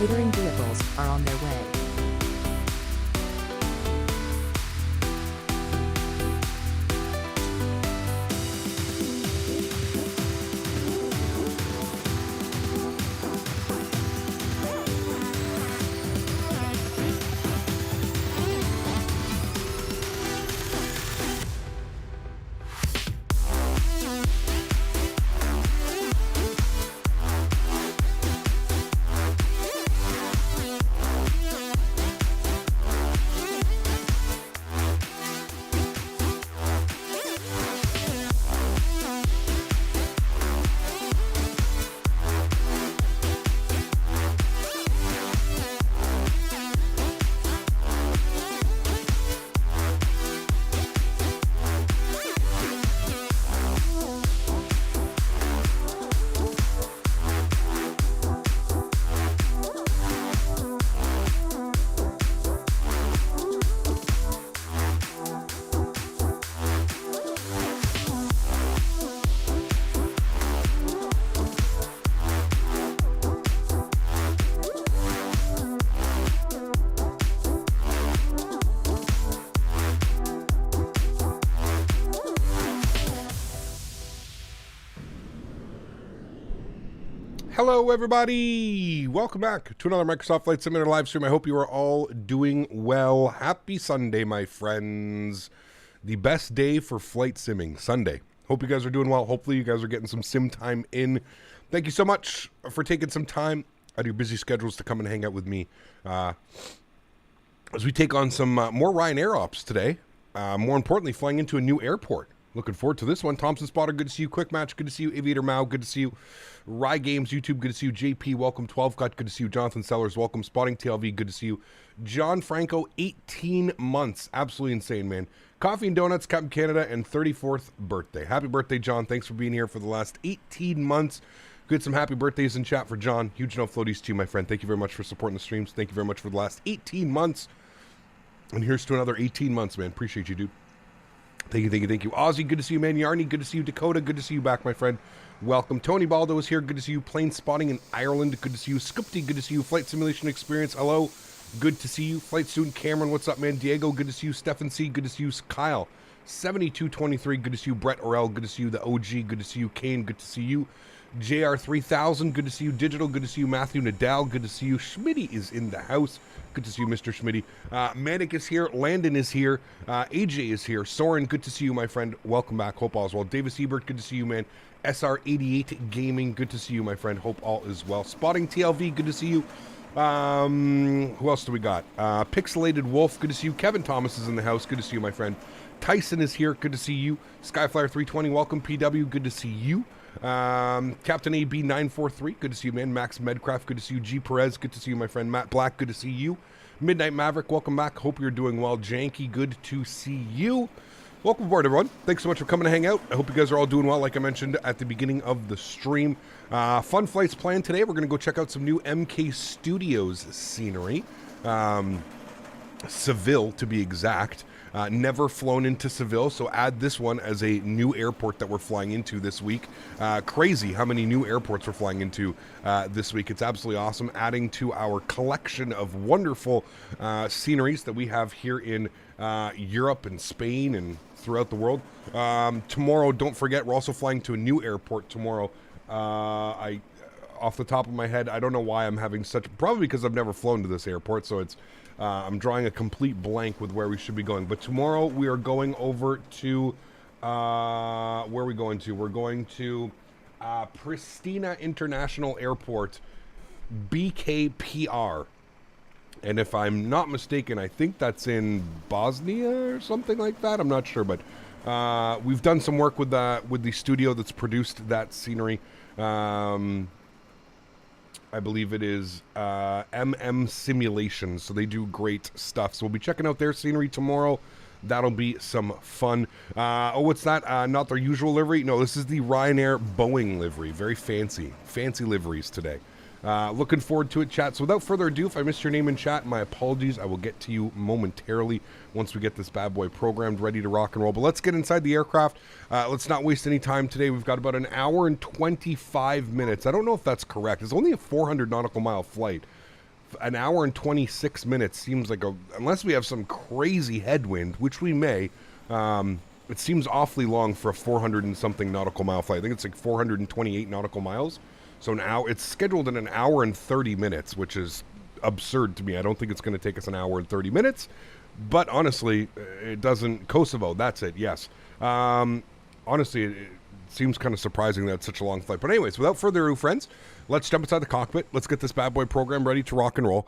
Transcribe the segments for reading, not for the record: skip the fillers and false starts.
Catering vehicles are on their way. Hello, everybody. Welcome back to another Microsoft Flight Simulator live stream. I hope you are all doing well. Happy Sunday, my friends. The best day for flight simming, Sunday. Hope you guys are doing well. Hopefully, you guys are getting some sim time in. Thank you so much for taking some time out of your busy schedules to come and hang out with me as we take on some more Ryanair ops today. More importantly, flying into a new airport. Looking forward to this one. Thompson Spotter, good to see you. Quick Match, good to see you. Aviator Mao, good to see you. Rye Games, YouTube, good to see you. JP, welcome. 12 Cut, good to see you. Jonathan Sellers, welcome. Spotting TLV, good to see you. John Franco, 18 months. Absolutely insane, man. Coffee and Donuts, Captain Canada, and 34th birthday. Happy birthday, John. Thanks for being here for the last 18 months. Good, some happy birthdays in chat for John. Huge no floaties to you, my friend. Thank you very much for supporting the streams. Thank you very much for the last 18 months. And here's to another 18 months, man. Appreciate you, dude. Thank you, thank you, thank you. Ozzy, good to see you, man. Yarny, good to see you. Dakota, good to see you back, my friend. Welcome. Tony Baldo is here. Good to see you. Plane Spotting in Ireland. Good to see you. Scoopty, good to see you. Flight Simulation Experience. Hello. Good to see you. Flight Student Cameron, what's up, man? Diego, good to see you. Stefan C, good to see you. Kyle, 7223, good to see you. Brett Orell, good to see you. The OG, good to see you. Kane, good to see you. JR3000, good to see you. Digital, good to see you. Matthew Nadal, good to see you. Smitty is in the house. Good to see you, Mr. Smitty. Manic is here. Landon is here. AJ is here. Soren, good to see you, my friend. Welcome back. Hope all is well. Davis Ebert, good to see you, man. SR88 Gaming, good to see you, my friend. Hope all is well. Spotting TLV, good to see you. Who else do we got? Pixelated Wolf, good to see you. Kevin Thomas is in the house. Good to see you, my friend. Tyson is here. Good to see you. Skyflyer 320, welcome. PW, good to see you. Captain AB943, good to see you, man. Max Medcraft, good to see you. G Perez, good to see you, my friend. Matt Black, good to see you. Midnight Maverick, welcome back. Hope you're doing well. Janky, good to see you. Welcome aboard, everyone. Thanks so much for coming to hang out. I hope you guys are all doing well, like I mentioned at the beginning of the stream. Fun flights planned today. We're going to go check out some new MK Studios scenery. Seville, to be exact. Never flown into Seville, so add this one as a new airport that we're flying into this week. Crazy how many new airports we're flying into this week. It's absolutely awesome, adding to our collection of wonderful sceneries that we have here in Europe and Spain and throughout the world. Tomorrow, don't forget, we're also flying to a new airport tomorrow. Off the top of my head, I don't know why I'm having such, probably because I've never flown to this airport, so it's I'm drawing a complete blank with where we should be going. But tomorrow we are going over to, where are we going to? We're going to Pristina International Airport, BKPR. And if I'm not mistaken, I think that's in Bosnia or something like that. I'm not sure, but we've done some work with the studio that's produced that scenery. I believe it is MM Simulations, so they do great stuff. So we'll be checking out their scenery tomorrow. That'll be some fun. Oh, what's that? Not their usual livery? No, this is the Ryanair Boeing livery. Very fancy liveries today. Looking forward to it, chat. So without further ado, if I missed your name in chat, my apologies. I will get to you momentarily once we get this bad boy programmed, ready to rock and roll. But let's get inside the aircraft. Let's not waste any time today. We've got about an hour and 25 minutes. I don't know if that's correct. It's only a 400 nautical mile flight. an hour and 26 minutes seems like unless we have some crazy headwind, which we may, it seems awfully long for a 400 and something nautical mile flight. I think it's like 428 nautical miles. So now it's scheduled in an hour and 30 minutes, which is absurd to me. I don't think it's going to take us an hour and 30 minutes. But honestly, it doesn't. Kosovo, that's it, yes. Honestly, it seems kind of surprising that it's such a long flight. But anyways, without further ado, friends, let's jump inside the cockpit. Let's get this bad boy program ready to rock and roll.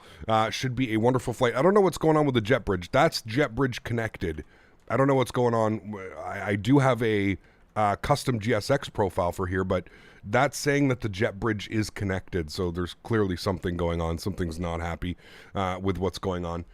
Should be a wonderful flight. I don't know what's going on with the jet bridge. That's jet bridge connected. I don't know what's going on. I do have a custom GSX profile for here, but that's saying that the jet bridge is connected. So there's clearly something going on. Something's not happy with what's going on.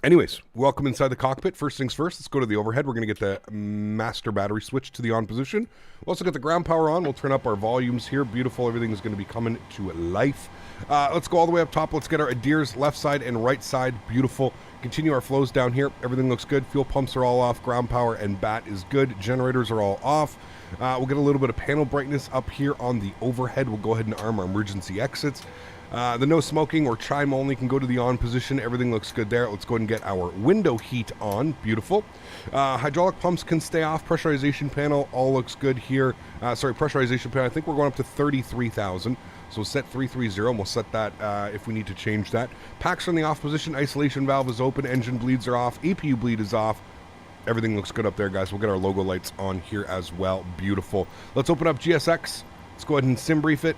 Anyways, welcome inside the cockpit. First things first, let's go to the overhead. We're going to get the master battery switch to the on position. We'll also get the ground power on. We'll turn up our volumes here. Beautiful. Everything is going to be coming to life. Let's go all the way up top. Let's get our adheres left side and right side. Beautiful. Continue our flows down here. Everything looks good. Fuel pumps are all off. Ground power and bat is good. Generators are all off. We'll get a little bit of panel brightness up here on the overhead. We'll go ahead and arm our emergency exits. The no smoking or chime only can go to the on position. Everything looks good there. Let's go ahead and get our window heat on. Beautiful. Hydraulic pumps can stay off. Pressurization panel all looks good here. Pressurization panel, I think we're going up to 33,000. So set 330 and we'll set that if we need to change that. Packs are in the off position. Isolation valve is open. Engine bleeds are off. APU bleed is off. Everything looks good up there, guys. We'll get our logo lights on here as well. Beautiful. Let's open up GSX. Let's go ahead and sim brief it.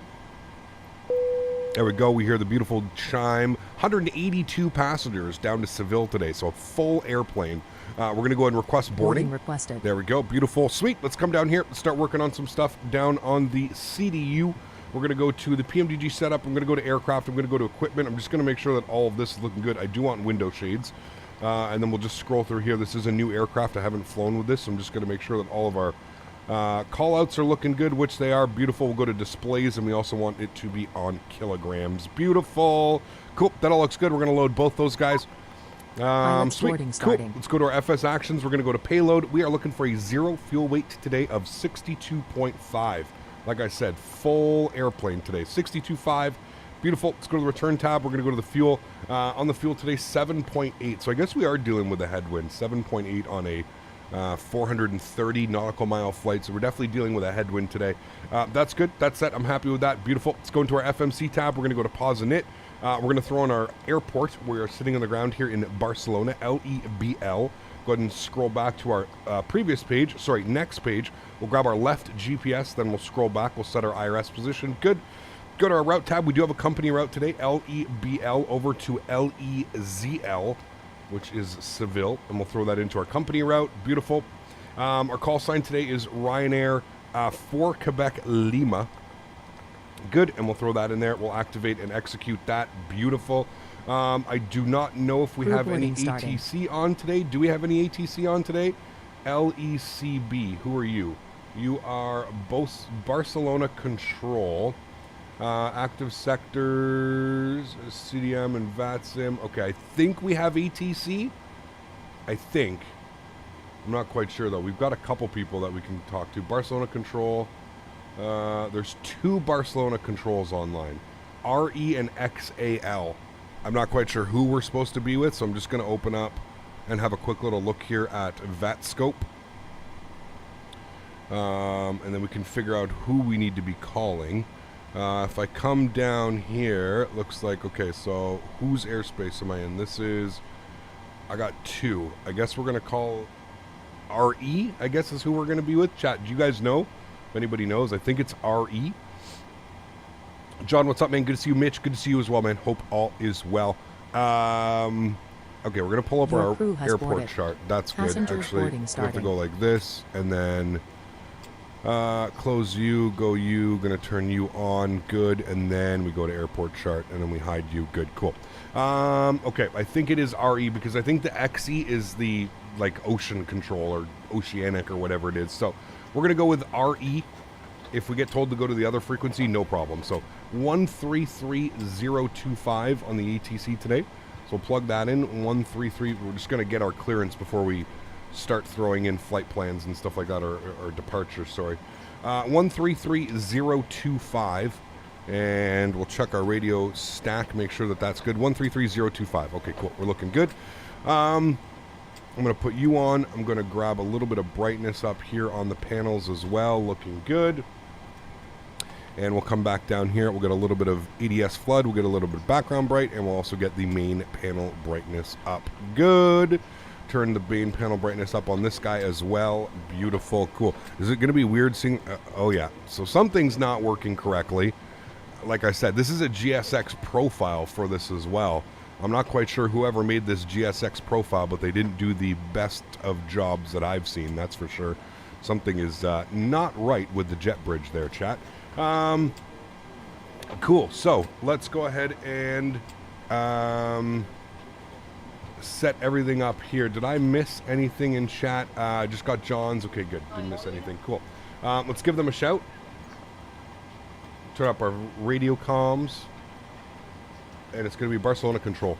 There we go. We hear the beautiful chime. 182 passengers down to Seville today, so a full airplane. We're going to go ahead and request boarding. Requested. There we go. Beautiful. Sweet. Let's come down here. Let's start working on some stuff down on the CDU. We're going to go to the PMDG setup. I'm going to go to aircraft. I'm going to go to equipment. I'm just going to make sure that all of this is looking good. I do want window shades. And then we'll just scroll through here. This is a new aircraft. I haven't flown with this, so I'm just going to make sure that all of our call-outs are looking good, which they are. Beautiful. We'll go to displays, and we also want it to be on kilograms. Beautiful. Cool. That all looks good. We're going to load both those guys. Sweet. Cool. Let's go to our FS actions. We're going to go to payload. We are looking for a zero fuel weight today of 62.5. Like I said, full airplane today. 62.5. Beautiful. Let's go to the return tab. We're going to go to the fuel. On the fuel today, 7.8. So I guess we are dealing with a headwind. 7.8 on a 430 nautical mile flight. So we're definitely dealing with a headwind today. That's good. That's set. I'm happy with that. Beautiful. Let's go into our FMC tab. We're going to go to pause and it. We're going to throw in our airport. We're sitting on the ground here in Barcelona, LEBL. Go ahead and scroll back to our next page. We'll grab our left GPS, then we'll scroll back. We'll set our IRS position. Good. Go to our route tab. We do have a company route today, LEBL over to LEZL, which is Seville, and we'll throw that into our company route. Beautiful. Our call sign today is Ryanair for Quebec Lima. Good, and we'll throw that in there. We'll activate and execute that. Beautiful. I do not know if we have any ATC on today. Do we have any ATC on today? LECB. Who are you? You are both Barcelona Control. Active sectors, CDM and VATSIM. Okay, I think we have ATC. I think. I'm not quite sure, though. We've got a couple people that we can talk to. Barcelona Control. There's two Barcelona Controls online. RE and XAL. I'm not quite sure who we're supposed to be with, so I'm just going to open up and have a quick little look here at VATScope. And then we can figure out who we need to be calling. If I come down here, it looks like, okay, so whose airspace am I in? This is, I got two. I guess we're going to call RE, I guess is who we're going to be with. Chat, do you guys know? If anybody knows, I think it's RE. John, what's up, man? Good to see you. Mitch, good to see you as well, man. Hope all is well. Okay, we're going to pull up our airport chart. That's good, actually. We have to go like this, and then close you, go you, going to turn you on, good, and then we go to airport chart, and then we hide you, good, cool. Okay, I think it is RE, because I think the XE is the, like, ocean control, or oceanic, or whatever it is. So we're going to go with RE. If we get told to go to the other frequency, no problem. So 133025 on the ATC today. So we'll plug that in, 133. We're just going to get our clearance before we start throwing in flight plans and stuff like that, or departures, sorry. 133025. And we'll check our radio stack, make sure that that's good. 133025. Okay, cool. We're looking good. I'm going to put you on. I'm going to grab a little bit of brightness up here on the panels as well. Looking good. And we'll come back down here. We'll get a little bit of ADS flood. We'll get a little bit of background bright. And we'll also get the main panel brightness up. Good. Turn the main panel brightness up on this guy as well. Beautiful. Cool. Is it going to be weird seeing... oh, yeah. So something's not working correctly. Like I said, this is a GSX profile for this as well. I'm not quite sure whoever made this GSX profile, but they didn't do the best of jobs that I've seen, that's for sure. Something is not right with the jet bridge there, chat. Cool. So let's go ahead and set everything up here. Did I miss anything in chat? I just got John's. Okay, good. Didn't miss anything. Cool. Let's give them a shout. Turn up our radio comms. And it's going to be Barcelona control.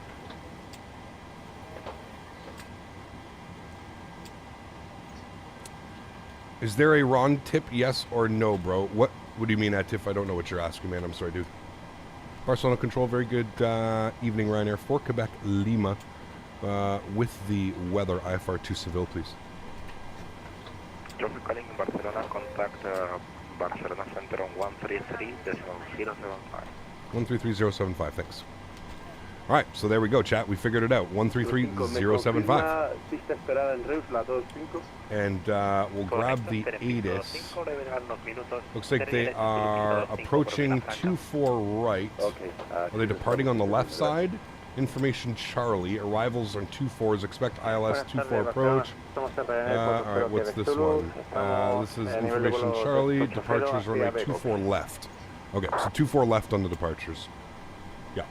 Is there a Ron tip, yes or no, bro? What do you mean at tip? I don't know what you're asking, man. I'm sorry, dude. Barcelona control, very good evening, Ryanair. For Quebec, Lima. With the weather, IFR to Seville, please. Traffic calling Barcelona, contact Barcelona Center on 133.075. 133075, thanks. All right, so there we go, chat. We figured it out. 133075. And we'll grab the ADIS. Looks like they are approaching 24 right. Are they departing on the left side? Information Charlie. Arrivals on 24s. Expect ILS 24 approach. All right, what's this one? This is Information Charlie. Departures runway 24 left. Okay, so 24 left on the departures. Yeah.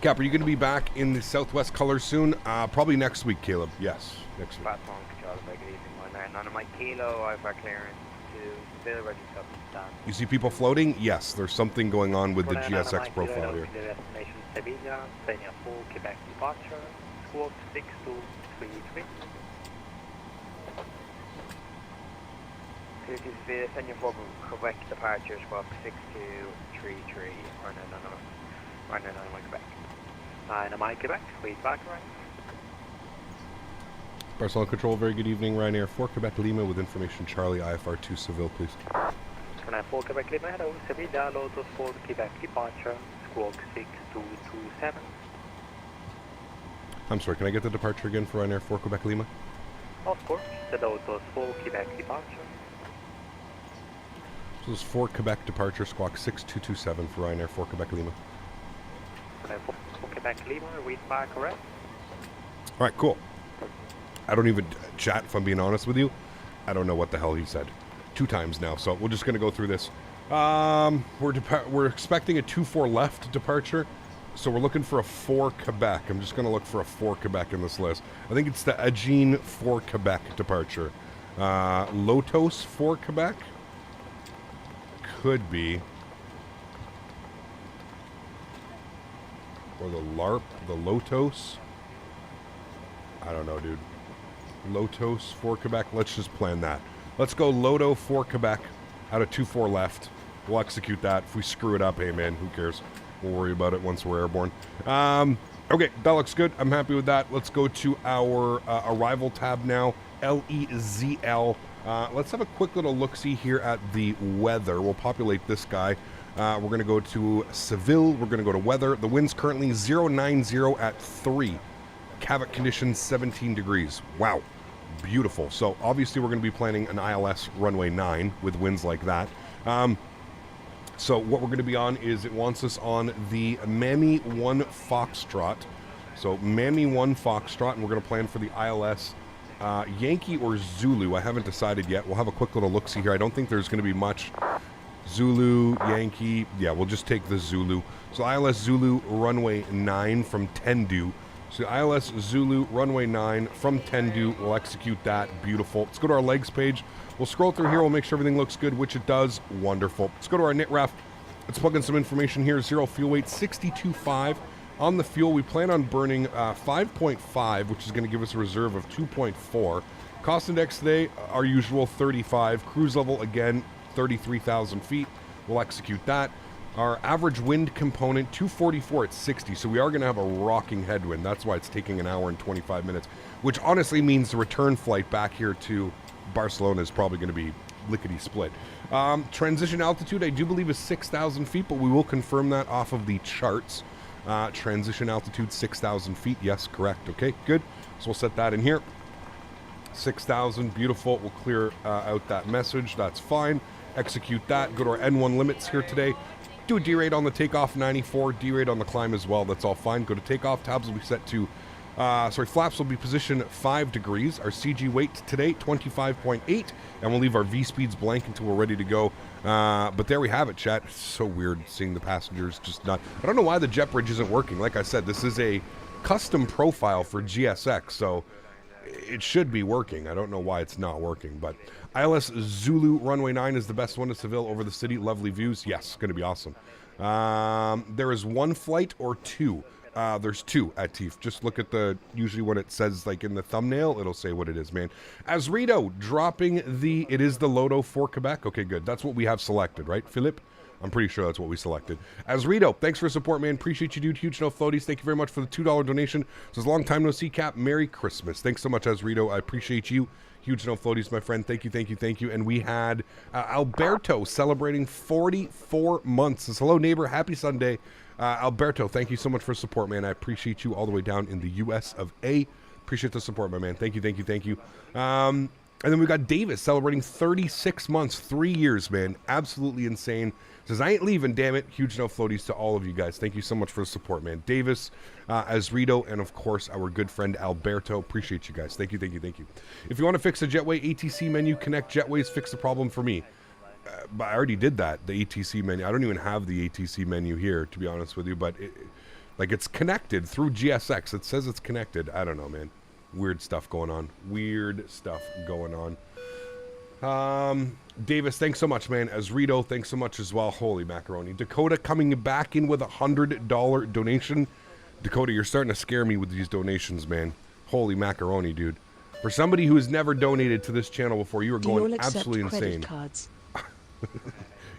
Cap, are you going to be back in the Southwest colors soon? Probably next week, Caleb. Yes, next week. You see people floating? Yes, there's something going on with the GSX profile here. Seville, full Quebec departure, squawk 6233. Senior for Quebec departure, squawk 6233, running on Quebec. And am I Quebec? Please back right. Barcelona control, very good evening, Ryanair. For Quebec Lima with information Charlie, IFR 2 Seville, please. Can I for Quebec Lima, hello, Seville, Lotus for Quebec departure, squawk 6227. I'm sorry, can I get the departure again for Ryanair for Quebec Lima? Of course, the Lotus for Quebec departure. So this is for Quebec departure, squawk 6227 for Ryanair for Quebec Lima. Can I for Quebec Lima, read back correct? All right, cool. I don't even chat, if I'm being honest with you. I don't know what the hell he said. 2 times now, so we're just going to go through this. We're expecting a 2-4 left departure, so we're looking for a 4 Quebec. I'm just going to look for a 4 Quebec in this list. I think it's the Aegean 4 Quebec departure. Lotos 4 Quebec? Could be. Or the LARP, the Lotos. I don't know, dude. Lotos for Quebec. Let's just plan that. Let's go Loto for Quebec out of 2-4 left. We'll execute that. If we screw it up, hey man, who cares? We'll worry about it once we're airborne. Okay, that looks good. I'm happy with that. Let's go to our arrival tab now. LEZL. Let's have a quick little look-see here at the weather. We'll populate this guy. We're going to go to Seville. We're going to go to weather. The wind's currently 090 at 3. Cavite conditions 17 degrees. Wow. Beautiful. So obviously we're going to be planning an ILS runway 9 with winds like that. So what we're going to be on is it wants us on the Mammy 1 Foxtrot. So Mammy 1 Foxtrot, and we're going to plan for the ILS Yankee or Zulu. I haven't decided yet. We'll have a quick little look-see here. I don't think there's going to be much. Zulu, Yankee. Yeah, we'll just take the Zulu. So ILS Zulu runway 9 from Tendu. So ILS Zulu runway 9 from Tendu. We'll execute that. Beautiful. Let's go to our legs page. We'll scroll through here. We'll make sure everything looks good, which it does. Wonderful. Let's go to our NITREF. Let's plug in some information here. 0 fuel weight, 62.5. On the fuel, we plan on burning 5.5, which is going to give us a reserve of 2.4. Cost index today, our usual 35. Cruise level, again, 33,000 feet. We'll execute that. Our average wind component, 244 at 60. So we are going to have a rocking headwind. That's why it's taking an hour and 25 minutes, which honestly means the return flight back here to Barcelona is probably going to be lickety-split. Transition altitude, I do believe, is 6,000 feet, but we will confirm that off of the charts. Transition altitude, 6,000 feet. Yes, correct. Okay, good. So we'll set that in here. 6,000, beautiful. We'll clear out that message. That's fine. Execute that. Go to our N1 limits here today. Do a D-rate on the takeoff, 94. D-rate on the climb as well. That's all fine. Go to takeoff. Tabs will be set to, flaps will be positioned 5 degrees. Our CG weight today, 25.8. And we'll leave our V-speeds blank until we're ready to go. But there we have it, chat. It's so weird seeing the passengers just not. I don't know why the jet bridge isn't working. Like I said, this is a custom profile for GSX, so it should be working. I don't know why it's not working, but ILS Zulu runway 9 is the best one to Seville over the city. Lovely views. Yes, going to be awesome. There is one flight or two. There's two at TIF. Just look at usually when it says like in the thumbnail, it'll say what it is, man. Asrido dropping it is the Loto for Quebec. Okay, good. That's what we have selected, right, Philippe? I'm pretty sure that's what we selected. Asrido, thanks for support, man. Appreciate you, dude. Huge no floaties. Thank you very much for the $2 donation. Says long time no see, Cap. Merry Christmas. Thanks so much, Asrido. I appreciate you. Huge no floaties, my friend. Thank you, thank you, thank you. And we had Alberto celebrating 44 months. Says hello, neighbor. Happy Sunday. Alberto, thank you so much for support, man. I appreciate you all the way down in the US of A. Appreciate the support, my man. Thank you, thank you, thank you. And then we got Davis celebrating 36 months, 3 years, man. Absolutely insane. Says, I ain't leaving, damn it. Huge no floaties to all of you guys. Thank you so much for the support, man. Davis, Asrido, and of course, our good friend Alberto. Appreciate you guys. Thank you, thank you, thank you. If you want to fix the Jetway ATC menu, connect Jetways, fix the problem for me. But I already did that, the ATC menu. I don't even have the ATC menu here, to be honest with you, but it's connected through GSX. It says it's connected. I don't know, man. Weird stuff going on. Weird stuff going on. Davis, thanks so much, man. Asrido, thanks so much as well. Holy macaroni. Dakota coming back in with a $100 donation. Dakota, you're starting to scare me with these donations, man. Holy macaroni, dude. For somebody who has never donated to this channel before, you are going absolutely insane. Cards?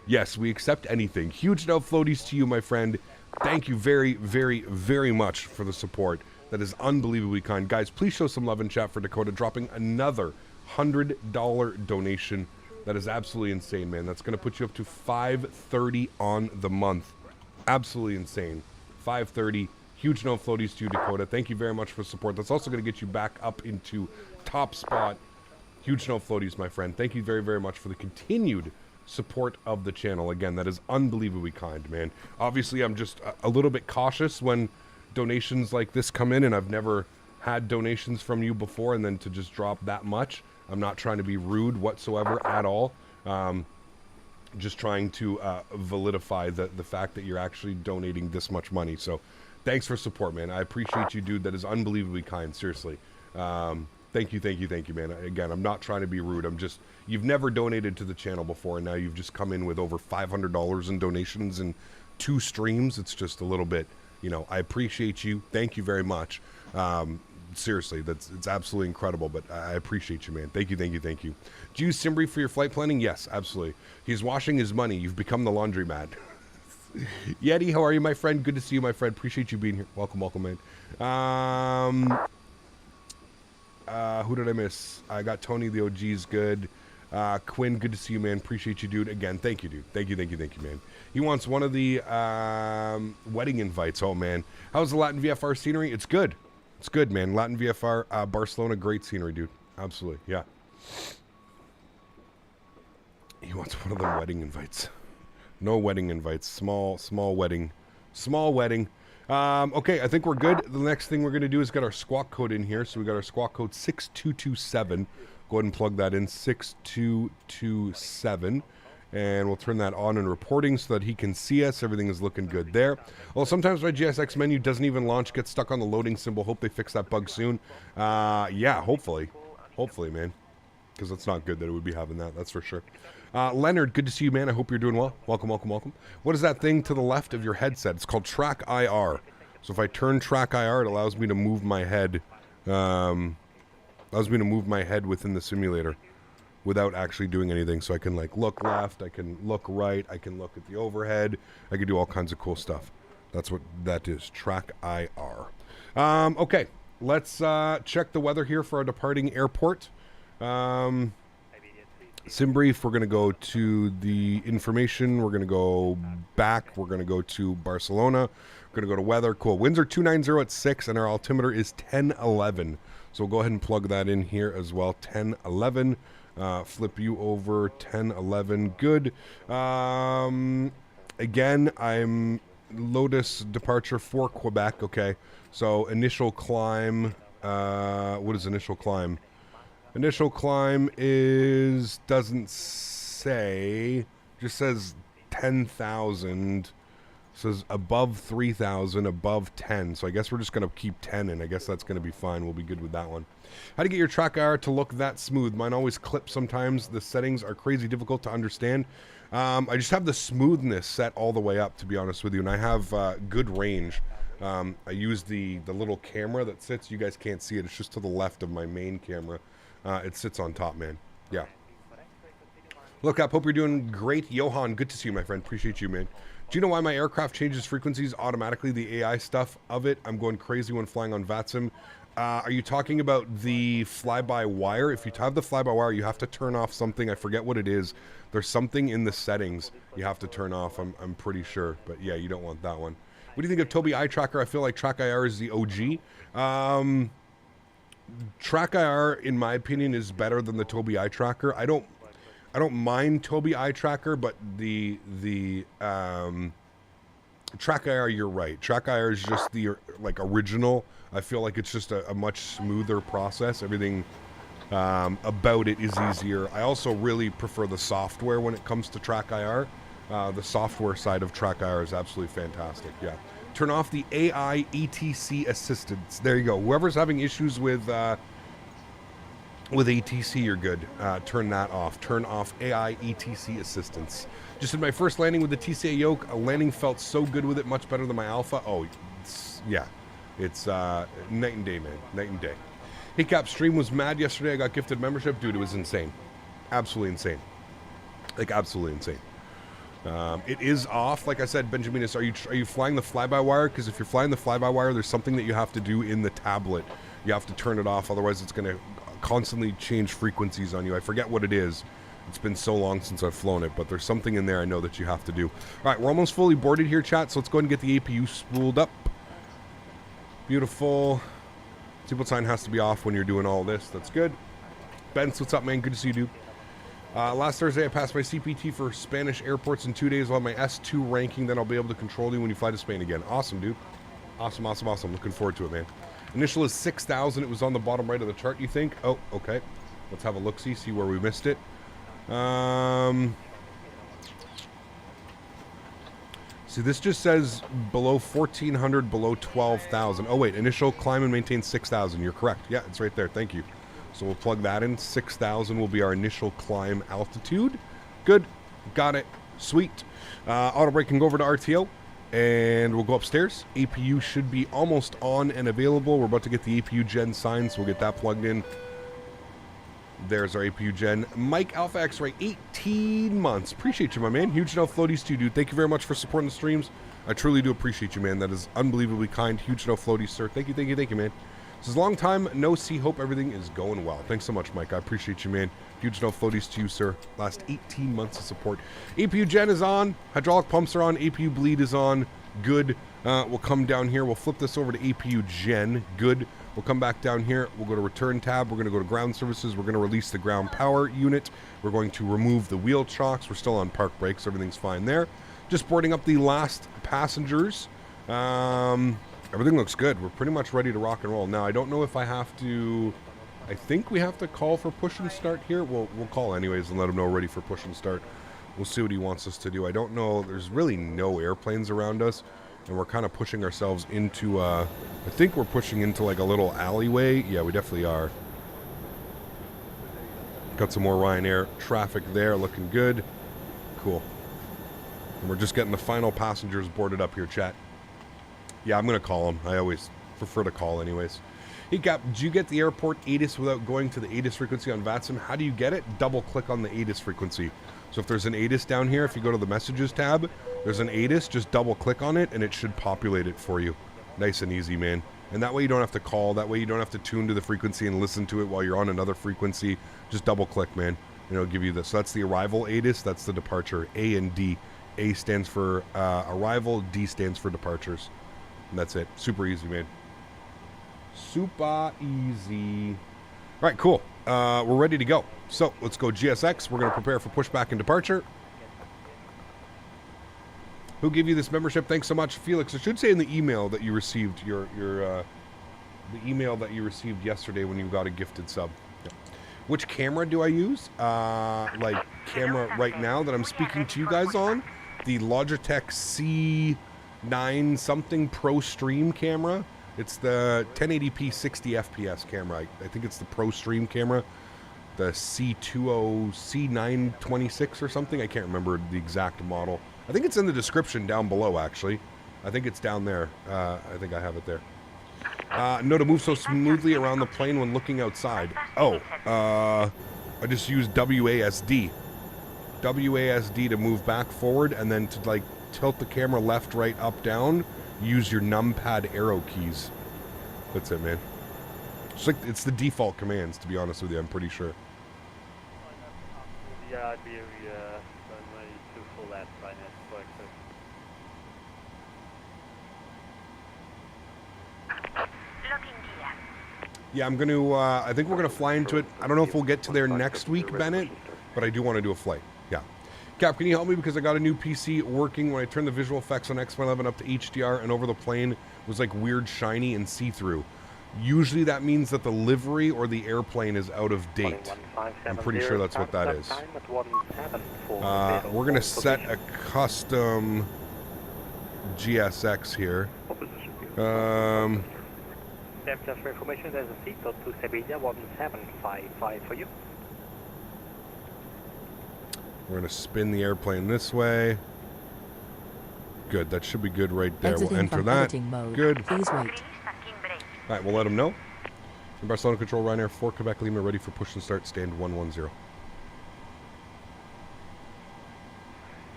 Yes, we accept anything. Huge no floaties to you, my friend. Thank you very, very, very much for the support. That is unbelievably kind. Guys, please show some love in chat for Dakota dropping another $100 donation. That is absolutely insane, man. That's going to put you up to $530 on the month. Absolutely insane. $530. Huge no floaties to you, Dakota. Thank you very much for support. That's also going to get you back up into top spot. Huge no floaties, my friend. Thank you very, very much for the continued support of the channel. Again, that is unbelievably kind, man. Obviously, I'm just a little bit cautious when donations like this come in, and I've never had donations from you before, and then to just drop that much. I'm not trying to be rude whatsoever at all. Just trying to validify the fact that you're actually donating this much money. So thanks for support, man. I appreciate you, dude. That is unbelievably kind. Seriously. Thank you, thank you, thank you, man. Again, I'm not trying to be rude. You've never donated to the channel before, and now you've just come in with over $500 in donations in 2 streams. It's just a little bit, I appreciate you. Thank you very much. Seriously, it's absolutely incredible, but I appreciate you, man. Thank you, thank you, thank you. Do you use Simbri for your flight planning? Yes, absolutely. He's washing his money. You've become the laundromat. Yeti, how are you, my friend? Good to see you, my friend. Appreciate you being here. Welcome, welcome, man. Who did I miss? I got Tony, the OG's good. Quinn, good to see you, man. Appreciate you, dude. Again, thank you, dude. Thank you, thank you, thank you, man. He wants one of the wedding invites. Oh, man. How's the Latin VFR scenery? It's good. It's good, man. Latin VFR, Barcelona, great scenery, dude. Absolutely, yeah. He wants one of the wedding invites. No wedding invites. Small wedding. Small wedding. Okay, I think we're good. The next thing we're going to do is get our squawk code in here. So we got our squawk code 6227. Go ahead and plug that in, 6227. And we'll turn that on in reporting so that he can see us. Everything is looking good there. Well, sometimes my GSX menu doesn't even launch, gets stuck on the loading symbol. Hope they fix that bug soon. Yeah, hopefully. Hopefully, man. Because it's not good that it would be having that, that's for sure. Leonard, good to see you, man. I hope you're doing well. Welcome, welcome, welcome. What is that thing to the left of your headset? It's called Track IR. So if I turn Track IR, it allows me to move my head Allows me to move my head within the simulator without actually doing anything. So I can like look left, I can look right, I can look at the overhead, I can do all kinds of cool stuff. That's what that is, Track IR. Okay, let's check the weather here for our departing airport. Sim brief, we're going to go to the information, we're going to go back, we're going to go to Barcelona, we're going to go to weather. Cool, winds are 290 at 6 and our altimeter is 1011. So we'll go ahead and plug that in here as well, 1011. Flip you over, 1011, good. Again, I'm Lotus departure for Quebec, okay. So initial climb, what is initial climb? Initial climb is, doesn't say, just says 10,000. Says above 3,000, above 10. So I guess we're just going to keep 10 and I guess that's going to be fine. We'll be good with that one. How to get your track IR to look that smooth? Mine always clips sometimes. The settings are crazy difficult to understand. I just have the smoothness set all the way up, to be honest with you. And I have good range. I use the little camera that sits. You guys can't see it. It's just to the left of my main camera. It sits on top, man. Yeah. Look up. Hope you're doing great. Johan, good to see you, my friend. Appreciate you, man. Do you know why my aircraft changes frequencies automatically? The AI stuff of it. I'm going crazy when flying on VATSIM. Are you talking about the fly-by-wire? If you have the fly-by-wire, you have to turn off something. I forget what it is. There's something in the settings you have to turn off. I'm pretty sure. But yeah, you don't want that one. What do you think of Tobii Eye Tracker? I feel like Track IR is the OG. Track IR, in my opinion, is better than the Tobii Eye Tracker. I don't mind Tobii Eye Tracker, but the Track IR, you're right. Track IR is just the like original. I feel like it's just a much smoother process. Everything about it is easier. I also really prefer the software when it comes to Track IR. The software side of Track IR is absolutely fantastic. Yeah. Turn off the AI ETC assistance. There you go. Whoever's having issues with ATC, you're good. Turn that off. Turn off AI ETC assistance. Just did my first landing with the TCA yoke. A landing felt so good with it, much better than my Alpha. Oh, yeah. It's night and day, man. Night and day. Hey, Cap, stream was mad yesterday. I got gifted membership. Dude, it was insane. Absolutely insane. Like, absolutely insane. It is off. Like I said, Benjaminus, are you flying the fly-by-wire? Because if you're flying the fly-by-wire, there's something that you have to do in the tablet. You have to turn it off. Otherwise, it's going to constantly change frequencies on you. I forget what it is. It's been so long since I've flown it, but there's something in there I know that you have to do. All right, we're almost fully boarded here, chat, so let's go ahead and get the APU spooled up. Beautiful. Seatbelt sign has to be off when you're doing all this. That's good. Benz, what's up, man? Good to see you, dude. Last Thursday, I passed my CPT for Spanish airports in 2 days. I'll have my S2 ranking. Then I'll be able to control you when you fly to Spain again. Awesome, dude. Awesome, awesome, awesome. Looking forward to it, man. Initial is 6,000. It was on the bottom right of the chart, you think? Oh, okay. Let's have a look-see, see where we missed it. See, this just says below 1,400, below 12,000. Oh, wait. Initial climb and maintain 6,000. You're correct. Yeah, it's right there. Thank you. So we'll plug that in. 6,000 will be our initial climb altitude. Good. Got it. Sweet. Auto braking, go over to RTO. And we'll go upstairs. APU should be almost on and available. We're about to get the APU gen signed, so we'll get that plugged in. There's our APU gen. Mike Alpha X-Ray, 18 months. Appreciate you, my man. Huge enough floaties to you, dude. Thank you very much for supporting the streams. I truly do appreciate you, man. That is unbelievably kind. Huge enough floaties, sir. Thank you, thank you, thank you, man. This is a long time. No see. Hope everything is going well. Thanks so much, Mike. I appreciate you, man. Huge enough floaties to you, sir. Last 18 months of support. APU gen is on. Hydraulic pumps are on. APU bleed is on. Good. We'll come down here. We'll flip this over to APU gen. Good. We'll come back down here. We'll go to return tab. We're going to go to ground services. We're going to release the ground power unit. We're going to remove the wheel chocks. We're still on park brakes. Everything's fine there. Just boarding up the last passengers. Everything looks good. We're pretty much ready to rock and roll. Now, I don't know if I have to... I think we have to call for push and start here. We'll call anyways and let him know we're ready for push and start. We'll see what he wants us to do. I don't know. There's really no airplanes around us. And we're kind of pushing ourselves into, I think we're pushing into like a little alleyway. Yeah, we definitely are. Got some more Ryanair traffic there, looking good. Cool. And we're just getting the final passengers boarded up here, chat. Yeah, I'm going to call them. I always prefer to call anyways. Hey Cap, did you get the airport ATIS without going to the ATIS frequency on VATSIM? How do you get it? Double click on the ATIS frequency. So if there's an ATIS down here, if you go to the messages tab, there's an ATIS, just double click on it and it should populate it for you. Nice and easy, man. And that way you don't have to call, that way you don't have to tune to the frequency and listen to it while you're on another frequency. Just double click, man, and it'll give you this. So that's the arrival ATIS, that's the departure, A and D. A stands for arrival, D stands for departures. And that's it. Super easy, man. Super easy. All right, cool. We're ready to go. So let's go GSX. We're going to prepare for pushback and departure. Who gave you this membership? Thanks so much, Felix. I should say in the email that you received the email that you received yesterday when you got a gifted sub. Yeah. Which camera do I use? Like camera right now that I'm speaking to you guys on, the Logitech C9 something Pro Stream camera. It's the 1080p 60 FPS camera. I think it's the Pro Stream camera. The C926 or something. I can't remember the exact model. I think it's in the description down below, actually. I think it's down there. I think I have it there. No, to move so smoothly around the plane when looking outside. Oh, I just used WASD. WASD to move back forward, and then to like tilt the camera left, right, up, down. Use your numpad arrow keys. That's it, man. It's the default commands, to be honest with you. I'm pretty sure. Yeah, runway 2 full left, Ryanair, Yeah, I'm going to, I think we're going to fly into it. I don't know if we'll get to there next week, Bennett, but I do want to do a flight. Yeah. Cap, can you help me? Because I got a new PC working. When I turned the visual effects on X11 up to HDR and over the plane, it was like weird, shiny, and see-through. Usually that means that the livery or the airplane is out of date. I'm pretty sure that's what that is. We're going to set a custom GSX here. Just for information, there's a seatbelt to Seville 1755 for you. We're going to spin the airplane this way. Good, that should be good right there. Exiting we'll enter from that. editing mode. Good. Please wait. All right, we'll let them know. In Barcelona Control, Ryanair 4 Quebec Lima, ready for push and start, stand 110.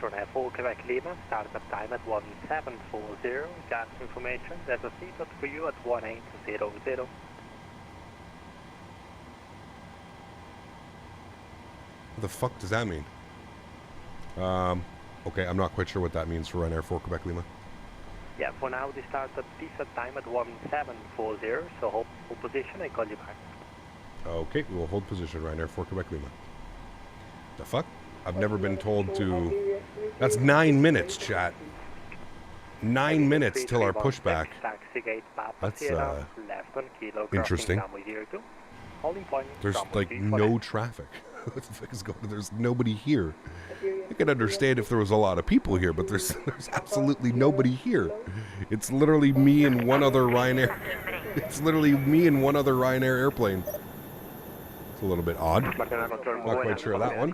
Ryanair 4 Quebec Lima, startup time at 1740. Gas information, there's a seatbelt for you at 1800. What the fuck does that mean? Okay, I'm not quite sure what that means for Ryanair 4 Quebec Lima. Yeah, for now, the startup decent time at 1740, so hold position and call you back. Okay, we will hold position, Ryanair 4 Quebec Lima. The fuck? I've never been told to... That's 9 minutes, chat. 9 minutes till our pushback. That's, interesting. There's, like, no traffic. What the fuck is going on? There's nobody here. I could understand if there was a lot of people here, but there's absolutely nobody here. It's literally me and one other Ryanair. It's literally me and one other Ryanair airplane. It's a little bit odd. Not quite sure of that one.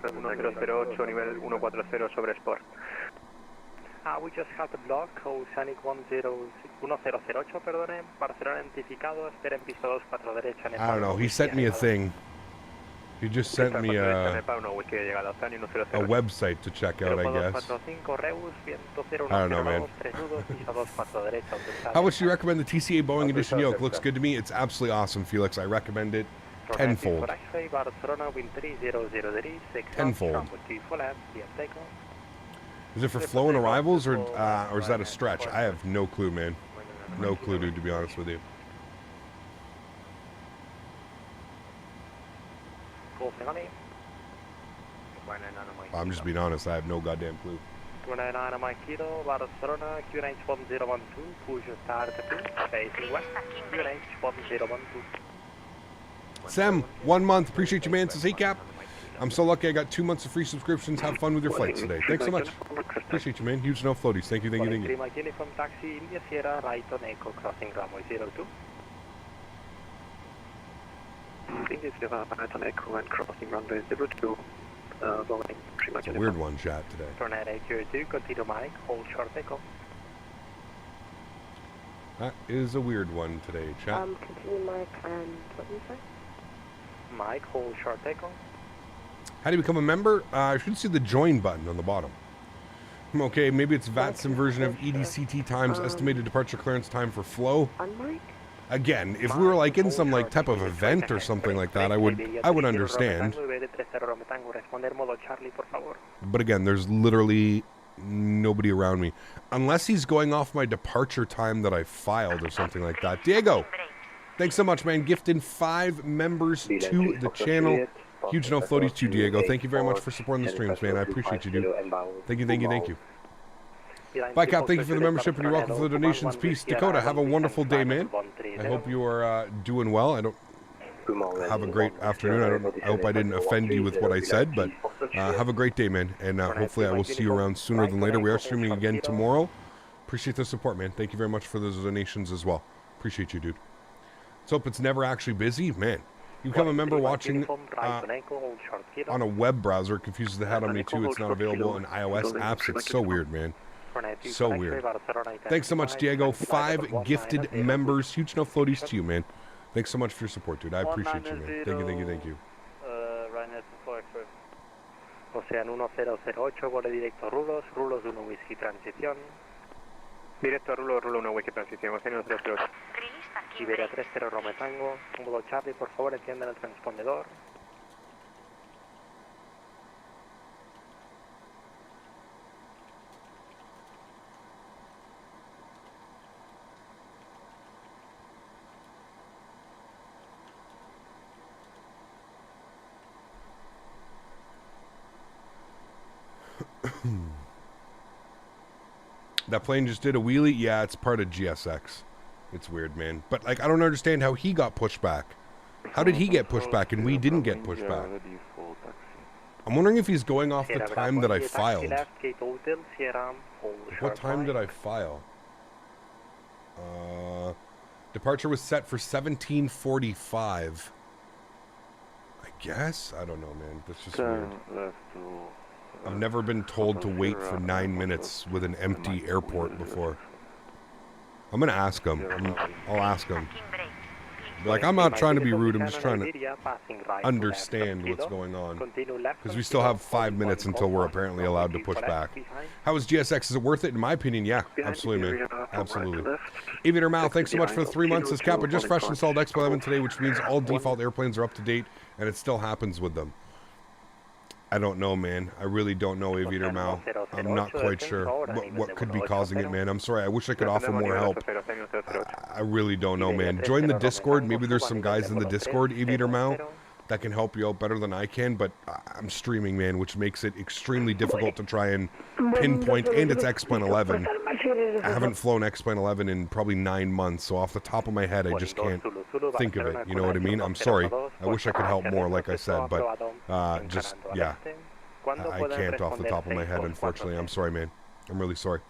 We just had a block, Oceanic 1008, perdone, Barcelona identificado, espera en piso 2, 4 derecha. I don't know, he sent me a thing. He just sent me a website to check out, I guess. I don't know, man. How much do you recommend the TCA Boeing Edition yoke? Looks good to me. It's absolutely awesome, Felix. I recommend it tenfold. Tenfold. Is it for flow and arrivals, or is that a stretch? I have no clue, man. No clue, dude, to be honest with you. I'm just being honest, I have no goddamn clue. Barcelona, QNH 1012, push start 2, facing west, QNH 1012. Sam, 1 month, appreciate you, man. Says, hey, Cap, I'm so lucky I got 2 months of free subscriptions. Have fun with your flights today. Thanks so much. Appreciate you, man. Huge no floaties. Thank you, thank you, thank you. Uniform taxi, India Sierra, right on Echo, crossing runway 02. India Sierra, right on Echo and crossing runway 02. Boeing, it's a weird one, chat, today. Turn at 802, continue Mike, hold short Echo. That is a weird one today, chat. Continue Mike and what do you say? Mike, hold short echo. How do you become a member? I should see the join button on the bottom. Okay, maybe it's VATSIM version of EDCT times estimated departure clearance time for flow. On Mike? Again, if we were like in some like type of event or something like that, I would understand. But again, there's literally nobody around me. Unless he's going off my departure time that I filed or something like that. Diego, thanks so much, man. Gifting 5 members to the channel. Huge no floaties to you, Diego. Thank you very much for supporting the streams, man. I appreciate you, dude. Thank you, thank you, thank you. Bye, Cap. Thank you for the membership and you're welcome for the donations. Peace. Dakota, have a wonderful day, man. I hope you are doing well. I don't have a great afternoon. I hope I didn't offend you with what I said, but have a great day, man. And hopefully I will see you around sooner than later. We are streaming again tomorrow. Appreciate the support, man. Thank you very much for those donations as well. Appreciate you, dude. Let's hope it's never actually busy. Man, you become a member watching on a web browser. It confuses the head on me, too. It's not available in iOS apps. It's so weird, man. So weird. Thanks so much, Diego. 5 gifted members. Huge no floaties to you, man. Thanks so much for your support, dude. I appreciate you, man. Thank you, thank you, thank you. Ryanair to Flite. Ocean 1008, vuelo directo a Rulos, Rulos 1 Whisky Transición. Directo a Rulos, Rulo 1 Whisky Transición, Ocean 1008. Iberia 30 Roma Tango, vuelo Charlie, por favor, enciendan el transpondedor. That plane just did a wheelie? Yeah, it's part of GSX. It's weird, man. But, like, I don't understand how he got pushed back. How did he get pushed back and we didn't get pushed back? I'm wondering if he's going off the time that I filed. What time did I file? Departure was set for 17:45. I guess? I don't know, man. That's just weird. I've never been told to wait for 9 minutes with an empty airport before. I'm going to ask him. I'll ask him. Like, I'm not trying to be rude. I'm just trying to understand what's going on. Because we still have 5 minutes until we're apparently allowed to push back. How is GSX? Is it worth it? In my opinion, yeah. Absolutely, man. Absolutely. Aviator Mal, thanks so much for the 3 months. This Cap, I just fresh installed X11 today, which means all default airplanes are up to date, and it still happens with them. I don't know, man. I really don't know, Aviator Mal. I'm not quite sure what could be causing it, man. I'm sorry. I wish I could offer more help. I really don't know, man. Join the Discord. Maybe there's some guys in the Discord, Aviator Mal, that can help you out better than I can, but I'm streaming, man, which makes it extremely difficult to try and pinpoint, and it's X-Plane 11. I haven't flown X-Plane 11 in probably 9 months, so off the top of my head, I just can't think of it. You know what I mean? I'm sorry. I wish I could help more, like I said, but just, yeah. I can't off the top of my head, unfortunately. I'm sorry, man. I'm really sorry.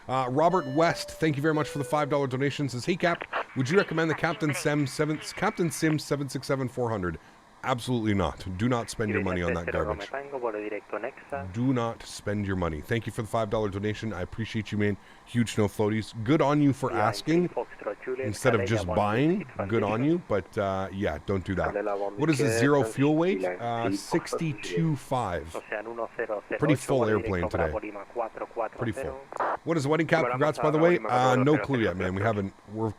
Robert West, thank you very much for the $5 donation. Says, hey, Cap, would you recommend the Captain Sim 767-400? Absolutely not. Do not spend your money on that garbage. Do not spend your money. Thank you for the $5 donation. I appreciate you, man. Huge no floaties. Good on you for asking instead of just buying. Good on you. But, yeah, don't do that. What is the zero fuel weight? 62.5. Pretty full airplane today. Pretty full. What is the wedding cap? Congrats, by the way. No clue yet, man. We haven't. We're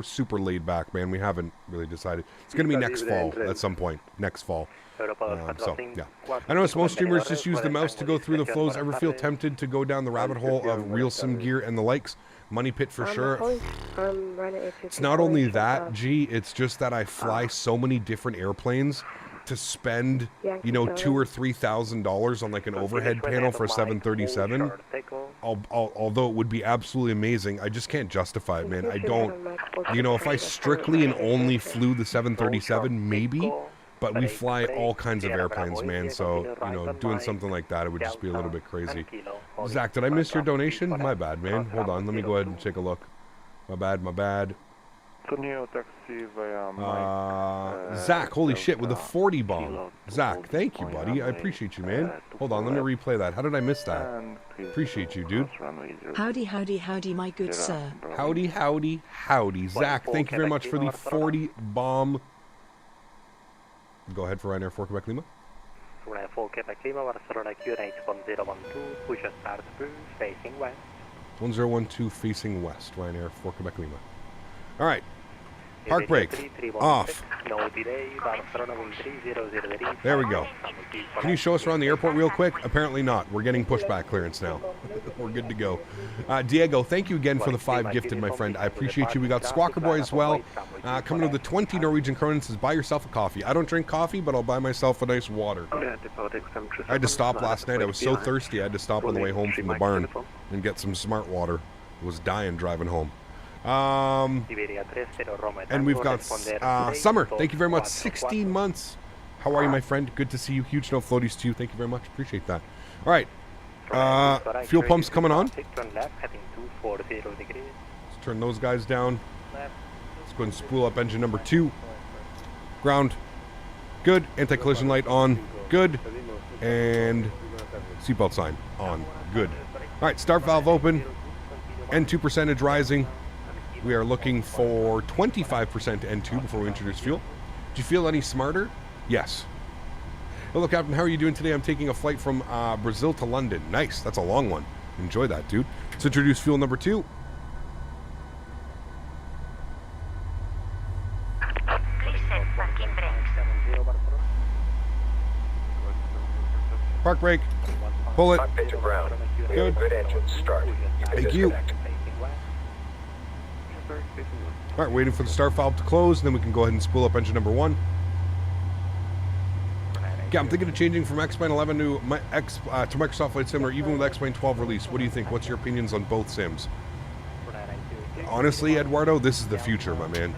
super laid back, man. We haven't really decided. It's going to be next fall at some point. Next fall. So, yeah. I notice most streamers just use the mouse to go through the flows. Ever feel tempted to go down the rabbit hole of real sim gear and the likes? Money pit for sure. It's not only that, G, it's just that I fly so many different airplanes to spend, you know, $2,000 or $3,000 on like an overhead panel for a 737. Although it would be absolutely amazing, I just can't justify it, man. I don't, you know, if I strictly and only flew the 737, maybe. But we fly all kinds of airplanes, man, so, you know, doing something like that, it would just be a little bit crazy. Zach, did I miss your donation? My bad, man. Hold on, let me go ahead and take a look. My bad, my bad. Zach, holy shit, with a 40 bomb. Zach, thank you, buddy. I appreciate you, man. Hold on, let me replay that. How did I miss that? Appreciate you, dude. Howdy, howdy, howdy, my good sir. Howdy, howdy, howdy. Zach, thank you very much for the 40 bomb. Go ahead for Ryanair 4 Quebec Lima. Ryanair 4 Quebec Lima, Barcelona QNH 1012, push start through, facing west. 1012 facing west, Ryanair 4 Quebec Lima. All right. Park brake. Off. No delay, Barcelona 1300. There we go. Can you show us around the airport real quick? Apparently not. We're getting pushback clearance now. We're good to go. Diego, thank you again for the 5 gifted, my friend. I appreciate you. We got Squawker Boy as well. Coming with the 20 Norwegian kroner says, buy yourself a coffee. I don't drink coffee, but I'll buy myself a nice water. I had to stop last night. I was so thirsty, I had to stop on the way home from the barn and get some smart water. I was dying driving home. And we've got Summer. Thank you very much. 16 months. How are you, my friend? Good to see you. Huge no floaties to you. Thank you very much. Appreciate that. All right. Fuel pumps coming on. Let's turn those guys down. Let's go ahead and spool up engine number 2. Ground. Good. Anti-collision light on. Good. And seatbelt sign on. Good. All right. Start valve open. N2 percentage rising. We are looking for 25% N2 before we introduce fuel. Do you feel any smarter? Yes. Hello, Captain. How are you doing today? I'm taking a flight from Brazil to London. Nice. That's a long one. Enjoy that, dude. Let's introduce fuel number 2. Please set parking brakes. Park brake. Pull it. Cockpit to ground. Good. Good engine start. Thank you. All right, waiting for the start valve to close, and then we can go ahead and spool up engine number 1. Yeah, I'm thinking of changing from X-Plane 11 to Microsoft Flight Sim, or even with X-Plane 12 release. What do you think? What's your opinions on both sims? Honestly, Eduardo, this is the future, my man.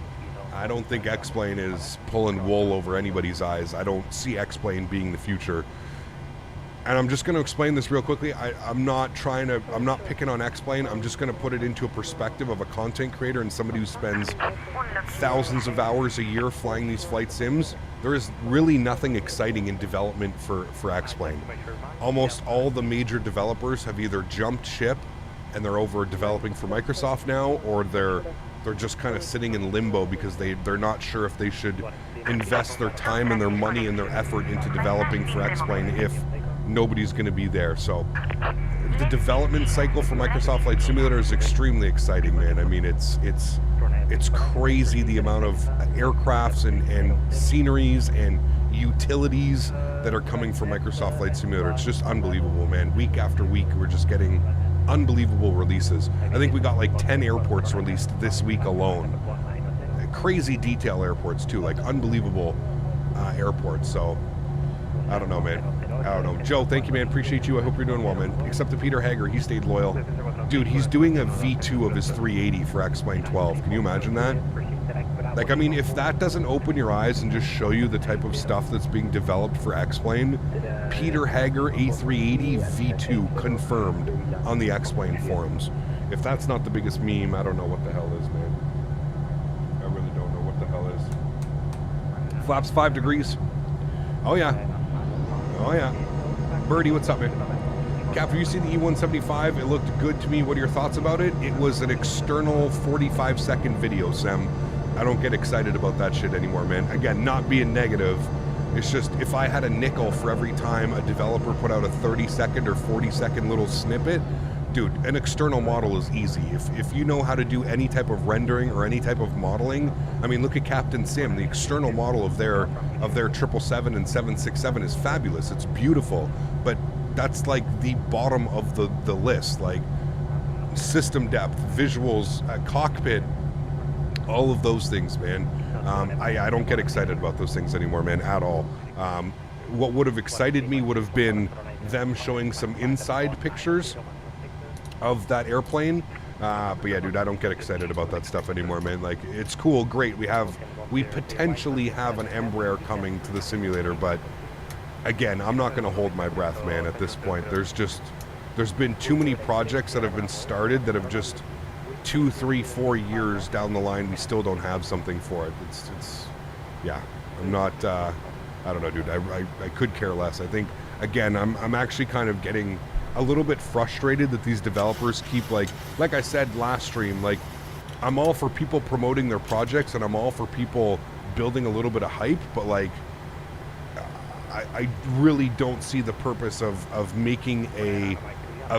I don't think X-Plane is pulling wool over anybody's eyes. I don't see X-Plane being the future. And I'm just going to explain this real quickly. I'm not picking on X-Plane. I'm just going to put it into a perspective of a content creator and somebody who spends thousands of hours a year flying these flight sims. There is really nothing exciting in development for X-Plane. Almost all the major developers have either jumped ship and they're over developing for Microsoft now, or they're just kind of sitting in limbo because they're not sure if they should invest their time and their money and their effort into developing for X-Plane if nobody's going to be there. So the development cycle for Microsoft Flight Simulator is extremely exciting, man. I mean, it's crazy the amount of aircrafts and sceneries and utilities that are coming from Microsoft Flight Simulator. It's just unbelievable, man. Week after week, we're just getting unbelievable releases. I think we got like 10 airports released this week alone. Crazy detail airports too, like unbelievable airports. So I don't know, man. I don't know. Joe, thank you, man. Appreciate you. I hope you're doing well, man. Except to Peter Hager, he stayed loyal. Dude, he's doing a V2 of his 380 for X-Plane 12. Can you imagine that? Like, I mean, if that doesn't open your eyes and just show you the type of stuff that's being developed for X-Plane, Peter Hager A380 V2 confirmed on the X-Plane forums. If that's not the biggest meme, I don't know what the hell is, man. I really don't know what the hell is. Flaps 5 degrees. Oh, yeah. Oh, yeah. Birdie, what's up, man? Cap, have you seen the E175? It looked good to me. What are your thoughts about it? It was an external 45-second video, Sam. I don't get excited about that shit anymore, man. Again, not being negative. It's just, if I had a nickel for every time a developer put out a 30-second or 40-second little snippet, dude, an external model is easy. If you know how to do any type of rendering or any type of modeling, I mean, look at Captain Sim. The external model of their 777 and 767 is fabulous. It's beautiful, but that's like the bottom of the list. Like system depth, visuals, cockpit, all of those things, man. I don't get excited about those things anymore, man, at all. What would have excited me would have been them showing some inside pictures of that airplane. But yeah, dude, I don't get excited about that stuff anymore, man. Like, it's cool, great. We potentially have an Embraer coming to the simulator, but again, I'm not going to hold my breath, man, at this point. There's been too many projects that have been started that have just 2, 3, 4 years down the line, we still don't have something for it. It's yeah, I'm not, I don't know, dude, I could care less. I think, again, I'm actually kind of getting a little bit frustrated that these developers keep, like I said last stream, like, I'm all for people promoting their projects, and I'm all for people building a little bit of hype, but, like, I really don't see the purpose of making a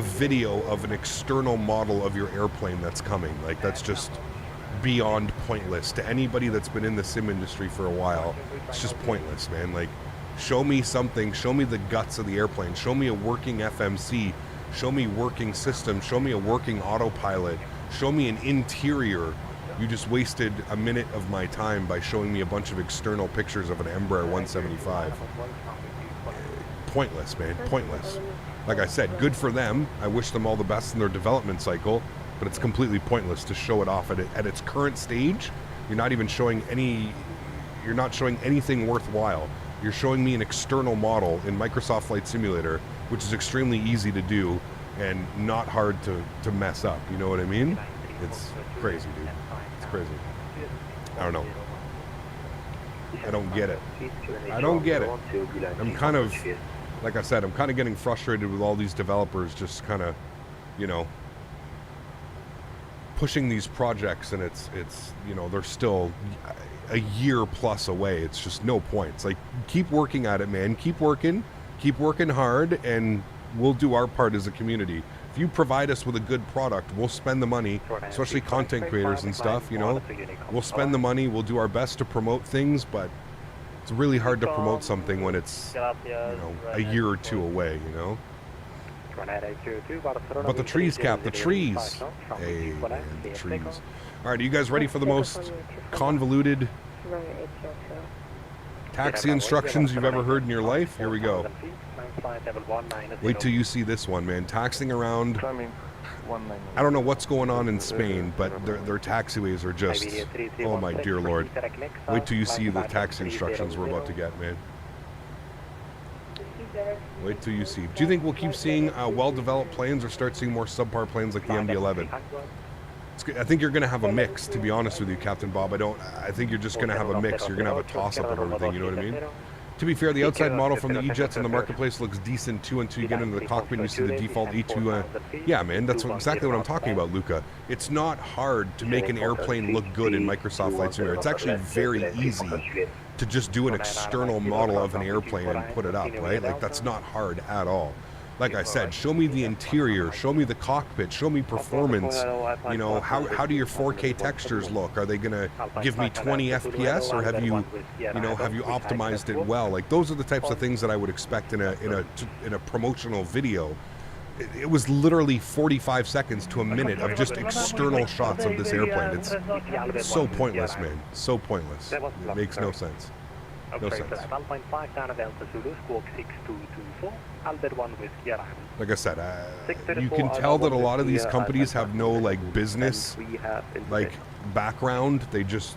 video of an external model of your airplane that's coming. Like, that's just beyond pointless to anybody that's been in the sim industry for a while. It's just pointless, man. Like, show me something, show me the guts of the airplane, show me a working FMC, show me working system, show me a working autopilot, show me an interior. You just wasted a minute of my time by showing me a bunch of external pictures of an Embraer 175. Pointless, man, pointless. Like I said, good for them. I wish them all the best in their development cycle, but it's completely pointless to show it off at its current stage. You're not even showing you're not showing anything worthwhile. You're showing me an external model in Microsoft Flight Simulator, which is extremely easy to do and not hard to mess up. You know what I mean? It's crazy, dude. It's crazy. I don't know. I don't get it. I don't get it. I'm kind of, like I said, I'm kind of getting frustrated with all these developers just kind of, you know, pushing these projects, and it's you know, they're still a year plus away. It's just no point. It's like, keep working at it, man. Keep working hard, and we'll do our part as a community. If you provide us with a good product, we'll spend the money, especially content creators and stuff, you know. We'll spend the money, we'll do our best to promote things, but it's really hard to promote something when it's, you know, a year or two away, you know. But the trees, Cap, the trees. Hey, man, the trees. All right, are you guys ready for the most convoluted taxi instructions you've ever heard in your life? Here we go. Wait till you see this one, man. Taxiing around. I don't know what's going on in Spain, but their taxiways are just, oh my dear Lord. Wait till you see the taxi instructions we're about to get, man. Wait till you see. Do you think we'll keep seeing well-developed planes, or start seeing more subpar planes like the MD-11? I think you're going to have a mix, to be honest with you, Captain Bob. I think you're just going to have a mix. You're going to have a toss-up of everything, you know what I mean? To be fair, the outside model from the E-Jets in the marketplace looks decent too until you get into the cockpit and you see the default E2. Yeah, man, that's exactly what I'm talking about, Luca. It's not hard to make an airplane look good in Microsoft Flight Simulator. It's actually very easy to just do an external model of an airplane and put it up, right? Like, that's not hard at all. Like I said, show me the interior, show me the cockpit, show me performance. You know, how do your 4K textures look? Are they gonna give me 20 FPS, or have you optimized it well? Like, those are the types of things that I would expect in a promotional video. It was literally 45 seconds to a minute of just external shots of this airplane. It's so pointless, man. So pointless. It makes no sense. No sense. Like I said, you can tell that a lot of these companies have no, like, business, like, background. They just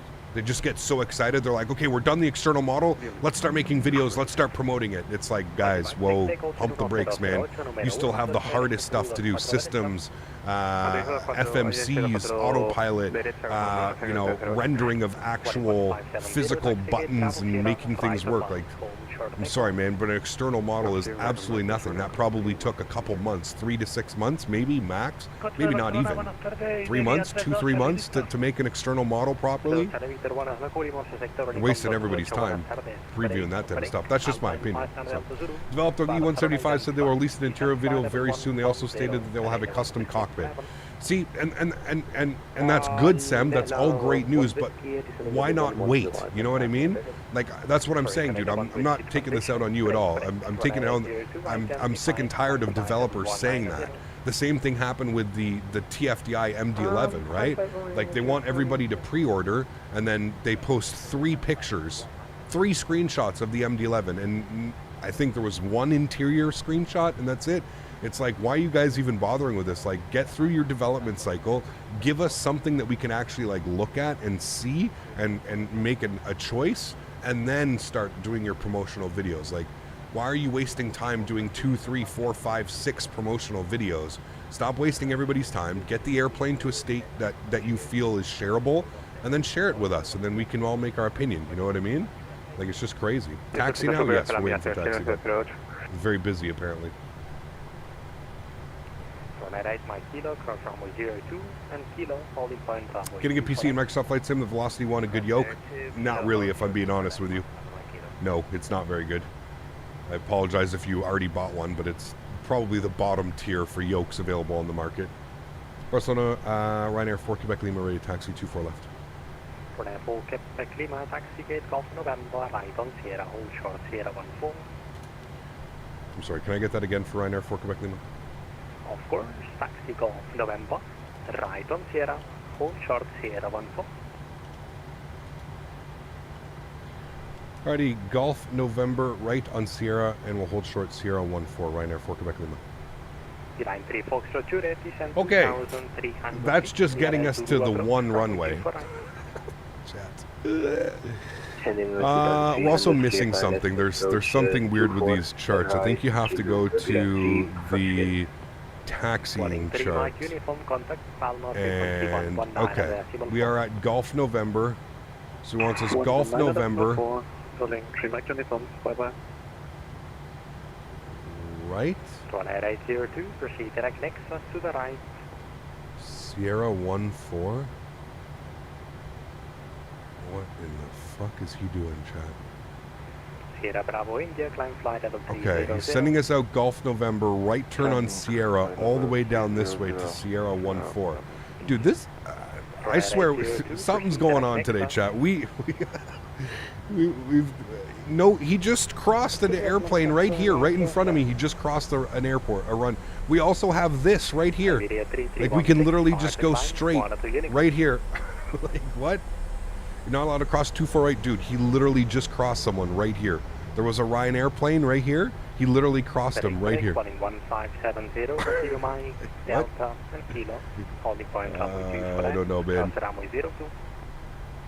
get so excited. They're like, okay, we're done the external model. Let's start making videos. Let's start promoting it. It's like, guys, whoa, pump the brakes, man. You still have the hardest stuff to do. Systems, FMCs, autopilot, you know, rendering of actual physical buttons and making things work. Like, I'm sorry, man, but an external model is absolutely nothing. That probably took a couple months, 3 to 6 months, maybe max, maybe not even 3 months, 2-3 months to make an external model properly. Wasted everybody's time previewing that type of stuff. That's just my opinion. So, developed on E175 said they will release an interior video very soon. They also stated that they will have a custom cockpit. See, and that's good, Sam. That's all great news, but why not wait? You know what I mean? Like, that's what I'm saying, dude. I'm not taking this out on you at all. I'm taking it on. I'm sick and tired of developers saying that. The same thing happened with the TFDI MD-11, right? Like, they want everybody to pre-order, and then they post 3 pictures, 3 screenshots of the MD-11, and I think there was 1 interior screenshot, and that's it. It's like, why are you guys even bothering with this? Like, get through your development cycle, give us something that we can actually, like, look at and see and make a choice, and then start doing your promotional videos. Like, Why are you wasting time doing 2, 3, 4, 5, 6 promotional videos? Stop wasting everybody's time. Get the airplane to a state that you feel is shareable, and then share it with us, and then we can all make our opinion. You know what I mean? Like, it's just crazy. Taxi now? Yes, we're waiting for taxi. Very busy, apparently. cross runway 02 and kilo, holding point runway. Getting a PC in Microsoft Flight Sim, the Velocity One, a good yoke? Not really, if I'm being honest with you. No, it's not very good. I apologize if you already bought one, but it's probably the bottom tier for yokes available on the market. Barcelona, Ryanair 4 Quebec Lima, ready taxi 24 left. Ryanair 4 Quebec Lima, taxi gate Golf November, right on Sierra, hold short Sierra 14. I'm sorry, can I get that again for Ryanair 4 Quebec Lima? Of course, taxi Golf November, right on Sierra, hold short Sierra 14. Alrighty, Golf November, right on Sierra, and we'll hold short Sierra 14, Ryanair 4 Quebec Lima. Okay, that's just getting us to the one runway. We're also missing something. There's something weird with these charts. I think you have to go to the taxiing chart. And, okay, we are at Golf November. So once it's Golf November. Right? Proceed direct next to the right. Sierra 14. What in the fuck is he doing, chat? Sierra Bravo India, climb flight level 3. Okay, he's sending us out Golf November, right turn on Sierra, all the way down this way to Sierra 14. Dude, this, I swear, something's going on today, chat. We've no, he just crossed an airplane right here, right in front of me. He just crossed an airport, a run. We also have this right here. Like, we can literally just go straight right here. Like, what? You're not allowed to cross 248. Dude, he literally just crossed someone right here. There was a Ryanair airplane right here. He literally crossed him right here. What? I don't know, man.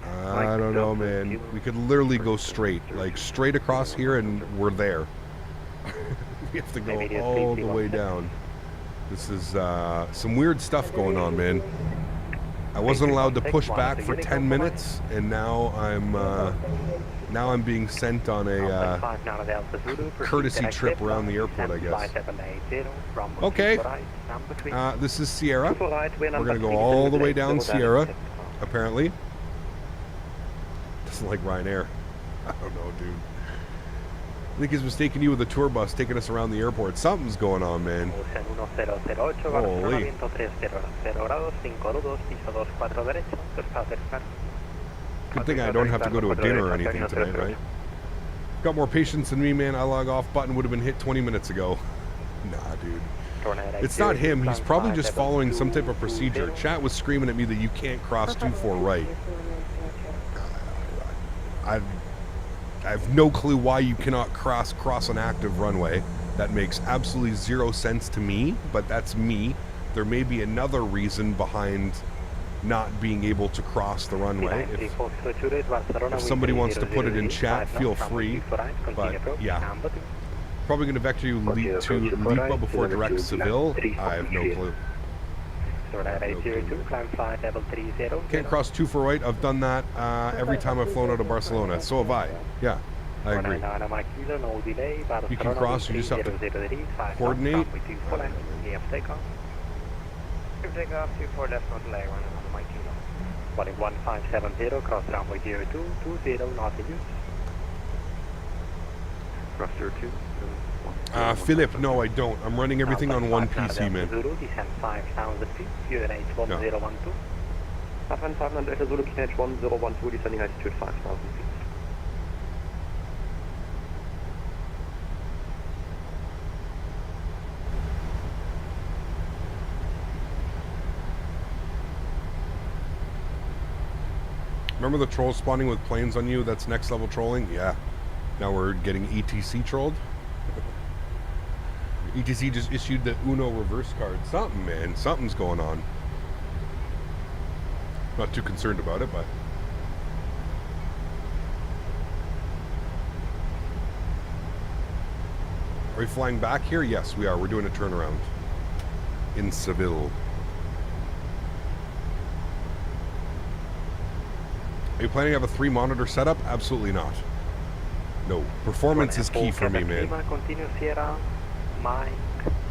I don't know, man. We could literally go straight, like straight across here, and we're there. We have to go all the way down. This is some weird stuff going on, man. I wasn't allowed to push back for 10 minutes, and now I'm being sent on a courtesy trip around the airport, I guess. Okay, this is Sierra. We're gonna go all the way down Sierra, apparently. Doesn't like Ryanair. I don't know, dude. I think he's mistaken you with a tour bus taking us around the airport. Something's going on, man. Holy. Good thing I don't have to go to a dinner or anything tonight, right? Got more patience than me, man. I log off button would have been hit 20 minutes ago. Nah, dude. It's not him. He's probably just following some type of procedure. Chat was screaming at me that you can't cross 24 right. I have no clue why you cannot cross an active runway. That makes absolutely zero sense to me, but that's me. There may be another reason behind not being able to cross the runway. If somebody wants to put it in chat, feel free. But yeah, probably going to vector you to Lipa before direct Seville. I have no clue. Can't cross 248. I've done that every time I've flown out of Barcelona. So have I. Yeah, I agree. You can cross, you just have to coordinate. Takeoff 24 left on delay, 1570, cross runway 0220, not in use. Cross 02. Philip, no, I don't. I'm running everything on one PC, man. Zulu, descend 5,000 feet, UNH 1012. Faten 500 Zulu, QNH 1012, descending altitude 5,000 feet. Remember the troll spawning with planes on you? That's next level trolling? Yeah. Now we're getting ETC trolled. ETC just issued the Uno reverse card. Something, man. Something's going on. Not too concerned about it, but... Are we flying back here? Yes, we are. We're doing a turnaround in Seville. Are you planning to have a 3-monitor setup? Absolutely not. No. Performance is key for me, man. Continue Sierra, Mike,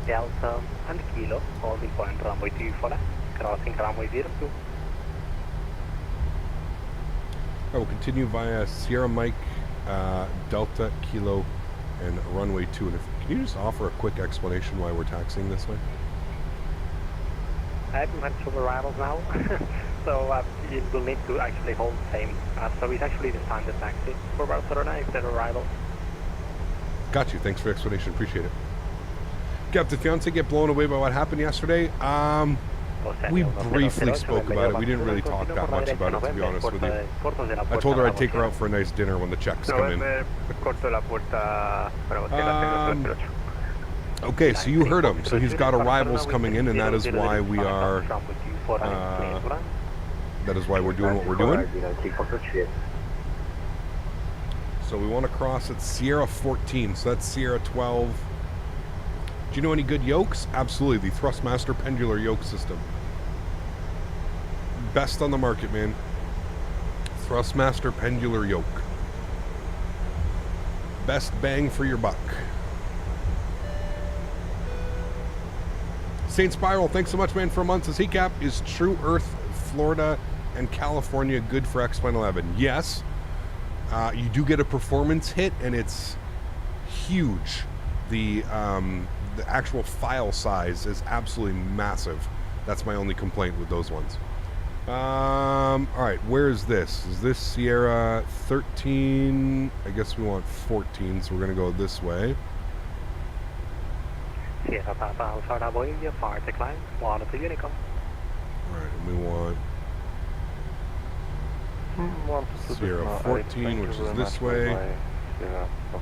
Delta, and Kilo, holding point runway 24, crossing runway 02. I will continue via Sierra Mike, Delta, Kilo, and runway 2. And can you just offer a quick explanation why we're taxiing this way? I haven't had some arrivals now, so you will need to actually hold the same. So it's actually the standard taxi for Barcelona instead of arrival. Got you. Thanks for the explanation. Appreciate it. Did the fiance get blown away by what happened yesterday? We briefly spoke about it. We didn't really talk that much about it, to be honest with you. I told her I'd take her out for a nice dinner when the checks come in. Okay, so you heard him. So he's got arrivals coming in, and that is why we are. That is why we're doing what we're doing. So we want to cross at Sierra 14. So that's Sierra 12. Do you know any good yokes? Absolutely. The Thrustmaster pendular yoke system. Best on the market, man. Thrustmaster pendular yoke. Best bang for your buck. Saint Spiral, thanks so much, man, for a month. Says Heatcap, is True Earth, Florida, and California good for X-Plane 11? Yes. You do get a performance hit, and it's huge. The actual file size is absolutely massive. That's my only complaint with those ones. All right, where is this? Is this Sierra 13? I guess we want 14, so we're going to go this way. Sierra Papa Alpha Boeing, fire decline, 1 to Unicom. All right, and we want Sierra 14, which is this way.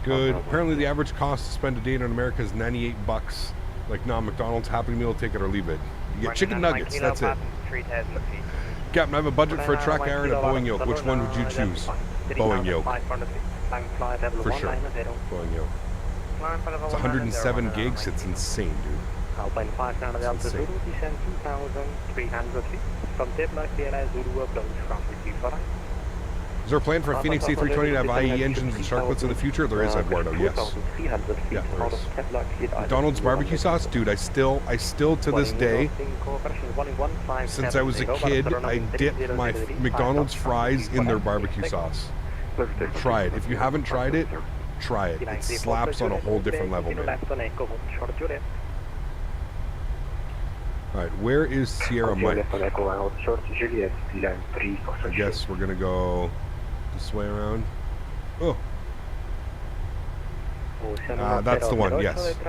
Good. Apparently the average cost to spend a day in America is $98. Like non-McDonald's Happy Meal, take it or leave it. You get chicken nuggets, that's it. Captain, I have a budget for a track Erin and a Boeing yoke. Which one would you choose? Boeing yoke. For sure. Boeing yoke. It's 107 gigs. It's insane, dude. Alpine 5 down to the Alpha Zulu, descend 2,300 feet. From Tibla, Sierra Zulu approach from the G4. Is there a plan for a Phoenix A320 to have IE engines and sharklets in the future? There is, Eduardo, yes. Yeah, there is. McDonald's barbecue sauce? Dude, I still to this day, since I was a kid, I dip my McDonald's fries in their barbecue sauce. Try it. If you haven't tried it, try it. It slaps on a whole different level, man. Alright, where is Sierra Mike? I guess we're gonna go this way around. Oh. That's the one, yes. I think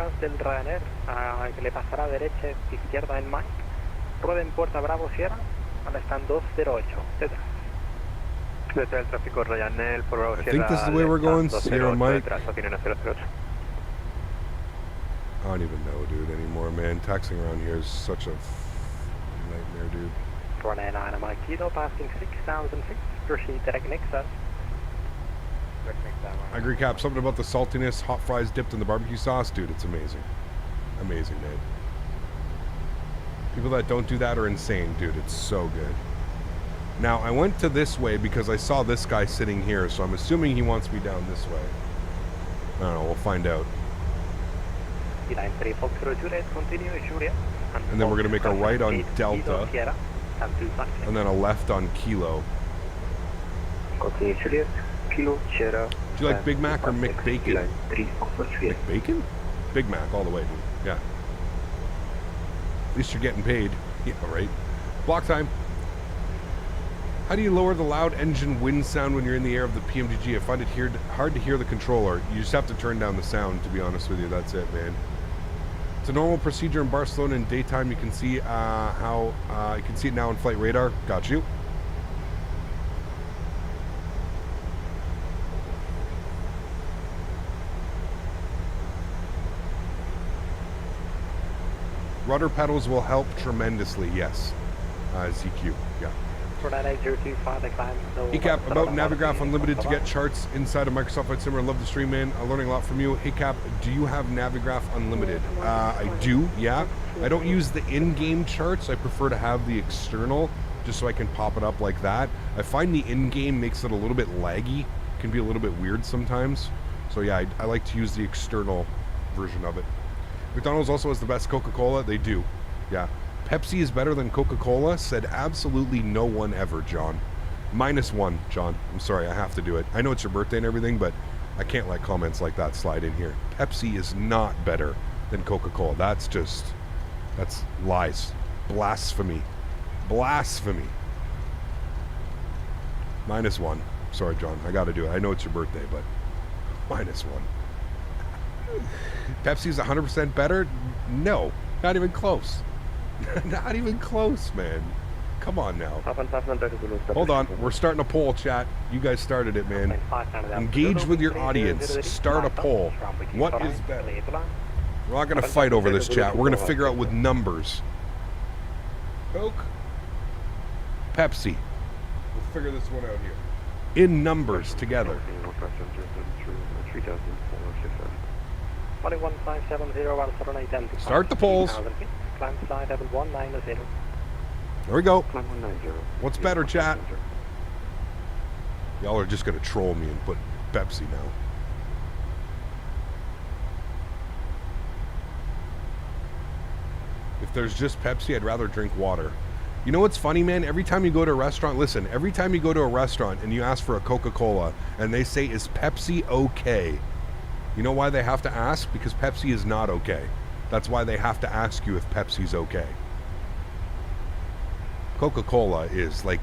this is the way we're going, Sierra Mike. I don't even know, dude, anymore, man. Taxing around here is such a nightmare, dude. 499 Mike Kilo, passing 6,000 feet. Proceed direct next us. I agree, Cap. Something about the saltiness, hot fries dipped in the barbecue sauce, dude, it's amazing. Amazing, man. People that don't do that are insane, dude. It's so good. Now, I went to this way because I saw this guy sitting here, so I'm assuming he wants me down this way. I don't know, we'll find out. And then we're going to make a right on Delta, and then a left on Kilo. Do you like Big Mac or McBacon? McBacon? Big Mac all the way, dude. Yeah. At least you're getting paid. Yeah, right. Block time. How do you lower the loud engine wind sound when you're in the air of the PMDG? I find it hard to hear the controller. You just have to turn down the sound, to be honest with you. That's it, man. It's a normal procedure in Barcelona in daytime. You can see you can see it now in flight radar. Got you. Rudder pedals will help tremendously, yes. ZQ, yeah. for that 8025, the climb. Hey Cap, about Navigraph Unlimited to get charts inside of Microsoft Flight Simulator. Love the stream, man. I'm learning a lot from you. Hey Cap, do you have Navigraph Unlimited? I do, yeah. I don't use the in-game charts. I prefer to have the external, just so I can pop it up like that. I find the in-game makes it a little bit laggy. Can be a little bit weird sometimes. So yeah, I like to use the external version of it. McDonald's also has the best Coca-Cola. They do, yeah. Pepsi is better than Coca-Cola, said absolutely no one ever, John. -1, John. I'm sorry, I have to do it. I know it's your birthday and everything, but I can't let comments like that slide in here. Pepsi is not better than Coca-Cola. That's lies. Blasphemy. Blasphemy. -1. Sorry, John. I got to do it. I know it's your birthday, but -1. Pepsi's 100% better? No. Not even close. Not even close, man. Come on now. Hold on. We're starting a poll, chat. You guys started it, man. Engage with your audience. Start a poll. What is better? We're not going to fight over this, chat. We're going to figure out with numbers. Coke? Pepsi. We'll figure this one out here. In numbers together. 21,570, Start the polls. Climb slide level 190. There we go. What's better, chat? Y'all are just going to troll me and put Pepsi now. If there's just Pepsi, I'd rather drink water. You know what's funny, man? Every time you go to a restaurant, listen, every time you go to a restaurant and you ask for a Coca-Cola and they say, is Pepsi okay? You know why they have to ask? Because Pepsi is not okay. That's why they have to ask you if Pepsi's okay. Coca-Cola is like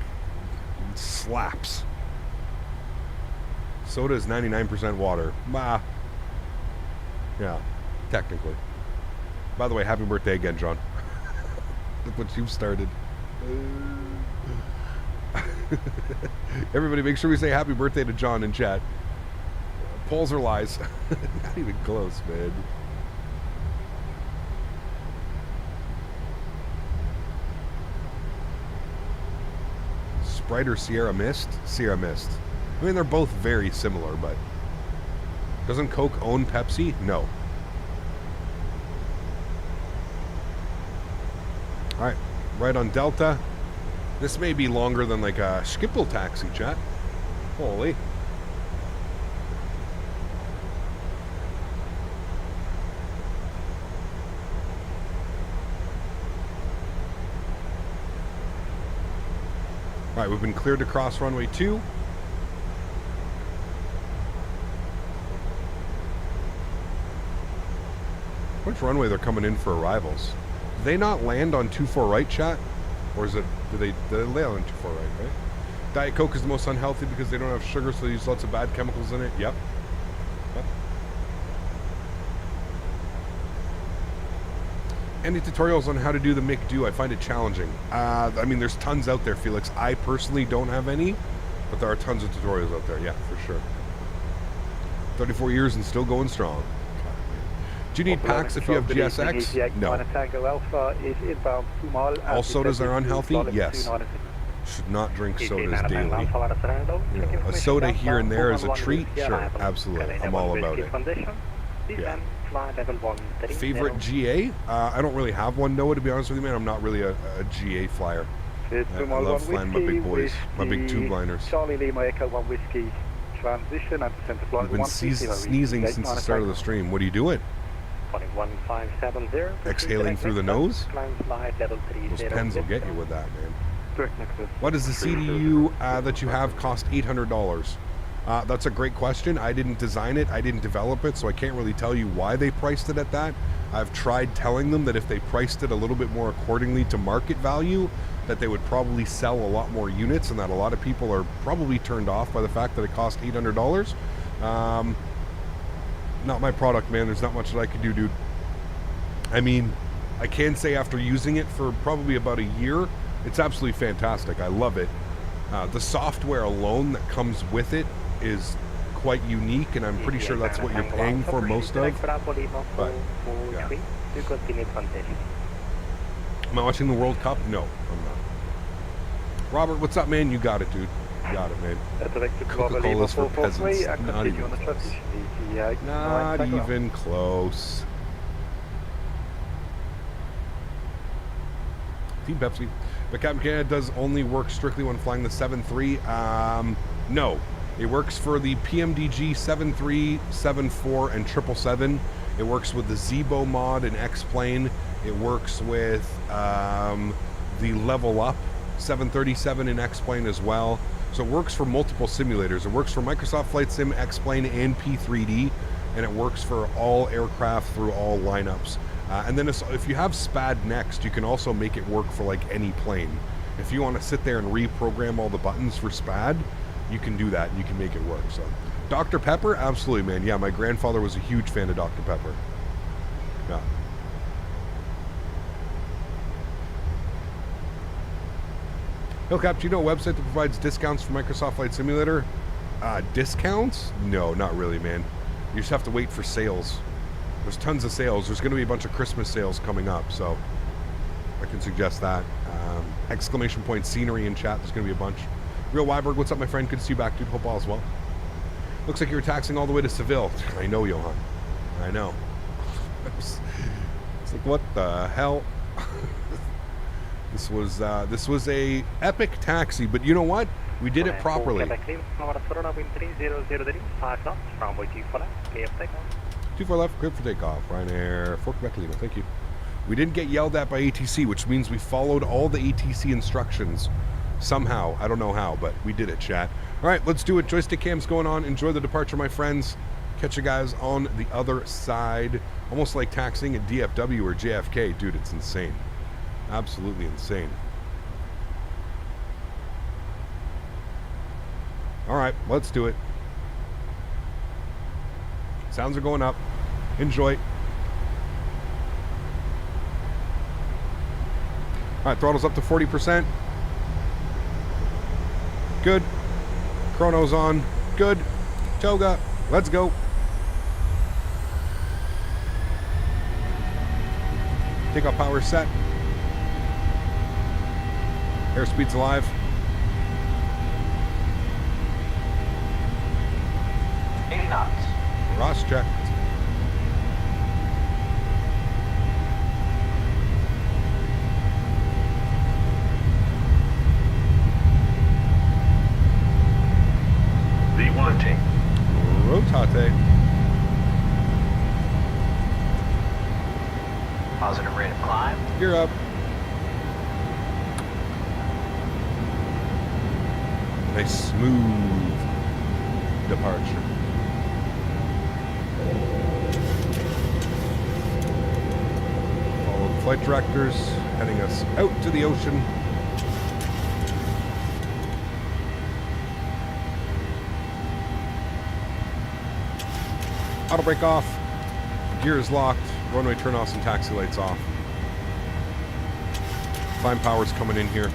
slaps. Soda is 99% water. Bah. Yeah, technically. By the way, happy birthday again, John. Look what you've started. Everybody make sure we say happy birthday to John in chat. Polls are lies. Not even close, man. Sprite or Sierra Mist? Sierra Mist. I mean, they're both very similar, but... Doesn't Coke own Pepsi? No. Alright, right on Delta. This may be longer than like a Schiphol taxi, chat. Holy. Alright, we've been cleared to cross runway 2. Which runway they're coming in for arrivals? Do they not land on 24 right, chat? Or is it, do they land on 24 right, right? Diet Coke is the most unhealthy because they don't have sugar, so they use lots of bad chemicals in it. Yep. Any tutorials on how to do the McDo? I find it challenging. I mean, there's tons out there, Felix. I personally don't have any, but there are tons of tutorials out there. Yeah, for sure. 34 years and still going strong. Do you need packs if you have GSX? No. All sodas are unhealthy? Yes. Should not drink sodas daily. You know, a soda here and there is a treat? Sure, absolutely. I'm all about it. Yeah. Favorite GA? I don't really have one, Noah, to be honest with you, man. I'm not really a GA flyer. I love flying my big boys, my big tube liners. I've been sneezing since the start of the stream. What are you doing? 1570. Exhaling through the nose? Those pens will get you with that, man. What does the CDU that you have cost $800? That's a great question. I didn't design it. I didn't develop it, so I can't really tell you why they priced it at that. I've tried telling them that if they priced it a little bit more accordingly to market value, that they would probably sell a lot more units, and that a lot of people are probably turned off by the fact that it cost $800. Not my product, man. There's not much that I can do, dude. I mean, I can say after using it for probably about a year, it's absolutely fantastic. I love it. The software alone that comes with it is quite unique, and I'm pretty sure that's what you're paying for most of. But, yeah. Am I watching the World Cup? No, I'm not. Robert, what's up, man? You got it, dude. You got it, man. Coca-Cola's for peasants. Not even close. Not even close. Team Pepsi. But Captain Canada does only work strictly when flying the 7.3. No. It works for the PMDG 7.3, 7.4, and 777. It works with the Zebo mod and X-Plane. It works with the Level Up 737 in X-Plane as well. So it works for multiple simulators. It works for Microsoft Flight Sim, X-Plane, and P3D. And it works for all aircraft through all lineups. And then if you have SPAD next, you can also make it work for like any plane. If you want to sit there and reprogram all the buttons for SPAD, you can do that and you can make it work. So Dr. Pepper, absolutely, man. Yeah, my grandfather was a huge fan of Dr. Pepper. Yeah. Hillcap, do you know a website that provides discounts for Microsoft Flight Simulator? Discounts? No, not really, man. You just have to wait for sales. There's tons of sales. There's going to be a bunch of Christmas sales coming up, so I can suggest that. Exclamation point scenery in chat. There's going to be a bunch. Real Weiberg, what's up, my friend? Good to see you back, dude. Hope all is well. Looks like you were taxing all the way to Seville. I know, Johan. I know. It's like, what the hell? This was a epic taxi, but you know what? We did it properly. 24 left, clear for takeoff. Ryanair, for Quebec Lima, thank you. We didn't get yelled at by ATC, which means we followed all the ATC instructions somehow. I don't know how, but we did it, chat. All right, let's do it. Joystick cam's going on. Enjoy the departure, my friends. Catch you guys on the other side. Almost like taxiing at DFW or JFK. Dude, it's insane. Absolutely insane. All right, let's do it. Sounds are going up. Enjoy. All right, throttle's up to 40%. Good. Chrono's on. Good. Toga, let's go. Takeoff power set. Airspeed's alive. Ross checked. V1. Rotate. Positive rate of climb. Gear up. Nice smooth departure. Follow the flight directors, heading us out to the ocean. Auto brake off. Gear is locked. Runway turn-offs and taxi lights off. Climb power's coming in here.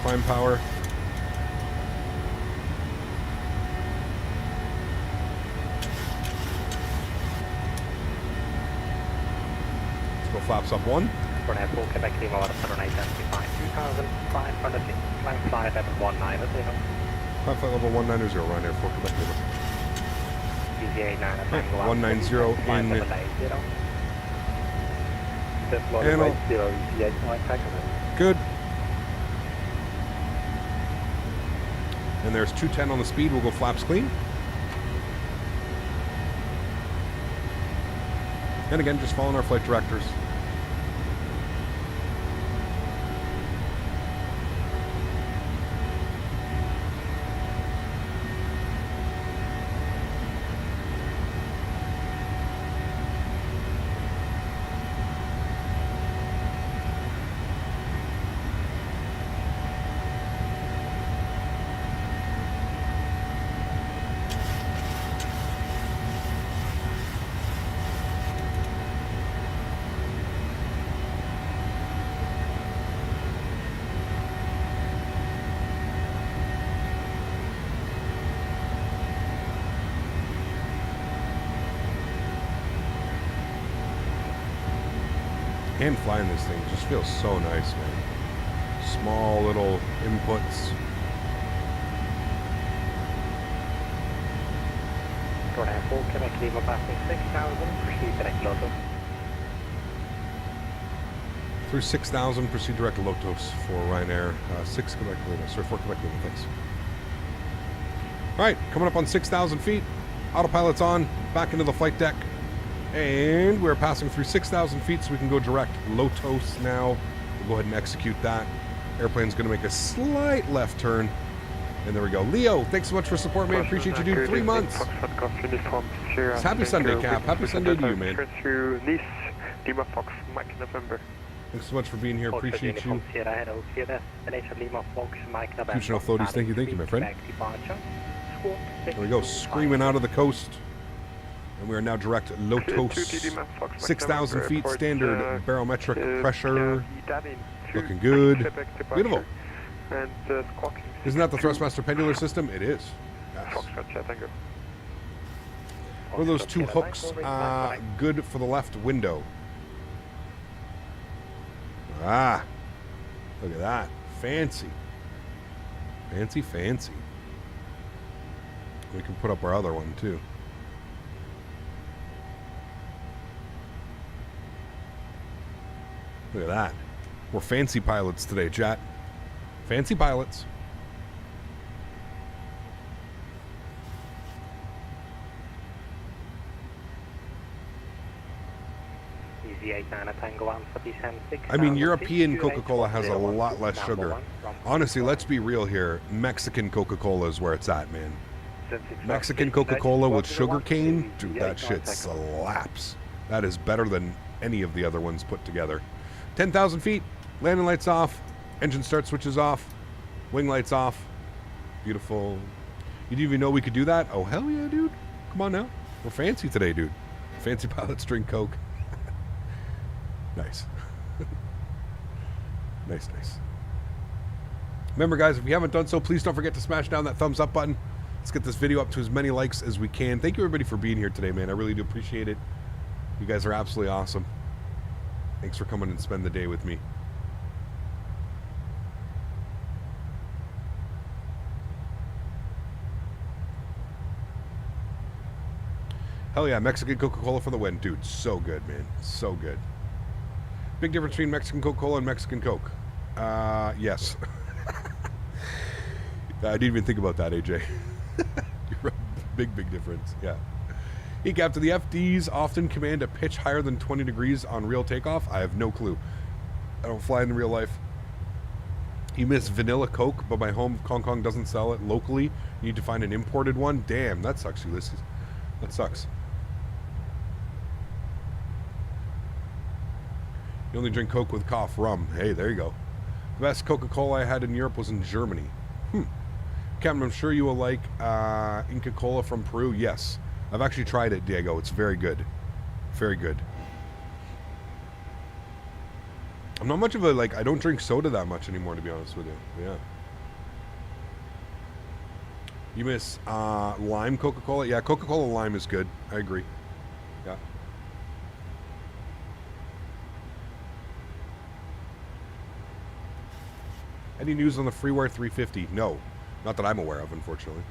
Climb power. Let's go flaps up 1. Runway full Quebec Lima, Barcelona, identify 2,500 feet. Climb flight level 190. Climb flight level 190, Ryanair 4 Quebec Lima. PZA 9 190 in Anal. Good. And there's 210 on the speed. We'll go flaps clean. And again, just following our flight directors. Hand flying this thing just feels so nice, man. Small little inputs. Runway 4, Quebec Lima passing 6,000, proceed direct Lotus. Through 6,000, proceed direct to Lotus for Ryanair. 6 Quebec Lima. Sorry, 4 Quebec Lima, thanks. Alright, coming up on 6,000 feet. Autopilot's on, back into the flight deck. And we're passing through 6,000 feet, so we can go direct Lotus now. We'll go ahead and execute that. Airplane's going to make a slight left turn. And there we go. Leo, thanks so much for support, man. Appreciate you, dude. 3 months. Happy Sunday, Cap. Happy Sunday to you, man. Nice, Lima Fox, Mike November. Thanks so much for being here. Appreciate you. There Future Floaties, thank you, my friend. There we go, screaming out of the coast. And we are now direct Lotus. 6,000 feet, standard barometric pressure. Looking good. Beautiful. Isn't that the Thrustmaster pendular system? It is. Yes. What are those 2 hooks? Good for the left window. Ah, look at that. Fancy. Fancy, fancy. We can put up our other one, too. Look at that. We're fancy pilots today, chat. Fancy pilots. I mean, European Coca-Cola has a lot less sugar. Honestly, let's be real here. Mexican Coca-Cola is where it's at, man. Mexican Coca-Cola with sugar cane, dude, that shit slaps. That is better than any of the other ones put together. 10,000 feet, landing lights off, engine start switches off, wing lights off. Beautiful. You didn't even know we could do that? Oh, hell yeah, dude. Come on now. We're fancy today, dude. Fancy pilots drink Coke. Nice. Nice, nice. Remember, guys, if you haven't done so, please don't forget to smash down that thumbs up button. Let's get this video up to as many likes as we can. Thank you, everybody, for being here today, man. I really do appreciate it. You guys are absolutely awesome. Thanks for coming and spend the day with me. Hell yeah, Mexican Coca-Cola for the win. Dude, so good, man. So good. Big difference between Mexican Coca-Cola and Mexican Coke. Yes. I didn't even think about that, AJ. You're a big difference. Yeah. Hey, Captain, the FDs often command a pitch higher than 20 degrees on real takeoff. I have no clue. I don't fly in real life. You miss vanilla Coke, but my home Hong Kong doesn't sell it locally. You need to find an imported one. Damn, that sucks, Ulysses. That sucks. You only drink Coke with cough rum. Hey, there you go. The best Coca-Cola I had in Europe was in Germany. Captain, I'm sure you will like Inca Cola from Peru. Yes. I've actually tried it, Diego. It's very good. Very good. I'm not much of a, like, I don't drink soda that much anymore, to be honest with you. Yeah. You miss lime Coca-Cola? Yeah, Coca-Cola lime is good. I agree. Yeah. Any news on the Freeware 350? No. Not that I'm aware of, unfortunately.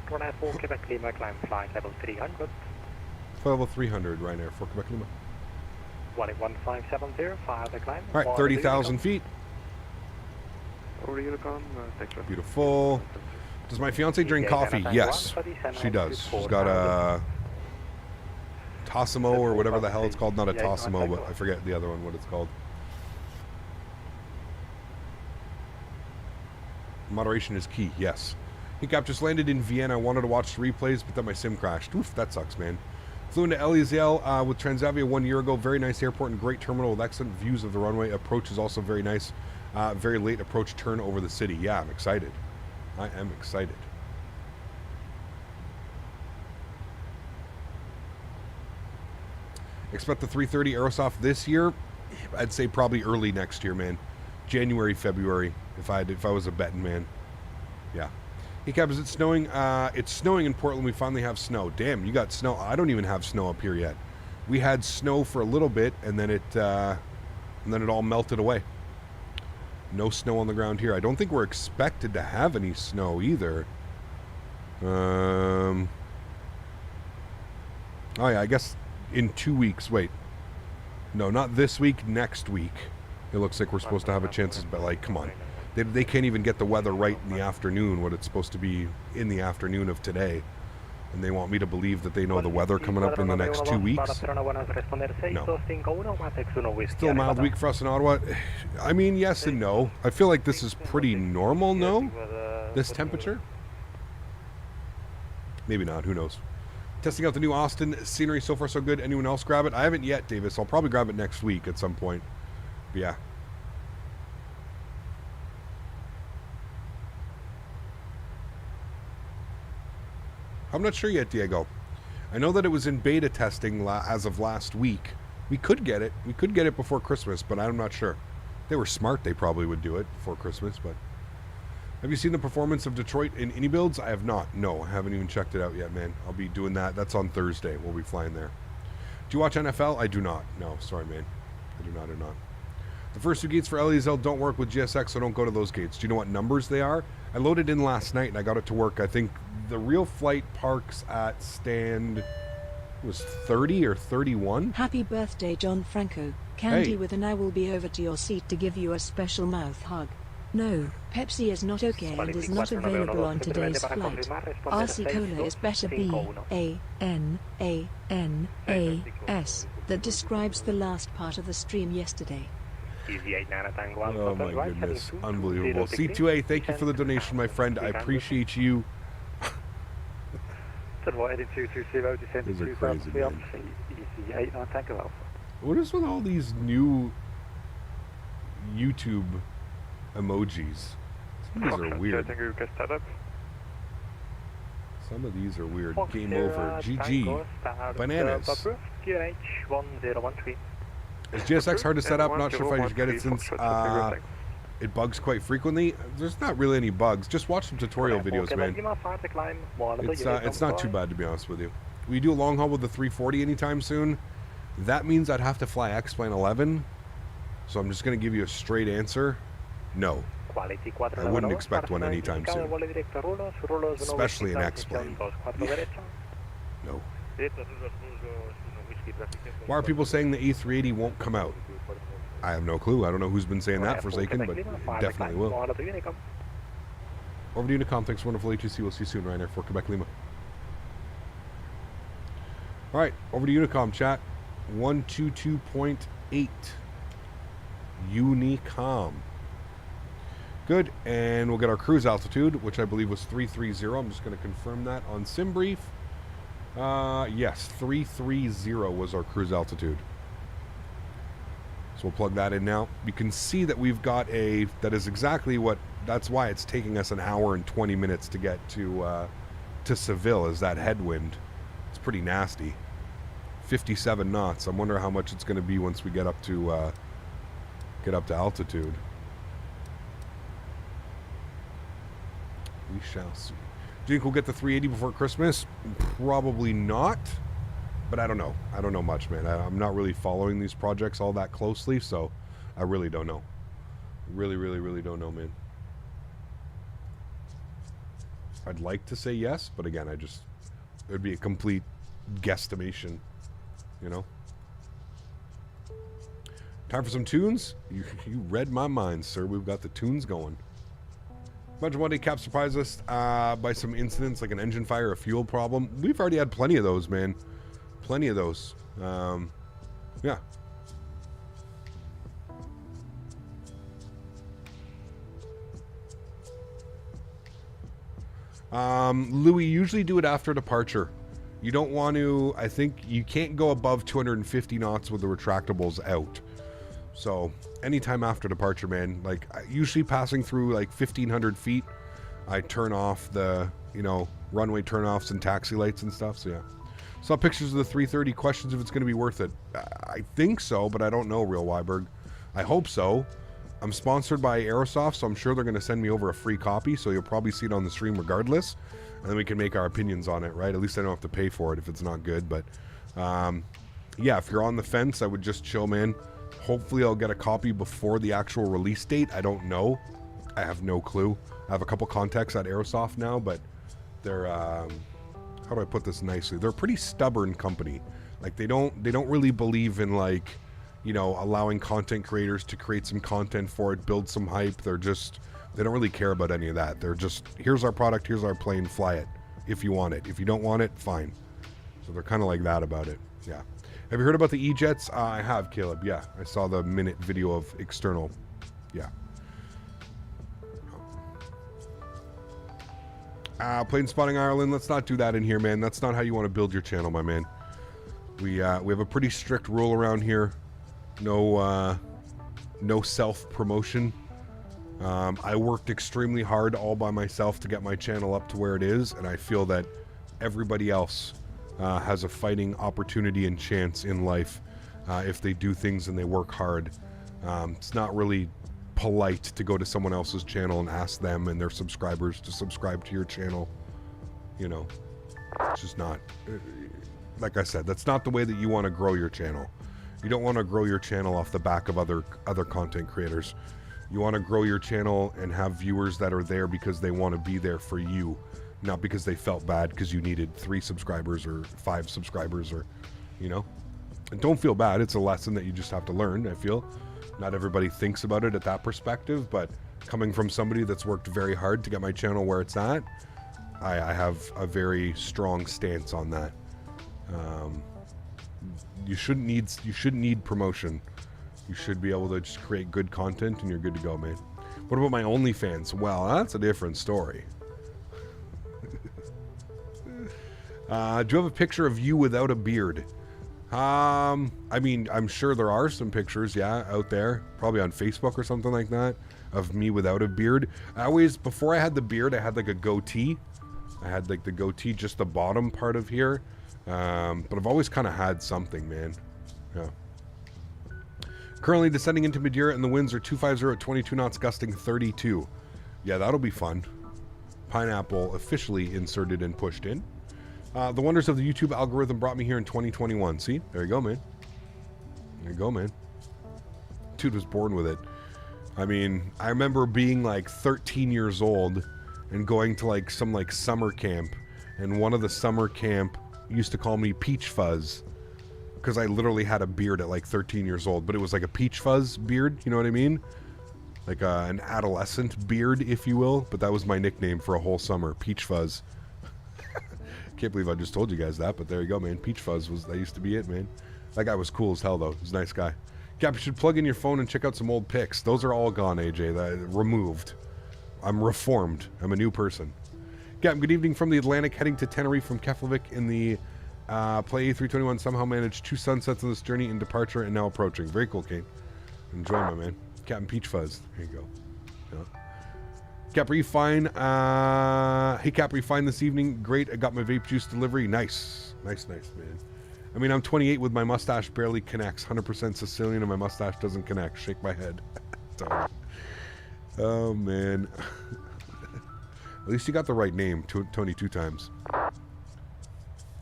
Ryanair 4 Quebec Lima, climb flight level 300. Level 300, Ryanair 4 Quebec Lima. 11570, fire the climb. Alright, 30,000 feet. Beautiful. Does my fiance drink coffee? Yes, she does. She's got a Tassimo or whatever the hell it's called. Not a Tassimo, but I forget the other one, what it's called. Moderation is key, yes. He Cap just landed in Vienna. I wanted to watch the replays, but then my sim crashed. Oof, that sucks, man. Flew into LEZL with Transavia 1 year ago. Very nice airport and great terminal with excellent views of the runway. Approach is also very nice. Very late approach turn over the city. Yeah, I'm excited. I am excited. Expect the 330 Aerosoft this year. I'd say probably early next year, man. January, February, if I was a betting man. Yeah. Hey, Cab, is it snowing? It's snowing in Portland. We finally have snow. Damn, you got snow. I don't even have snow up here yet. We had snow for a little bit, and then it all melted away. No snow on the ground here. I don't think we're expected to have any snow either. Oh yeah, I guess in 2 weeks. Wait. No, not this week. Next week. It looks like we're supposed to have a chance, but like, come on. They can't even get the weather right in the afternoon, what it's supposed to be in the afternoon of today. And they want me to believe that they know the weather coming up in the next 2 weeks? No. Still a mild week for us in Ottawa. I mean, yes and no. I feel like this is pretty normal, no? This temperature? Maybe not, who knows. Testing out the new Austin scenery, so far so good. Anyone else grab it? I haven't yet, Davis. I'll probably grab it next week at some point. But yeah. I'm not sure yet, Diego. I know that it was in beta testing as of last week. We could get it. We could get it before Christmas, but I'm not sure. They were smart. They probably would do it before Christmas, but... Have you seen the performance of Detroit in Indy builds? I have not. No, I haven't even checked it out yet, man. I'll be doing that. That's on Thursday. We'll be flying there. Do you watch NFL? I do not. No, sorry, man. I do not. The first 2 gates for LEZL don't work with GSX, so don't go to those gates. Do you know what numbers they are? I loaded in last night and I got it to work. I think the real flight parks at stand was 30 or 31. Happy birthday, John Franco. Candy Hey. with an I will be over to your seat to give you a special mouth hug. No, Pepsi is not okay and is not available on today's flight. RC Cola is better B-A-N-A-N-A-S. That describes the last part of the stream yesterday. Oh my goodness. Unbelievable. C2A, thank you for the donation, my friend. I appreciate you. These are crazy, man. What is with all these new YouTube emojis? Some of these are weird. Some of these are weird. Game over. GG. Bananas. Is GSX hard to set up? Not sure if I should get it since it bugs quite frequently. There's not really any bugs. Just watch some tutorial videos, man. It's not too bad, to be honest with you. Will you do a long haul with the 340 anytime soon? That means I'd have to fly X-Plane 11. So I'm just going to give you a straight answer. No. I wouldn't expect one anytime soon. Especially an X-Plane. No. Why are people saying the A380 won't come out? I have no clue. I don't know who's been saying that, Forsaken, but it definitely will. Over to Unicom. Thanks, wonderful HEC. We'll see you soon, Ryanair for Quebec Lima. All right, over to Unicom, chat. 122.8. Unicom. Good, and we'll get our cruise altitude, which I believe was 330. I'm just going to confirm that on SimBrief. Yes, 330 was our cruise altitude. So we'll plug that in now. You can see that we've got that is exactly that's why it's taking us an hour and 20 minutes to get to Seville, is that headwind. It's pretty nasty. 57 knots. I wonder how much it's going to be once we get up to altitude. We shall see. Do you think we'll get the 380 before Christmas? Probably not. But I don't know. I don't know much, man. I'm not really following these projects all that closely, so I really don't know. Really, really, really don't know, man. I'd like to say yes, but again, it would be a complete guesstimation, you know? Time for some tunes? You read my mind, sir. We've got the tunes going. Imagine one day Cap surprised us by some incidents like an engine fire, a fuel problem. We've already had plenty of those, man. Plenty of those. Yeah. Louis, usually do it after departure. You don't want to, I think you can't go above 250 knots with the retractables out. So anytime after departure, man, like usually passing through like 1,500 feet, I turn off the, runway turnoffs and taxi lights and stuff. So yeah. Saw pictures of the 330. Questions if it's going to be worth it. I think so, but I don't know, Real Weiberg. I hope so. I'm sponsored by Aerosoft, so I'm sure they're going to send me over a free copy, so you'll probably see it on the stream regardless, and then we can make our opinions on it, right? At least I don't have to pay for it if it's not good, but yeah, if you're on the fence, I would just chill, man. Hopefully I'll get a copy before the actual release date. I don't know. I have no clue. I have a couple contacts at Aerosoft now, but they're, how do I put this nicely? They're a pretty stubborn company. Like, they don't really believe in, like, you know, allowing content creators to create some content for it, build some hype. They don't really care about any of that. They're just, here's our product, here's our plane, fly it if you want it. If you don't want it, fine. So they're kind of like that about it. Yeah. Have you heard about the E-Jets? I have, Caleb. Yeah. I saw the minute video of external. Yeah. Plane spotting Ireland. Let's not do that in here, man. That's not how you want to build your channel, my man. We have a pretty strict rule around here. No self-promotion. I worked extremely hard all by myself to get my channel up to where it is, and I feel that everybody else has a fighting opportunity and chance in life if they do things and they work hard. It's not really polite to go to someone else's channel and ask them and their subscribers to subscribe to your channel. You know, it's just not. Like I said, that's not the way that you want to grow your channel. You don't want to grow your channel off the back of other content creators. You want to grow your channel and have viewers that are there because they want to be there for you, not because they felt bad because you needed 3 subscribers or 5 subscribers, or, you know. And don't feel bad. It's a lesson that you just have to learn, I feel. Not everybody thinks about it at that perspective, but coming from somebody that's worked very hard to get my channel where it's at, I have a very strong stance on that. You shouldn't need promotion. You should be able to just create good content and you're good to go, man. What about my OnlyFans? Well, that's a different story. Do you have a picture of you without a beard? I mean, I'm sure there are some pictures, yeah, out there, probably on Facebook or something like that, of me without a beard. Before I had the beard, I had like a goatee. I had like the goatee, just the bottom part of here. But I've always kind of had something, man. Yeah. Currently descending into Madeira, and the winds are 250 at 22 knots, gusting 32. Yeah, that'll be fun. Pineapple officially inserted and pushed in. The wonders of the YouTube algorithm brought me here in 2021. See? There you go, man. There you go, man. Dude was born with it. I mean, I remember being like 13 years old and going to like some like summer camp, and one of the summer camp used to call me Peach Fuzz because I literally had a beard at like 13 years old, but it was like a Peach Fuzz beard, you know what I mean? Like an adolescent beard, if you will, but that was my nickname for a whole summer, Peach Fuzz. Can't believe I just told you guys that, but there you go, man. Peach Fuzz that used to be it, man. That guy was cool as hell, though. He was a nice guy. Cap, you should plug in your phone and check out some old pics. Those are all gone, AJ. Removed. I'm reformed. I'm a new person. Cap, good evening from the Atlantic, heading to Tenerife from Keflavik in the Play A321. Somehow managed 2 sunsets on this journey in departure and now approaching. Very cool, Kate. Enjoy, my man. Captain Peach Fuzz. There you go. Yeah. Cap, are you fine? Hey, Cap, are you fine this evening? Great. I got my vape juice delivery. Nice. Nice, man. I mean, I'm 28 with my mustache barely connects. 100% Sicilian and my mustache doesn't connect. Shake my head. Oh, man. At least you got the right name, Tony, 2 times. I'm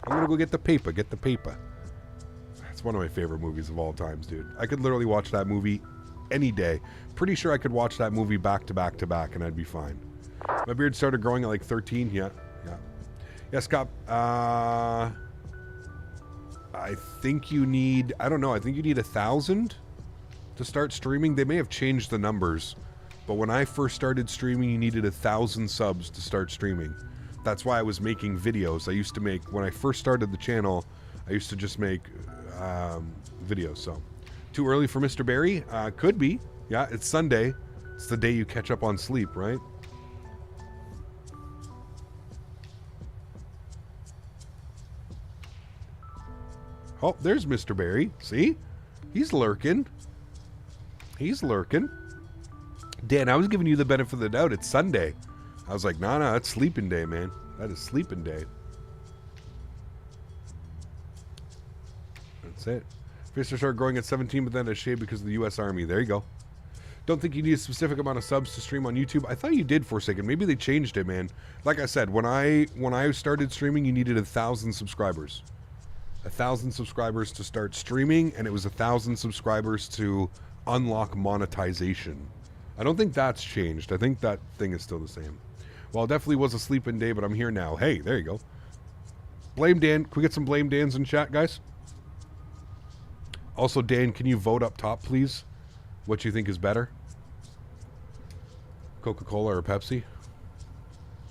gonna go get the paper. Get the paper. That's one of my favorite movies of all times, dude. I could literally watch that movie any day. Pretty sure I could watch that movie back to back to back and I'd be fine. My beard started growing at like 13. Yeah. Yeah, Scott. I think you need, I don't know, I think you need 1,000 to start streaming. They may have changed the numbers, but when I first started streaming, you needed 1,000 subs to start streaming. That's why I was making videos. I used to make, when I first started the channel, I used to just make videos. So, too early for Mr. Barry? Could be. Yeah, it's Sunday. It's the day you catch up on sleep, right? Oh, there's Mr. Barry. See? He's lurking. He's lurking. Dan, I was giving you the benefit of the doubt. It's Sunday. I was like, no, that's sleeping day, man. That is sleeping day. That's it. Fish started growing at 17, but then a shade because of the U.S. Army. There you go. Don't think you need a specific amount of subs to stream on YouTube. I thought you did, Forsaken. Maybe they changed it, man. Like I said, when I started streaming, you needed 1,000 subscribers. 1,000 subscribers to start streaming, and it was 1,000 subscribers to unlock monetization. I don't think that's changed. I think that thing is still the same. Well, it definitely was a sleeping day, but I'm here now. Hey, there you go. Blame Dan. Can we get some Blame Dans in chat, guys? Also, Dan, can you vote up top, please? What you think is better? Coca-Cola or Pepsi?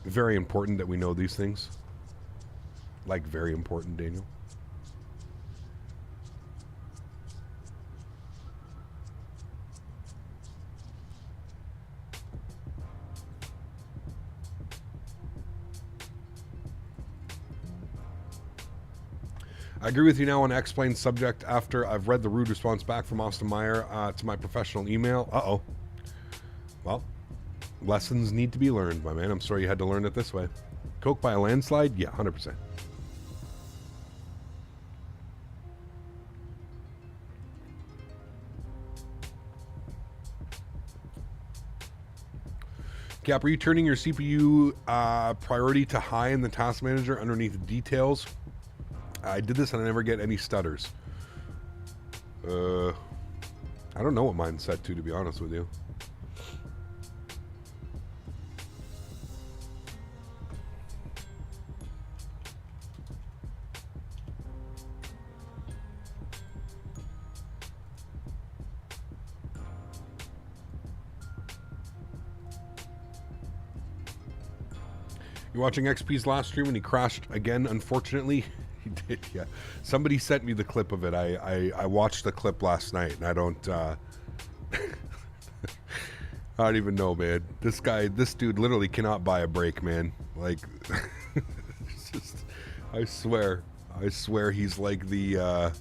Very important that we know these things. Like, very important, Daniel. I agree with you now on X-Plane subject after I've read the rude response back from Austin Meyer to my professional email. Uh-oh. Well, lessons need to be learned, my man. I'm sorry you had to learn it this way. Coke by a landslide? Yeah, 100%. Cap, are you turning your CPU priority to high in the task manager underneath details? I did this and I never get any stutters. I don't know what mine's set to be honest with you. You're watching XP's last stream and he crashed again, unfortunately. He did, yeah. Somebody sent me the clip of it. I watched the clip last night, and I don't I don't even know, man. This dude literally cannot buy a break, man. Like, it's just, I swear he's like the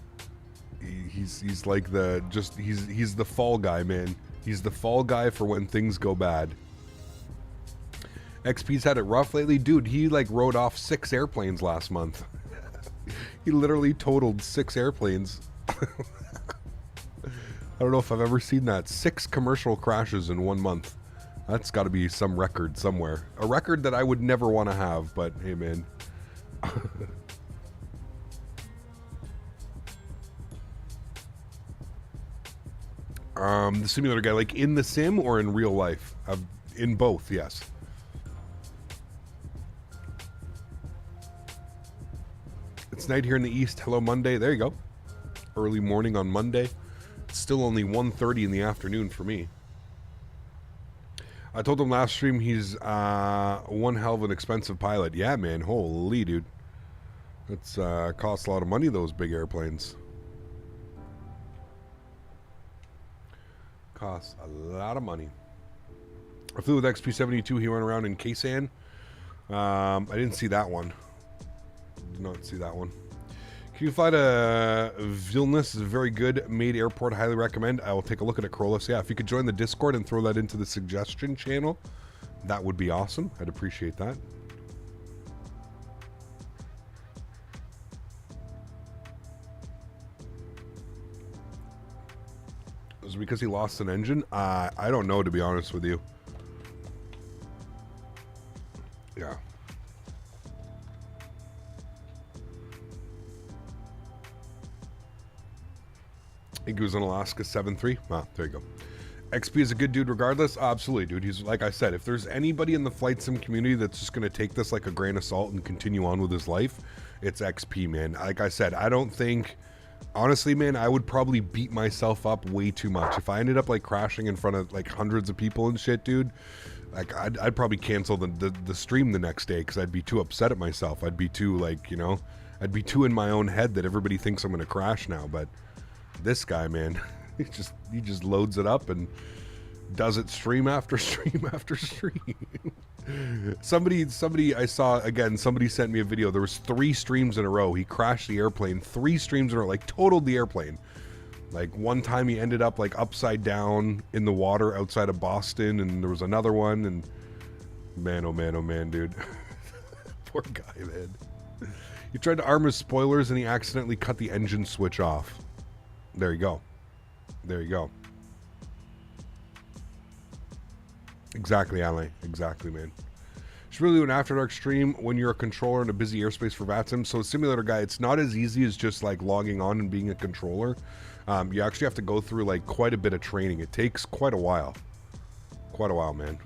he's like the he's the fall guy, man. He's the fall guy for when things go bad. XP's had it rough lately, dude. He like rode off 6 airplanes last month. He literally totaled 6 airplanes. I don't know if I've ever seen that. 6 commercial crashes in 1 month. That's got to be some record somewhere. A record that I would never want to have, but hey, man. The simulator guy, like in the sim or in real life? In both, yes. It's night here in the east. Hello, Monday. There you go. Early morning on Monday. It's still only 1:30 in the afternoon for me. I told him last stream he's one hell of an expensive pilot. Yeah, man. Holy, dude. It's costs a lot of money, those big airplanes. Costs a lot of money. I flew with XP-72. He went around in Kaysan. I didn't see that one. Did not see that one. Can you fly to Vilnius? It's a very good made airport. Highly recommend. I will take a look at it, Krolos. Yeah, if you could join the Discord and throw that into the suggestion channel, that would be awesome. I'd appreciate that. Was it because he lost an engine? I don't know, to be honest with you. Yeah. I think he was in Alaska 7-3. Ah, there you go. XP is a good dude regardless. Absolutely, dude. He's, like I said, if there's anybody in the flight sim community that's just going to take this like a grain of salt and continue on with his life, it's XP, man. Like I said, I don't think... Honestly, man, I would probably beat myself up way too much. If I ended up like crashing in front of like hundreds of people and shit, dude, like I'd probably cancel the stream the next day because I'd be too upset at myself. I'd be too like, you know, I'd be too in my own head that everybody thinks I'm going to crash now, but... This guy, man, he just loads it up and does it stream after stream after stream. somebody I saw, again, somebody sent me a video. There was 3 streams in a row. He crashed the airplane 3 streams in a row, like totaled the airplane. Like one time he ended up like upside down in the water outside of Boston, and there was another one, and man, oh man, dude. Poor guy, man. He tried to arm his spoilers and he accidentally cut the engine switch off. There you go. There you go. Exactly, Ale. Exactly, man. Should really do an After Dark stream when you're a controller in a busy airspace for VATSIM. So Simulator Guy, it's not as easy as just like logging on and being a controller. You actually have to go through like quite a bit of training. It takes quite a while. Quite a while, man.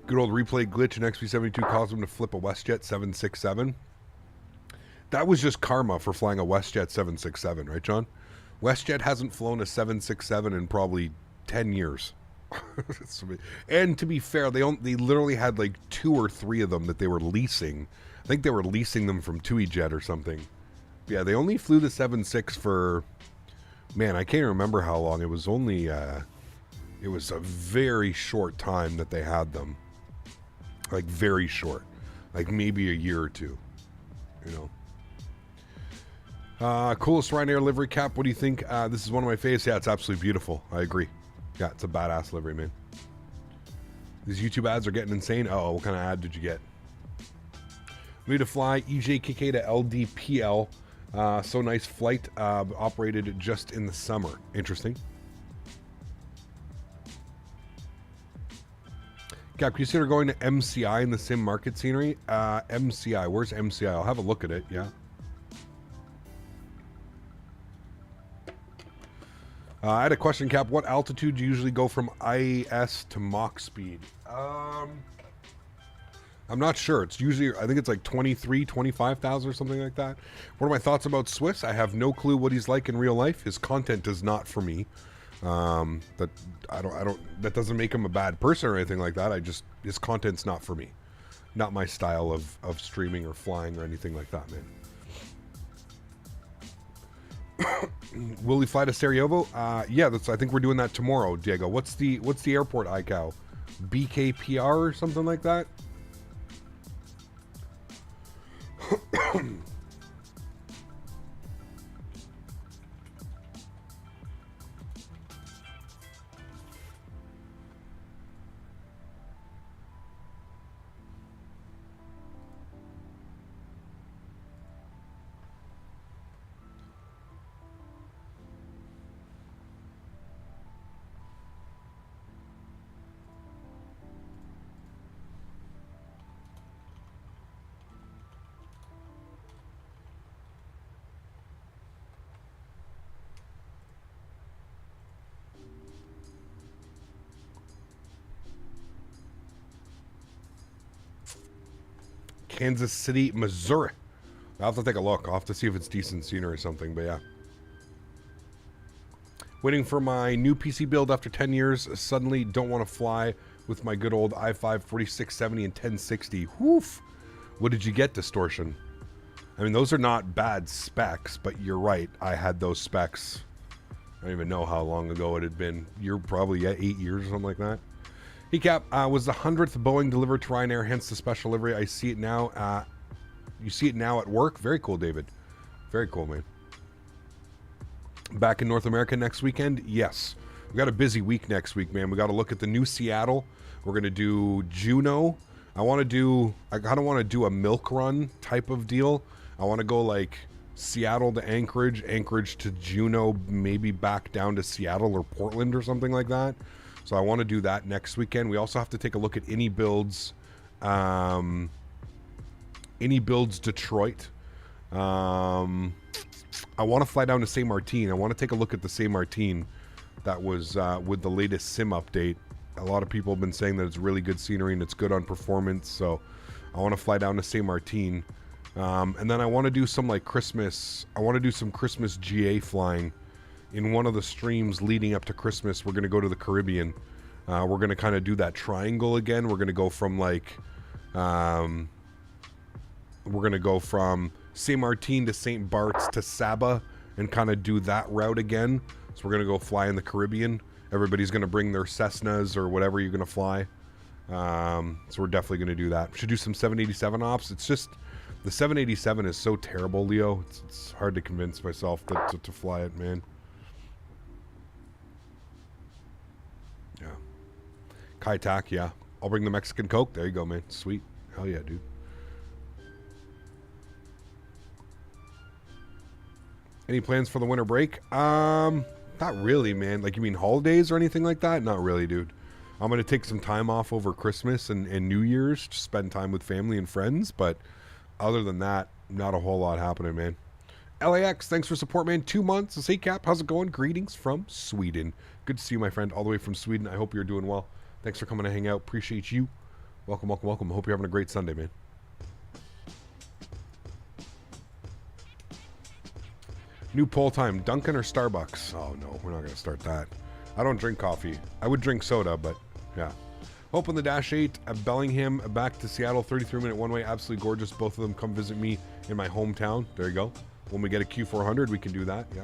Good old replay glitch in XP72 caused him to flip a WestJet 767. That was just karma for flying a WestJet 767, right, John? WestJet hasn't flown a 767 in probably 10 years. And to be fair, they literally had like 2 or 3 of them that they were leasing. I think they were leasing them from TUIJet or something. Yeah, they only flew the 76 for, man, I can't remember how long. It was only, it was a very short time that they had them. Like very short. Like maybe a year or 2, you know. Coolest Ryanair livery cap. What do you think? This is one of my favorites. Yeah, it's absolutely beautiful. I agree. Yeah, it's a badass livery, man. These YouTube ads are getting insane. Oh, what kind of ad did you get? Ready to fly EJKK to LDPL. So nice flight. Operated just in the summer. Interesting. Cap, consider going to MCI in the sim market scenery. MCI. Where's MCI? I'll have a look at it. Yeah. I had a question, Cap. What altitude do you usually go from IS to Mach speed? I'm not sure. It's usually, I think it's like 23, 25,000 or something like that. What are my thoughts about Swiss? I have no clue what he's like in real life. His content is not for me. That doesn't make him a bad person or anything like that. His content's not for me. Not my style of streaming or flying or anything like that, man. Will we fly to Sarajevo? Yeah, I think we're doing that tomorrow, Diego. What's the airport ICAO? BKPR or something like that? Kansas City, Missouri. I'll have to take a look. I'll have to see if it's decent scenery or something, but yeah. Waiting for my new PC build after 10 years. Suddenly don't want to fly with my good old i5 4670 and 1060. Woof. What did you get, Distortion? I mean, those are not bad specs, but you're right. I had those specs. I don't even know how long ago it had been. You're probably 8 years or something like that. Hey, Cap, was the 100th Boeing delivered to Ryanair, hence the special livery. I see it now. You see it now at work? Very cool, David. Very cool, man. Back in North America next weekend? Yes. We got a busy week next week, man. We got to look at the new Seattle. We're going to do Juneau. I kind of want to do a milk run type of deal. I want to go like Seattle to Anchorage, Anchorage to Juneau, maybe back down to Seattle or Portland or something like that. So I want to do that next weekend. We also have to take a look at Any Builds Detroit. I want to fly down to St. Martin. I want to take a look at the St. Martin that was with the latest sim update. A lot of people have been saying that it's really good scenery and it's good on performance. So I want to fly down to St. Martin. And then I want to do some like Christmas. I want to do some Christmas GA flying. In one of the streams leading up to Christmas, we're going to go to the Caribbean. We're going to kind of do that triangle again. We're going to go from like, we're going to go from St. Martin to St. Bart's to Saba and kind of do that route again. So we're going to go fly in the Caribbean. Everybody's going to bring their Cessnas or whatever you're going to fly. So we're definitely going to do that. We should do some 787 ops. It's just, the 787 is so terrible, Leo. It's hard to convince myself to fly it, man. Yeah. Kai Tak, yeah. I'll bring the Mexican Coke. There you go, man. Sweet. Hell yeah, dude. Any plans for the winter break? Not really, man. Like, you mean holidays or anything like that? Not really, dude. I'm going to take some time off over Christmas and New Year's to spend time with family and friends. But other than that, not a whole lot happening, man. LAX, thanks for support, man. 2 months. Say, Cap, how's it going? Greetings from Sweden. Good to see you, my friend, all the way from Sweden. I hope you're doing well. Thanks for coming to hang out. Appreciate you. Welcome, welcome, welcome. I hope you're having a great Sunday, man. New poll time, Dunkin' or Starbucks? Oh, no, we're not going to start that. I don't drink coffee. I would drink soda, but yeah. Hope on the Dash 8 at Bellingham, back to Seattle, 33-minute one-way. Absolutely gorgeous. Both of them come visit me in my hometown. There you go. When we get a Q400, we can do that, yeah.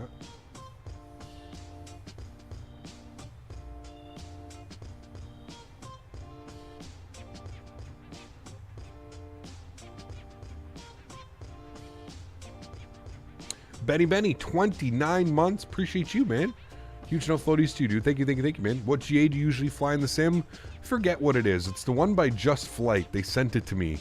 Benny, 29 months. Appreciate you, man. Huge no floaties to you, dude. Thank you, man. What GA do you usually fly in the sim? Forget what it is. It's the one by Just Flight. They sent it to me.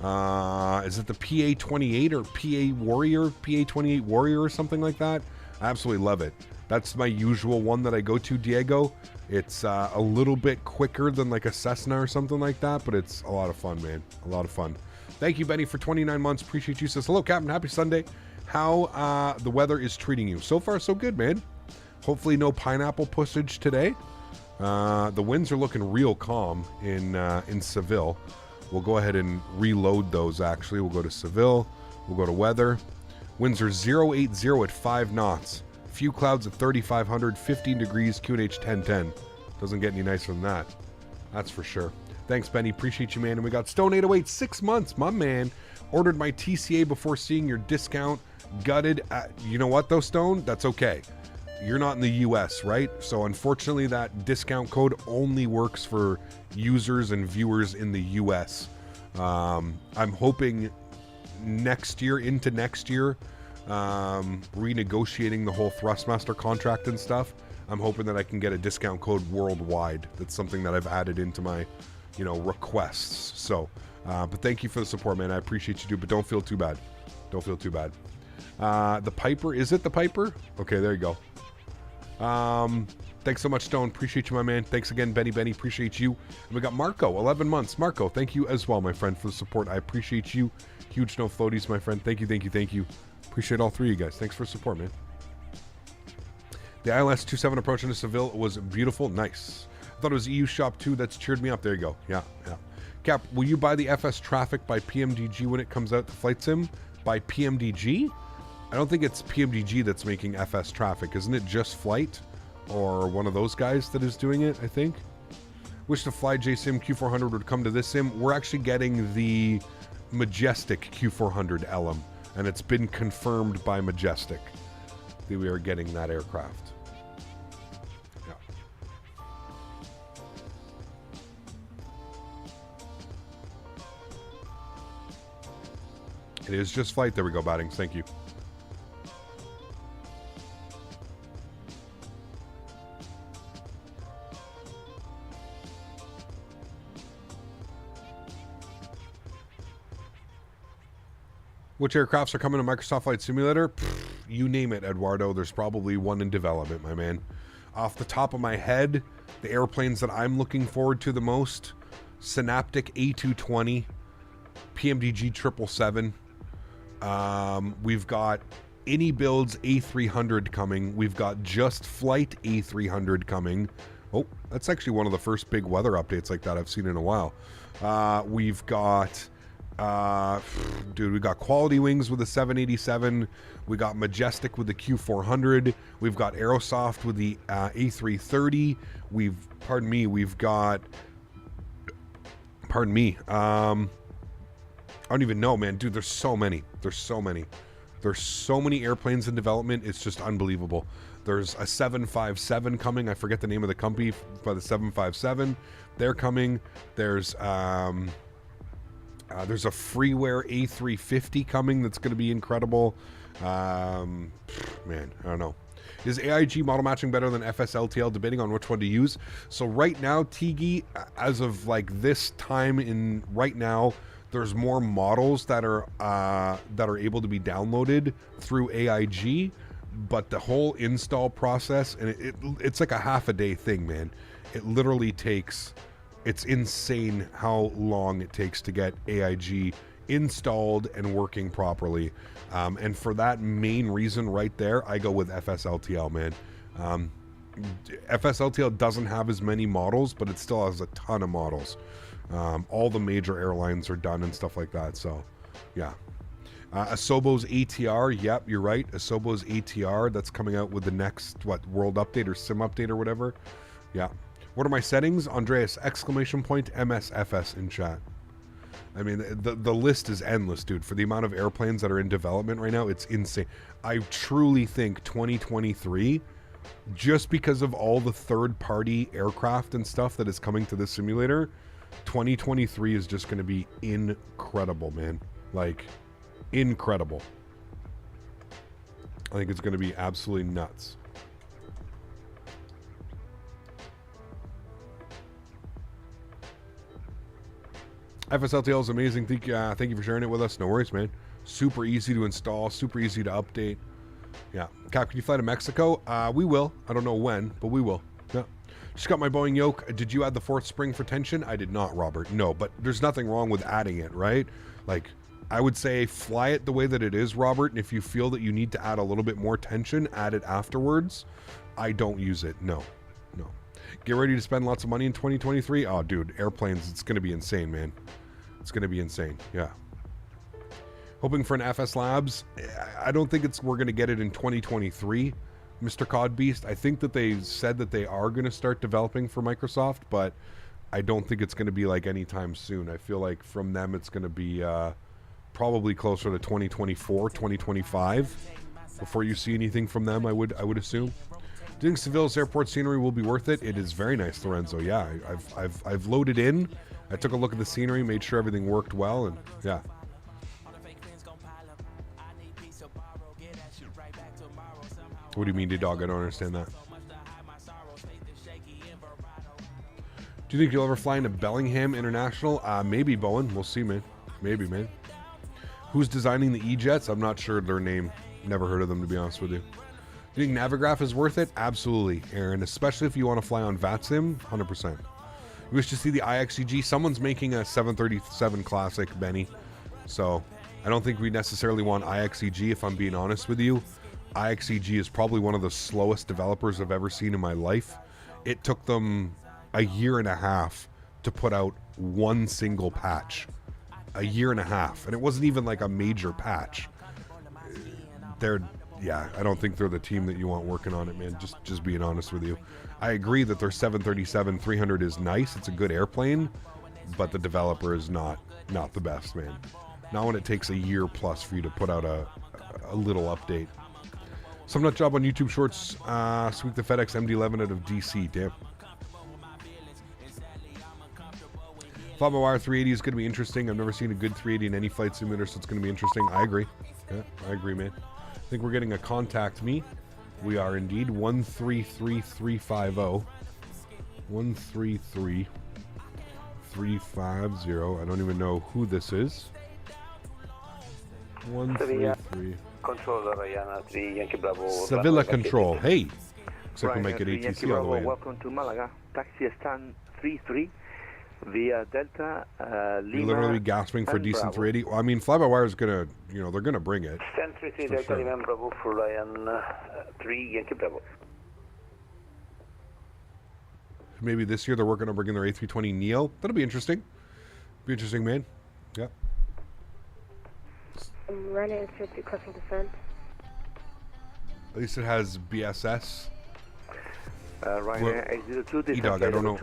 Is it the PA-28 or PA Warrior? PA-28 Warrior or something like that? I absolutely love it. That's my usual one that I go to, Diego. It's a little bit quicker than like a Cessna or something like that, but it's a lot of fun, man. A lot of fun. Thank you, Benny, for 29 months. Appreciate you. Says, hello, Captain. Happy Sunday. How the weather is treating you. So far, so good, man. Hopefully no pineapple pussage today. The winds are looking real calm in Seville. We'll go ahead and reload those, actually. We'll go to Seville. We'll go to weather. Winds are 080 at 5 knots. Few clouds at 3,500. 15 degrees, QNH 1010. Doesn't get any nicer than that. That's for sure. Thanks, Benny. Appreciate you, man. And we got Stone 808, 6 months. My man. Ordered my TCA before seeing your discount. Gutted. You know what, though, Stone? That's okay. You're not in the US, right? So unfortunately that discount code only works for users and viewers in the US. I'm hoping into next year, renegotiating the whole Thrustmaster contract and stuff. I'm hoping that I can get a discount code worldwide. That's something that I've added into my, requests. So, but thank you for the support, man. I appreciate you, dude, but don't feel too bad. Don't feel too bad. The Piper, is it the Piper? Okay, there you go. Thanks so much, Stone. Appreciate you, my man. Thanks again, Benny. Appreciate you. And we got Marco, 11 months. Marco, thank you as well, my friend, for the support. I appreciate you. Huge no floaties, my friend. Thank you. Appreciate all three of you guys. Thanks for the support, man. The ILS-27 approach into Seville was beautiful. Nice. I thought it was EU Shop 2. That's cheered me up. There you go. Yeah. Cap, will you buy the FS Traffic by PMDG when it comes out to Flight Sim? By PMDG? I don't think it's PMDG that's making FS Traffic. Isn't it just Flight? Or one of those guys that is doing it, I think. Wish the Fly JSim Q400 would come to this sim. We're actually getting the Majestic Q400 LM. And it's been confirmed by Majestic that we are getting that aircraft. Yeah. It is just Flight. There we go, Battings. Thank you. Which aircrafts are coming to Microsoft Flight Simulator? Pfft, you name it, Eduardo. There's probably one in development, my man. Off the top of my head, the airplanes that I'm looking forward to the most, Synaptic A220, PMDG 777. We've got Any Builds A300 coming. We've got Just Flight A300 coming. Oh, that's actually one of the first big weather updates like that I've seen in a while. We've got... we got Quality Wings with the 787. We got Majestic with the Q400. We've got Aerosoft with the A330. We've got, I don't even know, man. Dude, there's so many. There's so many airplanes in development. It's just unbelievable. There's a 757 coming. I forget the name of the company by the 757. They're coming. There's a freeware A350 coming that's going to be incredible. Man, I don't know. Is AIG model matching better than FSLTL? Debating on which one to use. So right now, Tigi, as of like this time in right now, there's more models that are able to be downloaded through AIG. but the whole install process, and it's like a half a day thing, man. It literally takes, it's insane how long it takes to get AIG installed and working properly. And for that main reason right there, I go with FSLTL, man. FSLTL doesn't have as many models, but it still has a ton of models. All the major airlines are done and stuff like that. So, yeah. Asobo's ATR, yep, you're right. Asobo's ATR, that's coming out with the next, world update or sim update or whatever. Yeah. What are my settings? Andreas, exclamation point, MSFS in chat. I mean, the list is endless, dude. For the amount of airplanes that are in development right now, it's insane. I truly think 2023, just because of all the third-party aircraft and stuff that is coming to this simulator, 2023 is just going to be incredible, man. Like, incredible. I think it's going to be absolutely nuts. FSLTL is amazing. Thank you for sharing it with us. No worries, man. Super easy to install. Super easy to update. Yeah. Cap, can you fly to Mexico? We will. I don't know when, but we will. Yeah. Just got my Boeing yoke. Did you add the fourth spring for tension? I did not, Robert. No, but there's nothing wrong with adding it, right? Like, I would say fly it the way that it is, Robert. And if you feel that you need to add a little bit more tension, add it afterwards. I don't use it. No. No. Get ready to spend lots of money in 2023. Oh, dude, airplanes, it's going to be insane, man. It's going to be insane. Yeah. Hoping for an FS Labs. I don't think we're going to get it in 2023, Mr. Codbeast. I think that they said that they are going to start developing for Microsoft, but I don't think it's going to be like anytime soon. I feel like from them it's going to be probably closer to 2024, 2025 before you see anything from them, I would assume. Do you think Seville's airport scenery will be worth it? It is very nice, Lorenzo. Yeah, I've loaded in. I took a look at the scenery, made sure everything worked well, and yeah. What do you mean, D-Dog? I don't understand that. Do you think you'll ever fly into Bellingham International? Maybe, Bowen. We'll see, man. Maybe, man. Who's designing the E-Jets? I'm not sure their name. Never heard of them, to be honest with you. Do you think Navigraph is worth it? Absolutely, Erin. Especially if you want to fly on VATSIM, 100%. You wish to see the IXEG? Someone's making a 737 Classic, Benny. So, I don't think we necessarily want IXEG, if I'm being honest with you. IXEG is probably one of the slowest developers I've ever seen in my life. It took them a year and a half to put out one single patch. A year and a half. And it wasn't even like a major patch. Yeah, I don't think they're the team that you want working on it, man. Just being honest with you. I agree that their 737-300 is nice. It's a good airplane, but the developer is not the best, man. Not when it takes a year plus for you to put out a little update. Some nut job on YouTube Shorts. Sweep the FedEx MD-11 out of DC. Damn. Fly by Wire 380 is going to be interesting. I've never seen a good 380 in any flight simulator, so it's going to be interesting. I agree. Yeah, I agree, man. I think we're getting a contact me. We are indeed. 133350. 133350. I don't even know who this is. 133. Controller Ryanair 3 Yankee Bravo. Seville Control. Hey. Looks like we'll make it ATC all the way. Welcome to Malaga. Taxi stand 33 via Delta Lima. You're literally gasping for a decent 380. Well, I mean, Fly-by-Wire is gonna, they're gonna bring it. Stand 33 Delta sure. Lima Bravo for Ryanair 3 Yankee Bravo. Maybe this year they're working on bringing their A320 Neo. That'll be interesting. Be interesting, man. Yeah. Ryanair should be crossing descent. At least it has BSS. Ryanair 802. E-Dog, I don't know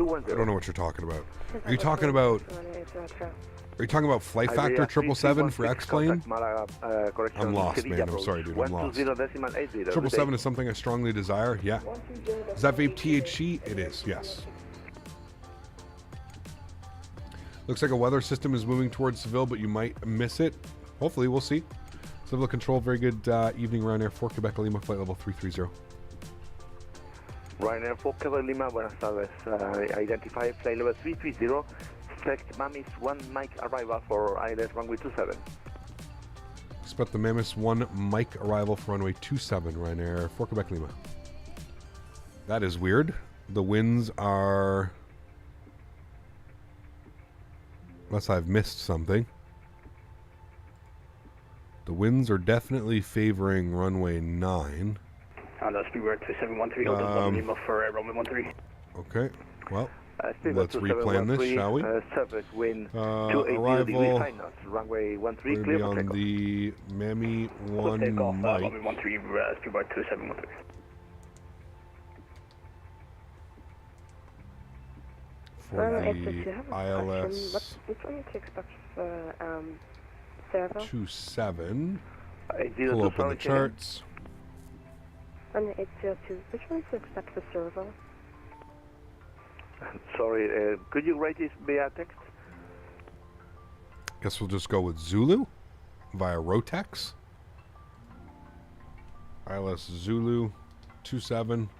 what you're talking about. Are you talking about Flight Factor 777 for X-Plane? I'm lost, man. I'm sorry, dude. I'm lost. 777 is something I strongly desire. Yeah. Is that vape THC? It is, yes. Looks like a weather system is moving towards Seville, but you might miss it. Hopefully, we'll see. Seville Control, very good evening, Ryanair 4 Quebec Lima, flight level 330. Ryanair 4 Quebec Lima, buenas tardes. Identify flight level 330. Select Mamis 1 Mike arrival for ILS runway 27. Expect the Mammoth 1 Mike arrival for runway 27, Ryanair for Quebec Lima. That is weird. The winds are... Unless I've missed something. The winds are definitely favoring runway 9. Speedbird 2713, hold on Lima for runway 13. Okay, well, let's replan this, shall we? Surface wind arrival, knots, runway 13, clear clear on for the Mammy 1 Mike. Runway 13, Speedbird 2713. For the ILS which one you expect for Seville? 27. 802, Pull open the sorry, charts. On the 802, which one you expect for Seville? Sorry, could you write this via text? Guess we'll just go with Zulu via Rotex. ILS Zulu 27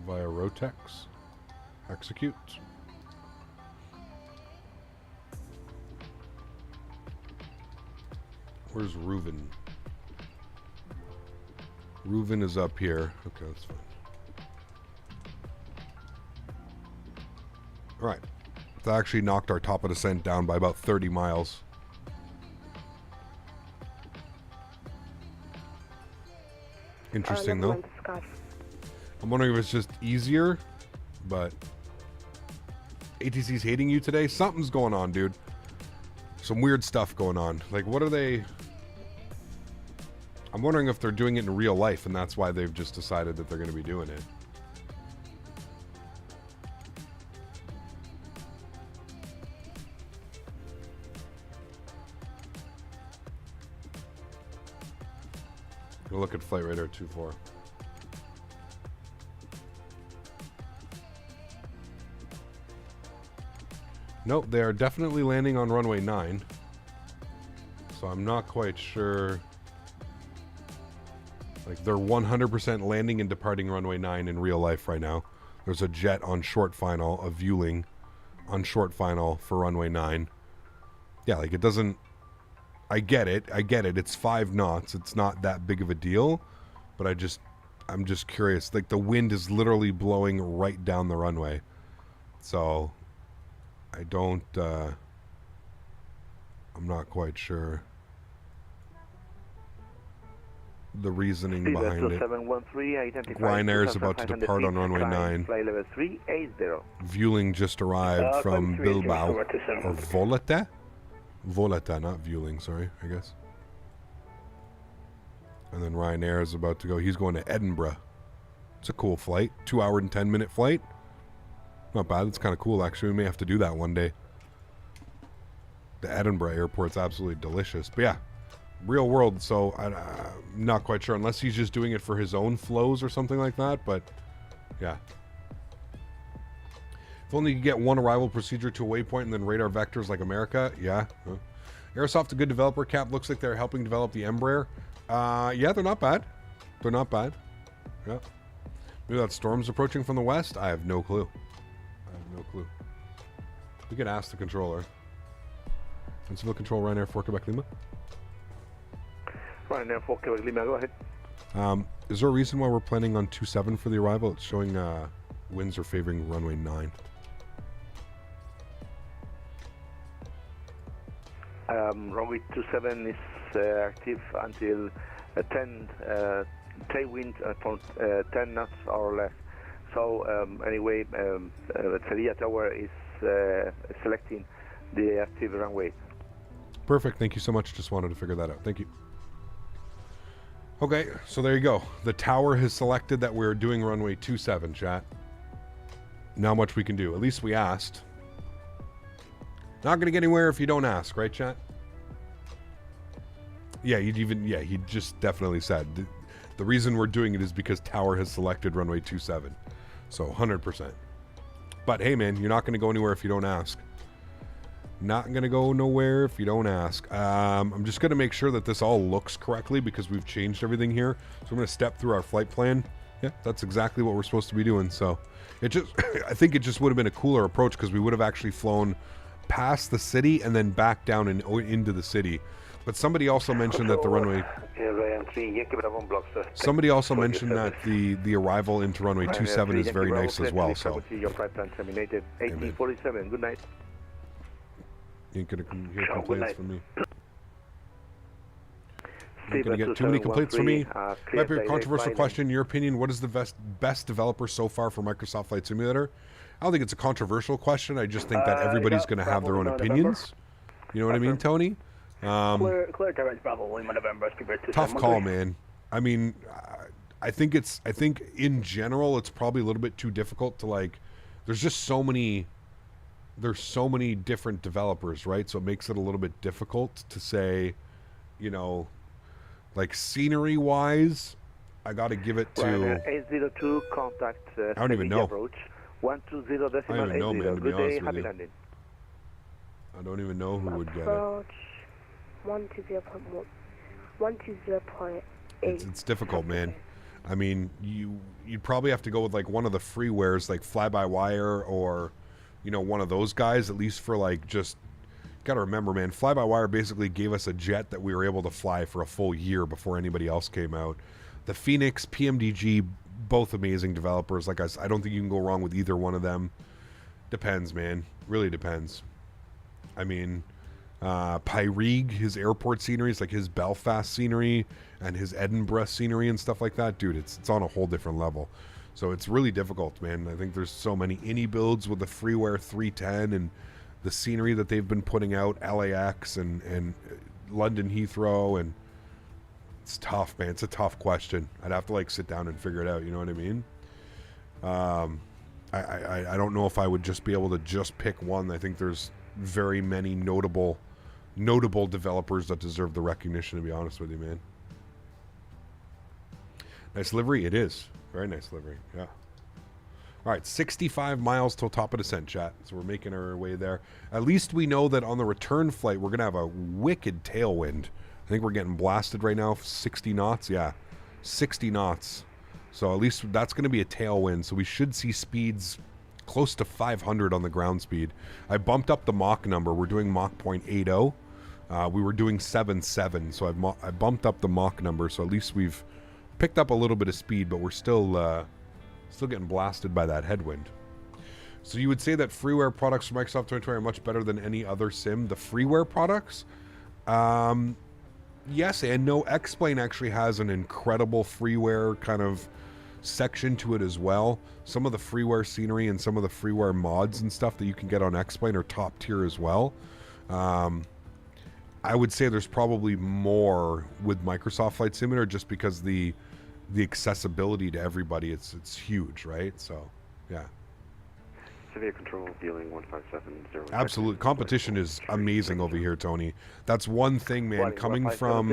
via Rotex. Execute. Where's Reuven? Reuven is up here. Okay, that's fine. All right. That actually knocked our top of descent down by about 30 miles. Interesting, though. I'm wondering if it's just easier, but ATC's hating you today. Something's going on, dude. Some weird stuff going on. Like, what are they... I'm wondering if they're doing it in real life, and that's why they've just decided that they're going to be doing it. Go look at Flight Radar 24. Nope, they are definitely landing on runway 9. So I'm not quite sure. Like, they're 100% landing and departing runway 9 in real life right now. There's a jet on short final, a Vueling on short final for runway 9. Yeah, like, it doesn't... I get it. It's 5 knots. It's not that big of a deal. But I'm just curious. Like, the wind is literally blowing right down the runway. So, I don't... I'm not quite sure the reasoning behind it. Ryanair is about to depart on runway 9. Vueling just arrived from Bilbao. Or Volata? Volata, not Vueling, sorry, I guess. And then Ryanair is about to go. He's going to Edinburgh. It's a cool flight. 2 hour and 10 minute flight. Not bad. It's kind of cool, actually. We may have to do that one day. The Edinburgh airport's absolutely delicious. But yeah, real world, so I'm not quite sure. Unless he's just doing it for his own flows or something like that. But yeah. If only you could get one arrival procedure to a waypoint and then radar vectors like America. Yeah. Airsoft, a good developer. Cap looks like they're helping develop the Embraer. Yeah, they're not bad. They're not bad. Yeah. Maybe that storm's approaching from the west. I have no clue. We could ask the controller. Civil Control, Ryanair 4 Quebec Lima. Ryanair 4 Quebec Lima, go ahead. Is there a reason why we're planning on 27 for the arrival? It's showing winds are favoring runway 9. Runway 27 is active until 10 tailwind from 10 knots or less. So anyway, Seville Tower is selecting the active runway. Perfect. Thank you so much. Just wanted to figure that out. Thank you. Okay, so there you go. The tower has selected that we're doing runway 27, chat. Not much we can do. At least we asked. Not going to get anywhere if you don't ask, right, chat? Yeah, he just definitely said the reason we're doing it is because tower has selected runway 27. So 100%. But hey, man, you're not going to go anywhere if you don't ask. Not going to go nowhere if you don't ask. I'm just going to make sure that this all looks correctly because we've changed everything here. So I'm going to step through our flight plan. Yeah, that's exactly what we're supposed to be doing. So it just, I think it just would have been a cooler approach because we would have actually flown past the city and then back down and into the city. But somebody also mentioned that the runway. Somebody also mentioned that the arrival into runway 27 is very nice as well. So. Your flight plan terminated 1847. Good night. You ain't gonna hear complaints from me. You're going to get too many complaints from me. Might be a controversial question. In your opinion, what is the best developer so far for Microsoft Flight Simulator? I don't think it's a controversial question. I just think that everybody's going to have their own opinions. You know what I mean, Tony? Clear direct Bravo, Lima, November. Tough call, man. I mean, I think in general, it's probably a little bit too difficult to like. There's just so many. There's so many different developers, right? So it makes it a little bit difficult to say, you know. Like scenery-wise, I got to give it to. 802 contact. I don't even know. 120.80. I don't even know, man. To be Good day, honest happy with you, landing. I don't even know who would get it. Approach 120.1. 120.8. It's difficult, man. I mean, you'd probably have to go with like one of the freewares, like fly-by-wire, or you know, one of those guys, at least for like just. Got to remember, man, fly-by-wire basically gave us a jet that we were able to fly for a full year before anybody else came out. The Phoenix, PMDG, both amazing developers. Like I don't think you can go wrong with either one of them. Depends, man. Really depends. I mean, Pyrig, his airport scenery, like his Belfast scenery and his Edinburgh scenery and stuff like that. Dude, it's on a whole different level. So it's really difficult, man. I think there's so many INI builds with the Freeware 310 and the scenery that they've been putting out, LAX and London Heathrow, and it's tough, man. It's a tough question. I'd have to like sit down and figure it out. You know what I mean? I don't know if I would just be able to just pick one. I think there's very many notable developers that deserve the recognition. To be honest with you, man. Nice livery. It is very nice livery. Yeah. All right, 65 miles till top of descent, chat. So we're making our way there. At least we know that on the return flight, we're going to have a wicked tailwind. I think we're getting blasted right now, 60 knots. Yeah, 60 knots. So at least that's going to be a tailwind. So we should see speeds close to 500 on the ground speed. I bumped up the Mach number. We're doing Mach 0.80. We were doing 7.7. So I bumped up the Mach number. So at least we've picked up a little bit of speed, but we're still getting blasted by that headwind. So you would say that freeware products from Microsoft 2020 are much better than any other sim? The freeware products? Yes and no. X-Plane actually has an incredible freeware kind of section to it as well. Some of the freeware scenery and some of the freeware mods and stuff that you can get on X-Plane are top tier as well. I would say there's probably more with Microsoft Flight Simulator just because the accessibility to everybody, it's huge, right? So, yeah. Severe control, dealing 1570. Absolute competition is amazing over here, Tony. That's one thing, man. Coming from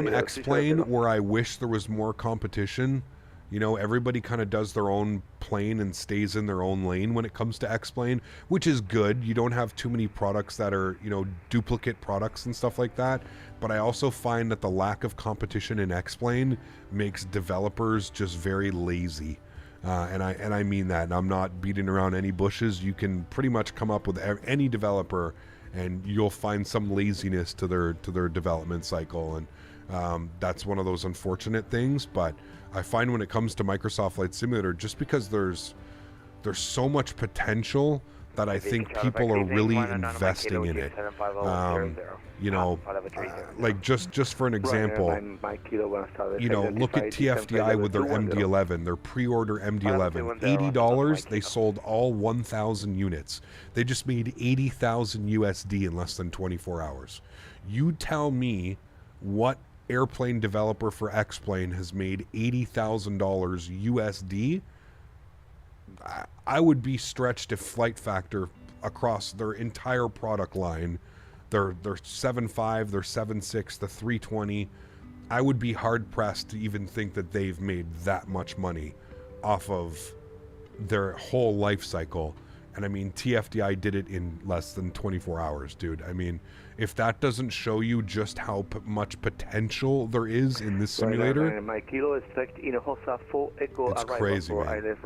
X-Plane, where I wish there was more competition. You know, everybody kind of does their own plane and stays in their own lane when it comes to X-Plane, which is good. You don't have too many products that are, you know, duplicate products and stuff like that. But I also find that the lack of competition in X-Plane makes developers just very lazy. And I mean that. And I'm not beating around any bushes. You can pretty much come up with any developer and you'll find some laziness to their development cycle. And that's one of those unfortunate things. But I find when it comes to Microsoft Flight Simulator, just because there's so much potential that I think people are really investing in it. You know, like just for an example, you know, look at TFDI with their MD-11, their pre-order MD-11, $80. They sold all 1,000 units. They just made 80,000 USD in less than 24 hours. You tell what airplane developer for X-Plane has made $80,000 USD. I would be stretched if Flight Factor across their entire product line, their 7.5, their 7.6, the 320, I would be hard pressed to even think that they've made that much money off of their whole life cycle. And I mean, TFDI did it in less than 24 hours, dude. I mean, if that doesn't show you just how much potential there is in this simulator, my kilo is set in Hosa 4 Echo it's crazy, man.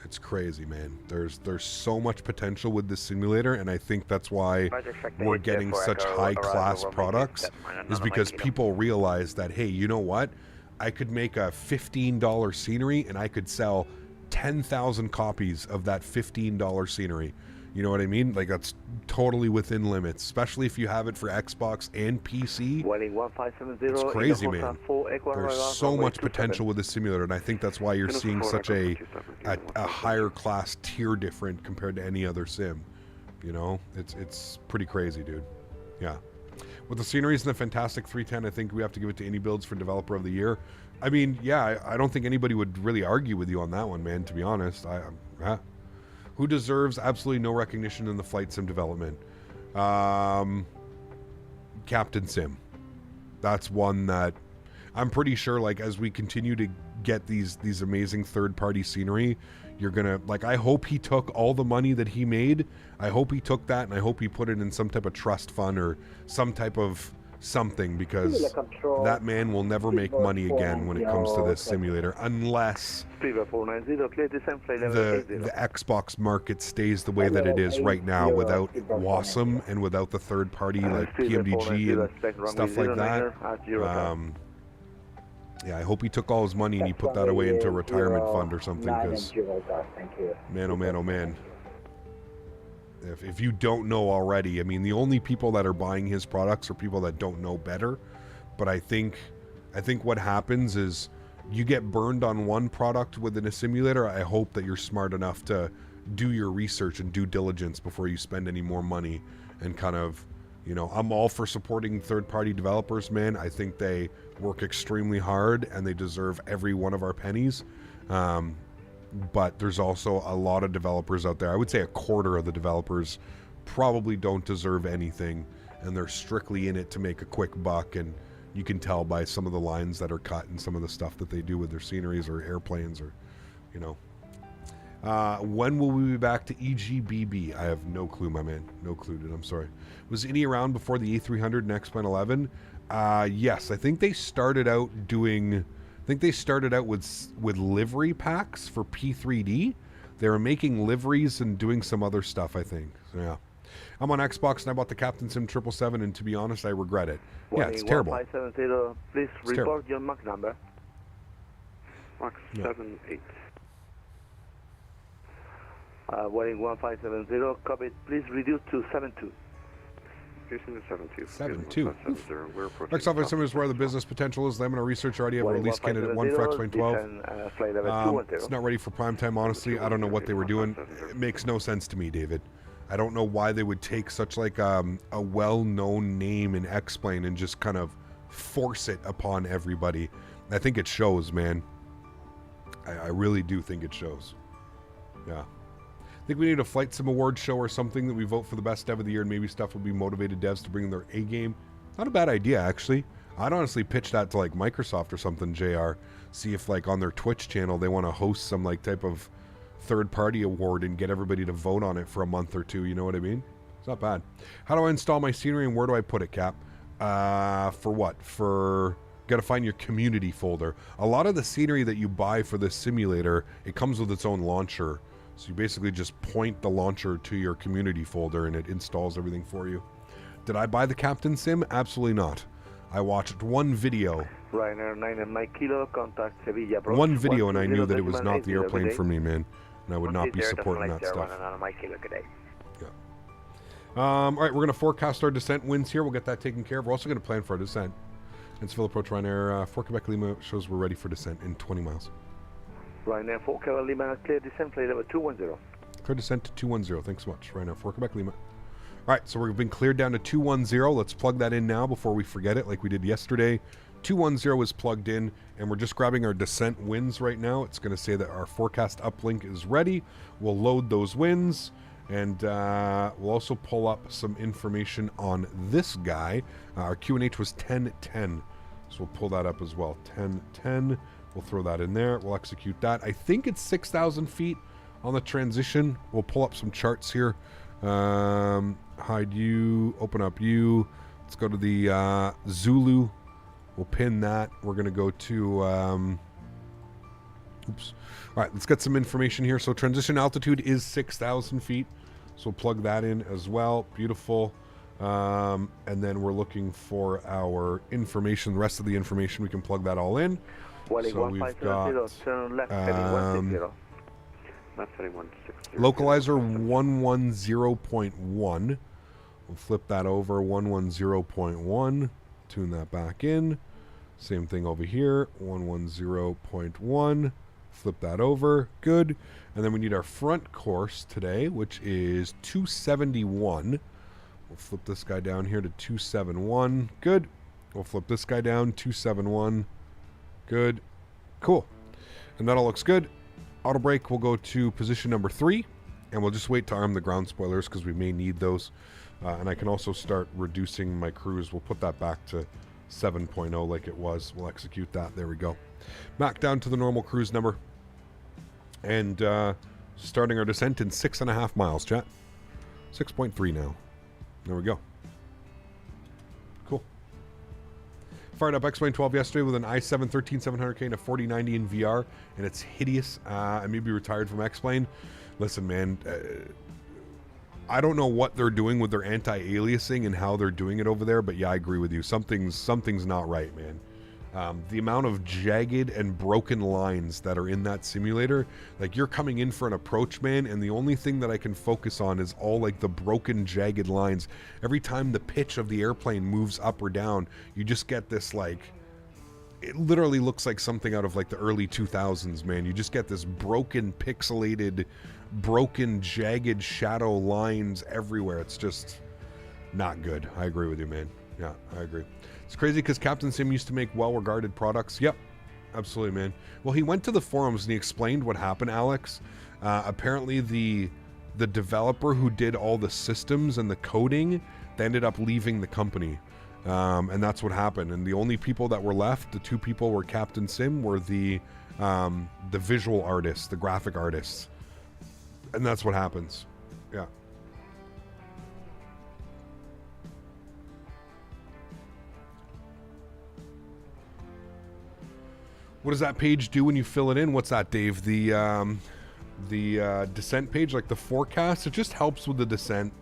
It's crazy, man. There's so much potential with this simulator, and I think that's why we're getting such high-class products, is because people realize that, hey, you know what? I could make a $15 scenery, and I could sell 10,000 copies of that $15 scenery. You know what I mean? Like, that's totally within limits, especially if you have it for Xbox and PC. It's crazy, man. There's so much potential with this simulator, and I think that's why you're seeing such a higher class tier different compared to any other sim. You know, it's pretty crazy, dude. Yeah. With the sceneries and the Fantastic 310, I think we have to give it to Any Builds for Developer of the Year. I mean, yeah, I don't think anybody would really argue with you on that one, man, to be honest. Who deserves absolutely no recognition in the flight sim development? Captain Sim. That's one that I'm pretty sure, like, as we continue to get these amazing third-party scenery, you're gonna, like, I hope he took all the money that he made. I hope he took that, and I hope he put it in some type of trust fund or some type of something, because that man will never make money again when it comes to this simulator, unless the Xbox market stays the way that it is right now, without Wasm and without the third party like PMDG and stuff like that. Yeah, I hope he took all his money and he put that away into a retirement fund or something, because man, oh man, oh man. If you don't know already, I mean, the only people that are buying his products are people that don't know better. But I think what happens is you get burned on one product within a simulator. I hope that you're smart enough to do your research and due diligence before you spend any more money, and kind of, you know, I'm all for supporting third-party developers, man. I think they work extremely hard and they deserve every one of our pennies. But there's also a lot of developers out there. I would say a quarter of the developers probably don't deserve anything, and they're strictly in it to make a quick buck, and you can tell by some of the lines that are cut and some of the stuff that they do with their sceneries or airplanes, or, you know. When will we be back to EGBB? I have no clue, my man. No clue, dude. I'm sorry. Was any around before the E300 and X-Plane 11? Yes, I think they started out doing... I think they started out with livery packs for P3D. They were making liveries and doing some other stuff, I think. So, yeah. I'm on Xbox and I bought the Captain Sim 777, and to be honest, I regret it. Yeah, it's terrible. 1570, please report your Mach number. Mach 78. Waiting 1570, copy. Please reduce to 72. 7-2. Microsoft Simmers, where the business potential is. Laminar Research already have a release candidate 1 for X-Plane 12. It's not ready for prime time, honestly. I don't know what they were doing. It makes no sense to me, David. I don't know why they would take such like a well-known name in X-Plane and just kind of force it upon everybody. I think it shows, man. I really do think it shows. Yeah. I think we need a Flight Sim Award show or something that we vote for the best dev of the year, and maybe stuff will be motivated devs to bring their A game. Not a bad idea, actually. I'd honestly pitch that to like Microsoft or something, JR. See if like on their Twitch channel they want to host some like type of third-party award and get everybody to vote on it for a month or two. You know what I mean? It's not bad. How do I install my scenery and where do I put it, Cap? For what? Got to find your community folder. A lot of the scenery that you buy for this simulator, it comes with its own launcher. So you basically just point the launcher to your community folder and it installs everything for you. Did I buy the Captain Sim? Absolutely not. I watched one video. Ryanair 9 Mike Kilo, contact Seville. One video and I knew that it was not the airplane for me, man. And I would not be supporting that stuff. Yeah. All right, we're going to forecast our descent winds here. We'll get that taken care of. We're also going to plan for our descent. And Seville approach Ryanair 4 Quebec Lima shows we're ready for descent in 20 miles. Ryanair 4 Quebec Lima, clear descent, flight level 210. Clear descent to 210. Thanks so much. Ryanair 4 Quebec Lima. All right, so we've been cleared down to 210. Let's plug that in now before we forget it like we did yesterday. 210 is plugged in, and we're just grabbing our descent winds right now. It's going to say that our forecast uplink is ready. We'll load those winds, and we'll also pull up some information on this guy. Our QNH was 1010, so we'll pull that up as well. 1010. We'll throw that in there. We'll execute that. I think it's 6,000 feet on the transition. We'll pull up some charts here. Hide you, open up you. Let's go to the Zulu. We'll pin that. We're going to go to Oops. All right, let's get some information here. So transition altitude is 6,000 feet. So we'll plug that in as well. Beautiful. And then we're looking for our information. The rest of the information, we can plug that all in. So we've got localizer 110.1. We'll flip that over, 110.1. Tune that back in. Same thing over here, 110.1. Flip that over. Good. And then we need our front course today, which is 271. We'll flip this guy down here to 271. Good. We'll flip this guy down, 271. Good. Cool. And that all looks good. Auto brake will go to position number 3. And we'll just wait to arm the ground spoilers because we may need those. And I can also start reducing my cruise. We'll put that back to 7.0 like it was. We'll execute that. There we go. Back down to the normal cruise number. And starting our descent in 6.5 miles, chat. 6.3 now. There we go. Cool. Fired up X-Plane 12 yesterday with an i7 13700K and a 4090 in VR, and it's hideous. I may be retired from X-Plane. Listen, man, I don't know what they're doing with their anti-aliasing and how they're doing it over there, but yeah, I agree with you. Something's not right, man. The amount of jagged and broken lines that are in that simulator, like you're coming in for an approach, man, and the only thing that I can focus on is all like the broken jagged lines. Every time the pitch of the airplane moves up or down, you just get this like, it literally looks like something out of like the early 2000s, man. You just get this broken, pixelated, broken, jagged shadow lines everywhere. It's just not good. I agree with you, man. Yeah, I agree. It's crazy because Captain Sim used to make well-regarded products. Yep, absolutely, man. Well, he went to the forums and he explained what happened, Alex. Apparently, the developer who did all the systems and the coding, they ended up leaving the company. And that's what happened. And the only people that were left, the 2 people were Captain Sim, were the visual artists, the graphic artists. And that's what happens. Yeah. What does that page do when you fill it in? What's that, Dave? The descent page, like the forecast, it just helps with the descent.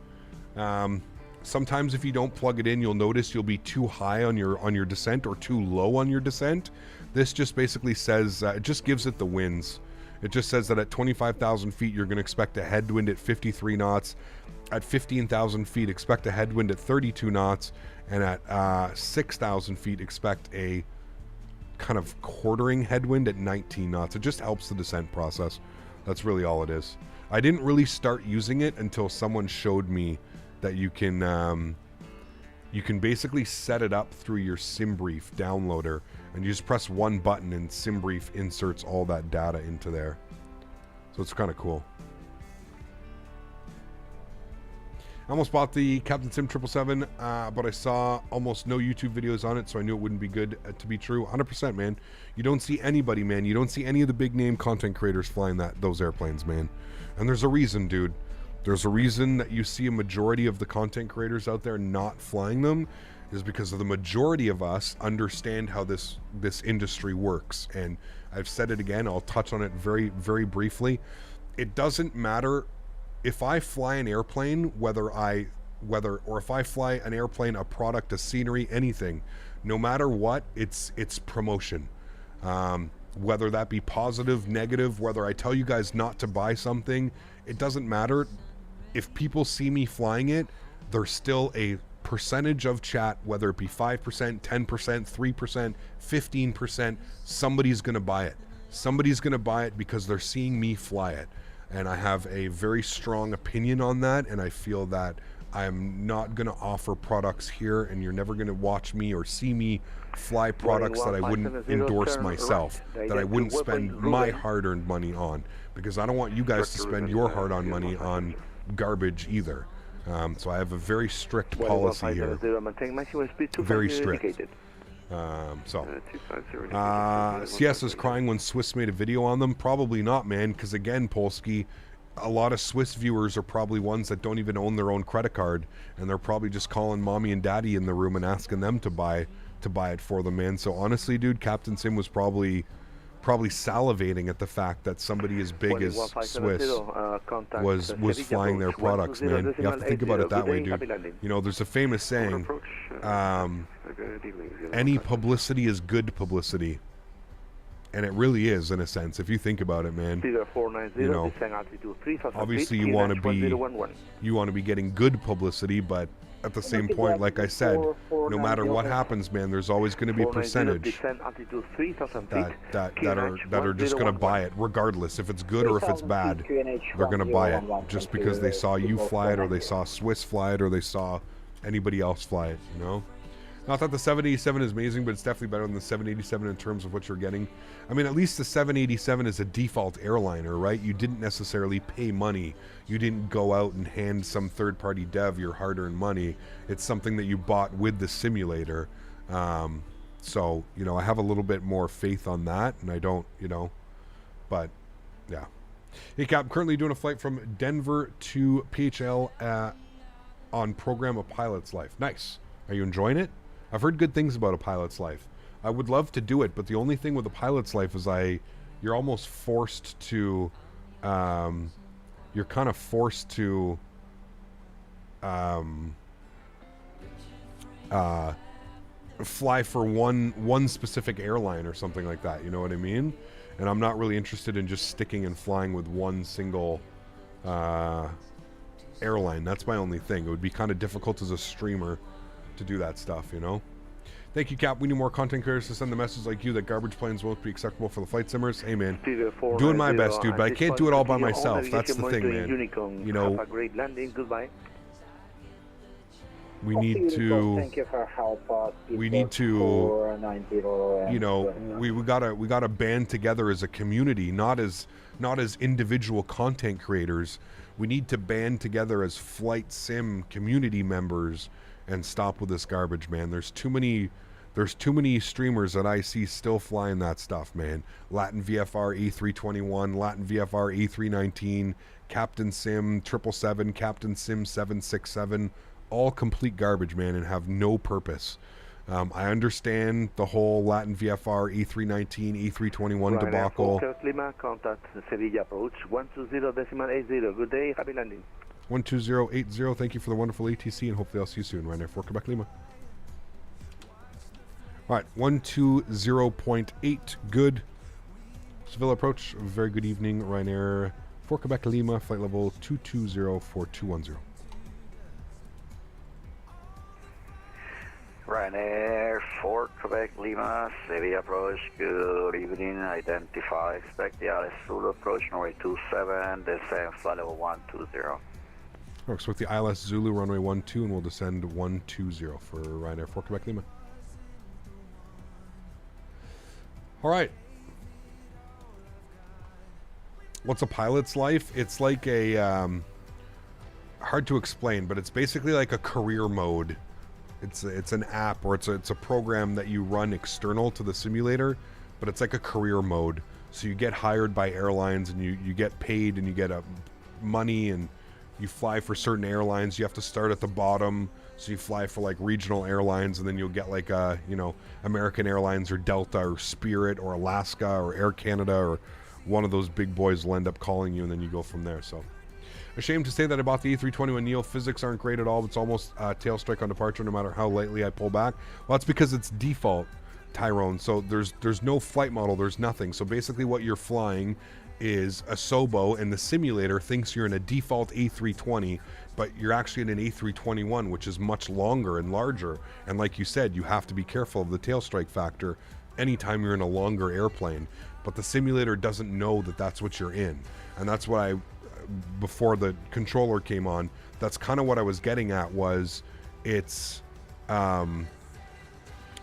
Sometimes if you don't plug it in, you'll notice you'll be too high on your descent or too low on your descent. This just basically says, it just gives it the winds. It just says that at 25,000 feet, you're going to expect a headwind at 53 knots. At 15,000 feet, expect a headwind at 32 knots. And at 6,000 feet, expect a kind of quartering headwind at 19 knots. It just helps the descent process. That's really all it is. I didn't really start using it until someone showed me that you can basically set it up through your SimBrief downloader, and you just press one button and SimBrief inserts all that data into there. So it's kind of cool. I almost bought the Captain Sim 777, but I saw almost no YouTube videos on it, so I knew it wouldn't be good to be true. 100%, man. You don't see anybody, man. You don't see any of the big name content creators flying those airplanes, man. And there's a reason, dude. There's a reason that you see a majority of the content creators out there not flying them, is because of the majority of us understand how this industry works. And I've said it again, I'll touch on it very, very briefly. It doesn't matter if I fly an airplane, or if I fly an airplane, a product, a scenery, anything, no matter what, it's promotion. Whether that be positive, negative, whether I tell you guys not to buy something, it doesn't matter. If people see me flying it, there's still a percentage of chat, whether it be 5%, 10%, 3%, 15%, somebody's going to buy it. Somebody's going to buy it because they're seeing me fly it. And I have a very strong opinion on that, and I feel that I'm not going to offer products here, and you're never going to watch me or see me fly products that I wouldn't endorse myself, that I wouldn't spend my hard-earned money on, because I don't want you guys to spend your hard-earned money on garbage either. So I have a very strict policy here. Very strict. CS is crying when Swiss made a video on them. Probably not, man, because again, Polsky, a lot of Swiss viewers are probably ones that don't even own their own credit card, and they're probably just calling mommy and daddy in the room and asking them to buy it for them, man. So honestly, dude, Captain Sim was probably probably salivating at the fact that somebody as big as Swiss was flying their products, man. You have to think about it that way, dude. You know, there's a famous saying, any publicity is good publicity. And it really is, in a sense, if you think about it, man. You know, obviously you want to be getting good publicity, but at the same point, like I said, no matter what happens, man, there's always going to be a percentage that are just going to buy it, regardless if it's good or if it's bad. They're going to buy it just because they saw you fly it, or they saw Swiss fly it, or they saw anybody else fly it. You know. Not that the 787 is amazing, but it's definitely better than the 787 in terms of what you're getting. I mean, at least the 787 is a default airliner, right? You didn't necessarily pay money. You didn't go out and hand some third-party dev your hard-earned money. It's something that you bought with the simulator. So, you know, I have a little bit more faith on that, and I don't, you know, but, yeah. Hey, Cap, I'm currently doing a flight from Denver to PHL on program A Pilot's Life. Nice. Are you enjoying it? I've heard good things about A Pilot's Life. I would love to do it, but the only thing with A Pilot's Life is you're almost forced to, you're kind of forced to, fly for one specific airline or something like that. You know what I mean? And I'm not really interested in just sticking and flying with one single, airline. That's my only thing. It would be kind of difficult as a streamer to do that stuff, you know. Thank you, Cap. We need more content creators to send the message like you that garbage planes won't be acceptable for the flight simmers. Hey, man, doing my best, dude, but I can't do it all by myself. That's the thing, man. You know, have a great landing. Goodbye. we need to, you know, we gotta band together as a community, not as individual content creators. We need to band together as flight sim community members and stop with this garbage, man. There's too many streamers that I see still flying that stuff, man. Latin VFR E321, Latin VFR E319, Captain Sim 777, Captain Sim 767, all complete garbage, man, and have no purpose. I understand the whole Latin VFR E319, E321 debacle. Contact Seville approach 120.80. Good day, happy landing. 12080, thank you for the wonderful ATC, and hopefully I'll see you soon. Ryanair 4 Quebec Lima. All right, 120.8, good. Seville approach, very good evening. Ryanair 4 Quebec Lima, flight level 2204210. Ryanair 4 Quebec Lima, Seville approach, good evening. Identify, expect the AlexSiu approach, runway 27, descend flight level 120. Works with the ILS Zulu, runway 12, and we'll descend 120 for Ryanair 4 Quebec Lima. All right. What's a pilot's life? It's like a, hard to explain, but it's basically like a career mode. It's an app, or it's a program that you run external to the simulator, but it's like a career mode. So you get hired by airlines, and you get paid, and you get money, and you fly for certain airlines. You have to start at the bottom, so you fly for like regional airlines, and then you'll get like you know, American Airlines or Delta or Spirit or Alaska or Air Canada, or one of those big boys will end up calling you, and then you go from there. So ashamed to say that I bought the E321 Neo. Physics aren't great at all. It's almost tail strike on departure no matter how lightly I pull back. Well, that's because it's default, Tyrone. So there's no flight model, there's nothing. So basically what you're flying is a Sobo, and the simulator thinks you're in a default A320, but you're actually in an A321, which is much longer and larger. And like you said, you have to be careful of the tail strike factor anytime you're in a longer airplane. But the simulator doesn't know that that's what you're in. And that's why before the controller came on, that's kind of what I was getting at, was it's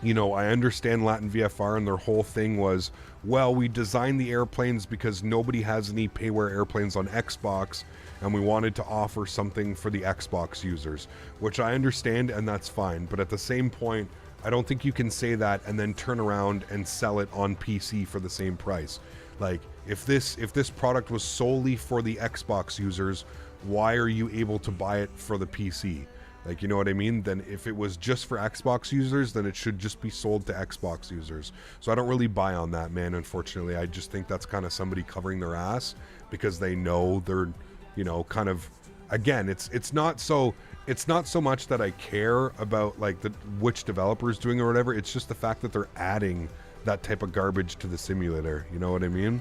you know, I understand Latin VFR, and their whole thing was, well, we designed the airplanes because nobody has any payware airplanes on Xbox, and we wanted to offer something for the Xbox users, which I understand, and that's fine. But at the same point, I don't think you can say that and then turn around and sell it on PC for the same price. Like, if this product was solely for the Xbox users, why are you able to buy it for the PC? Like, you know what I mean? Then if it was just for Xbox users, then it should just be sold to Xbox users. So I don't really buy on that, man, unfortunately. I just think that's kind of somebody covering their ass because they know they're, you know, kind of, again, it's not so much that I care about like which developer is doing or whatever. It's just the fact that they're adding that type of garbage to the simulator. You know what I mean?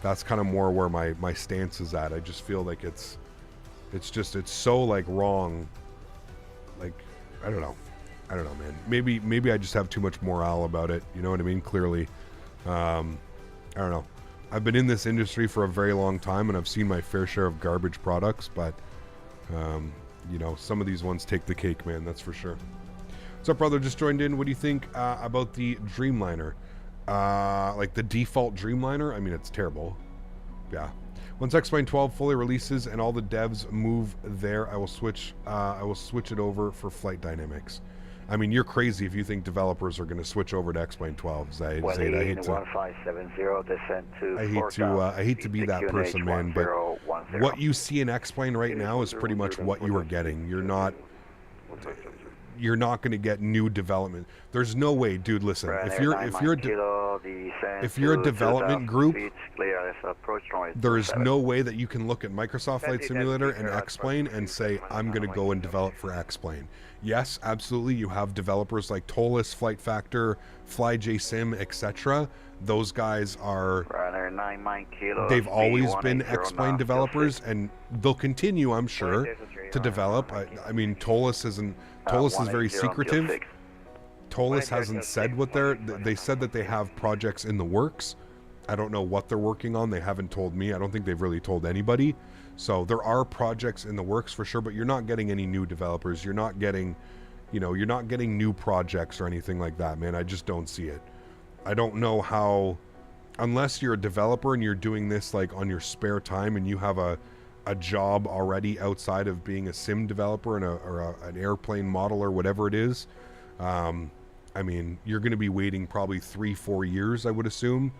That's kind of more where my stance is at. I just feel like it's so like wrong. Like, I don't know, man. Maybe I just have too much morale about it. You know what I mean? Clearly, I don't know. I've been in this industry for a very long time, and I've seen my fair share of garbage products. But, you know, some of these ones take the cake, man. That's for sure. What's up, brother? Just joined in. What do you think about the Dreamliner? Like the default Dreamliner? I mean, it's terrible. Yeah. Once X-Plane 12 fully releases and all the devs move there, I will switch it over for flight dynamics. I mean, you're crazy if you think developers are going to switch over to X-Plane 12. I hate to be that person, man, but what you see in X-Plane right now is pretty much what you are getting. You're not going to get new development. There's no way, dude. Listen, if you're a development group, there is no way that you can look at Microsoft Flight Simulator and X-Plane and say, I'm going to go and develop for X-Plane. Yes, absolutely. You have developers like Tolus, Flight Factor, FlyJSim, etc. Those guys are, they've always been X-Plane developers, and they'll continue, I'm sure, to develop. I mean, Tolus is very secretive. Tolus hasn't said what they said that they have projects in the works. I don't know what they're working on. They haven't told me. I don't think they've really told anybody. So there are projects in the works for sure, but you're not getting any new developers. You're not getting, you're not getting new projects or anything like that, man. I just don't see it. I don't know how, unless you're a developer and you're doing this like on your spare time and you have a job already outside of being a sim developer and an airplane model or whatever it is. I mean, you're going to be waiting probably 3-4 years, I would assume.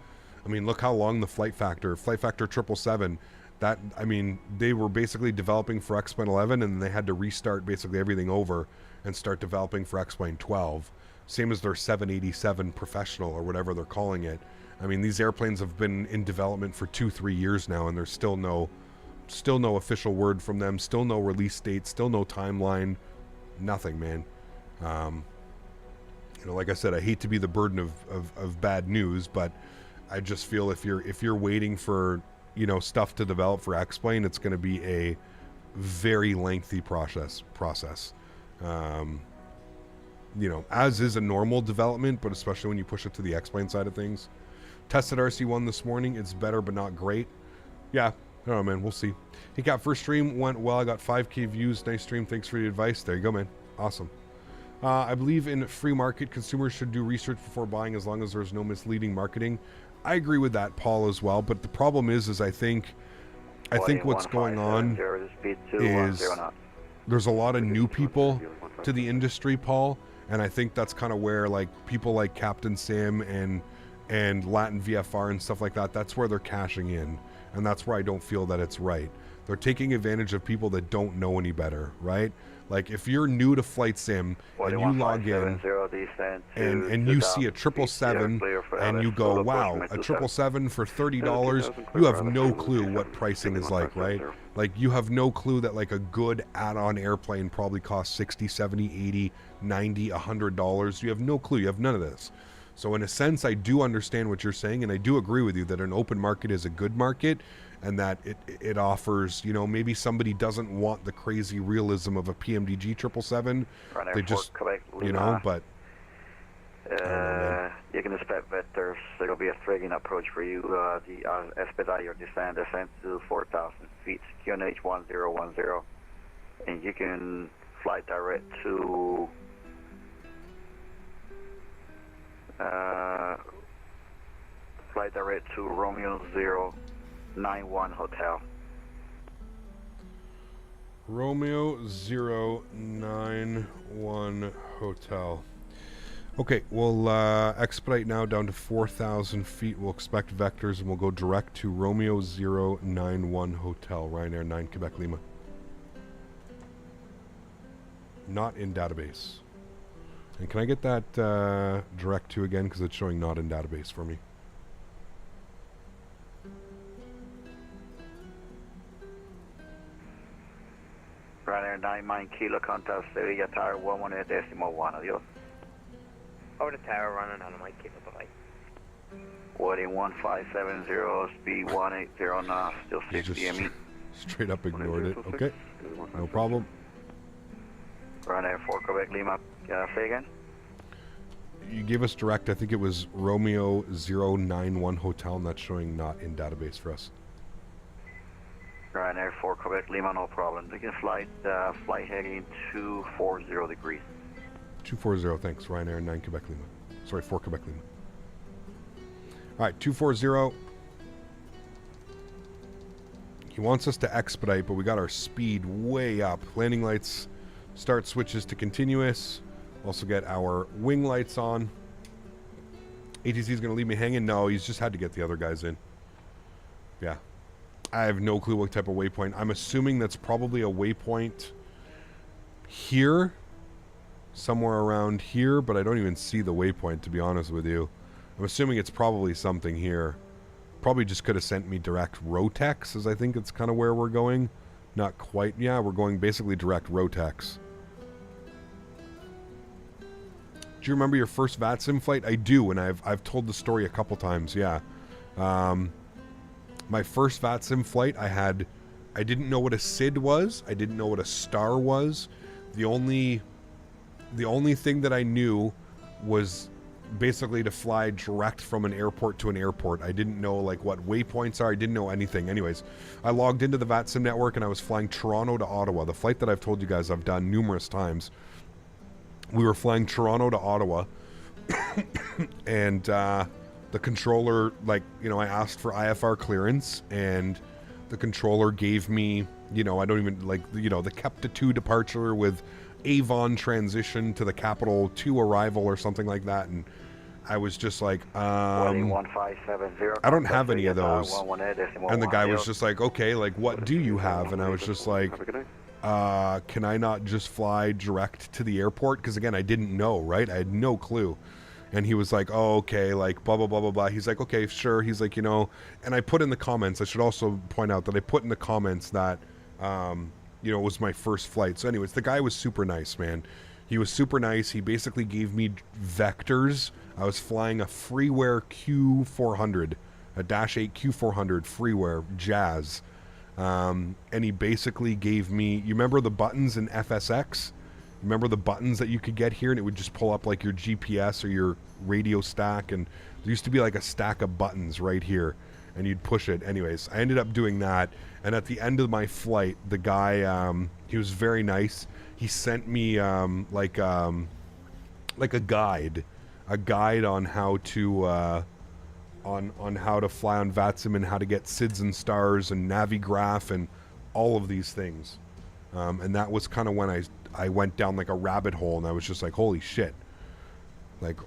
I mean, look how long the Flight Factor 777, that, I mean, they were basically developing for X-Plane 11 and they had to restart basically everything over and start developing for X-Plane 12. Same as their 787 Professional or whatever they're calling it. I mean, these airplanes have been in development for 2-3 years now, and there's still no official word from them, still no release date, still no timeline, nothing, man. Like I said, I hate to be the burden of bad news, but I just feel if you're waiting for, stuff to develop for X-Plane, it's going to be a very lengthy process. As is a normal development, but especially when you push it to the X-Plane side of things. Tested RC1 this morning. It's better, but not great. Yeah. I don't know, man. We'll see. Hey, Cat, first stream went well. I got 5K views. Nice stream. Thanks for the advice. There you go, man. Awesome. I believe in free market. Consumers should do research before buying as long as there's no misleading marketing. I agree with that, Paul, as well. But the problem is I think what's going on is there's a lot of new people to the industry, Paul. And I think that's kind of where like people like Captain Sim and Latin VFR and stuff like that, that's where they're cashing in. And that's where I don't feel that it's right. They're taking advantage of people that don't know any better, right? Like if you're new to Flight Sim and you log in and you see a 777 and you go, wow, a 777 for $30, you have no clue what pricing is like, right? Like you have no clue that like a good add-on airplane probably costs $60, $70, $80, $90, $100. You have no clue. You have none of this. So in a sense, I do understand what you're saying, and I do agree with you that an open market is a good market, and that it offers, maybe somebody doesn't want the crazy realism of a PMDG 777. They just, but I don't know, man. You can expect that there will be a threading approach for you. Expedite your descent to 4,000 feet, QNH 1010, and you can fly direct to Romeo 091 Hotel. Romeo 091 Hotel. Okay, we'll expedite now down to 4,000 feet. We'll expect vectors and we'll go direct to Romeo 091 Hotel, Ryanair 9 Quebec Lima. Not in database. And can I get that direct to again, because it's showing not in database for me. Ryanair 9 Kilo, contact Seville Tower 118.1, adios. Over the tower, running on a mic, keep it bye. Wording 1570, speed 180 knots, still 60 ME. Straight up ignored it. Okay, no problem. Ryanair 4 Quebec Lima, say again? You gave us direct, I think it was Romeo 091 Hotel, and that's showing not in database for us. Ryanair 4 Quebec Lima, no problem. You can flight heading 240 degrees. 240, thanks. Ryanair 9 Quebec Lima. Sorry, 4 Quebec Lima. All right, 240. He wants us to expedite, but we got our speed way up. Landing lights, start switches to continuous. Also get our wing lights on. ATC is going to leave me hanging. No, he's just had to get the other guys in. Yeah. I have no clue what type of waypoint. I'm assuming that's probably a waypoint here. Somewhere around here, but I don't even see the waypoint, to be honest with you. I'm assuming it's probably something here. Probably just could have sent me direct Rotex, as I think it's kind of where we're going. Not quite. Yeah, we're going basically direct Rotex. Do you remember your first VATSIM flight? I do, and I've told the story a couple times, yeah. My first VATSIM flight, I didn't know what a SID was. I didn't know what a star was. The only thing that I knew was basically to fly direct from an airport to an airport. I didn't know like what waypoints are. I didn't know anything. Anyways, I logged into the VATSIM network and I was flying Toronto to Ottawa. The flight that I've told you guys I've done numerous times. We were flying Toronto to Ottawa and the controller, like, you know, I asked for IFR clearance and the controller gave me, you know, I don't even like, you know, the Kepta 2 departure with Avon transition to the Capital 2 arrival or something like that, and I was just like, I don't have any of those. And the guy was just like, okay, like, what do you have? And I was just like, can I not just fly direct to the airport? Because again, I didn't know, right? I had no clue. And he was like, oh, okay, like, blah, blah, blah, blah, blah. He's like, okay, sure. He's like, you know, and I put in the comments, I should also point out that I put in the comments that, you know, it was my first flight. So anyways, the guy was super nice, man. He was super nice. He basically gave me vectors. I was flying a Freeware Q400, a Dash 8 Q400 Freeware Jazz. And he basically gave me, you remember the buttons in FSX? Remember the buttons that you could get here and it would just pull up like your GPS or your radio stack, and there used to be like a stack of buttons right here and you'd push it. Anyways, I ended up doing that, and at the end of my flight, the guy, he was very nice. He sent me like a guide on how to on how to fly on VATSIM and how to get SIDS and stars and Navigraph and all of these things. And that was kind of when I went down like a rabbit hole, and I was just like, holy shit. Like,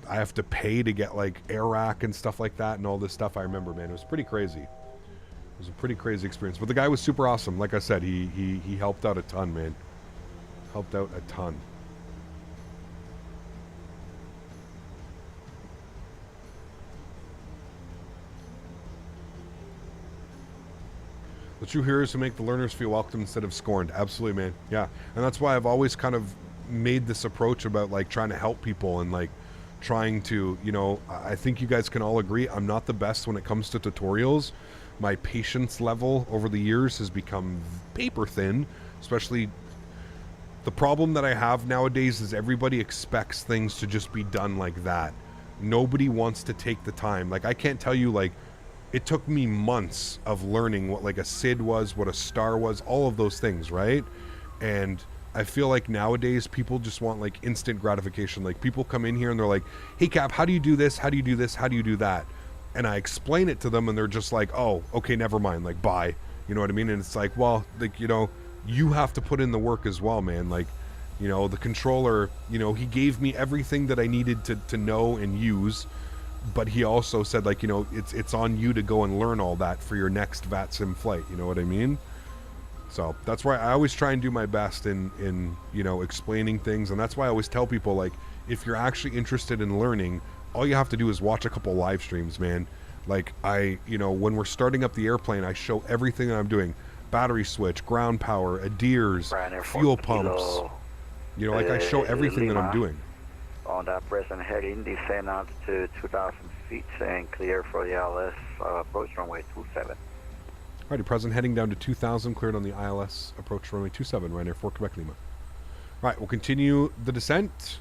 I have to pay to get like air rack and stuff like that and all this stuff. I remember, man, it was pretty crazy. It was a pretty crazy experience. But the guy was super awesome. Like I said, he helped out a ton, man. Helped out a ton. The true heroes who make the learners feel welcome instead of scorned. Absolutely, man. Yeah. And that's why I've always kind of made this approach about like trying to help people and like trying to, you know, I think you guys can all agree I'm not the best when it comes to tutorials. My patience level over the years has become paper thin, especially the problem that I have nowadays is everybody expects things to just be done like that. Nobody wants to take the time. Like, I can't tell you, like, it took me months of learning what like a SID was, what a star was, all of those things, right? And I feel like nowadays people just want like instant gratification. Like, people come in here and they're like, hey Cap, how do you do this? How do you do this? How do you do that? And I explain it to them and they're just like, oh, okay, never mind, like, bye. You know what I mean? And it's like, well, like, you know, you have to put in the work as well, man. Like, you know, the controller, you know, he gave me everything that I needed to know and use. But he also said, like, you know, it's on you to go and learn all that for your next VATSIM flight. You know what I mean? So that's why I always try and do my best in you know, explaining things. And that's why I always tell people, like, if you're actually interested in learning, all you have to do is watch a couple live streams, man. Like, you know, when we're starting up the airplane, I show everything that I'm doing. Battery switch, ground power, adheres, fuel pumps. You know, like, I show everything that I'm doing. On that present heading, descend out to 2,000 feet and clear for the ILS approach runway 27. Alrighty, present heading down to 2,000, cleared on the ILS approach runway 27, Ryanair 4 Quebec Lima. Alright, we'll continue the descent.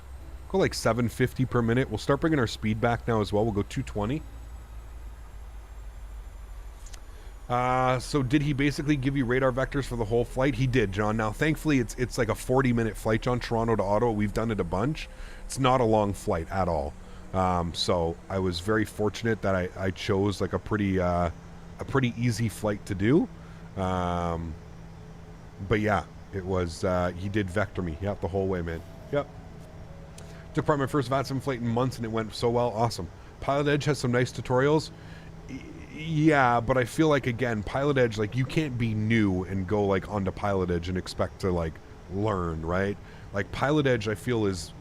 Go like 750 per minute. We'll start bringing our speed back now as well. We'll go 220. So did he basically give you radar vectors for the whole flight? He did, John. Now, thankfully, it's like a 40-minute flight, John, Toronto to Ottawa. We've done it a bunch. It's not a long flight at all. So I was very fortunate that I chose like a pretty easy flight to do. But yeah, it was, he did vector me. Yep, the whole way, man. Yep. Took part in my first VATSIM flight in months and it went so well. Awesome. Pilot Edge has some nice tutorials. Yeah, but I feel like, again, Pilot Edge, like, you can't be new and go, like, onto Pilot Edge and expect to, like, learn, right? Like, Pilot Edge, I feel, is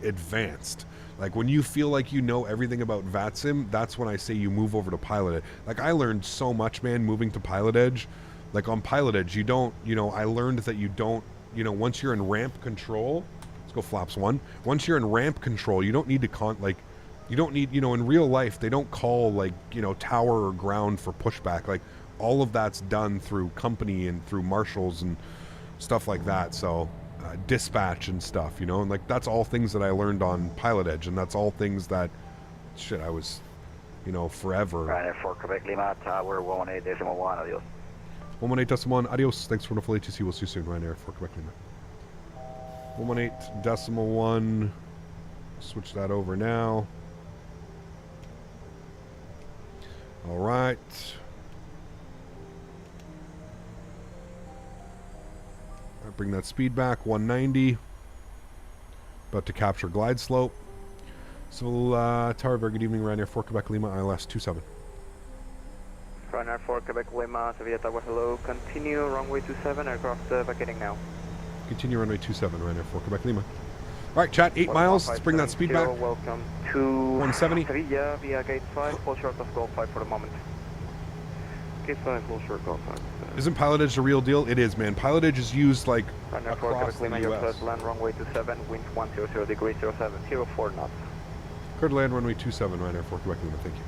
advanced. Like, when you feel like you know everything about VATSIM, that's when I say you move over to Pilot Edge. Like, I learned so much, man, moving to Pilot Edge. Like, on Pilot Edge, you don't, you know, I learned that you don't, you know, once you're in ramp control, let's go flaps 1. Once you're in ramp control, you don't need to, you don't need, you know, in real life, they don't call, like, you know, tower or ground for pushback. Like, all of that's done through company and through marshals and stuff like that. So, dispatch and stuff, you know, and, like, that's all things that I learned on Pilot Edge, and that's all things that, shit, I was, you know, forever. Ryanair 4 Quebec Lima, tower 118.1, adios. 118.1, adios. Thanks for the full ATC. We'll see you soon, Ryanair 4 Quebec Lima. 118.1. Switch that over now. All right. I bring that speed back, 190. About to capture glide slope. So, Tower, very good evening, Ryanair 4 Quebec Lima, ILS 27. Ryanair 4 Quebec Lima, Seville Tower, hello. Continue runway 27, aircraft vacating now. Continue runway 27, Ryanair 4 Quebec Lima. All right, chat, 8 miles. Let's bring that speed back. Welcome to 170. Sevilla via gate 5, full short of goal 5 for the moment. Gate 5, full short goal 5. Isn't Pilot Edge the real deal? It is, man. Pilot Edge is used, like, Ryanair 4 across Quebec the Lima, your US. first land runway 27, wind 100 degrees 07, 04 knots. Clear to land runway 27, Ryanair 4 Quebec Lima, thank you.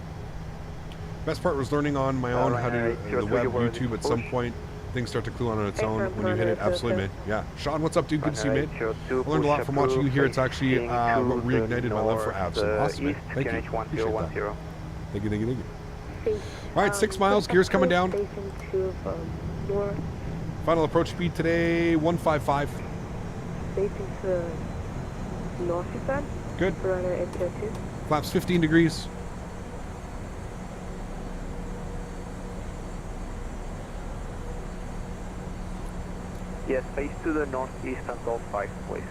Best part was learning on my own how to the web, YouTube. At some point, things start to clue on its own when you hit it. Absolutely, man. Yeah. Sean, what's up, dude? Good to see you, man. I learned a lot from watching you here. It's actually what reignited my love for AVSIM. Awesome, man. Thank you. Appreciate that. Thank you, thank you, thank you. All right, 6 miles. Gears coming down. Final approach speed today, 155. Facing to northeastern. Good. Ryanair 802. Flaps 15 degrees. Yes, face to the northeast and Gulf 5, please.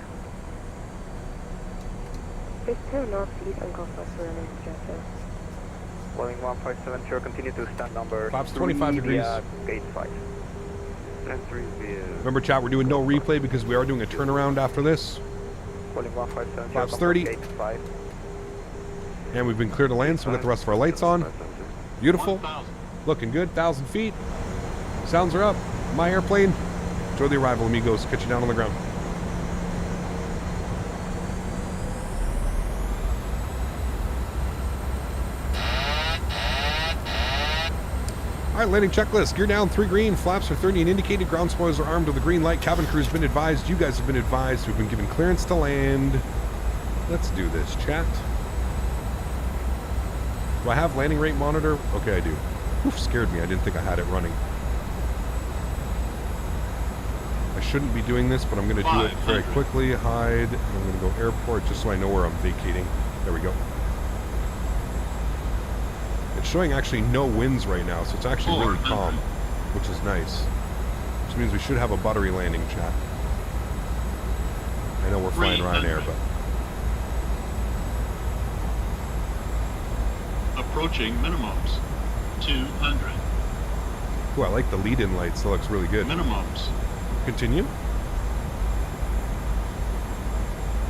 Face to the northeast and Gulf 5 for Ryanair GSX. Welling 1570, continue to stand number Flaps 25 degrees. Gate 5. Stand 3 via... Remember, chat, we're doing no replay because we are doing a turnaround after this. Welling 1570, Flaps 30. Gate 5. And we've been cleared to land, so we got the rest of our lights on. Beautiful. 1,000. Looking good. 1,000 feet. Sounds are up. My airplane. Enjoy the arrival, amigos. Catch you down on the ground. All right, landing checklist. Gear down, 3 green. Flaps are 30 and indicated. Ground spoilers are armed with a green light. Cabin crew's been advised. You guys have been advised. We've been given clearance to land. Let's do this, chat. Do I have landing rate monitor? Okay, I do. Oof, scared me. I didn't think I had it running. I shouldn't be doing this, but I'm going to do it very quickly. Hide. I'm going to go airport just so I know where I'm vacating. There we go. It's showing actually no winds right now, so it's actually really calm, which is nice. Which means we should have a buttery landing, chat. I know we're flying Ryanair, but... Approaching minimums. 200. Ooh, I like the lead-in lights. That looks really good. Minimums. Continue.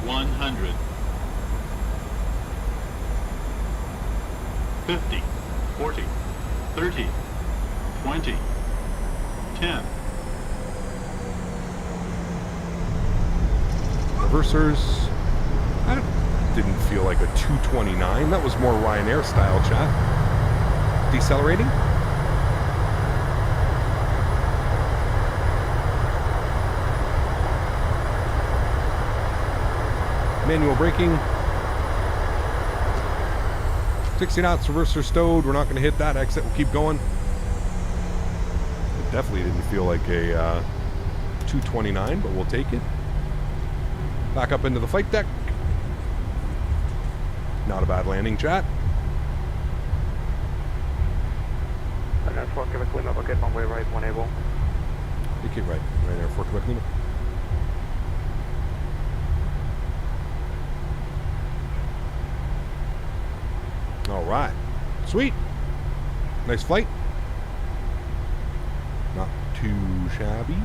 100. 50. 40. 30. 20. 10. Reversers. That didn't feel like a 229. That was more Ryanair style, chat. Decelerating. Manual braking. 60 knots, reverser stowed. We're not going to hit that exit. We'll keep going. It definitely didn't feel like a 229, but we'll take it. Back up into the flight deck. Not a bad landing, chat. Ryanair 4 Quebec Lima, bucket runway right, 1 able. Okay, right. Ryanair 4 Quebec Lima. All right. Sweet. Nice flight. Not too shabby.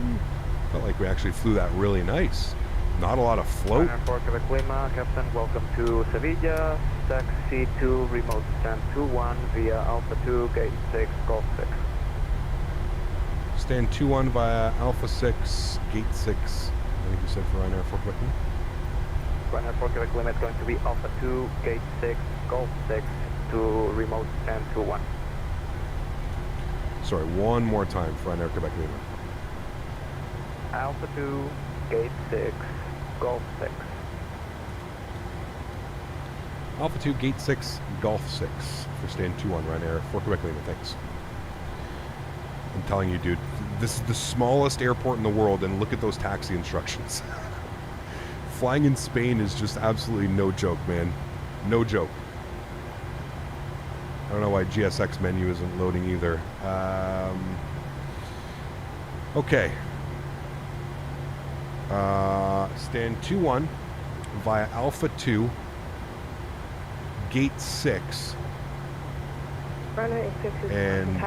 Felt like we actually flew that really nice. Not a lot of float. Ryanair 4 Quebec Lima, Captain, welcome to Seville. Taxi 2, remote stand 21 via Alpha 2, gate 6, Golf 6. Stand 21 via Alpha 6, gate 6. I think you said for Ryanair 4 Quebec Lima. Ryanair 4 Quebec Lima is going to be Alpha 2, gate 6, Golf 6 to remote stand 21. Sorry, one more time for Ryanair Quebec Lima. Alpha 2, gate 6, Golf 6. Alpha 2, gate 6, Golf 6 for stand 21, Ryanair 4 Quebec Lima, thanks. I'm telling you, dude, this is the smallest airport in the world, and look at those taxi instructions. Flying in Spain is just absolutely no joke, man. No joke. I don't know why GSX menu isn't loading either. Okay. Stand 21 via Alpha 2, gate 6, and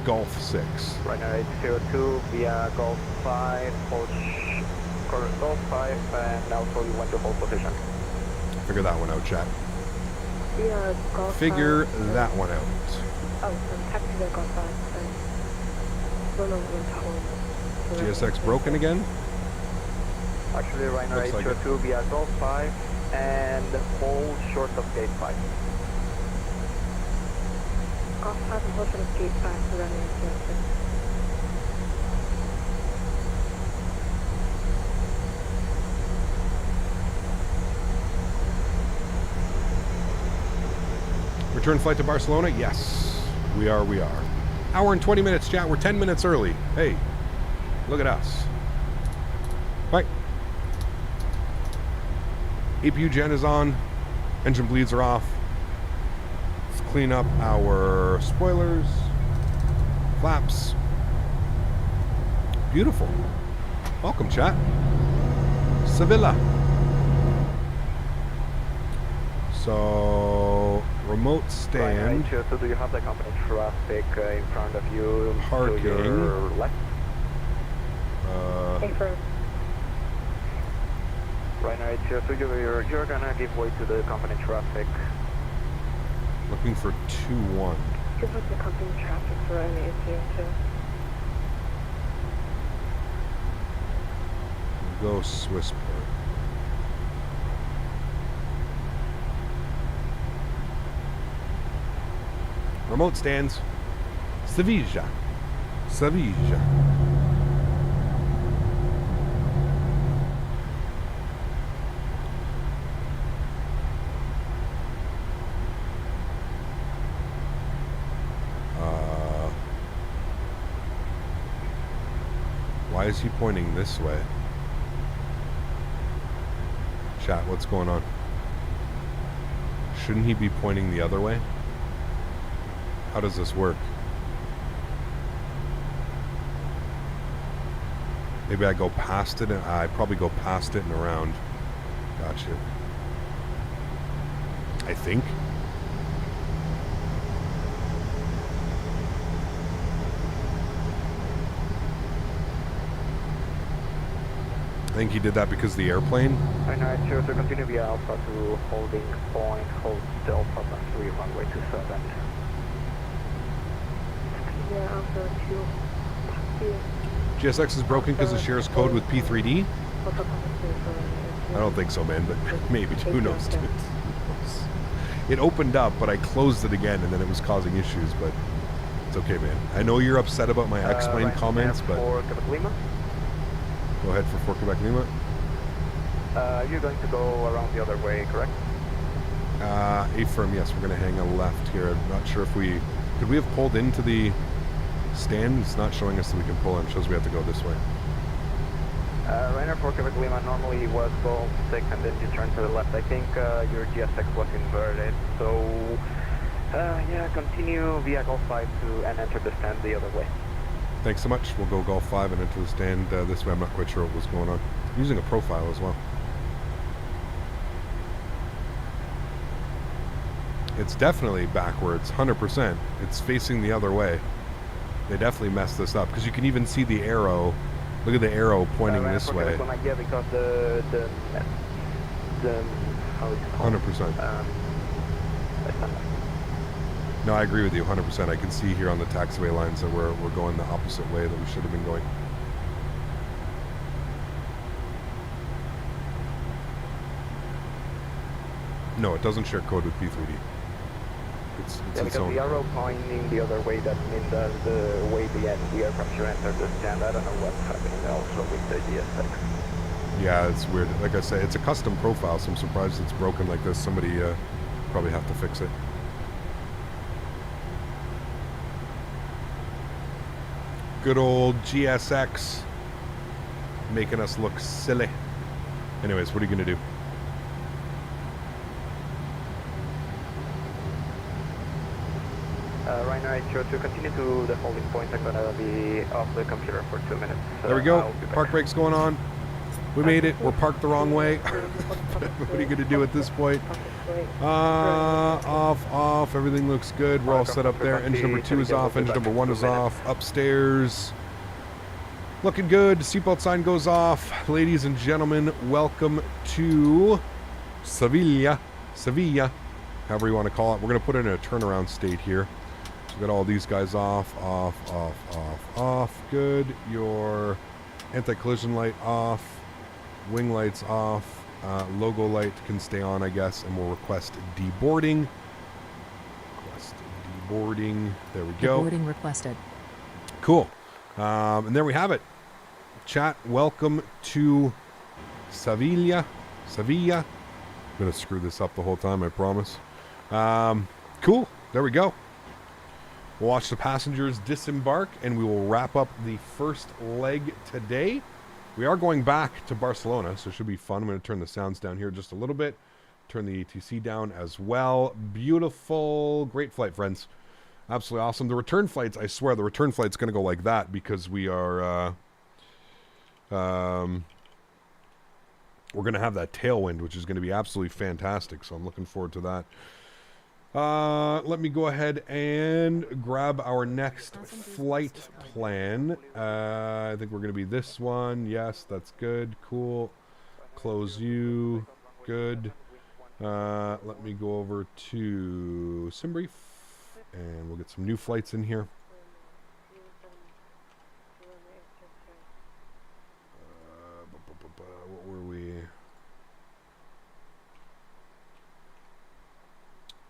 Golf 6. Ryanair 802 via Golf 5, current Golf 5, and also you want to hold position. Figure that one out, chat. Yeah, Golf Figure 5. that one out. Oh, taxi to Golf 5. Don't know when to hold. GSX broken again? Actually, Ryanair Looks like 802 via Golf 5 and hold short of gate 5. Golf 5 and hold short of gate 5 to Ryanair 802. Return flight to Barcelona? Yes. We are. Hour and 20 minutes, chat. We're 10 minutes early. Hey, look at us. Right. APU gen is on. Engine bleeds are off. Let's clean up our spoilers. Flaps. Beautiful. Welcome, chat. Seville. So, remote stand. Ryanair 802, do you have the company traffic in front of you? Parking. To your left? Affirm. Ryanair 802, you're gonna give way to the company traffic. Looking for 2-1. Give us the company traffic for Ryanair 802. Go Swissport. Remote stands. Sevilla. Why is he pointing this way? Chat, what's going on? Shouldn't he be pointing the other way? How does this work? Maybe I go past it, and I probably go past it and around. Gotcha. I think. I think he did that because of the airplane. Ryanair 2 to continue via Alpha to holding point, hold Delta 3, runway 27. Yeah, Alpha 2. Taxi. GSX is broken because it shares code with P3D? I don't think so, man, but maybe. Who knows, dude? It opened up, but I closed it again, and then it was causing issues, but it's okay, man. I know you're upset about my X-Plane comments, but... For Quebec Lima? Go ahead for Quebec Lima. You're going to go around the other way, correct? A-firm, yes, we're going to hang a left here. I'm not sure if we... Could we have pulled into the stand? It's not showing us that we can pull in. It shows we have to go this way. Ryanair for Quebec Lima normally was Golf 6 and then you turn to the left. I think your GSX was inverted, so yeah, continue via Golf 5 and enter the stand the other way. Thanks so much. We'll go Golf 5 and enter the stand this way. I'm not quite sure what was going on. I'm using a profile as well. It's definitely backwards, 100%. It's facing the other way. They definitely messed this up because you can even see the arrow. Look at the arrow pointing this way. Yeah, because the how is it called? 100%. No, I agree with you 100%. I can see here on the taxiway lines that we're going the opposite way that we should have been going. No, it doesn't share code with P3D. It's yeah, because the arrow pointing the other way, that means that the way the aircraft should enter the stand. I don't know what's happening also with the GSX. Yeah, it's weird. Like I say, it's a custom profile, so I'm surprised it's broken like this. Somebody probably have to fix it. Good old GSX making us look silly. Anyways, what are you going to do? Ryanair HO to continue to the holding point. I'm going to be off the computer for 2 minutes. There we go. Park brake's going on. We made it. We're parked the wrong way. What are you going to do at this point? Off. Everything looks good. We're all set up there. Engine number 2 is off. Engine number 1 is off. Upstairs. Looking good. Seatbelt sign goes off. Ladies and gentlemen, welcome to Seville. However you want to call it. We're going to put it in a turnaround state here. So we got all these guys off. Good. Your anti-collision light off. Wing lights off. Logo light can stay on, I guess, and we'll request deboarding. There we go. Deboarding requested. Cool. And there we have it. Chat, welcome to Seville. I'm going to screw this up the whole time, I promise. Cool. There we go. We'll watch the passengers disembark, and we will wrap up the first leg today. We are going back to Barcelona, so it should be fun. I'm going to turn the sounds down here just a little bit. Turn the ATC down as well. Beautiful. Great flight, friends. Absolutely awesome. The return flights, I swear, the return flight's going to go like that because we are... we're going to have that tailwind, which is going to be absolutely fantastic, so I'm looking forward to that. Let me go ahead and grab our next flight plan. I think we're going to be this one. Yes, that's good. Cool. Close you. Good. Let me go over to Simbrief, and we'll get some new flights in here. What were we?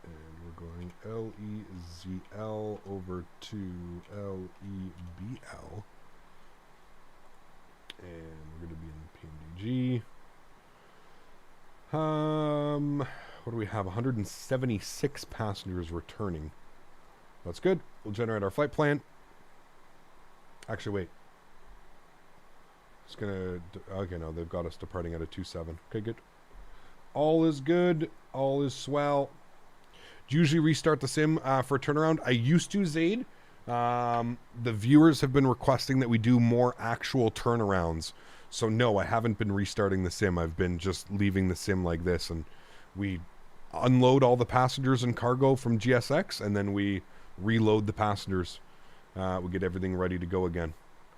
And we're going LEZL over to LEBL. And we're going to be in PMDG. What do we have? 176 passengers returning. That's good. We'll generate our flight plan. Actually, wait. It's gonna... Okay, no, they've got us departing at a 27. Okay, good. All is good. All is swell. Do you usually restart the sim for a turnaround? I used to, Zaid. The viewers have been requesting that we do more actual turnarounds. So no, I haven't been restarting the sim. I've been just leaving the sim like this, and we unload all the passengers and cargo from GSX, and then we reload the passengers. We get everything ready to go again.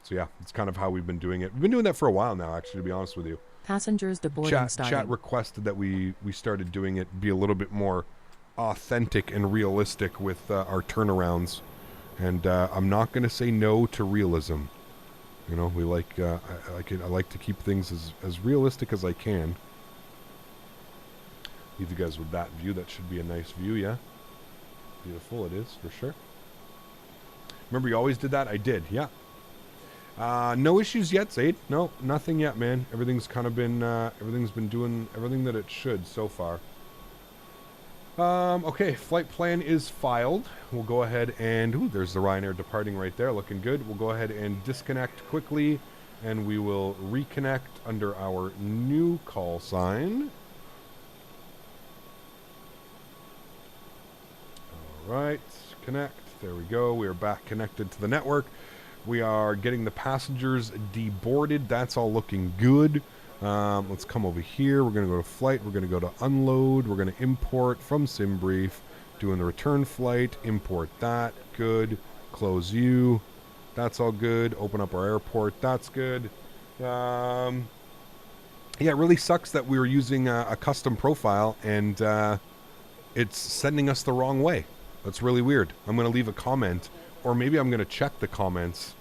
So yeah, it's kind of how we've been doing it. We've been doing that for a while now, actually, to be honest with you. Passengers deboarding Chat starting. requested that we started doing it be a little bit more authentic and realistic with our turnarounds. And I'm not going to say no to realism. You know, we like I like to keep things as realistic as I can. Leave you guys with that view. That should be a nice view, yeah. Beautiful, it is for sure. Remember, you always did that. I did, yeah. No issues yet, Zaid. No, nothing yet, man. Everything's kind of been everything's been doing everything that it should so far. Okay, flight plan is filed. We'll go ahead and... Ooh, there's the Ryanair departing right there, looking good. We'll go ahead and disconnect quickly, and we will reconnect under our new call sign. Alright, connect. There we go. We are back connected to the network. We are getting the passengers deboarded. That's all looking good. Let's come over here. We're going to go to flight. We're going to go to unload. We're going to import from SimBrief. Doing the return flight. Import that. Good. Close you. That's all good. Open up our airport. That's good. Yeah, it really sucks that we were using a custom profile and it's sending us the wrong way. That's really weird. I'm going to leave a comment, or maybe I'm going to check the comments.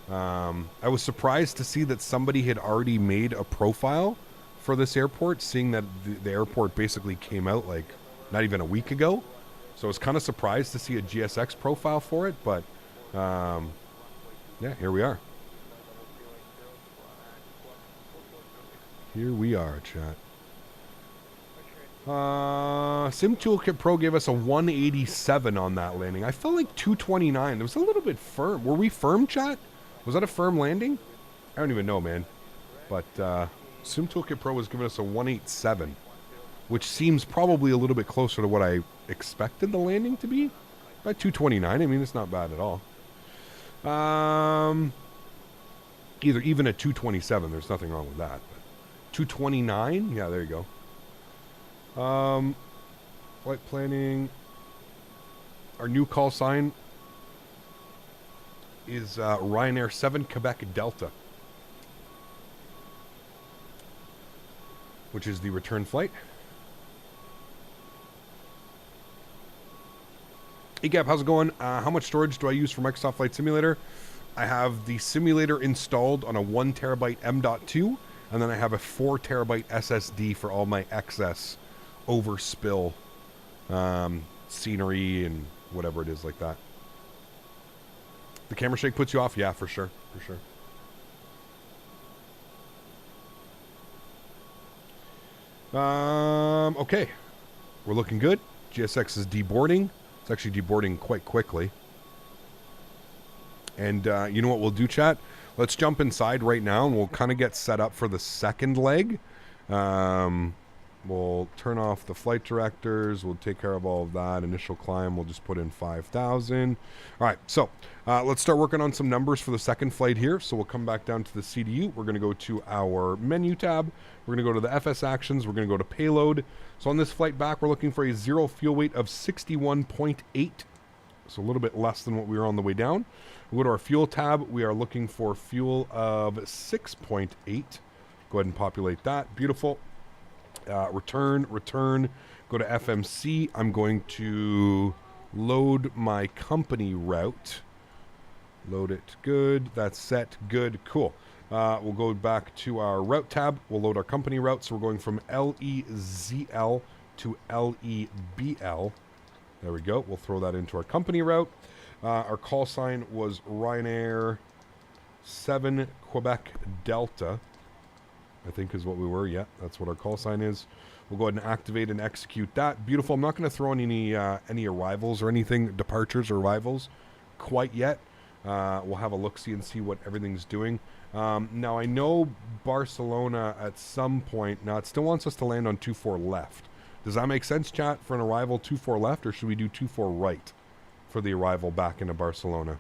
I was surprised to see that somebody had already made a profile for this airport, seeing that the airport basically came out like not even a week ago. So I was kind of surprised to see a GSX profile for it, but yeah, here we are. Here we are, chat. Sim Toolkit Pro gave us a 187 on that landing. I felt like 229. It was a little bit firm. Were we firm, chat? Was that a firm landing? I don't even know, man. But Sim Toolkit Pro was giving us a 187, which seems probably a little bit closer to what I expected the landing to be. By 229, I mean, it's not bad at all. Even at 227, there's nothing wrong with that. But 229, yeah, there you go. Flight planning. Our new call sign is Ryanair 7 Quebec Delta, which is the return flight. Hey Gab, how's it going? How much storage do I use for Microsoft Flight Simulator? I have the simulator installed on a 1 terabyte M.2, and then I have a 4 terabyte SSD for all my excess overspill scenery and whatever it is like that. The camera shake puts you off? Yeah, for sure. For sure. Okay. We're looking good. GSX is deboarding. It's actually deboarding quite quickly. And you know what we'll do, chat? Let's jump inside right now, and we'll kind of get set up for the second leg. We'll turn off the flight directors. We'll take care of all of that. Initial climb, we'll just put in 5,000. All right, so let's start working on some numbers for the second flight here. So we'll come back down to the CDU. We're going to go to our menu tab. We're going to go to the FS actions. We're going to go to payload. So on this flight back, we're looking for a zero fuel weight of 61.8. So a little bit less than what we were on the way down. We'll go to our fuel tab. We are looking for fuel of 6.8. Go ahead and populate that. Beautiful. Return, go to FMC. I'm going to load my company route. Load it, good. That's set, good, cool. We'll go back to our route tab. We'll load our company route. So we're going from LEZL to LEBL. There we go. We'll throw that into our company route. Our call sign was Ryanair 7 Quebec Delta, I think is what we were. Yeah, that's what our call sign is. We'll go ahead and activate and execute that. Beautiful. I'm not going to throw in any arrivals or anything, departures or arrivals quite yet. We'll have a look-see and see what everything's doing. Now, I know Barcelona at some point, now it still wants us to land on 24 left. Does that make sense, chat, for an arrival 24 left, or should we do 24 right for the arrival back into Barcelona?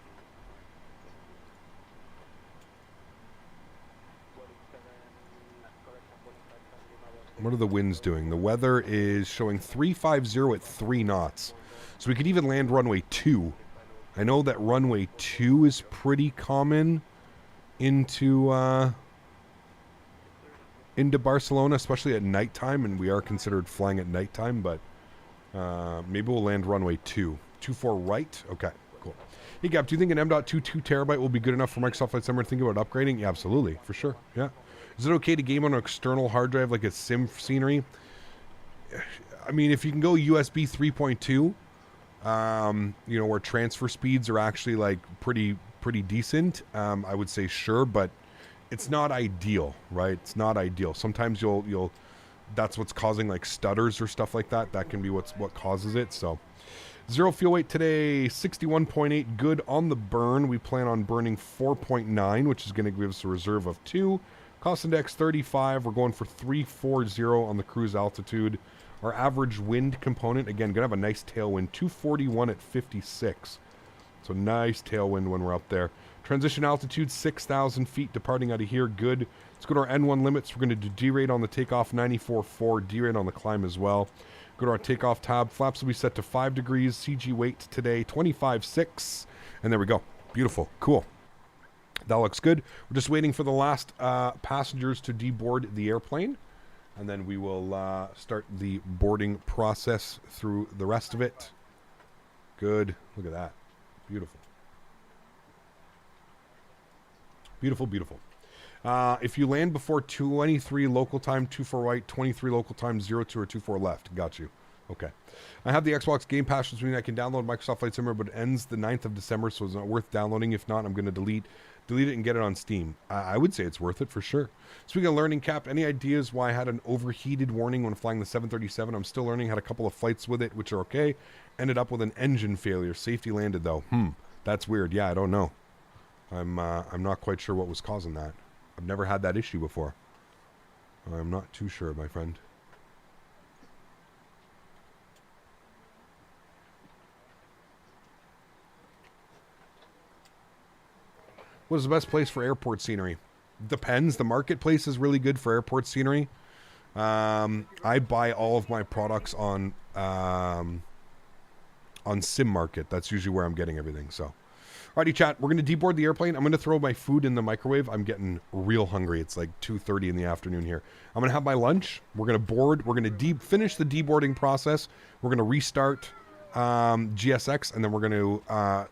What are the winds doing? The weather is showing 350 at 3 knots. So we could even land runway 2. I know that runway 2 is pretty common into Barcelona, especially at nighttime, and we are considered flying at nighttime, but maybe we'll land runway 24 right. Okay, cool. Hey Gap, do you think an M.2 2 terabyte will be good enough for Microsoft Flight Simulator? Thinking about upgrading? Yeah, absolutely, for sure. Yeah. Is it okay to game on an external hard drive like a sim scenery? I mean, if you can go USB 3.2, you know, where transfer speeds are actually like pretty decent, I would say sure, but it's not ideal, right? It's not ideal. Sometimes you'll that's what's causing like stutters or stuff like that. That can be what causes it. So 0 fuel weight today, 61.8, good on the burn. We plan on burning 4.9, which is going to give us a reserve of 2. Cost index 35. We're going for 340 on the cruise altitude. Our average wind component, again, going to have a nice tailwind, 241 at 56. So nice tailwind when we're up there. Transition altitude, 6,000 feet, departing out of here, good. Let's go to our N1 limits. We're going to do D-rate on the takeoff, 94.4, D-rate on the climb as well. Go to our takeoff tab. Flaps will be set to 5 degrees. CG weight today, 25.6. And there we go. Beautiful. Cool. That looks good. We're just waiting for the last passengers to deboard the airplane. And then we will start the boarding process through the rest of it. Good. Look at that. Beautiful. Beautiful, beautiful. If you land before 23 local time, 24 right, 23 local time, 02 or 24 left. Got you. Okay. I have the Xbox Game Pass, which means I can download Microsoft Flight Simulator, but it ends the 9th of December, so it's not worth downloading. If not, I'm going to delete it and get it on Steam. I would say it's worth it for sure. Speaking of learning, Cap, any ideas why I had an overheated warning when flying the 737? I'm still learning. Had a couple of flights with it, which are okay. Ended up with an engine failure. Safety landed, though. That's weird. Yeah, I don't know. I'm not quite sure what was causing that. I've never had that issue before. I'm not too sure, my friend. What is the best place for airport scenery? Depends. The marketplace is really good for airport scenery. I buy all of my products on Sim Market. That's usually where I'm getting everything. So, alrighty, chat. We're going to deboard the airplane. I'm going to throw my food in the microwave. I'm getting real hungry. It's like 2:30 in the afternoon here. I'm going to have my lunch. We're going to board. We're going to finish the deboarding process. We're going to restart GSX, and then we're going to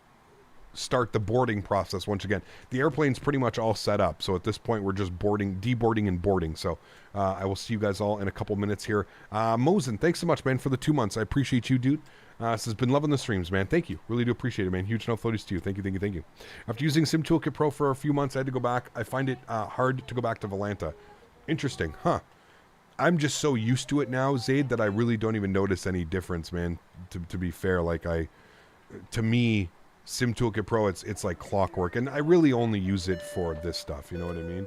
start the boarding process once again. The airplane's pretty much all set up, so at this point we're just deboarding and boarding. So I will see you guys all in a couple minutes here. Mosen, thanks so much, man, for the 2 months. I appreciate you, dude. Says, been loving the streams, man. Thank you. Really do appreciate it, man. Huge no floaties to you. Thank you, thank you, thank you. After using Sim Toolkit Pro for a few months, I had to go back. I find it hard to go back to Volanta. Interesting, huh? I'm just so used to it now, Zaid, that I really don't even notice any difference, man. To be fair, like to me, Sim Toolkit Pro, it's like clockwork, and I really only use it for this stuff. You know what I mean?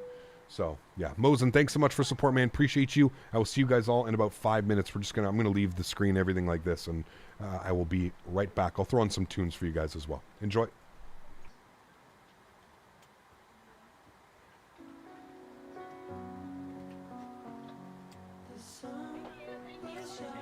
So yeah, Mosen, thanks so much for support, man. Appreciate you. I will see you guys all in about 5 minutes. I'm gonna leave the screen, everything like this, and I will be right back. I'll throw in some tunes for you guys as well. Enjoy. Sun will shine.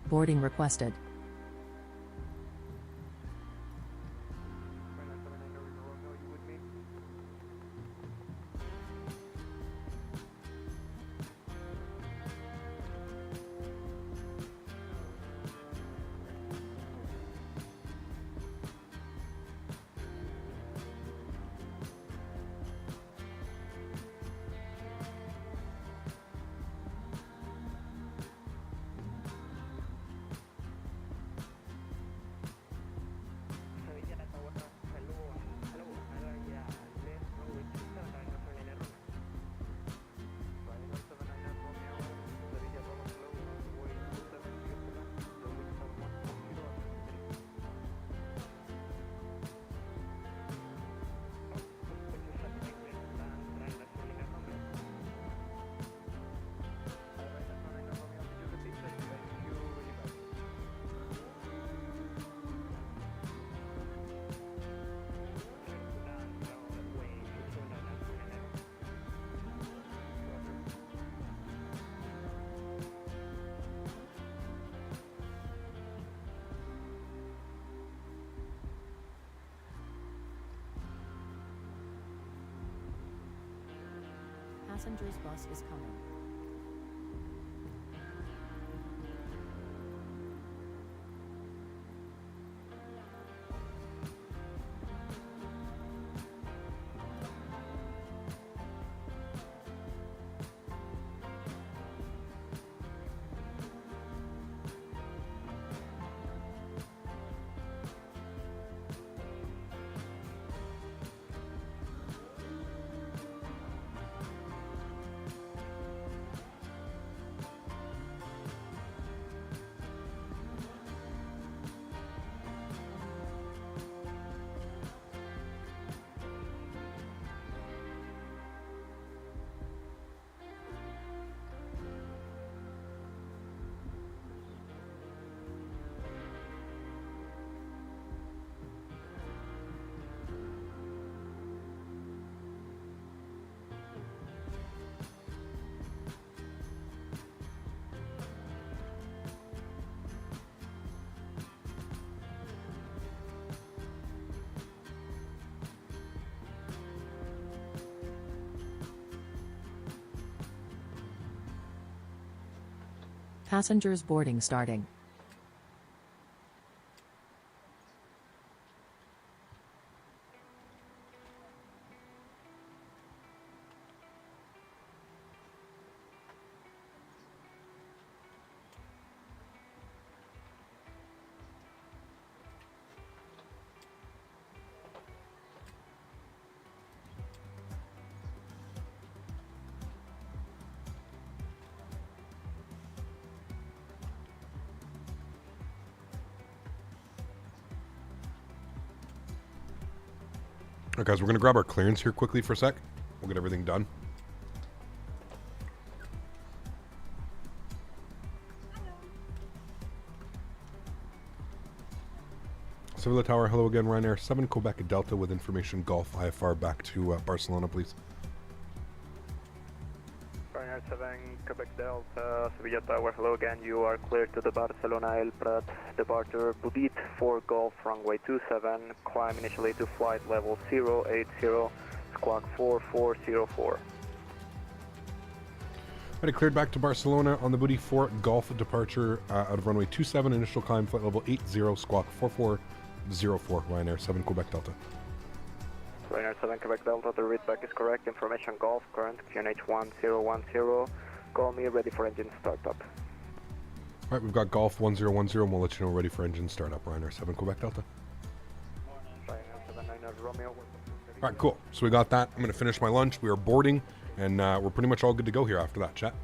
Boarding requested. Passengers bus is coming. Passengers boarding starting. All right, guys, we're going to grab our clearance here quickly for a sec. We'll get everything done. Seville Tower, hello again, Ryanair 7 Quebec Delta with information Golf IFR back to Barcelona, please. Ryanair 7 Quebec Delta, Seville Tower, hello again. You are clear to the Barcelona El Prat departure Budit for Golf runway 27. Climb initially to flight level 080, squawk 4404. Alright, cleared back to Barcelona on the Booty 4 Golf departure out of runway 27. Initial climb flight level 80, squawk 4404. Ryanair 7 Quebec Delta. Ryanair 7 Quebec Delta, the readback is correct. Information Golf, current QNH 1010. Call me, ready for engine startup. Alright, we've got Golf 1010, and we'll let you know ready for engine startup. Ryanair 7 Quebec Delta. Alright, cool. So we got that. I'm going to finish my lunch. We are boarding, and we're pretty much all good to go here after that, chat.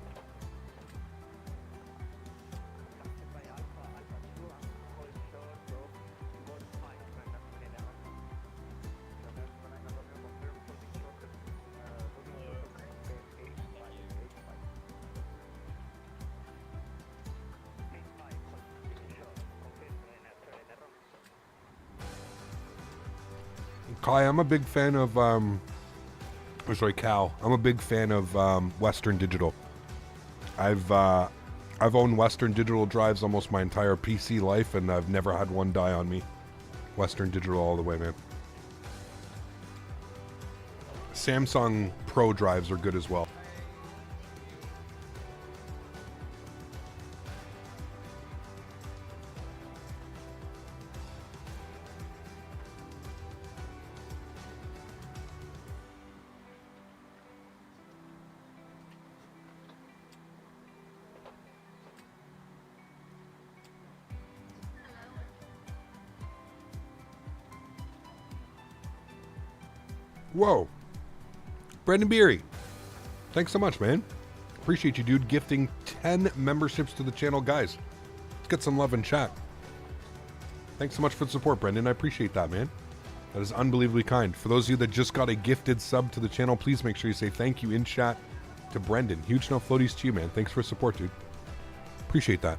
Kai, I'm a big fan of, Cal, I'm a big fan of Western Digital. I've I've owned Western Digital drives almost my entire PC life, and I've never had one die on me. Western Digital all the way, man. Samsung Pro drives are good as well. Whoa. Brendan Beery. Thanks so much, man. Appreciate you, dude. Gifting 10 memberships to the channel. Guys, let's get some love in chat. Thanks so much for the support, Brendan. I appreciate that, man. That is unbelievably kind. For those of you that just got a gifted sub to the channel, please make sure you say thank you in chat to Brendan. Huge no floaties to you, man. Thanks for the support, dude. Appreciate that.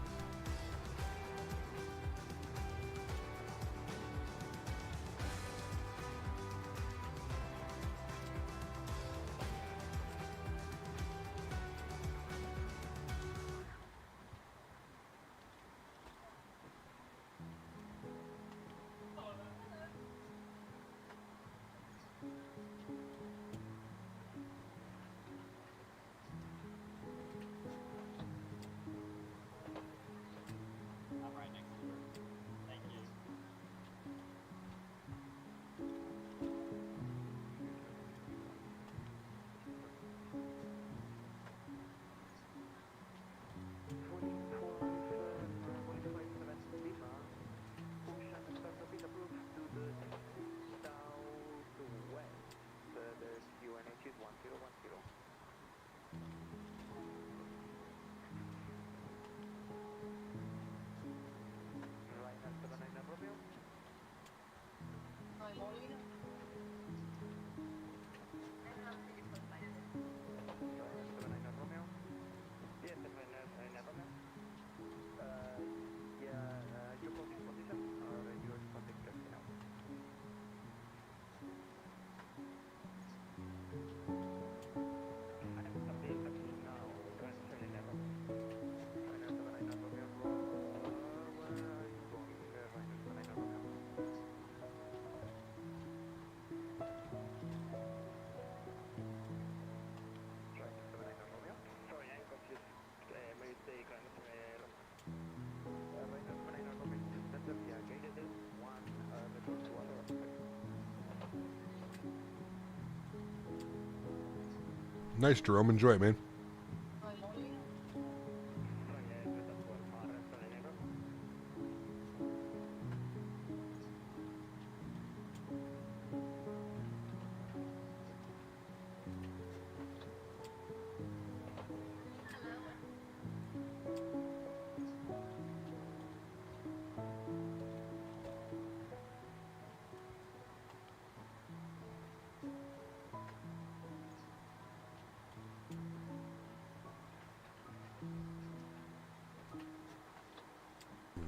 Nice, Jerome. Enjoy it, man.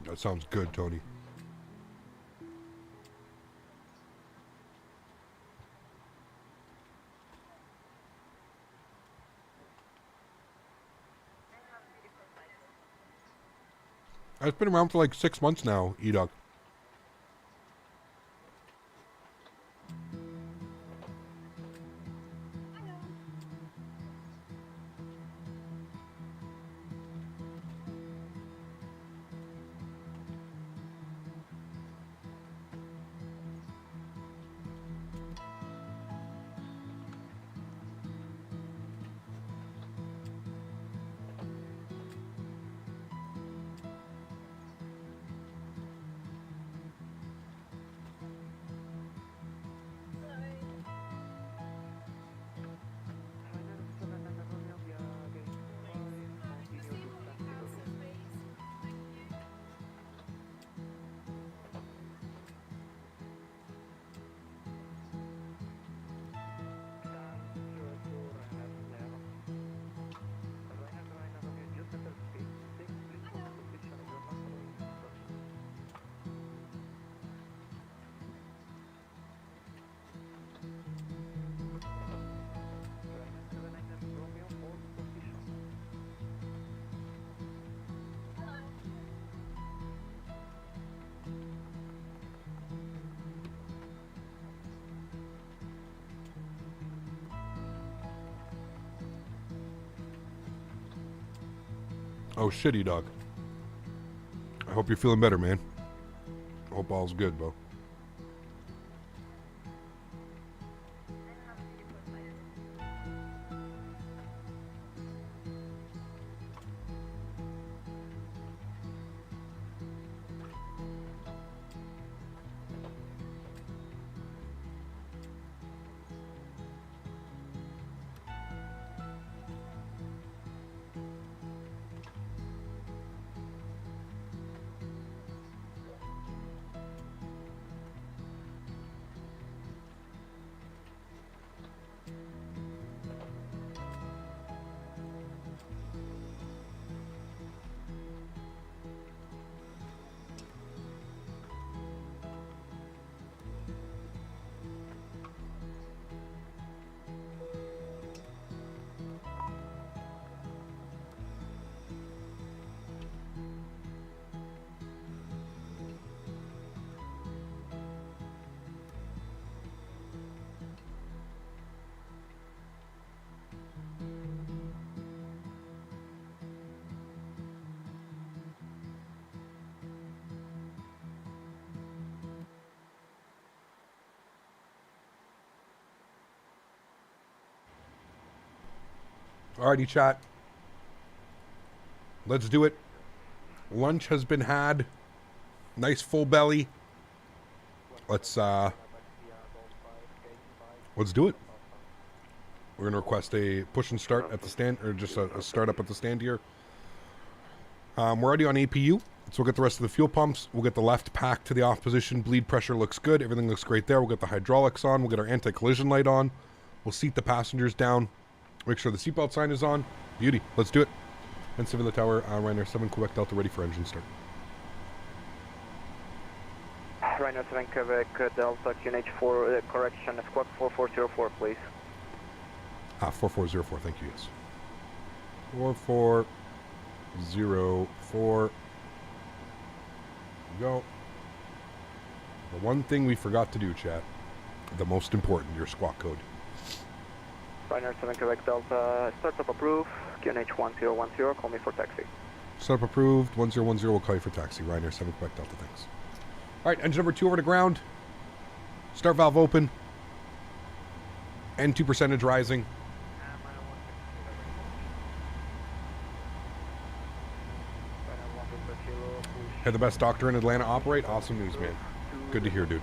That sounds good, Tony. It's been around for like 6 months now, EyeDoc. Oh, shitty dog. I hope you're feeling better, man. Hope all's good, Bo. Alrighty, chat. Let's do it. Lunch has been had. Nice full belly. Let's do it. We're gonna request a push and start at the stand, or just a startup at the stand here. We're already on APU, so we'll get the rest of the fuel pumps. We'll get the left pack to the off position. Bleed pressure looks good. Everything looks great there. We'll get the hydraulics on. We'll get our anti-collision light on. We'll seat the passengers down. Make sure the seatbelt sign is on. Beauty. Let's do it. And Seville Tower, Ryanair 7 Quebec Delta ready for engine start. Ryanair 7 Quebec Delta QNH4 correction squawk 4404 please. 4404, thank you, yes. 4404. Go. The one thing we forgot to do, chat. The most important, your squawk code. Ryanair 7 Quebec Delta, startup approved, QNH 1010, call me for taxi. Startup approved, 1010 will call you for taxi. Ryanair 7 Quebec Delta, thanks. Alright, engine number 2 over to ground. Start valve open. N2 percentage rising. Had the best doctor in Atlanta operate. Awesome news, man. Good to hear, dude.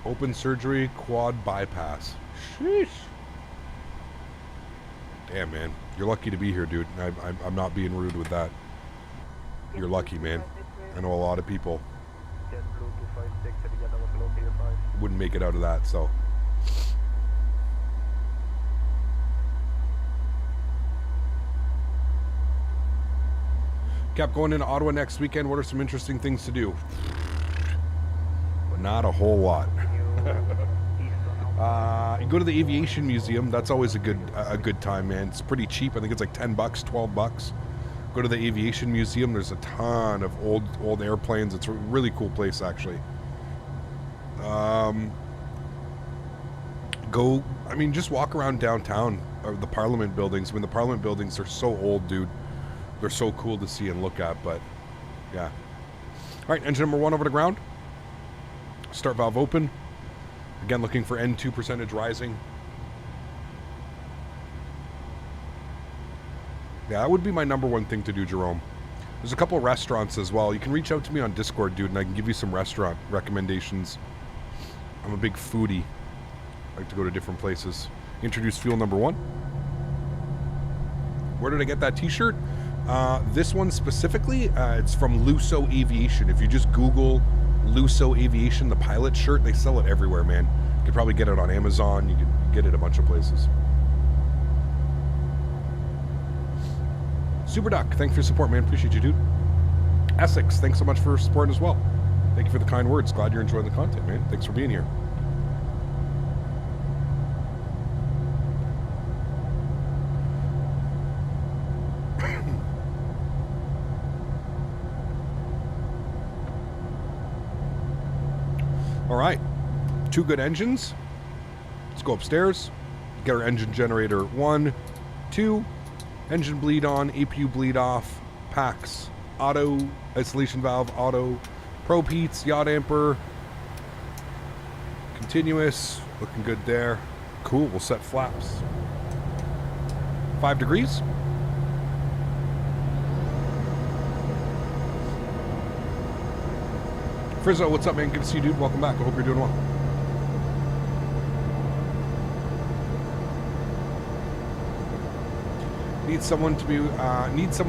Open surgery, quad bypass. Sheesh. Damn, man. You're lucky to be here, dude. I'm not being rude with that. You're lucky, man. I know a lot of people wouldn't make it out of that, so. Kept going into Ottawa next weekend. What are some interesting things to do? Not a whole lot. You go to the Aviation Museum. That's always a good time, man. It's pretty cheap. I think it's like $10, $12. Go to the Aviation Museum. There's a ton of old airplanes. It's a really cool place, actually. Just walk around downtown, or the Parliament buildings. I mean, the Parliament buildings are so old, dude. They're so cool to see and look at, but yeah. All right, engine number 1 over to ground. Start valve open. Again, looking for N2 percentage rising. Yeah, that would be my number 1 thing to do, Jerome. There's a couple restaurants as well. You can reach out to me on Discord, dude, and I can give you some restaurant recommendations. I'm a big foodie. I like to go to different places. Introduce fuel number 1. Where did I get that t-shirt? This one specifically, it's from Luso Aviation. If you just Google Luso Aviation, the pilot shirt, they sell it everywhere, man. You could probably get it on Amazon. You could get it a bunch of places. Super Duck, thanks for your support, man. Appreciate you, dude. Essex, thanks so much for supporting as well. Thank you for the kind words. Glad you're enjoying the content, man. Thanks for being here. All right, 2 good engines. Let's go upstairs. Get our engine generator 1, 2. Engine bleed on, APU bleed off, packs, auto, isolation valve, auto, probe heats, yacht amper, continuous, looking good there. Cool, we'll set flaps. 5 degrees. Frizzo, what's up, man? Good to see you, dude. Welcome back. I hope you're doing well. Need someone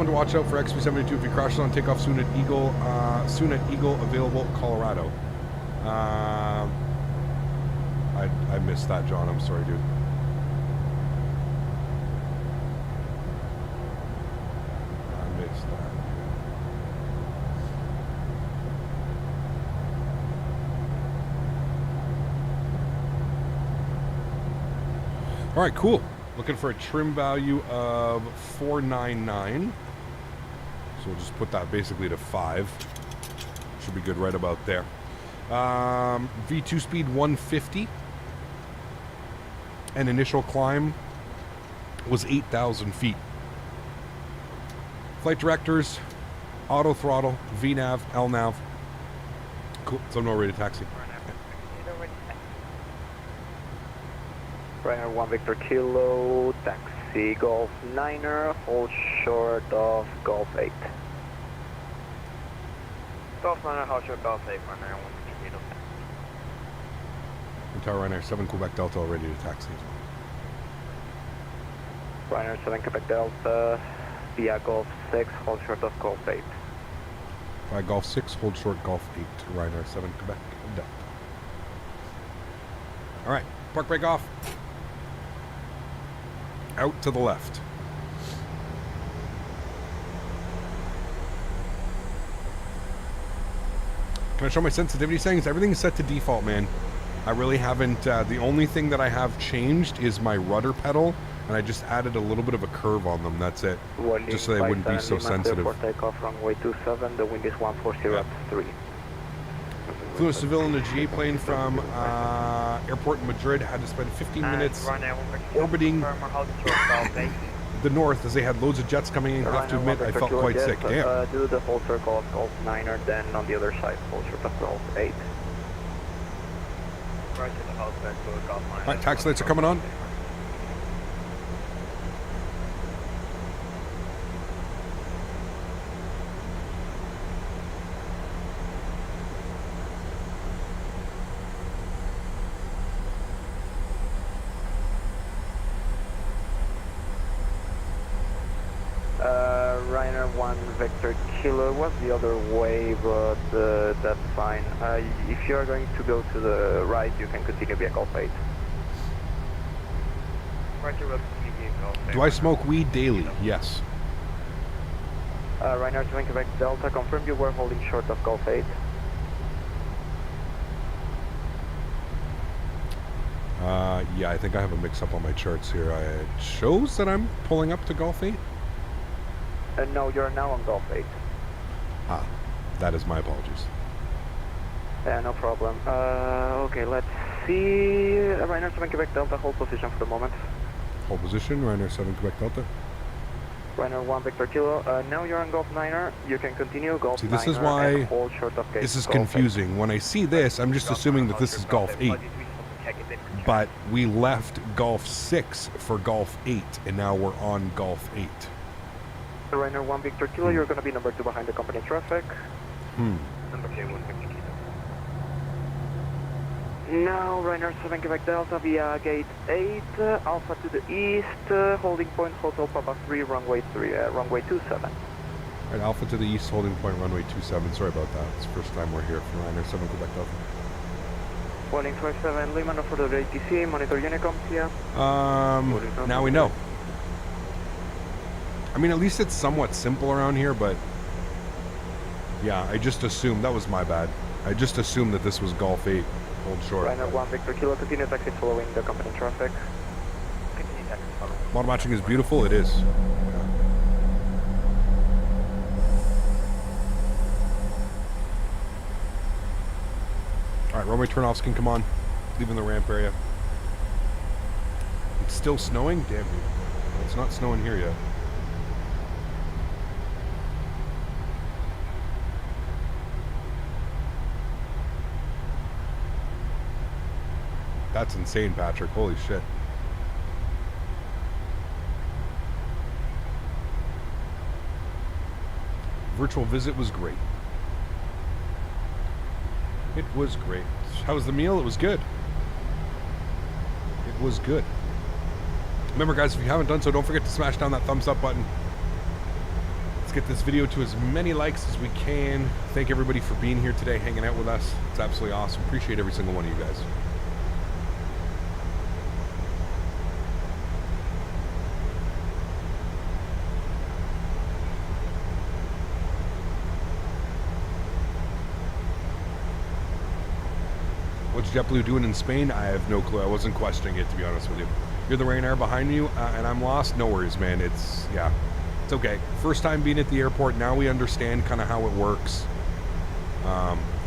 to watch out for XP72 if he crashes on takeoff soon at Eagle. Available Colorado. I missed that, John. I'm sorry, dude. I missed that. All right, cool. Looking for a trim value of 499. So we'll just put that basically to 5. Should be good right about there. V2 speed 150. And initial climb was 8,000 feet. Flight directors, auto throttle, VNAV, LNAV. Cool. So no ready to taxi. Ryanair 1 Victor Kilo, taxi Golf 9er, hold short of Golf 8. Golf 9er, hold short Golf 8, Ryanair 1 Victor Kilo. Entire Ryanair 7 Quebec Delta ready to taxi as well. Ryanair 7 Quebec Delta, via Golf 6, hold short of Golf 8. By Golf 6, hold short Golf 8, Ryanair 7 Quebec Delta. Alright, park brake off. Out to the left. Can I show my sensitivity settings? Everything's set to default, man. I really haven't, the only thing that I have changed is my rudder pedal, and I just added a little bit of a curve on them, that's it. Just so they wouldn't be so sensitive. For takeoff runway 27, the wind is 140 at 3. Flew to Seville in a GA plane from airport in Madrid. Had to spend 15 minutes orbiting the north as they had loads of jets coming in. I have to admit, I felt quite sick. Damn. Do the whole circle of Golf 9er, then on the other side, whole circle of Golf 8. Right to the house back to Golf 9. Alright, taxi lights are coming on. Ryanair 1 Victor Kilo was the other way, but that's fine. If you are going to go to the right, you can continue via Golf 8. Do I smoke weed daily? Yes. Ryanair 7 Quebec Delta, confirm you were holding short of Golf 8. Yeah, I think I have a mix-up on my charts here. It shows that I'm pulling up to Golf 8. No, you're now on Golf 8. Ah, that is my apologies. Yeah, no problem. Okay, let's see. Ryanair 7 Quebec Delta, hold position for the moment. Hold position, Ryanair 7 Quebec Delta. Ryanair 1 Victor Kilo, now you're on Golf 9er. You can continue Golf 9er. See, this is why hold short of this is Golf confusing. 8. When I see this, I'm just assuming that this is Golf 8. But we left Golf 6 for Golf 8, and now we're on Golf 8. Ryanair 1 Victor Kilo, you're going to be number 2 behind the company traffic. Number 1 Victor Kilo. Now Ryanair 7 Quebec Delta via gate 8, Alpha to the east, holding point Hotel Papa 3, runway 27. Alright, Alpha to the east, holding point runway 27. Sorry about that. It's the first time we're here from Ryanair 7 Quebec Delta. Warning 27, Lima, no further ATC, monitor Unicom here. Now we know. I mean, at least it's somewhat simple around here, but yeah, I just assumed, that was my bad. I just assumed that this was Golf 8, hold short. Ryanair 1 Victor Kilo, continue taxi following the company traffic. Model matching is beautiful, it is. Alright, runway turnoffs can come on. Leaving the ramp area. It's still snowing? Damn you. It's not snowing here yet. That's insane, Patrick. Holy shit. Virtual visit was great. It was great. How was the meal? It was good. It was good. Remember, guys, if you haven't done so, don't forget to smash down that thumbs up button. Let's get this video to as many likes as we can. Thank everybody for being here today, hanging out with us. It's absolutely awesome. Appreciate every single one of you guys. What's JetBlue doing in Spain? I have no clue. I wasn't questioning it, to be honest with you. You're the Ryanair behind you, and I'm lost? No worries, man. It's okay. First time being at the airport. Now we understand kind of how it works.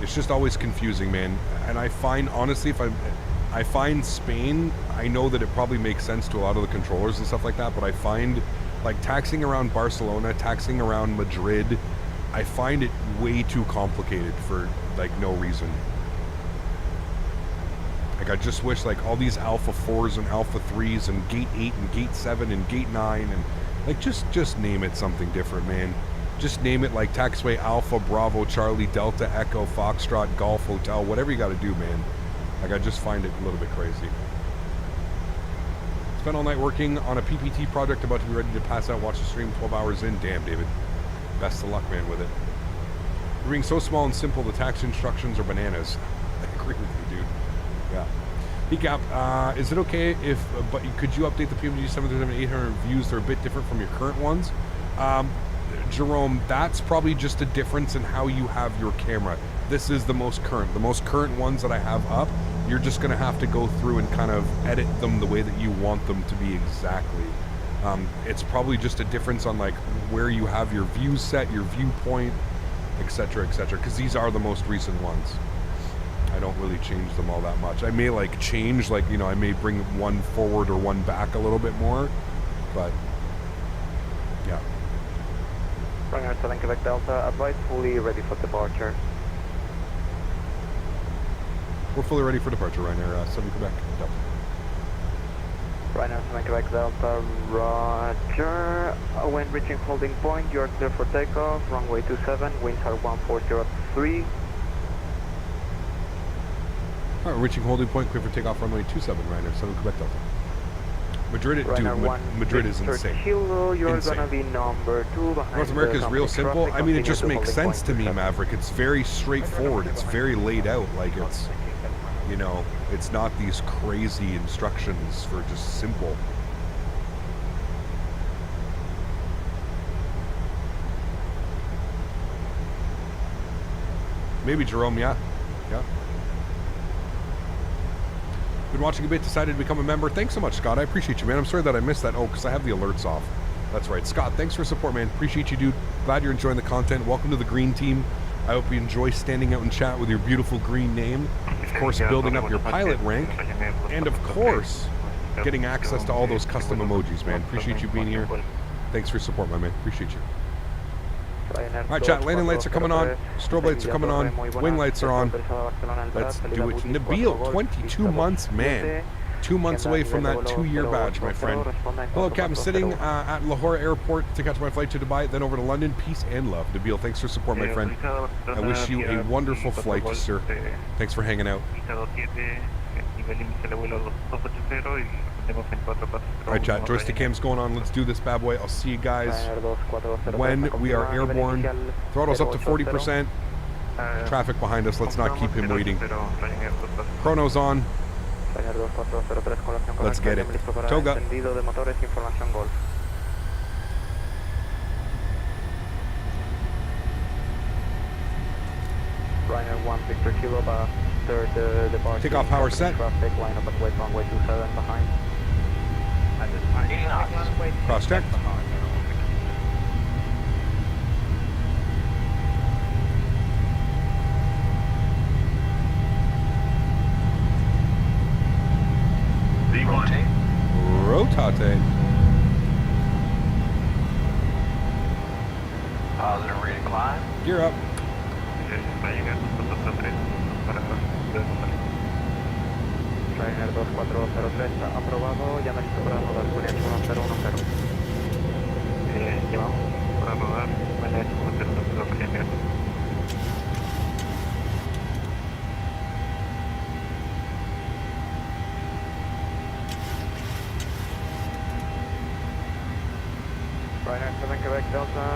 It's just always confusing, man. And I find, honestly, I find Spain, I know that it probably makes sense to a lot of the controllers and stuff like that, but I find, like, taxiing around Barcelona, taxiing around Madrid, I find it way too complicated for, like, no reason. Like, I just wish, like, all these Alpha 4s and Alpha 3s and Gate 8 and Gate 7 and Gate 9 and, like, just name it something different, man. Just name it, like, Taxiway Alpha, Bravo, Charlie, Delta, Echo, Foxtrot, Golf, Hotel, whatever you got to do, man. Like, I just find it a little bit crazy. Spent all night working on a PPT project, about to be ready to pass out, watch the stream 12 hours in. Damn, David. Best of luck, man, with it. You're being so small and simple, the tax instructions are bananas. I agree with you, dude. Yeah. Decap, is it okay if, but could you update the PMDG 737-800 views? They're a bit different from your current ones. Jerome, that's probably just a difference in how you have your camera. This is the most current. The most current ones that I have up, you're just going to have to go through and kind of edit them the way that you want them to be exactly. It's probably just a difference on, like, where you have your view set, your viewpoint, etc., etc., because these are the most recent ones. I don't really change them all that much. I may, like, change, like, you know, I may bring one forward or one back a little bit more, but yeah. Ryanair 7 Quebec Delta, advise fully ready for departure. We're fully ready for departure, Ryanair 7 Quebec Delta. Ryanair 7 Quebec Delta, roger. When reaching holding point, you are clear for takeoff. Runway 27, winds are 1403. All right, reaching holding point, clear for takeoff, runway 27, Ryanair 7 Quebec Delta. Madrid, dude, Madrid is insane. Kilo, you're insane. gonna be number 2 behind. North America is real simple. Traffic. I mean, it just Continue makes sense to me, Maverick. It's very straightforward. It's very laid out. Like, it's, you know, it's not these crazy instructions for just simple. Maybe, Jerome, yeah. Yeah. Been watching a bit, decided to become a member. Thanks so much, Scott. I appreciate you, man. I'm sorry that I missed that. Oh, because I have the alerts off. That's right. Scott, thanks for support, man. Appreciate you, dude. Glad you're enjoying the content. Welcome to the green team. I hope you enjoy standing out and chat with your beautiful green name. Of course, building up your pilot rank. And, of course, getting access to all those custom emojis, man. Appreciate you being here. Thanks for your support, my man. Appreciate you. Alright, chat, landing lights are coming on, strobe lights are coming on, wing lights are on. Let's do it. Nabil, 22 months, man. 2 months away from that 2-year badge, my friend. Hello, Captain. Sitting at Lahore Airport to catch my flight to Dubai, then over to London. Peace and love. Nabil, thanks for support, my friend. I wish you a wonderful flight, sir. Thanks for hanging out. Alright, chat, joystick cam's going on. Let's do this bad boy. I'll see you guys when we are airborne. Throttle's up to 40%. Traffic behind us. Let's not keep him waiting. Chrono's on. Let's get it. Toga. Ryanair 1 Victor Kilo, third departure. Takeoff power set. Traffic, line up at wait runway 27 behind. Cross check. Rotate. Positive rate of climb. Gear up. Ryanair 2403 aprobado, ya me listo para rodar Greenwich 1010. Llevamos para rodar Greenwich 1010 Ryanair. Ryanair 7 Quebec Delta,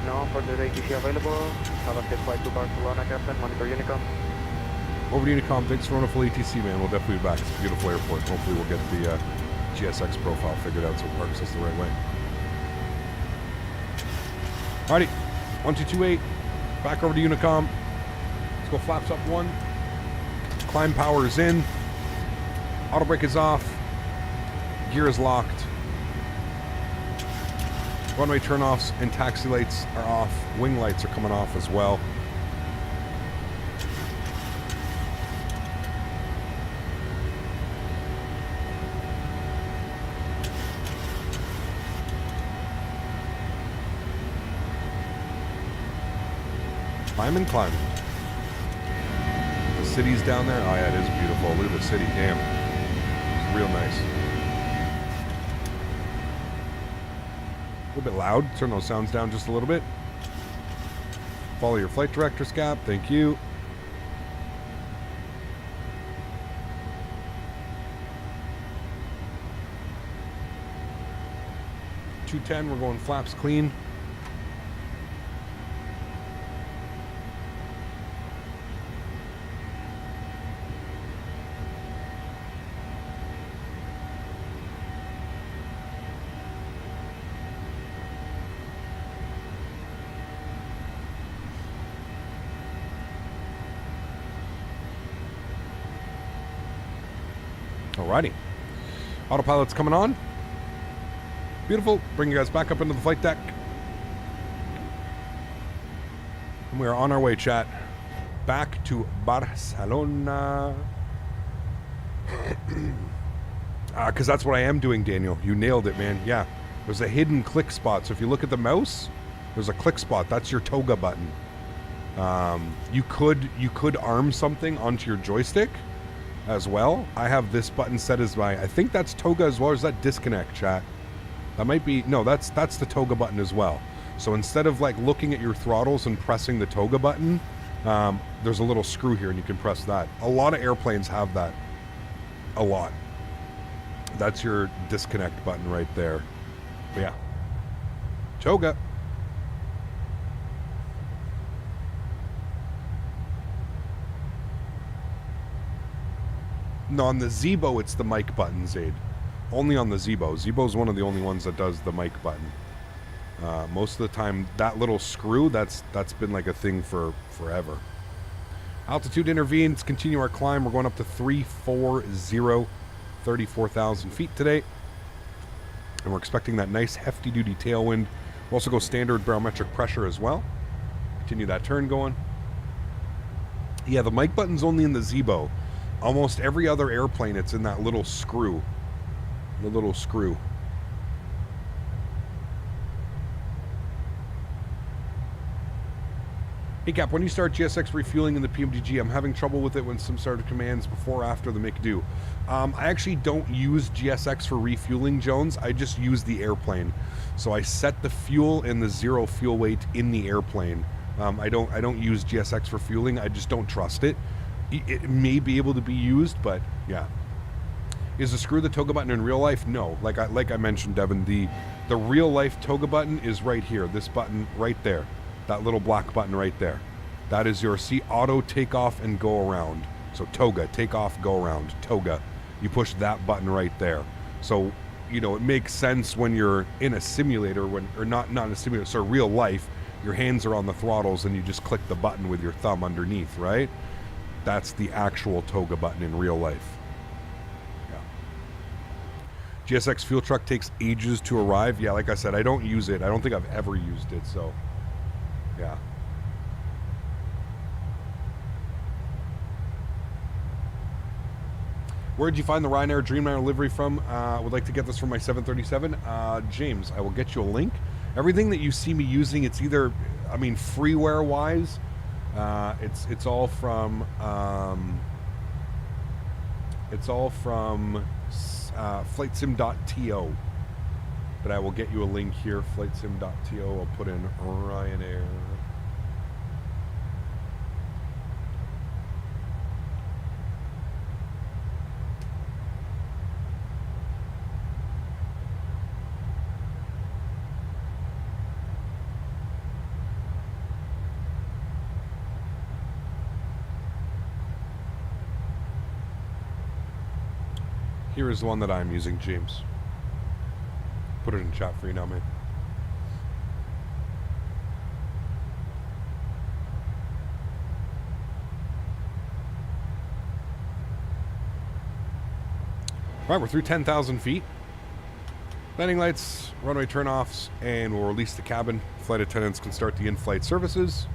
no further ATC available. Have a safe flight to Barcelona, Captain. Monitor Unicom. Over to Unicom, thanks for running full ATC, man. We'll definitely be back. It's a beautiful airport. Hopefully we'll get the GSX profile figured out so it parks us the right way. Alrighty, 1228, back over to Unicom. Let's go flaps up 1. Climb power is in. Auto brake is off. Gear is locked. Runway turnoffs and taxi lights are off. Wing lights are coming off as well. Climbing. The city's down there. Oh yeah, it is beautiful. Look at the city. Damn. It's real nice. A little bit loud. Turn those sounds down just a little bit. Follow your flight director's gap. Thank you. .210, we're going flaps clean. Alrighty. Autopilot's coming on. Beautiful. Bring you guys back up into the flight deck. And we are on our way, chat. Back to Barcelona. Because that's what I am doing, Daniel. You nailed it, man. Yeah. There's a hidden click spot. So if you look at the mouse, there's a click spot. That's your toga button. You could arm something onto your joystick as well. I have this button set as my, I think that's toga as well. Or is that disconnect, chat? That might be, no, that's the toga button as well. So instead of like looking at your throttles and pressing the toga button, there's a little screw here and you can press that. A lot of airplanes have that. A lot. That's your disconnect button right there. But yeah. Toga. No, on the Zebo, it's the mic button, Zaid. Only on the Zebo. Zebo's one of the only ones that does the mic button. Most of the time, that little screw, that's been like a thing for forever. Altitude intervenes. Continue our climb. We're going up to 340, 34,000 feet today. And we're expecting that nice hefty-duty tailwind. We'll also go standard barometric pressure as well. Continue that turn going. Yeah, the mic button's only in the Zebo. Almost every other airplane, it's in that little screw. The little screw. Hey Cap, when you start GSX refueling in the PMDG, I'm having trouble with it when some started commands before or after the McDo. I actually don't use GSX for refueling, Jones. I just use the airplane. So I set the fuel and the zero fuel weight in the airplane. I don't use GSX for fueling. I just don't trust it. It may be able to be used, but yeah. Is the screw the toga button in real life? No. Like I mentioned, Devin, the real life toga button is right here. This button right there. That little black button right there. That is your auto take off and go around. So toga, take off, go around. Toga. You push that button right there. So, you know, it makes sense when you're in a simulator, or not in a simulator, so real life, your hands are on the throttles and you just click the button with your thumb underneath, right? That's the actual toga button in real life. Yeah. GSX fuel truck takes ages to arrive. Yeah, like I said, I don't use it. I don't think I've ever used it, so yeah. Where'd you find the Ryanair Dreamliner livery from? Would like to get this from my 737. James, I will get you a link. Everything that you see me using, it's either, I mean, freeware wise, it's all from It's all from flightsim.to. But I will get you a link here, flightsim.to. I'll put in Ryanair. Here is the one that I'm using, James. Put it in chat for you now, man. Right, we're through 10,000 feet. Landing lights, runway turnoffs, and we'll release the cabin. Flight attendants can start the in-flight services.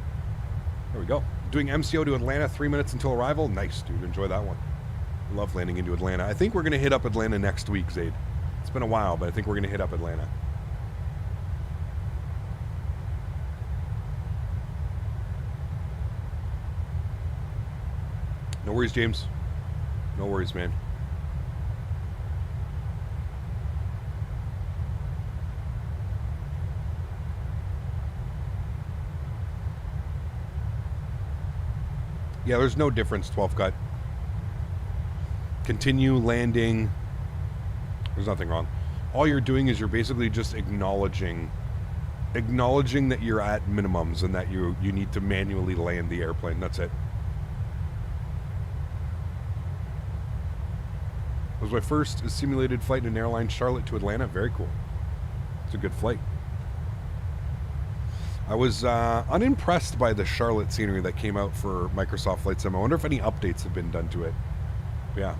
There we go. Doing MCO to Atlanta, 3 minutes until arrival. Nice, dude. Enjoy that one. Love landing into Atlanta. I think we're going to hit up Atlanta next week, Zaid. It's been a while, but I think we're going to hit up Atlanta. No worries, James. No worries, man. Yeah, there's no difference, 12 cut. Continue landing. There's nothing wrong. All you're doing is you're basically just acknowledging that you're at minimums and that you need to manually land the airplane. That's it. It was my first simulated flight in an airline, Charlotte to Atlanta. Very cool. It's a good flight. I was unimpressed by the Charlotte scenery that came out for Microsoft Flight Sim. I wonder if any updates have been done to it. Yeah.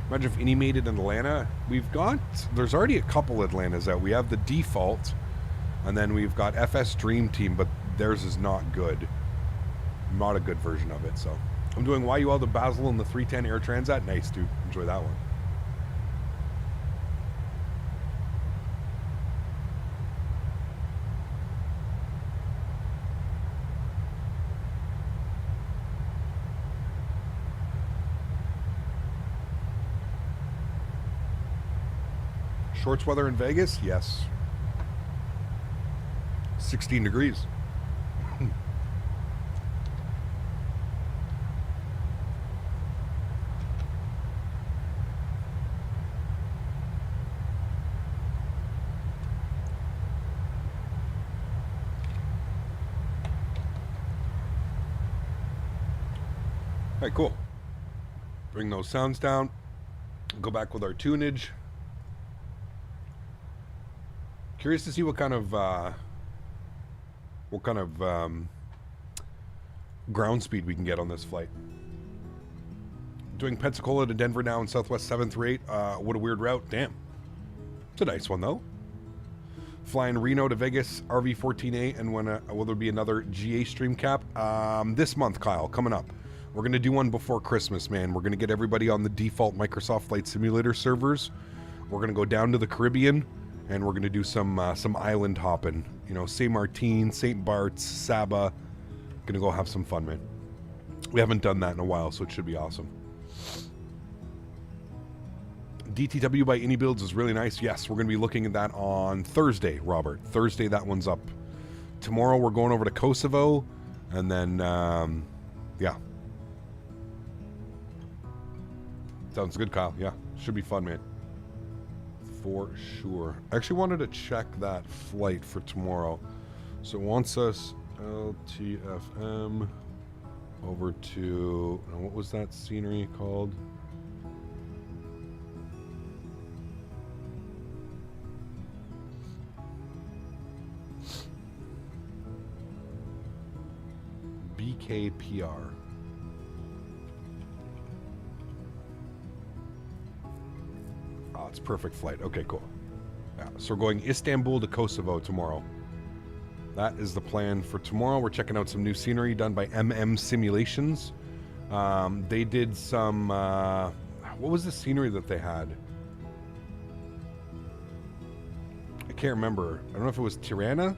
Imagine if any made it in Atlanta. There's already a couple Atlantas out. We have the default, and then we've got FS Dream Team, but theirs is not good. Not a good version of it, so. I'm doing YUL to Basel in the 310 Air Transat. Nice, dude. Enjoy that one. Shorts weather in Vegas? Yes. 16 degrees. All right, cool. Bring those sounds down. Go back with our tunage. Curious to see what kind of ground speed we can get on this flight. Doing Pensacola to Denver now in Southwest 738. What a weird route. Damn. It's a nice one though. Flying Reno to Vegas, RV14A, and when will there be another GA stream cap? This month, Kyle, coming up. We're gonna do one before Christmas, man. We're gonna get everybody on the default Microsoft Flight Simulator servers. We're gonna go down to the Caribbean. And we're going to do some island hopping. You know, St. Martin, St. Bart's, Saba. Going to go have some fun, man. We haven't done that in a while, so it should be awesome. DTW by Any Builds is really nice. Yes, we're going to be looking at that on Thursday, Robert. Thursday, that one's up. Tomorrow, we're going over to Kosovo. And then, yeah. Sounds good, Kyle. Yeah, should be fun, man. For sure. I actually wanted to check that flight for tomorrow. So it wants us LTFM over to, what was that scenery called? BKPR. Oh, it's a perfect flight. Okay, cool. Yeah, so we're going Istanbul to Kosovo tomorrow. That is the plan for tomorrow. We're checking out some new scenery done by MM Simulations. They did some... what was the scenery that they had? I can't remember. I don't know if it was Tirana?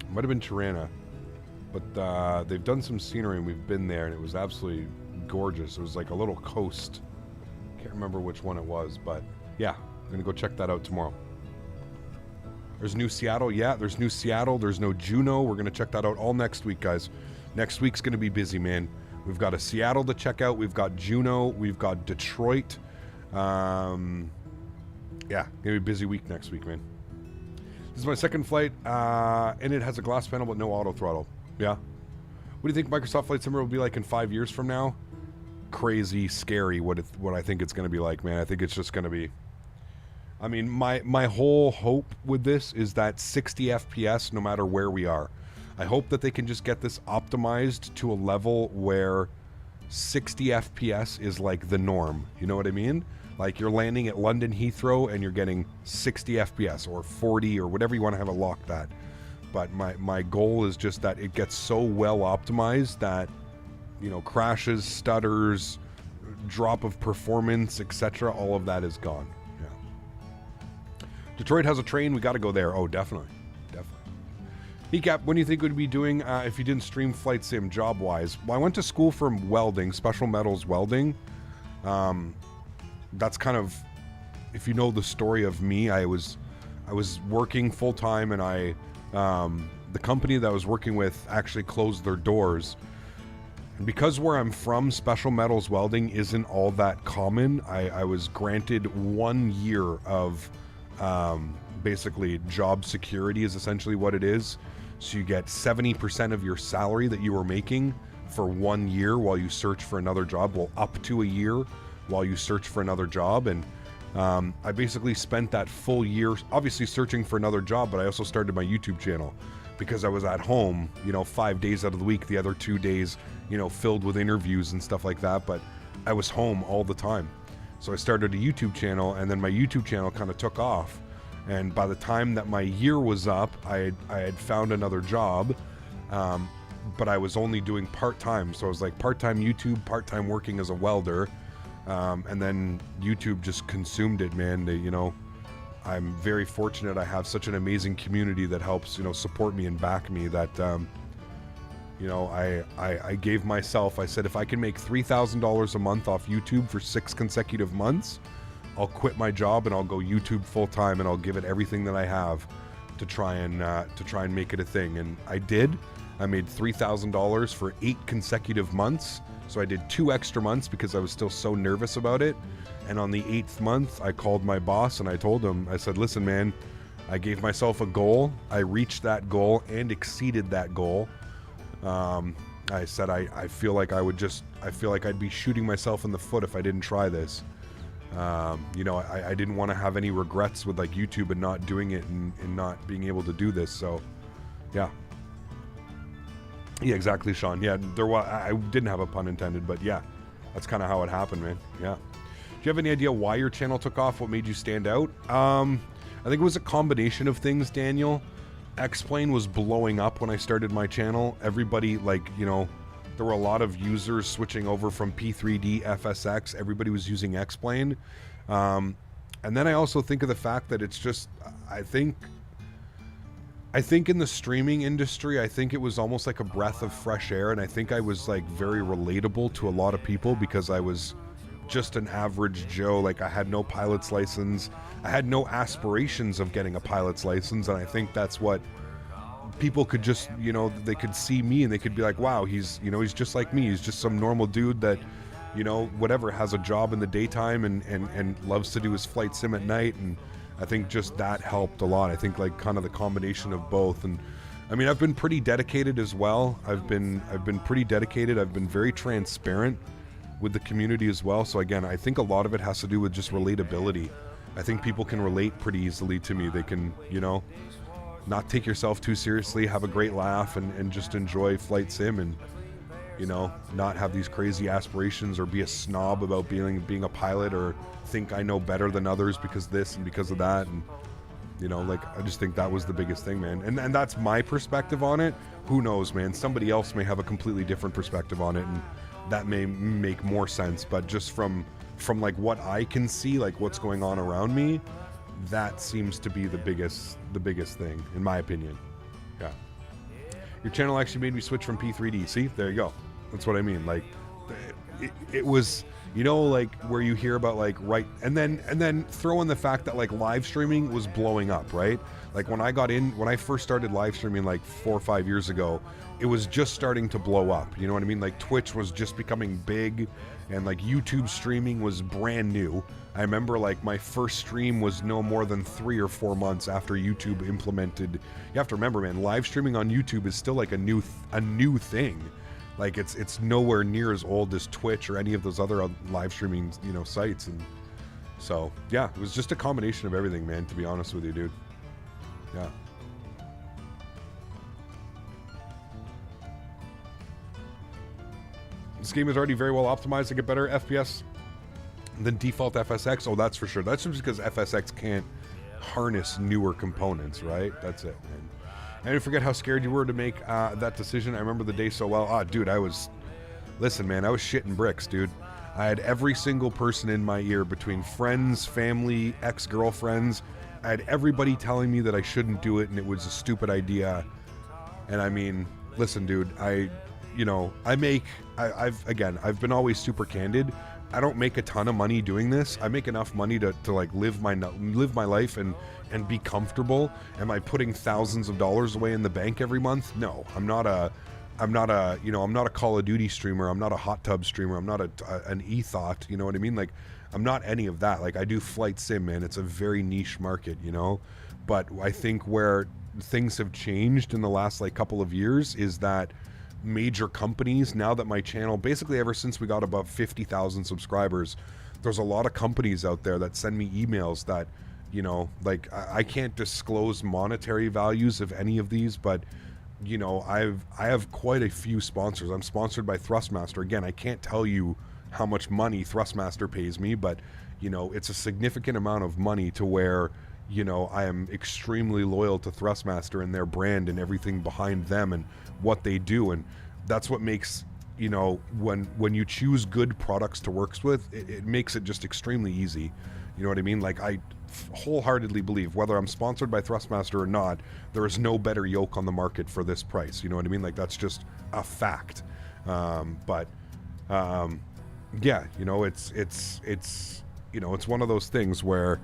It might have been Tirana. But they've done some scenery and we've been there and it was absolutely gorgeous. It was like a little coast. Can't remember which one it was, but yeah, I'm gonna go check that out tomorrow. There's New Seattle. Yeah, there's New Seattle. There's no Juneau. We're gonna check that out all next week, guys. Next week's gonna be busy, man. We've got a Seattle to check out. We've got Juneau. We've got Detroit. Yeah, gonna be a busy week next week, man. This is my second flight, and it has a glass panel but no auto throttle. Yeah. What do you think Microsoft Flight Simulator will be like in 5 years from now? Crazy, scary. What I think it's going to be like, man. I think it's just going to be. I mean, my whole hope with this is that 60 FPS, no matter where we are. I hope that they can just get this optimized to a level where 60 FPS is like the norm. You know what I mean? Like you're landing at London Heathrow and you're getting 60 FPS or 40 or whatever you want to have it locked at. But my goal is just that it gets so well optimized that, you know, crashes, stutters, drop of performance, etc. All of that is gone. Yeah. Detroit has a train. We got to go there. Oh, definitely. Kneecap, when do you think we'd be doing if you didn't stream Flight Sim job-wise? Well, I went to school for welding, special metals welding. That's kind of, if you know the story of me, I was working full-time and the company that I was working with actually closed their doors. And because where I'm from, special metals welding isn't all that common. I was granted 1 year of basically job security is essentially what it is. So you get 70% of your salary that you were making for 1 year while you search for another job. Well, up to a year while you search for another job. And I basically spent that full year obviously searching for another job, but I also started my YouTube channel because I was at home, you know, 5 days out of the week, the other 2 days, you know, filled with interviews and stuff like that. But I was home all the time. So I started a YouTube channel, and then my YouTube channel kind of took off. And by the time that my year was up, I had found another job, but I was only doing part-time. So I was like part-time YouTube, part-time working as a welder. And then YouTube just consumed it, man. You know, I'm very fortunate. I have such an amazing community that helps, you know, support me and back me that, you know, I gave myself, I said, if I can make $3,000 a month off YouTube for 6 consecutive months, I'll quit my job and I'll go YouTube full time and I'll give it everything that I have to try and make it a thing. And I did. I made $3,000 for 8 consecutive months. So I did 2 extra months because I was still so nervous about it. And on the 8th month, I called my boss and I told him, I said, listen, man, I gave myself a goal. I reached that goal and exceeded that goal. I said, I feel like I feel like I'd be shooting myself in the foot if I didn't try this. You know, I didn't want to have any regrets with like YouTube and not doing it and not being able to do this. So, yeah. Yeah, exactly, Sean. Yeah, I didn't have a pun intended, but yeah, that's kind of how it happened, man. Yeah. Do you have any idea why your channel took off? What made you stand out? I think it was a combination of things, Daniel. X-Plane was blowing up when I started my channel. Everybody, like, you know, there were a lot of users switching over from P3D, FSX. Everybody was using X-Plane. And then I also think of the fact that it's just, I think in the streaming industry, I think it was almost like a breath of fresh air. And I think I was like very relatable to a lot of people because I was just an average Joe. Like I had no pilot's license. I had no aspirations of getting a pilot's license. And I think that's what people could just, you know, they could see me and they could be like, wow, he's, you know, he's just like me. He's just some normal dude that, you know, whatever, has a job in the daytime and loves to do his flight sim at night. And I think just that helped a lot. I think like kind of the combination of both. And I mean, I've been pretty dedicated as well. I've been pretty dedicated. I've been very transparent with the community as well. So again, I think a lot of it has to do with just relatability. I think people can relate pretty easily to me. They can, you know, not take yourself too seriously, have a great laugh and just enjoy flight sim and, you know, not have these crazy aspirations or be a snob about being a pilot or think I know better than others because this and because of that. And, you know, like, I just think that was the biggest thing, man. And that's my perspective on it. Who knows, man? Somebody else may have a completely different perspective on it, and that may make more sense. But just from like what I can see, like what's going on around me, that seems to be the biggest thing, in my opinion. Yeah. Your channel actually made me switch from P3D. See, there you go. That's what I mean. Like, it was, you know, like where you hear about like, right. And then throw in the fact that like live streaming was blowing up, right? Like when I first started live streaming like 4 or 5 years ago, it was just starting to blow up. You know what I mean? Like Twitch was just becoming big, and like YouTube streaming was brand new. I remember like my first stream was no more than 3 or 4 months after YouTube implemented. You have to remember, man, live streaming on YouTube is still like a new thing. Like it's nowhere near as old as Twitch or any of those other live streaming, you know, sites. And so yeah, it was just a combination of everything, man, to be honest with you, dude. Yeah. This game is already very well optimized to get better FPS than default FSX. Oh, that's for sure. That's just because FSX can't harness newer components, right? That's it, man. I didn't forget how scared you were to make that decision. I remember the day so well. Ah, dude, listen, man, I was shitting bricks, dude. I had every single person in my ear, between friends, family, ex-girlfriends. I had everybody telling me that I shouldn't do it and it was a stupid idea. And I mean, listen, dude, I've been always super candid. I don't make a ton of money doing this. I make enough money to like live my life and be comfortable. Am I putting thousands of dollars away in the bank every month? No, I'm not a Call of Duty streamer. I'm not a hot tub streamer. I'm not an e-thought. You know what I mean? Like, I'm not any of that. Like, I do flight sim, man. It's a very niche market, you know? But I think where things have changed in the last like couple of years is that major companies, now that my channel, basically ever since we got above 50,000 subscribers, there's a lot of companies out there that send me emails that, you know, like I can't disclose monetary values of any of these, but you know, I have quite a few sponsors. I'm sponsored by Thrustmaster. Again, I can't tell you how much money Thrustmaster pays me, but you know, it's a significant amount of money to where, you know, I am extremely loyal to Thrustmaster and their brand and everything behind them and what they do. And that's what makes, you know, when you choose good products to work with, it makes it just extremely easy. You know what I mean? Like, I wholeheartedly believe, whether I'm sponsored by Thrustmaster or not, there is no better yoke on the market for this price. You know what I mean? Like, that's just a fact. Yeah, you know, it's you know, it's one of those things where,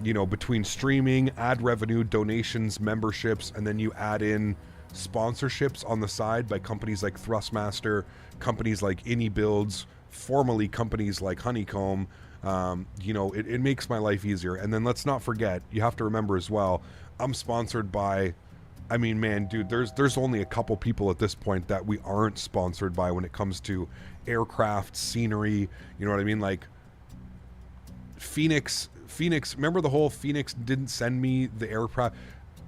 you know, between streaming, ad revenue, donations, memberships, and then you add in sponsorships on the side by companies like Thrustmaster, companies like AnyBuilds, formerly companies like Honeycomb, you know, it makes my life easier. And then let's not forget, you have to remember as well, I'm sponsored by, I mean, man, dude, there's only a couple people at this point that we aren't sponsored by when it comes to aircraft, scenery, you know what I mean? Like, Phoenix, remember the whole Phoenix didn't send me the aircraft?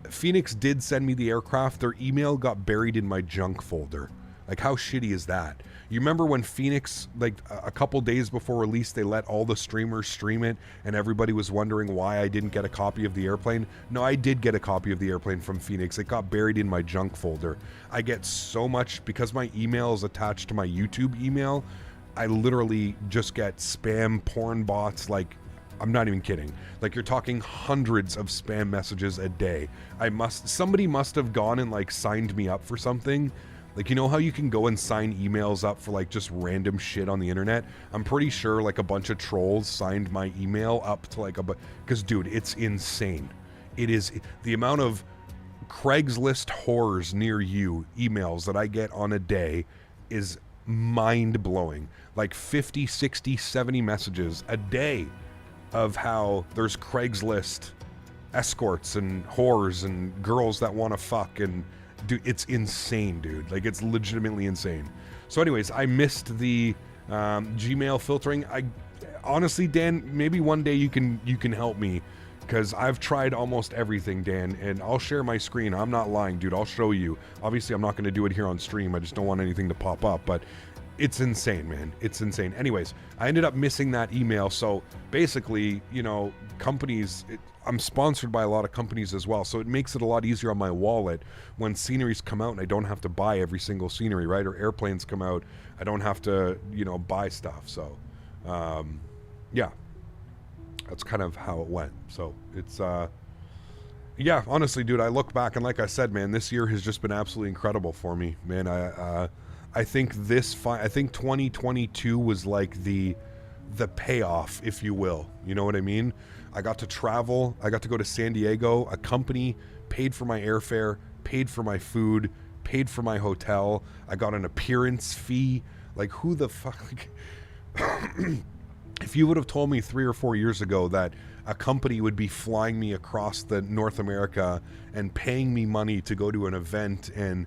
Phoenix did send me the aircraft. Their email got buried in my junk folder. Like, how shitty is that? You remember when Phoenix, like a couple days before release, they let all the streamers stream it and everybody was wondering why I didn't get a copy of the airplane? No, I did get a copy of the airplane from Phoenix. It got buried in my junk folder. I get so much, because my email is attached to my YouTube email, I literally just get spam porn bots. Like, I'm not even kidding. Like, you're talking hundreds of spam messages a day. Somebody must have gone and like signed me up for something. Like, you know how you can go and sign emails up for like just random shit on the internet? I'm pretty sure like a bunch of trolls signed my email up to like because dude, it's insane. It is, the amount of Craigslist whores near you emails that I get on a day is mind-blowing. Like 50, 60, 70 messages a day of how there's Craigslist escorts and whores and girls that want to fuck, and dude, it's insane, dude. Like, it's legitimately insane. So anyways, I missed the Gmail filtering. I honestly, Dan, maybe one day you can help me, because I've tried almost everything, Dan, and I'll share my screen. I'm not lying, dude. I'll show you. Obviously, I'm not going to do it here on stream. I just don't want anything to pop up, but it's insane, man. It's insane. Anyways, I ended up missing that email. So basically, you know, companies, I'm sponsored by a lot of companies as well. So it makes it a lot easier on my wallet when sceneries come out and I don't have to buy every single scenery, right? Or airplanes come out, I don't have to, you know, buy stuff. So, yeah, that's kind of how it went. So it's, yeah, honestly, dude, I look back and like I said, man, this year has just been absolutely incredible for me, man. I think 2022 was like the payoff, if you will. You know what I mean? I got to travel. I got to go to San Diego. A company paid for my airfare, paid for my food, paid for my hotel. I got an appearance fee. Like, who the fuck? If you would have told me 3 or 4 years ago that a company would be flying me across the North America and paying me money to go to an event and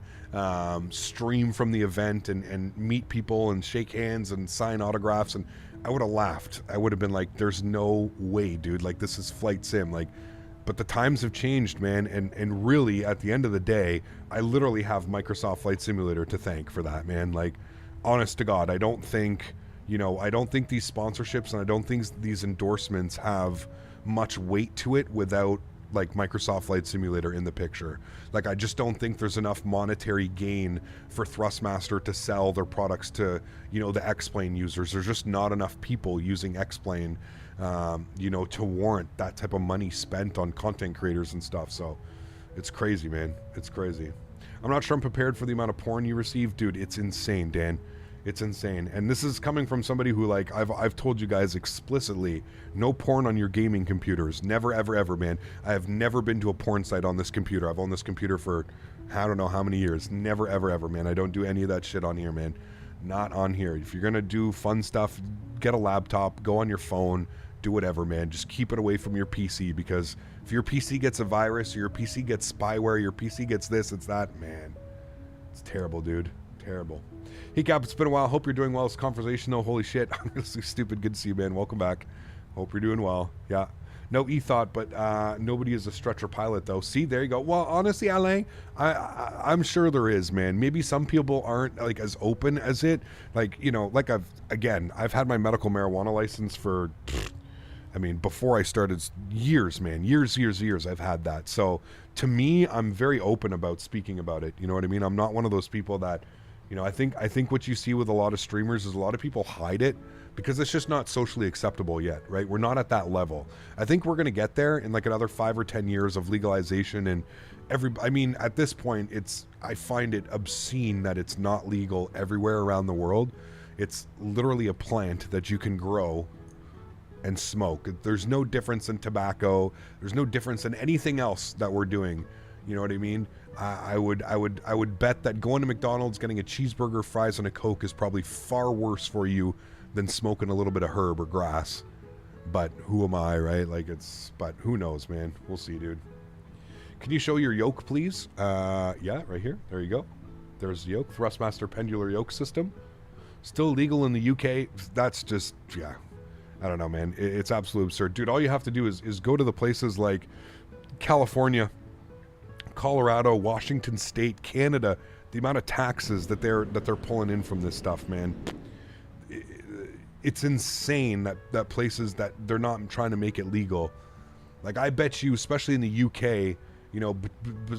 stream from the event and meet people and shake hands and sign autographs, and I would have laughed. I would have been like, there's no way, dude. Like, this is flight sim. Like, but the times have changed, man. And really, at the end of the day, I literally have Microsoft Flight Simulator to thank for that, man. Like, honest to God, I don't think these sponsorships and I don't think these endorsements have much weight to it without like Microsoft Flight Simulator in the picture. Like, I just don't think there's enough monetary gain for Thrustmaster to sell their products to, the X-Plane users. There's just not enough people using X-Plane, to warrant that type of money spent on content creators and stuff. So it's crazy, man. It's crazy. I'm not sure I'm prepared for the amount of porn you receive. Dude, it's insane, Dan. It's insane. And this is coming from somebody who, like, I've told you guys explicitly, no porn on your gaming computers. Never, ever, ever, man. I have never been to a porn site on this computer. I've owned this computer for I don't know how many years. Never, ever, ever, man. I don't do any of that shit on here, man. Not on here. If you're going to do fun stuff, get a laptop, go on your phone, do whatever, man. Just keep it away from your PC, because if your PC gets a virus, or your PC gets spyware, your PC gets this, it's that, man. It's terrible, dude. Terrible. Hey Cap, it's been a while. Hope you're doing well. This conversation though, holy shit. Honestly, stupid. Good to see you, man. Welcome back. Hope you're doing well. Yeah. No e-thought, but nobody is a stretcher pilot though. See, there you go. Well, honestly, Alain, I'm sure there is, man. Maybe some people aren't like as open as it. Like, like I've had my medical marijuana license for, before I started, years, man. Years I've had that. So to me, I'm very open about speaking about it. You know what I mean? I'm not one of those people that, I think what you see with a lot of streamers is a lot of people hide it because it's just not socially acceptable yet, right? We're not at that level. I think we're going to get there in like another 5 or 10 years of legalization, and at this point, I find it obscene that it's not legal everywhere around the world. It's literally a plant that you can grow and smoke. There's no difference in tobacco. There's no difference in anything else that we're doing. You know what I mean? I would bet that going to McDonald's, getting a cheeseburger, fries, and a Coke is probably far worse for you than smoking a little bit of herb or grass. But who am I, right? But who knows, man? We'll see, dude. Can you show your yoke, please? Yeah, right here. There you go. There's the yoke. Thrustmaster pendular yoke system. Still legal in the UK. That's just, yeah. I don't know, man. It's absolutely absurd. Dude, all you have to do is go to the places like California, Colorado, Washington State, Canada, the amount of taxes that they're pulling in from this stuff, man. It's insane that places that they're not trying to make it legal. Like, I bet you, especially in the UK,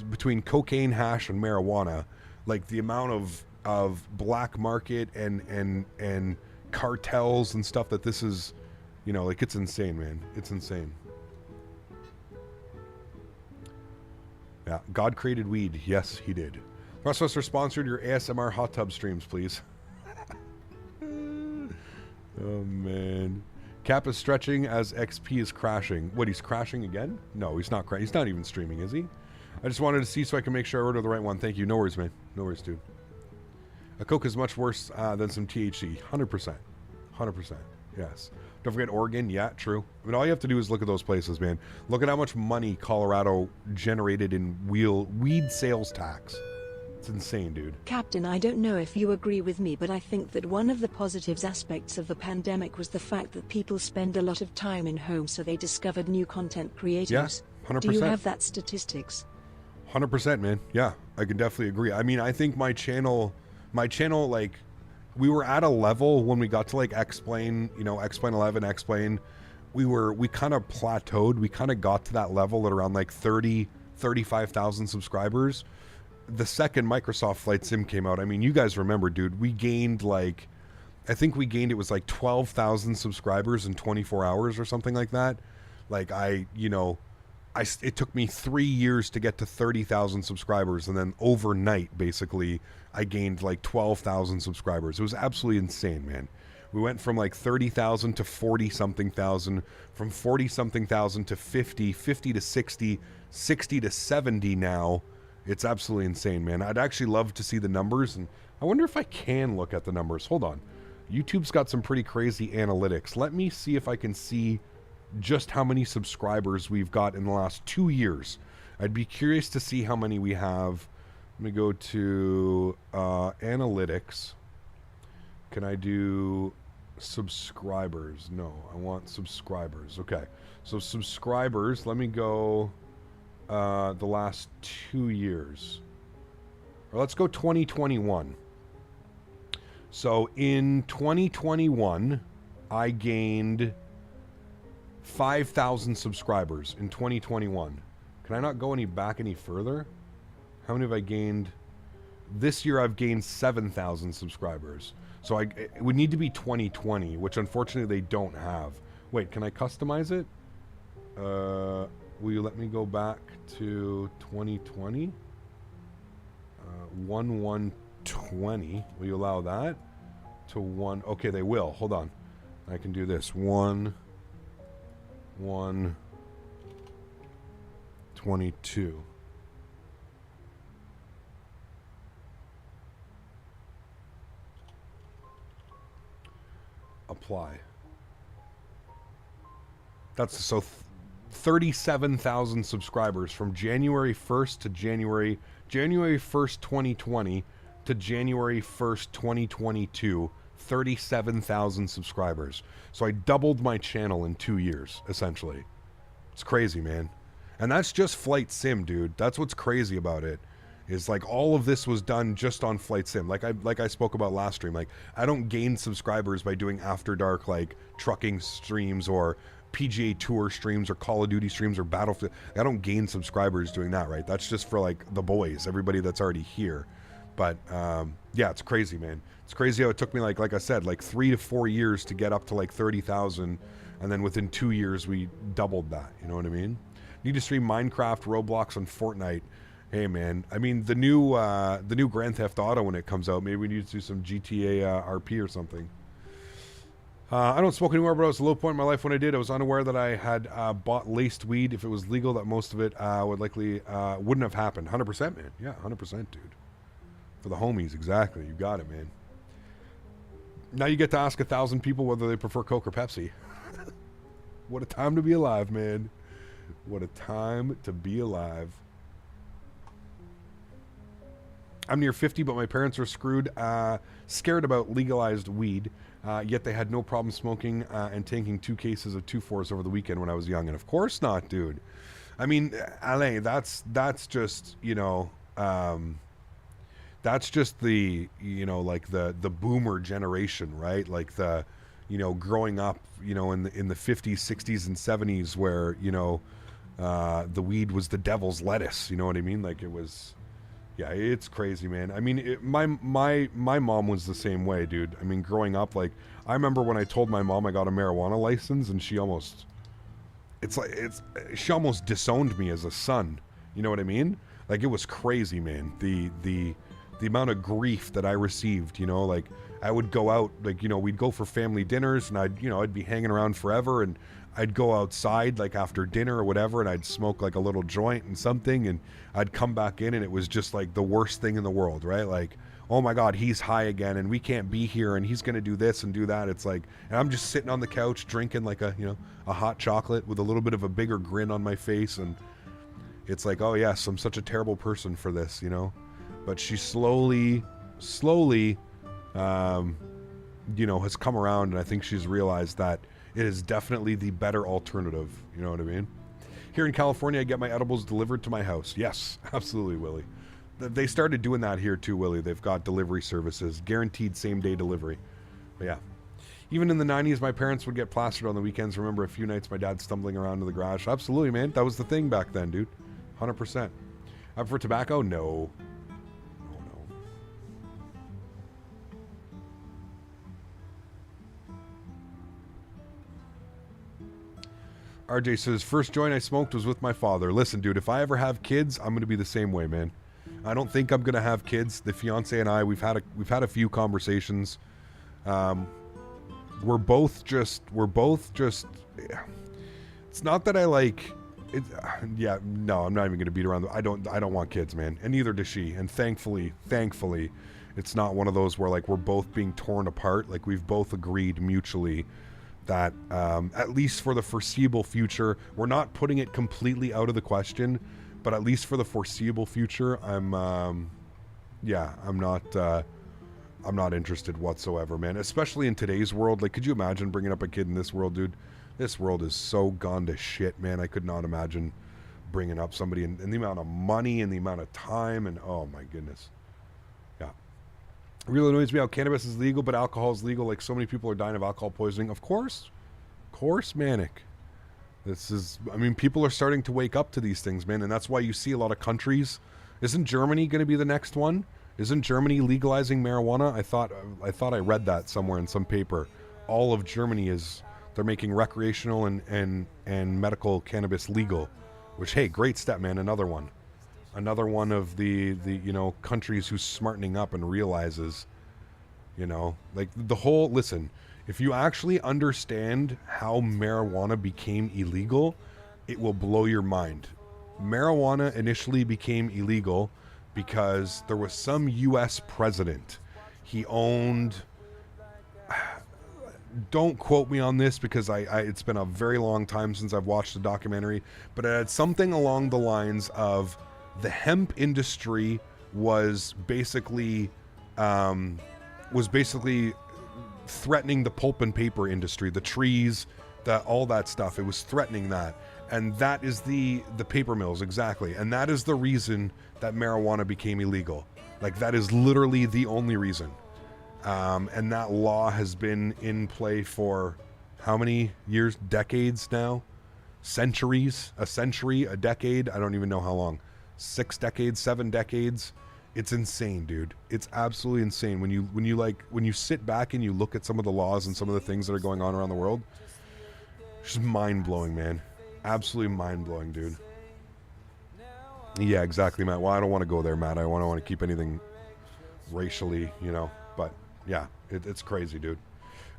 between cocaine, hash, and marijuana, like the amount of black market and cartels and stuff that this is, it's insane, man. It's insane. Yeah, God created weed. Yes, he did. Thrustmaster sponsored your ASMR hot tub streams, please. Oh, man. Cap is stretching as XP is crashing. What, he's crashing again? No, he's not crashing. He's not even streaming, is he? I just wanted to see so I can make sure I order the right one. Thank you. No worries, man. No worries, dude. A Coke is much worse than some THC. 100%. 100%. Yes. Don't forget Oregon. Yeah, true. All you have to do is look at those places, man. Look at how much money Colorado generated in weed sales tax. It's insane, dude. Captain, I don't know if you agree with me, but I think that one of the positives aspects of the pandemic was the fact that people spend a lot of time in home, so they discovered new content creators. Yeah, 100%. Do you have that statistics? 100%, man. Yeah, I can definitely agree. I think my channel, like, we were at a level when we got to like X-Plane, X-Plane 11, X-Plane, we kind of plateaued. We kind of got to that level at around like 35,000 subscribers. The second Microsoft Flight Sim came out, you guys remember, dude, we gained like, I think we gained, it was like 12,000 subscribers in 24 hours or something like that. Like, it took me 3 years to get to 30,000 subscribers, and then overnight, basically, I gained like 12,000 subscribers. It was absolutely insane, man. We went from like 30,000 to 40-something thousand, from 40-something thousand to 50, 50 to 60, 60 to 70 now. It's absolutely insane, man. I'd actually love to see the numbers, and I wonder if I can look at the numbers. Hold on. YouTube's got some pretty crazy analytics. Let me see if I can see just how many subscribers we've got in the last 2 years. I'd be curious to see how many we have. Let me go to analytics. Can I do subscribers? No, I want subscribers. Okay, so subscribers, let me go the last 2 years. Or let's go 2021. So in 2021, I gained 5,000 subscribers in 2021. Can I not go back any further? How many have I gained? This year I've gained 7,000 subscribers. So it would need to be 2020, which unfortunately they don't have. Wait, can I customize it? Will you let me go back to 2020? 1/1/20. Will you allow that? To 1. Okay, they will. Hold on. I can do this. 1/1/22. Apply. That's so 37,000 subscribers from January 1st to January 1st, 2020 to January 1st, 2022. 37,000 subscribers. So I doubled my channel in 2 years, essentially. It's crazy, man. And that's just Flight Sim, dude. That's what's crazy about it. Is like all of this was done just on Flight Sim. Like I spoke about last stream. Like I don't gain subscribers by doing After Dark like trucking streams or PGA Tour streams or Call of Duty streams or Battlefield. I don't gain subscribers doing that, right? That's just for like the boys, everybody that's already here. But yeah, it's crazy, man. It's crazy how it took me like I said, like 3 to 4 years to get up to like 30,000, and then within 2 years we doubled that. You know what I mean? Need to stream Minecraft, Roblox, and Fortnite. Hey man, I mean the new Grand Theft Auto when it comes out, maybe we need to do some GTA RP or something. I don't smoke anymore, but it was a low point in my life when I did. I was unaware that I had bought laced weed. If it was legal, that most of it wouldn't have happened. 100%, man. Yeah, 100%, dude. For the homies, exactly. You got it, man. Now you get to ask 1,000 people whether they prefer Coke or Pepsi. What a time to be alive, man. What a time to be alive. I'm near 50, but my parents are screwed, scared about legalized weed, yet they had no problem smoking and taking 2 cases of 2,4s over the weekend when I was young. And of course not, dude. I mean, Alain, that's just, you know, that's just the, you know, like the boomer generation, right? Like the, you know, growing up, you know, in the 50s, 60s, and 70s where, you know, the weed was the devil's lettuce. You know what I mean? Like it was... Yeah, it's crazy, man. I mean, my mom was the same way, dude. I mean, growing up, like, I remember when I told my mom I got a marijuana license, and she almost disowned me as a son. You know what I mean? Like, it was crazy, man. The amount of grief that I received, you know, like, I would go out, like, you know, we'd go for family dinners, and I'd be hanging around forever, and I'd go outside like after dinner or whatever, and I'd smoke like a little joint and something, and I'd come back in and it was just like the worst thing in the world, right? Like, oh my God, he's high again and we can't be here and he's going to do this and do that. It's like, and I'm just sitting on the couch drinking like a hot chocolate with a little bit of a bigger grin on my face. And it's like, oh yes, I'm such a terrible person for this, you know? But she slowly, you know, has come around, and I think she's realized that it is definitely the better alternative. You know what I mean? Here in California, I get my edibles delivered to my house. Yes, absolutely, Willie. They started doing that here too, Willie. They've got delivery services, guaranteed same-day delivery. But yeah. Even in the 90s, my parents would get plastered on the weekends. Remember a few nights my dad stumbling around in the garage. Absolutely, man. That was the thing back then, dude. 100%. Up for tobacco? No. RJ says, first joint I smoked was with my father. Listen, dude, if I ever have kids, I'm going to be the same way, man. I don't think I'm going to have kids. The fiance and I, we've had a few conversations. We're both just, yeah. It's not that I like it. Yeah, no, I'm not even going to beat around. I don't want kids, man. And neither does she. And thankfully, it's not one of those where like we're both being torn apart. Like we've both agreed mutually that at least for the foreseeable future, we're not putting it completely out of the question, but at least for the foreseeable future, I'm not interested whatsoever, man. Especially in today's world. Like, could you imagine bringing up a kid in this world, dude? This world is so gone to shit, man. I could not imagine bringing up somebody and the amount of money and the amount of time and oh my goodness. Yeah. It really annoys me how cannabis is legal, but alcohol is legal. Like so many people are dying of alcohol poisoning. Of course, Manic. I mean, people are starting to wake up to these things, man. And that's why you see a lot of countries. Isn't Germany going to be the next one? Isn't Germany legalizing marijuana? I thought I read that somewhere in some paper. All of Germany they're making recreational and medical cannabis legal, which, hey, great step, man. Another one of the countries who's smartening up and realizes, like the whole, listen, if you actually understand how marijuana became illegal, it will blow your mind. Marijuana initially became illegal because there was some U.S. president. He owned, don't quote me on this because it's been a very long time since I've watched the documentary, but it had something along the lines of the hemp industry was basically threatening the pulp and paper industry, the trees, all that stuff. It was threatening that. And that is the paper mills, exactly. And that is the reason that marijuana became illegal. Like, that is literally the only reason. And that law has been in play for how many years? Decades now? Centuries? A century? A decade? I don't even know how long. 6 decades? 7 decades? It's insane, dude. It's absolutely insane. When you sit back and you look at some of the laws and some of the things that are going on around the world, it's just mind-blowing, man. Absolutely mind-blowing, dude. Yeah, exactly, Matt. Well, I don't want to go there, Matt. I want to keep anything racially, but yeah, it's crazy, dude.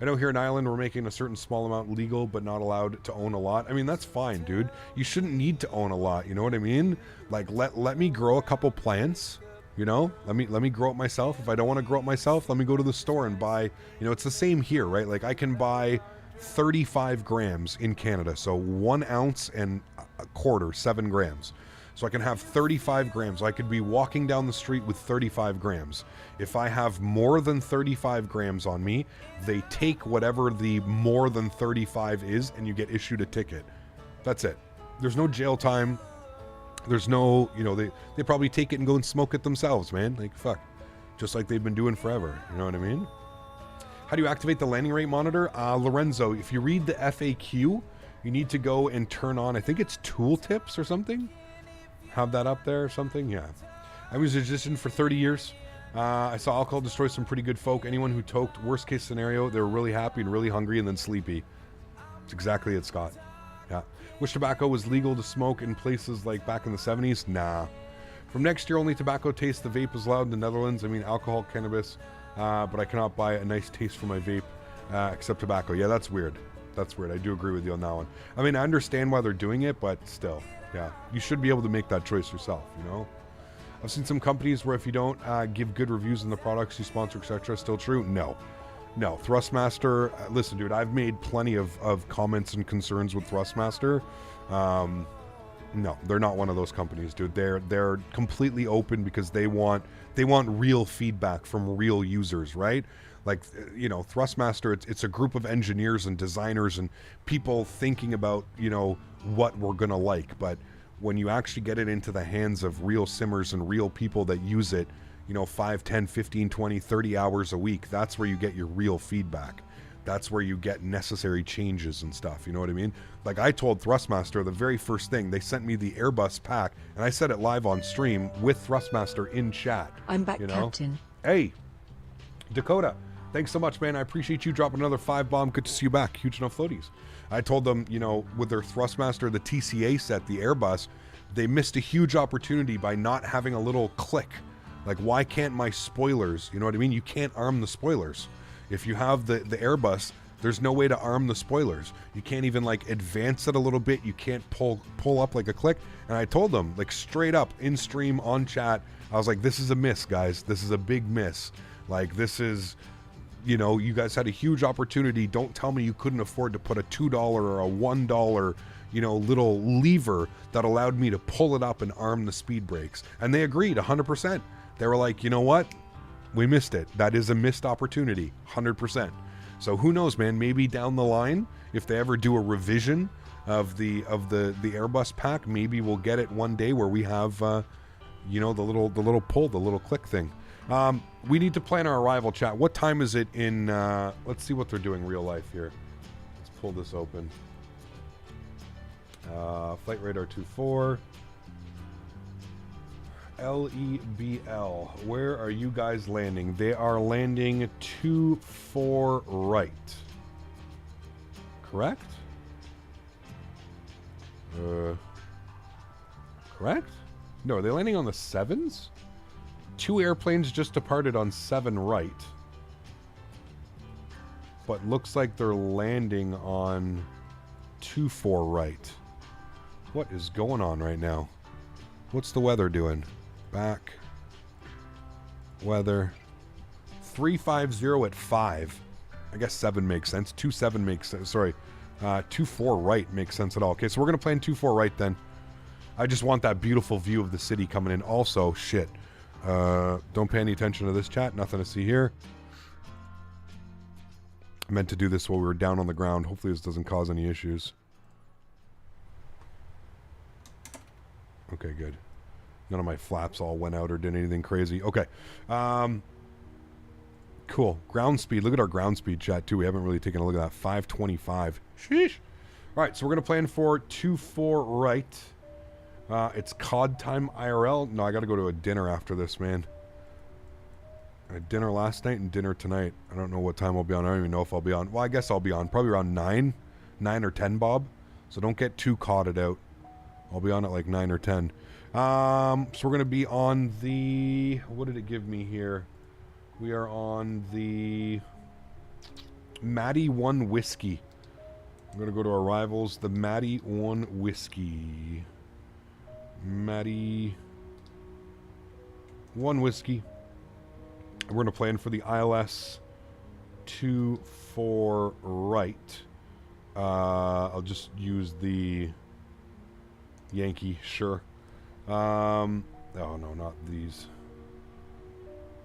I know here in Ireland we're making a certain small amount legal but not allowed to own a lot. I mean, that's fine, dude. You shouldn't need to own a lot, you know what I mean? Like, let me grow a couple plants, let me grow it myself. If I don't want to grow it myself, let me go to the store and buy, it's the same here, right? Like, I can buy 35 grams in Canada, so 1 ounce and a quarter, 7 grams. So I can have 35 grams. I could be walking down the street with 35 grams. If I have more than 35 grams on me, they take whatever the more than 35 is and you get issued a ticket. That's it. There's no jail time. There's no, they probably take it and go and smoke it themselves, man. Like, fuck. Just like they've been doing forever. You know what I mean? How do you activate the landing rate monitor? Lorenzo, if you read the FAQ, you need to go and turn on, I think it's tooltips or something. Have that up there or something? Yeah. I was a musician for 30 years. I saw alcohol destroy some pretty good folk. Anyone who toked, worst case scenario, they were really happy and really hungry and then sleepy. It's exactly it, Scott. Yeah. Wish tobacco was legal to smoke in places like back in the 70s? Nah. From next year, only tobacco taste. The vape is allowed in the Netherlands. I mean, alcohol, cannabis. But I cannot buy a nice taste for my vape except tobacco. Yeah, that's weird. That's weird. I do agree with you on that one. I mean, I understand why they're doing it, but still. Yeah, you should be able to make that choice yourself, I've seen some companies where if you don't give good reviews on the products you sponsor, etc. Still true? No. Thrustmaster, listen, dude, I've made plenty of comments and concerns with Thrustmaster. No, they're not one of those companies, dude. They're completely open because they want real feedback from real users, right? Like, Thrustmaster, it's a group of engineers and designers and people thinking about, what we're going to like. But when you actually get it into the hands of real simmers and real people that use it, 5, 10, 15, 20, 30 hours a week, that's where you get your real feedback. That's where you get necessary changes and stuff. You know what I mean? Like, I told Thrustmaster the very first thing, they sent me the Airbus pack, and I said it live on stream with Thrustmaster in chat. I'm back, Captain. Hey, Dakota. Thanks so much, man. I appreciate you dropping another 5 bomb. Good to see you back. Huge enough floaties. I told them, you know, with their Thrustmaster, the TCA set, the Airbus, they missed a huge opportunity by not having a little click. Like, why can't my spoilers, you know what I mean? You can't arm the spoilers. If you have the Airbus, there's no way to arm the spoilers. You can't even like advance it a little bit. You can't pull up like a click. And I told them, like, straight up in stream on chat, I was like, this is a miss, guys. This is a big miss. Like, this is, you know, you guys had a huge opportunity. Don't tell me you couldn't afford to put a $2 or a $1, you know, little lever that allowed me to pull it up and arm the speed brakes. And they agreed 100%. They were like, you know what? We missed it. That is a missed opportunity, 100%. So who knows, man? Maybe down the line, if they ever do a revision of the Airbus pack, maybe we'll get it one day where we have, you know, the little pull, the little click thing. We need to plan our arrival, chat. What time is it in, let's see what they're doing real life here. Let's pull this open. Flight radar 24. LEBL. Where are you guys landing? They are landing 24 right. Correct? Correct? No, are they landing on the 7s? 2 airplanes just departed on 7 right. But looks like they're landing on 24 right. What is going on right now? What's the weather doing? Back. Weather. 350 at 5. I guess 7 makes sense. 27 makes sense. Sorry. 24 right makes sense at all. Okay, so we're going to plan 24 right then. I just want that beautiful view of the city coming in. Also, shit. Don't pay any attention to this chat. Nothing to see here. I meant to do this while we were down on the ground. Hopefully this doesn't cause any issues. Okay, good. None of my flaps all went out or did anything crazy. Okay. Cool. Ground speed. Look at our ground speed, chat, too. We haven't really taken a look at that. 525. Sheesh. All right, so we're going to plan for 24 right. It's COD time IRL. No, I got to go to a dinner after this, man. I had dinner last night and dinner tonight. I don't know what time I'll be on. I don't even know if I'll be on. Well, I guess I'll be on. Probably around 9 or 10, Bob. So don't get too CODed out. I'll be on at like 9 or 10. So we're going to be on the... What did it give me here? We are on the... Maddie 1 Whiskey. I'm going to go to arrivals. The Maddie 1 Whiskey. Maddie 1 Whiskey. We're going to plan for the ILS 24 right. I'll just use the Yankee, sure. Oh no, not these.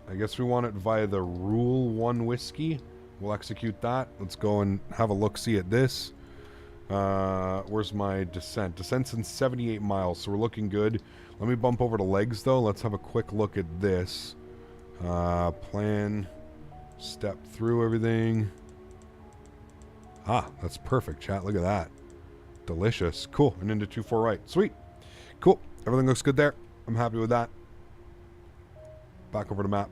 I guess we want it via the Rule 1 Whiskey. We'll execute that. Let's go and have a look-see at this. Where's my descent? Descent's in 78 miles, so we're looking good. Let me bump over to legs, though. Let's have a quick look at this. Plan. Step through everything. Ah, that's perfect, chat. Look at that. Delicious. Cool. And into 24 right. Sweet. Cool. Everything looks good there. I'm happy with that. Back over to map.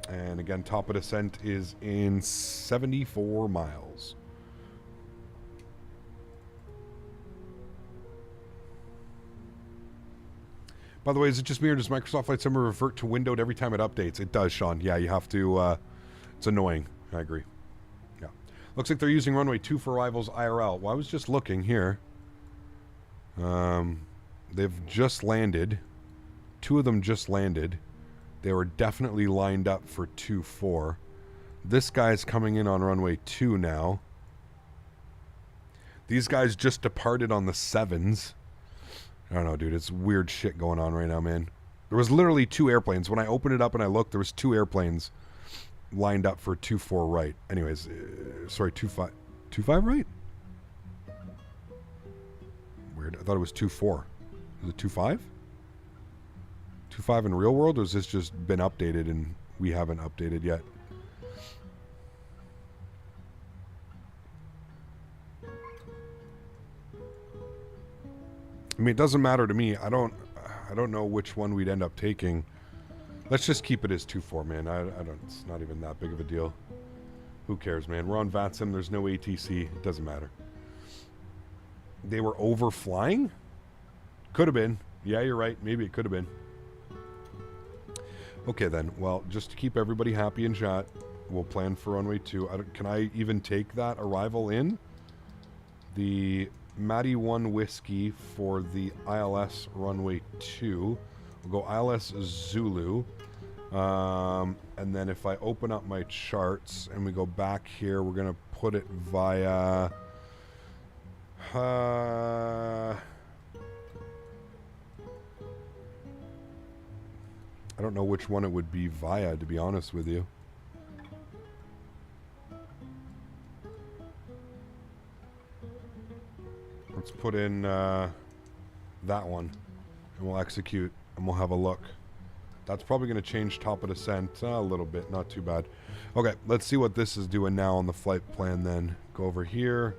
And again, top of descent is in 74 miles. By the way, is it just me or does Microsoft Flight Simulator revert to windowed every time it updates? It does, Sean. Yeah, you have to... it's annoying. I agree. Yeah. Looks like they're using runway 2 for arrivals IRL. Well, I was just looking here. They've just landed. 2 of them just landed. They were definitely lined up for 2-4. This guy's coming in on runway 2 now. These guys just departed on the 7s. I don't know, dude. It's weird shit going on right now, man. There was literally 2 airplanes. When I opened it up and I looked, there was 2 airplanes lined up for 2-4 right. Anyways, sorry, 2-5. 2-5 right? Weird. I thought it was 2-4. Is it 2-5? 2.5 in real world, or has this just been updated and we haven't updated yet? I mean, it doesn't matter to me. I don't know which one we'd end up taking. Let's just keep it as 2.4, man. I don't. It's not even that big of a deal. Who cares, man? We're on VATSIM. There's no ATC. It doesn't matter. They were overflying? Could have been. Yeah, you're right. Maybe it could have been. Okay, then. Well, just to keep everybody happy in chat, we'll plan for runway 2. Can I even take that arrival in? The Matty 1 Whiskey for the ILS runway 2. We'll go ILS Zulu. And then if I open up my charts and we go back here, we're going to put it via... I don't know which one it would be via, to be honest with you. Let's put in that one, and we'll execute, and we'll have a look. That's probably going to change top of descent a little bit, not too bad. Okay, let's see what this is doing now on the flight plan then. Go over here,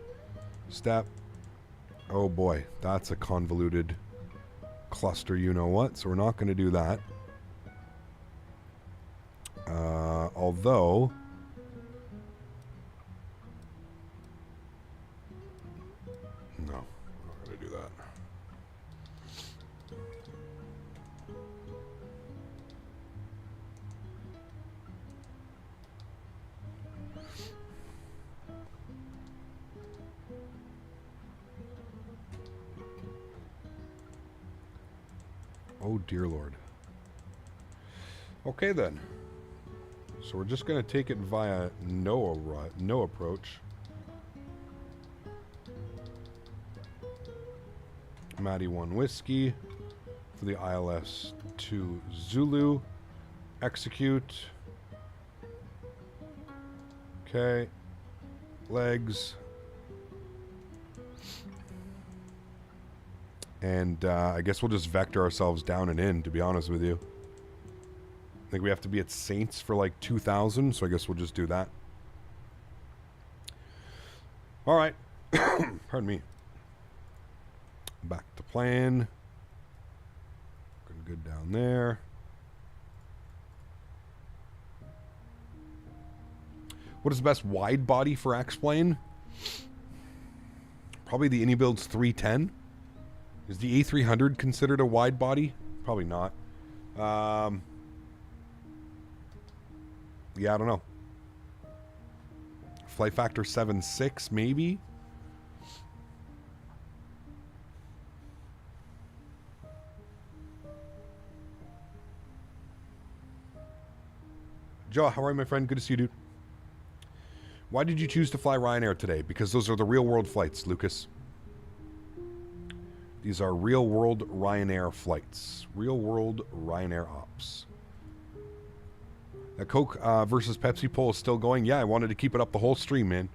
step. Oh boy, that's a convoluted cluster, you know what, so we're not going to do that. Although... no, we're not going to do that. Oh dear Lord. Okay then. So we're just going to take it via no approach. Matty 1 Whiskey for the ILS 2 Zulu. Execute. Okay. Legs. And I guess we'll just vector ourselves down and in, to be honest with you. I think we have to be at Saints for like 2,000, so I guess we'll just do that. All right. Pardon me. Back to plan. Looking good down there. What is the best wide body for X-Plane? Probably the Anybuilds 310. Is the A300 considered a wide body? Probably not. Yeah, I don't know. Flight factor 7.6, maybe? Joe, how are you, my friend? Good to see you, dude. Why did you choose to fly Ryanair today? Because those are the real-world flights, Lucas. These are real-world Ryanair flights. Real-world Ryanair ops. The Coke versus Pepsi poll is still going. Yeah, I wanted to keep it up the whole stream, man.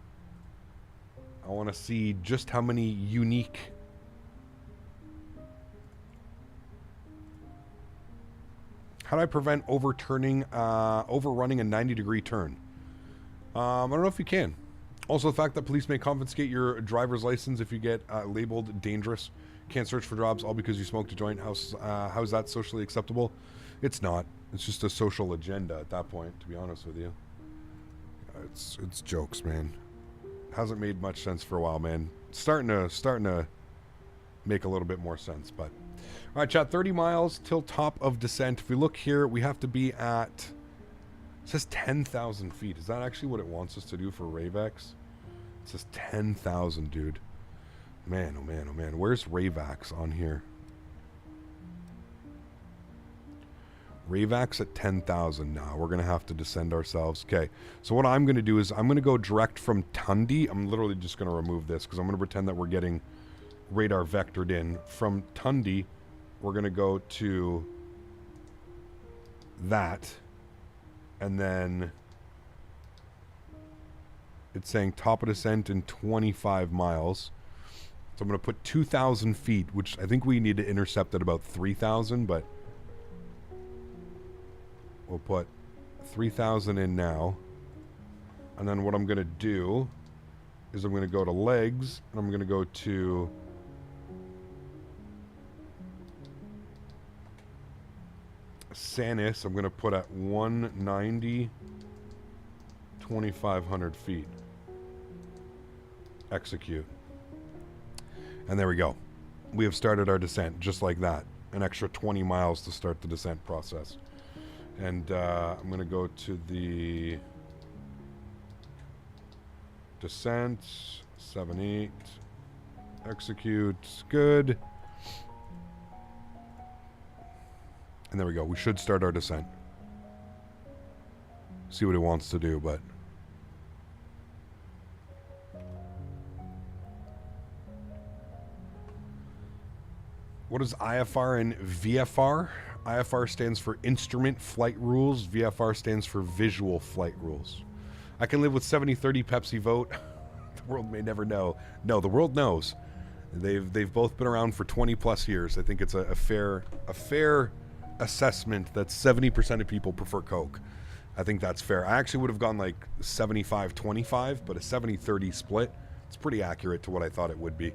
I want to see just how many unique... How do I prevent overrunning a 90-degree turn? I don't know if you can. Also, the fact that police may confiscate your driver's license if you get labeled dangerous. Can't search for jobs all because you smoked a joint. How's that socially acceptable? It's not. It's just a social agenda at that point, to be honest with you. It's jokes, man. Hasn't made much sense for a while, man. Starting to make a little bit more sense, but all right, chat. 30 miles till top of descent. If we look here, we have to be at. It says 10,000 feet. Is that actually what it wants us to do for Ravex? It says 10,000, dude. Man, oh man, oh man. Where's Ravax on here? Ravax at 10,000 now. We're going to have to descend ourselves. Okay, so what I'm going to do is I'm going to go direct from Tundi. I'm literally just going to remove this because I'm going to pretend that we're getting radar vectored in. From Tundi, we're going to go to that. And then it's saying top of descent in 25 miles. So I'm going to put 2,000 feet, which I think we need to intercept at about 3,000, but we'll put 3,000 in now. And then what I'm going to do is I'm going to go to legs, and I'm going to go to Sanis. I'm going to put at 190, 2,500 feet. Execute. And there we go. We have started our descent just like that. An extra 20 miles to start the descent process. And I'm going to go to the descent. 7-8. Execute. Good. And there we go. We should start our descent. See what he wants to do, but... What is IFR and VFR? IFR stands for Instrument Flight Rules. VFR stands for Visual Flight Rules. I can live with 70-30 Pepsi vote. The world may never know. No, the world knows. They've both been around for 20 plus years. I think it's a fair assessment that 70% of people prefer Coke. I think that's fair. I actually would have gone like 75-25, but a 70-30 split, it's pretty accurate to what I thought it would be.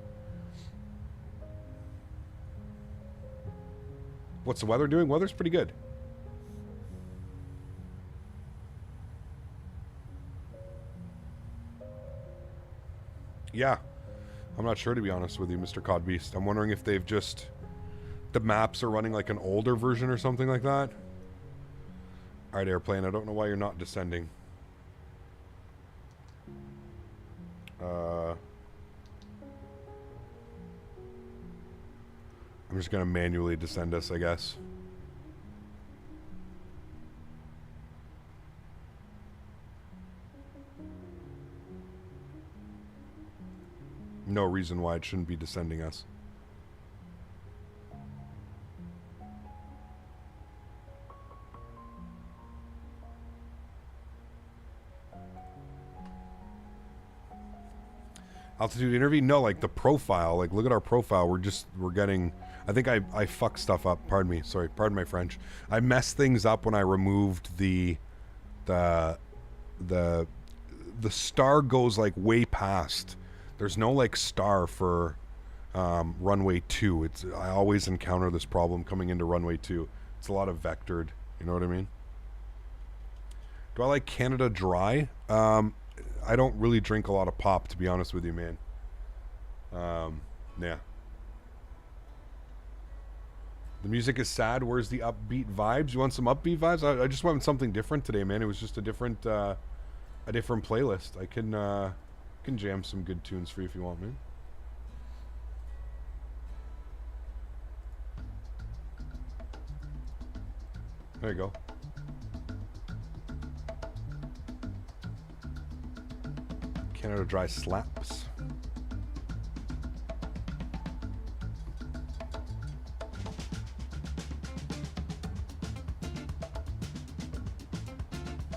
What's the weather doing? Weather's pretty good. Yeah. I'm not sure, to be honest with you, Mr. Codbeast. I'm wondering if they've just... The maps are running like an older version or something like that. Alright, airplane, I don't know why you're not descending. I'm just going to manually descend us, I guess. No reason why it shouldn't be descending us. Altitude interview? No, like the profile. Like, look at our profile. We're getting... I think I fucked stuff up. Pardon me. Sorry. Pardon my French. I messed things up when I removed the star goes like way past. There's no like star for runway 2. I always encounter this problem coming into runway 2. It's a lot of vectored. You know what I mean? Do I like Canada Dry? I don't really drink a lot of pop, to be honest with you, man. Yeah. The music is sad. Where's the upbeat vibes? You want some upbeat vibes? I just want something different today, man. It was just a different playlist. I can jam some good tunes for you if you want, man. There you go. Canada Dry slaps.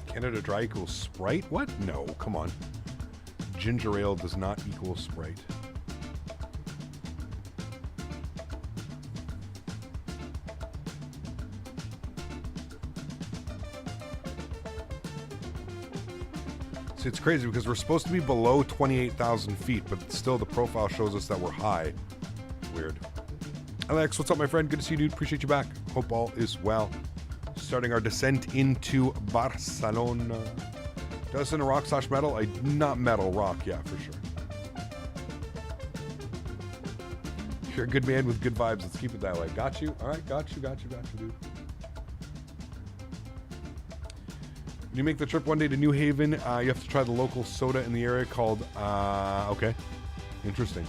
Canada Dry equals Sprite? What? No, come on. Ginger ale does not equal Sprite. See, it's crazy because we're supposed to be below 28,000 feet, but still the profile shows us that we're high. Weird. Alex, what's up, my friend? Good to see you, dude. Appreciate you back. Hope all is well. Starting our descent into Barcelona. Does in a rock / metal? Not metal, rock, yeah, for sure. You're a good man with good vibes. Let's keep it that way. Got you? All right, got you, dude. When you make the trip one day to New Haven, you have to try the local soda in the area called, okay. Interesting.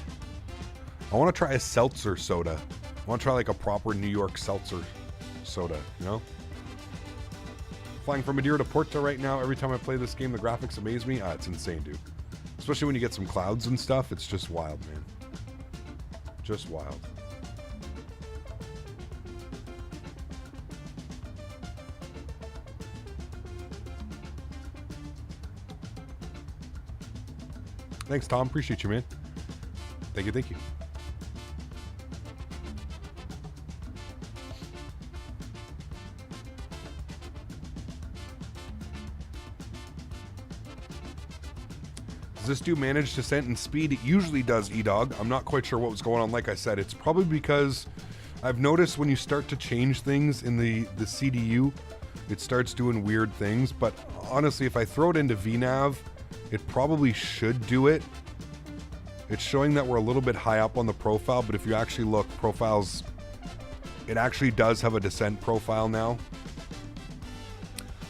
I want to try a seltzer soda. I want to try like a proper New York seltzer soda, you know? Flying from Madeira to Porto right now. Every time I play this game, the graphics amaze me. It's insane, dude. Especially when you get some clouds and stuff. It's just wild, man. Just wild. Thanks, Tom. Appreciate you, man. Thank you, thank you. Does this do manage descent and speed? It usually does, E-Dog. I'm not quite sure what was going on. Like I said, it's probably because I've noticed when you start to change things in the CDU, it starts doing weird things. But honestly, if I throw it into VNav, it probably should do it. It's showing that we're a little bit high up on the profile, but if you actually look, profiles, it actually does have a descent profile now.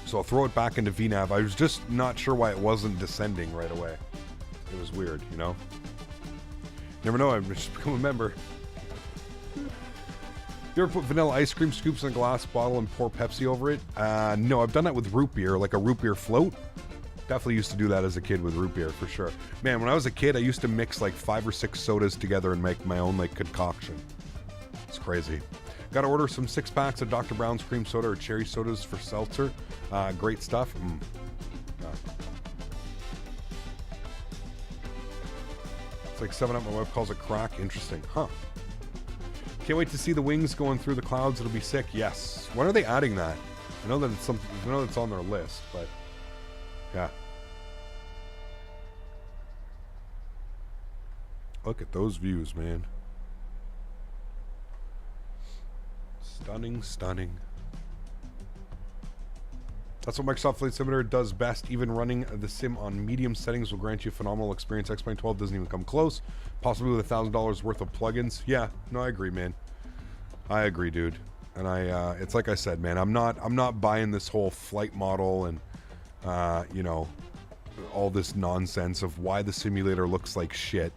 So I'll throw it back into VNav. I was just not sure why it wasn't descending right away. It was weird, you know? Never know, I've just become a member. You ever put vanilla ice cream scoops in a glass bottle and pour Pepsi over it? No, I've done that with root beer, like a root beer float. Definitely used to do that as a kid with root beer, for sure. Man, when I was a kid, I used to mix like 5 or 6 sodas together and make my own like concoction. It's crazy. Got to order some 6 packs of Dr. Brown's cream soda or cherry sodas for seltzer. Great stuff. Yeah. It's like 7-Up. My wife calls it crack. Interesting. Huh. Can't wait to see the wings going through the clouds. It'll be sick. Yes. When are they adding that? I know that it's something. I know it's on their list, but yeah. Look at those views, man. Stunning, stunning. That's what Microsoft Flight Simulator does best. Even running the sim on medium settings will grant you a phenomenal experience. X-Plane 12 doesn't even come close. Possibly with $1,000 worth of plugins. Yeah, no, I agree, man. I agree, dude. And it's like I said, man. I'm not buying this whole flight model and you know, all this nonsense of why the simulator looks like shit.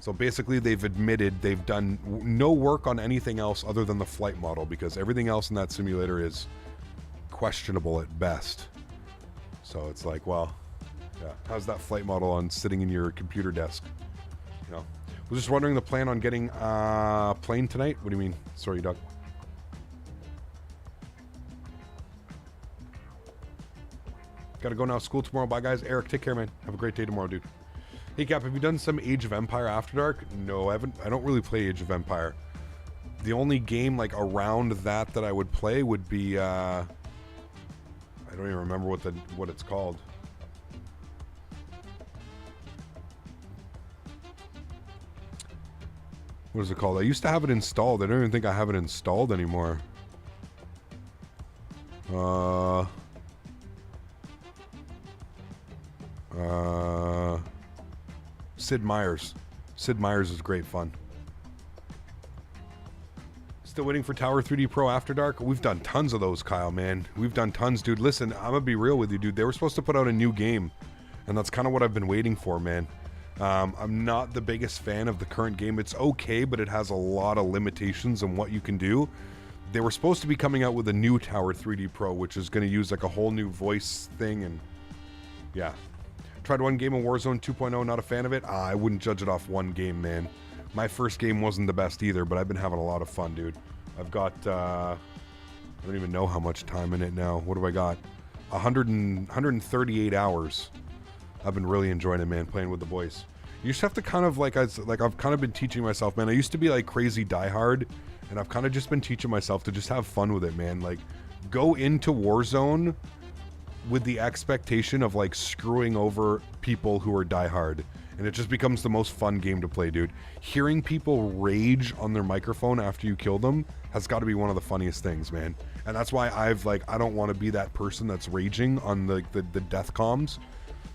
So basically, they've admitted they've done no work on anything else other than the flight model, because everything else in that simulator is questionable at best. So it's like, well, yeah, how's that flight model on sitting in your computer desk? You know, was just wondering the plan on getting a plane tonight. What do you mean? Sorry, Doug. Gotta go now. School tomorrow. Bye, guys. Eric, take care, man. Have a great day tomorrow, dude. Hey, Cap, have you done some Age of Empire After Dark? No, I haven't. I don't really play Age of Empire. The only game like around that I would play would be I don't even remember what it's called. What is it called? I used to have it installed. I don't even think I have it installed anymore. Sid Meier's. Sid Meier's is great fun. Still waiting for Tower 3D Pro After Dark? We've done tons of those, Kyle, man. We've done tons, dude. Listen, I'm gonna be real with you, dude. They were supposed to put out a new game, and that's kind of what I've been waiting for, man. I'm not the biggest fan of the current game. It's okay, but it has a lot of limitations on what you can do. They were supposed to be coming out with a new Tower 3D Pro, which is going to use like a whole new voice thing, and yeah. Tried one game of Warzone 2.0, not a fan of it. I wouldn't judge it off one game, man. My first game wasn't the best either, but I've been having a lot of fun, dude. I've got, I don't even know how much time in it now. What do I got? 138 hours. I've been really enjoying it, man, playing with the boys. You just have to kind of, like I've kind of been teaching myself, man. I used to be like crazy diehard, and I've kind of just been teaching myself to just have fun with it, man. Like, go into Warzone with the expectation of like screwing over people who are diehard, and it just becomes the most fun game to play, dude. Hearing people rage on their microphone after you kill them has got to be one of the funniest things, man. And that's why I don't want to be that person that's raging on the death comms.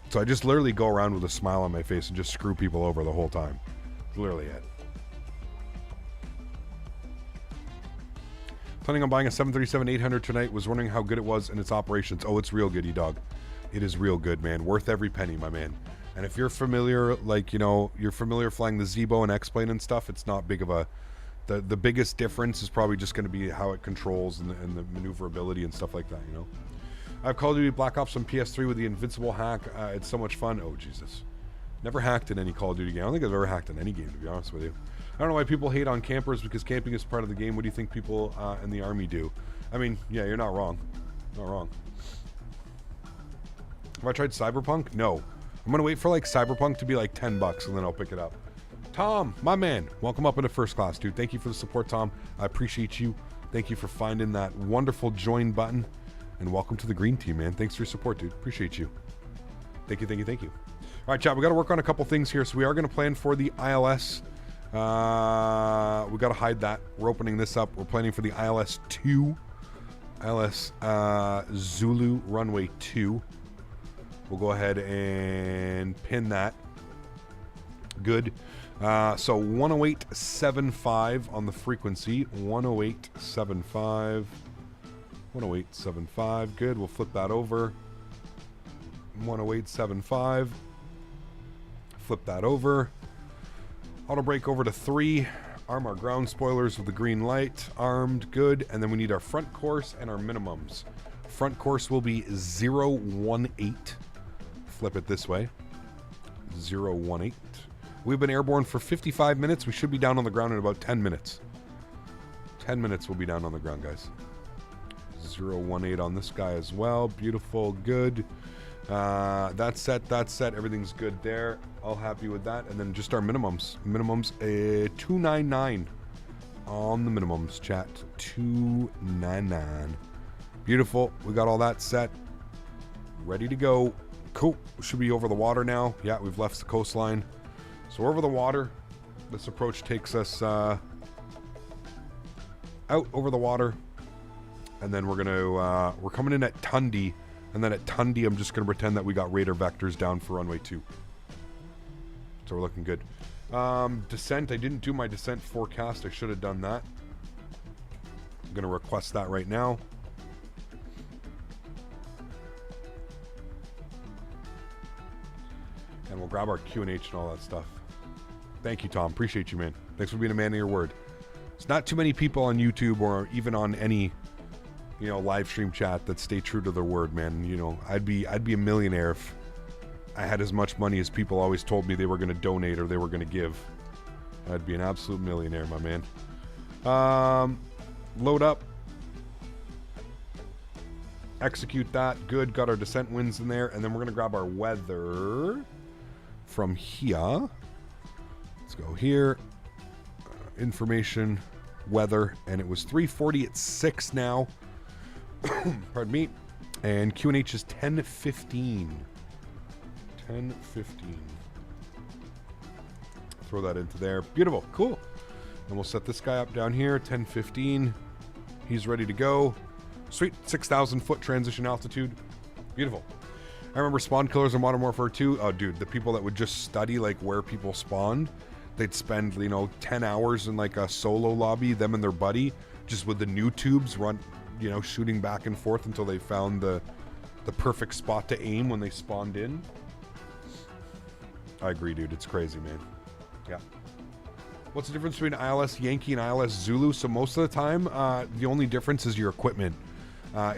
So I just literally go around with a smile on my face and just screw people over the whole time. It's literally it. Planning on buying a 737-800 tonight. Was wondering how good it was in its operations. Oh, it's real good, E-Dog. It is real good, man. Worth every penny, my man. And if you're familiar, like, you know, you're familiar flying the Zebo and X-Plane and stuff, it's not big of a... The biggest difference is probably just going to be how it controls and the maneuverability and stuff like that, you know? I've Call of Duty Black Ops on PS3 with the Invincible hack. It's so much fun. Oh, Jesus. Never hacked in any Call of Duty game. I don't think I've ever hacked in any game, to be honest with you. I don't know why people hate on campers, because camping is part of the game. What do you think people in the Army do? I mean, yeah, you're not wrong. Not wrong. Have I tried Cyberpunk? No. I'm going to wait for like Cyberpunk to be like $10 and then I'll pick it up. Tom, my man, welcome up into first class, dude. Thank you for the support, Tom. I appreciate you. Thank you for finding that wonderful join button. And welcome to the green team, man. Thanks for your support, dude. Appreciate you. Thank you, thank you, thank you. All right, chat, we got to work on a couple things here. So we are going to plan for the ILS. We got to hide that. We're opening this up. We're planning for the ILS 2. LS Zulu runway 2. We'll go ahead and pin that. Good. So 108.75 on the frequency. 108.75. 108.75. Good. We'll flip that over. 108.75. Flip that over. Auto brake over to 3. Arm our ground spoilers with the green light. Armed. Good. And then we need our front course and our minimums. Front course will be 018. Flip it this way. 018. We've been airborne for 55 minutes. We should be down on the ground in about 10 minutes. 10 minutes we'll be down on the ground, guys. 018 on this guy as well. Beautiful. Good. That's set. That's set. Everything's good there. All happy with that. And then just our minimums. Minimums, 299 on the minimums, chat. 299. Beautiful. We got all that set. Ready to go. Cool. We should be over the water now. Yeah, we've left the coastline. So we're over the water. This approach takes us out over the water. And then we're gonna we're coming in at Tundi. And then at Tundi, I'm just gonna pretend that we got radar vectors down for runway 2. So we're looking good. Descent, I didn't do my descent forecast. I should have done that. I'm gonna request that right now. And we'll grab our Q&H and all that stuff. Thank you, Tom. Appreciate you, man. Thanks for being a man of your word. It's not too many people on YouTube or even on any, you know, live stream chat that stay true to their word, man. You know, I'd be a millionaire if I had as much money as people always told me they were going to donate or they were going to give. I'd be an absolute millionaire, my man. Load up. Execute that. Good. Got our descent winds in there. And then we're going to grab our weather from here. Let's go here. Information, weather, and it was 340 at 6 now. Pardon me. And QNH is 10:15. 10:15. Throw that into there. Beautiful. Cool. And we'll set this guy up down here. 10:15. He's ready to go. Sweet. 6,000 foot transition altitude. Beautiful. I remember spawn killers in Modern Warfare 2. Oh, dude, the people that would just study like where people spawned. They'd spend, you know, 10 hours in like a solo lobby, them and their buddy, just with the new tubes run, you know, shooting back and forth until they found the perfect spot to aim when they spawned in. I agree, dude. It's crazy, man. Yeah. What's the difference between ILS Yankee and ILS Zulu? So most of the time, the only difference is your equipment.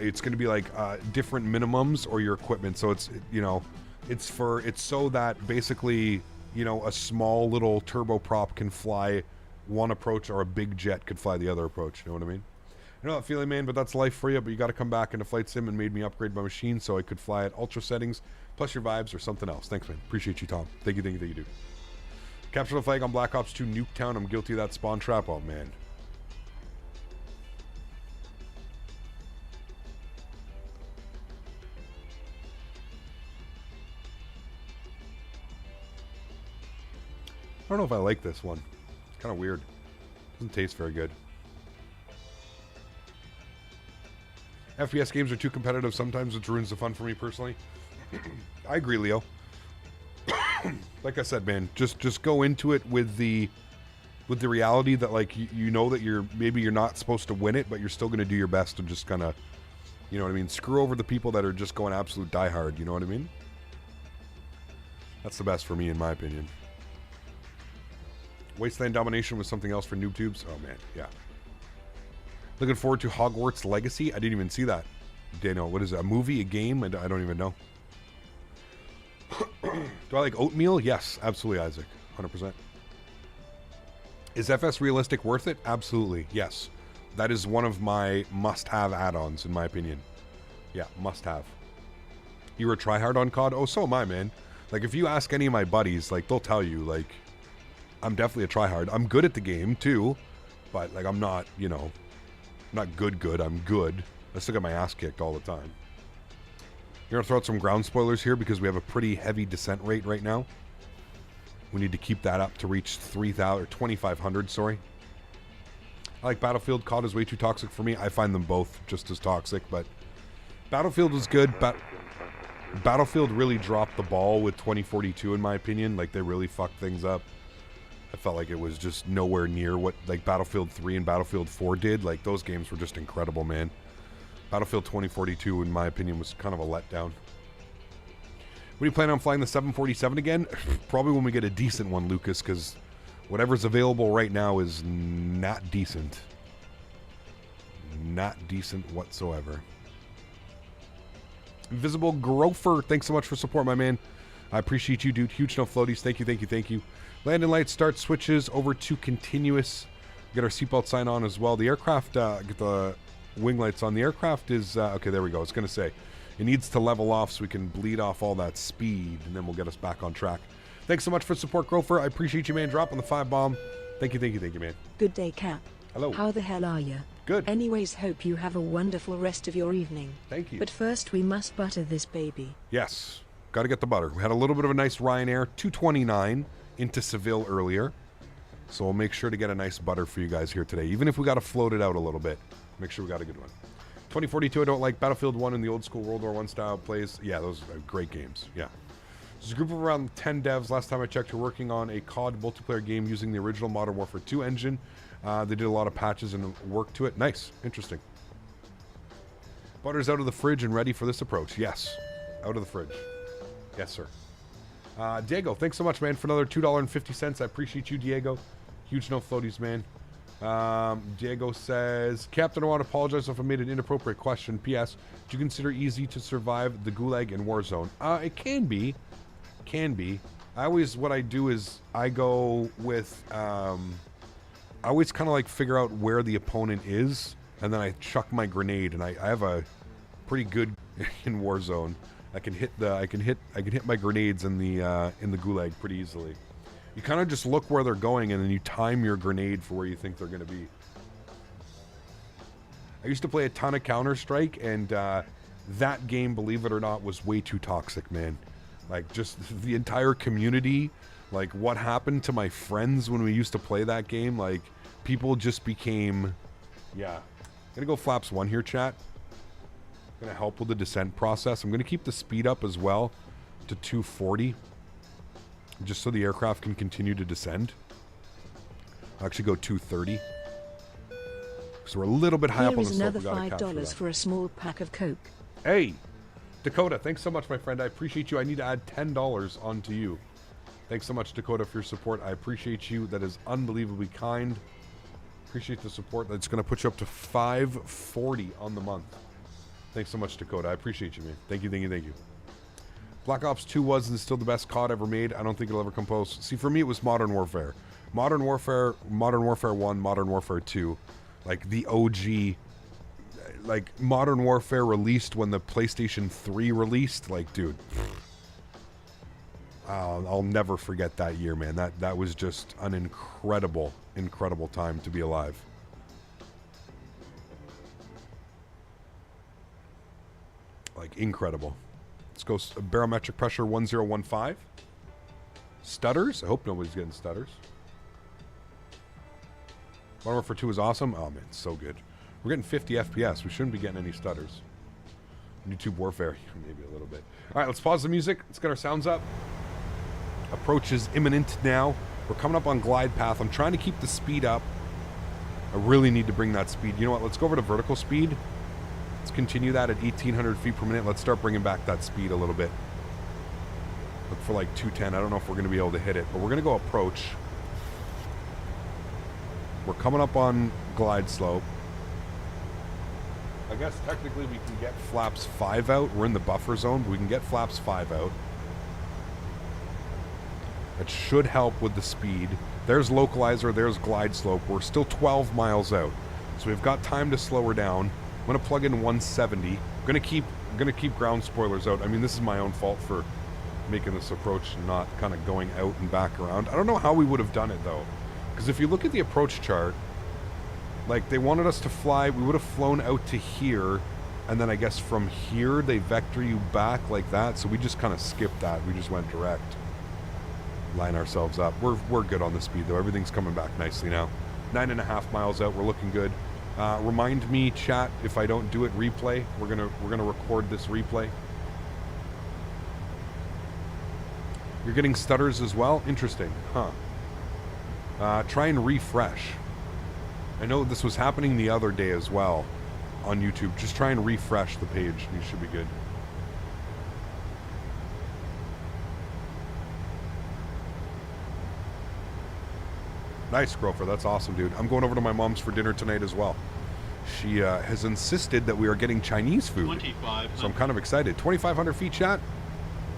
It's going to be like different minimums or your equipment. So it's, you know, it's so that basically, you know, a small little turboprop can fly one approach or a big jet could fly the other approach. You know what I mean? You know that feeling, man, but that's life for you. But you got to come back into Flight Sim and made me upgrade my machine so I could fly at ultra settings, plus your vibes or something else. Thanks, man. Appreciate you, Tom. Thank you, dude. Capture the flag on Black Ops 2 Nuketown. I'm guilty of that spawn trap. Oh, man. I don't know if I like this one. It's kind of weird. Doesn't taste very good. FPS games are too competitive sometimes, which ruins the fun for me personally. I agree, Leo. Like I said, man, just go into it with the reality that, like, you know that maybe you're not supposed to win it, but you're still going to do your best to just kind of, you know what I mean, screw over the people that are just going absolute diehard. You know what I mean? That's the best for me, in my opinion. Wasteland Domination was something else for noob tubes. Oh man, yeah. Looking forward to Hogwarts Legacy. I didn't even see that. Dano, what is it? A movie? A game? I don't even know. Do I like oatmeal? Yes, absolutely, Isaac. 100%. Is FS Realistic worth it? Absolutely, yes. That is one of my must-have add-ons, in my opinion. Yeah, must-have. You were a tryhard on COD? Oh, so am I, man. Like, if you ask any of my buddies, like, they'll tell you, like, I'm definitely a tryhard. I'm good at the game, too. But, like, I'm not, you know, not good. I'm good. I still get my ass kicked all the time. You're going to throw out some ground spoilers here because we have a pretty heavy descent rate right now. We need to keep that up to reach 3,000 or 2,500, sorry. I like Battlefield. COD is way too toxic for me. I find them both just as toxic, but Battlefield was good. Battlefield really dropped the ball with 2042, in my opinion. Like, they really fucked things up. I felt like it was just nowhere near what like Battlefield 3 and Battlefield 4 did. Like, those games were just incredible, man. Battlefield 2042, in my opinion, was kind of a letdown. What do you plan on flying the 747 again? Probably when we get a decent one, Lucas, because whatever's available right now is not decent. Not decent whatsoever. Invisible Grofer, thanks so much for support, my man. I appreciate you, dude. Huge no floaties. Thank you, thank you, thank you. Landing lights, start switches over to continuous. Get our seatbelt sign on as well. The aircraft, get the wing lights on. The aircraft is, okay, there we go. I was going to say, it needs to level off so we can bleed off all that speed, and then we'll get us back on track. Thanks so much for support, Grofer. I appreciate you, man. Dropping the 5-bomb. Thank you, thank you, thank you, man. Good day, Cap. Hello. How the hell are you? Good. Anyways, hope you have a wonderful rest of your evening. Thank you. But first, we must butter this baby. Yes. Got to get the butter. We had a little bit of a nice Ryanair 229 into Seville earlier. So we'll make sure to get a nice butter for you guys here today. Even if we got to float it out a little bit. Make sure we got a good one. 2042, I don't like. Battlefield 1 and the old school World War I style plays. Yeah, those are great games. Yeah. There's a group of around 10 devs. Last time I checked, were working on a COD multiplayer game using the original Modern Warfare 2 engine. They did a lot of patches and work to it. Nice. Interesting. Butter's out of the fridge and ready for this approach. Yes. Out of the fridge. Yes, sir. Diego, thanks so much, man, for another $2.50. I appreciate you, Diego. Huge no floaties, man. Diego says, Captain, I want to apologize if I made an inappropriate question. P.S. Do you consider easy to survive the gulag in Warzone? It can be. Can be. What I do is I go with, I always kind of like figure out where the opponent is, and then I chuck my grenade, and I have a pretty good in Warzone. I can hit my grenades in the gulag pretty easily. You kind of just look where they're going, and then you time your grenade for where you think they're going to be. I used to play a ton of Counter-Strike, and that game, believe it or not, was way too toxic, man. Like, just the entire community, like, what happened to my friends when we used to play that game, like, people just became, yeah. I'm going to go flaps 1 here, chat. Going to help with the descent process. I'm going to keep the speed up as well to 240. Just so the aircraft can continue to descend. I'll actually go 230. So we're a little bit high up on the slope. Here is another $5 for a small pack of Coke. Hey, Dakota, thanks so much, my friend. I appreciate you. I need to add $10 onto you. Thanks so much, Dakota, for your support. I appreciate you. That is unbelievably kind. Appreciate the support. That's going to put you up to $540 on the month. Thanks so much, Dakota. I appreciate you, man. Thank you, thank you, thank you. Black Ops 2 was and is still the best COD ever made. I don't think it'll ever come close. See, for me, it was Modern Warfare. Modern Warfare 1, Modern Warfare 2. Like, the OG. Like, Modern Warfare released when the PlayStation 3 released. Like, dude. I'll never forget that year, man. That was just an incredible, incredible time to be alive. Like, incredible. Let's go barometric pressure 1015. Stutters? I hope nobody's getting stutters. Modern Warfare 2 is awesome. Oh, man, it's so good. We're getting 50 FPS. We shouldn't be getting any stutters. YouTube Warfare, maybe a little bit. All right, let's pause the music. Let's get our sounds up. Approach is imminent now. We're coming up on glide path. I'm trying to keep the speed up. I really need to bring that speed. You know what? Let's go over to vertical speed. Let's continue that at 1,800 feet per minute. Let's start bringing back that speed a little bit. Look for like 210. I don't know if we're going to be able to hit it, but we're going to go approach. We're coming up on glide slope. I guess technically we can get flaps 5 out. We're in the buffer zone, but we can get flaps 5 out. That should help with the speed. There's localizer, there's glide slope. We're still 12 miles out. So we've got time to slow her down. I'm going to plug in 170. I'm going to keep ground spoilers out. I mean, this is my own fault for making this approach and not kind of going out and back around. I don't know how we would have done it, though. Because if you look at the approach chart, like, they wanted us to fly, we would have flown out to here, and then I guess from here they vector you back like that, so we just kind of skipped that. We just went direct. Line ourselves up. We're good on the speed, though. Everything's coming back nicely now. 9.5 miles out. We're looking good. Remind me, chat, if I don't do it, replay. We're gonna record this replay. You're getting stutters as well? Interesting, huh? Try and refresh. I know this was happening the other day as well on YouTube. Just try and refresh the page. You should be good. Nice, Grover. That's awesome, dude. I'm going over to my mom's for dinner tonight as well. She has insisted that we are getting Chinese food. So I'm kind of excited. 2,500 feet, chat.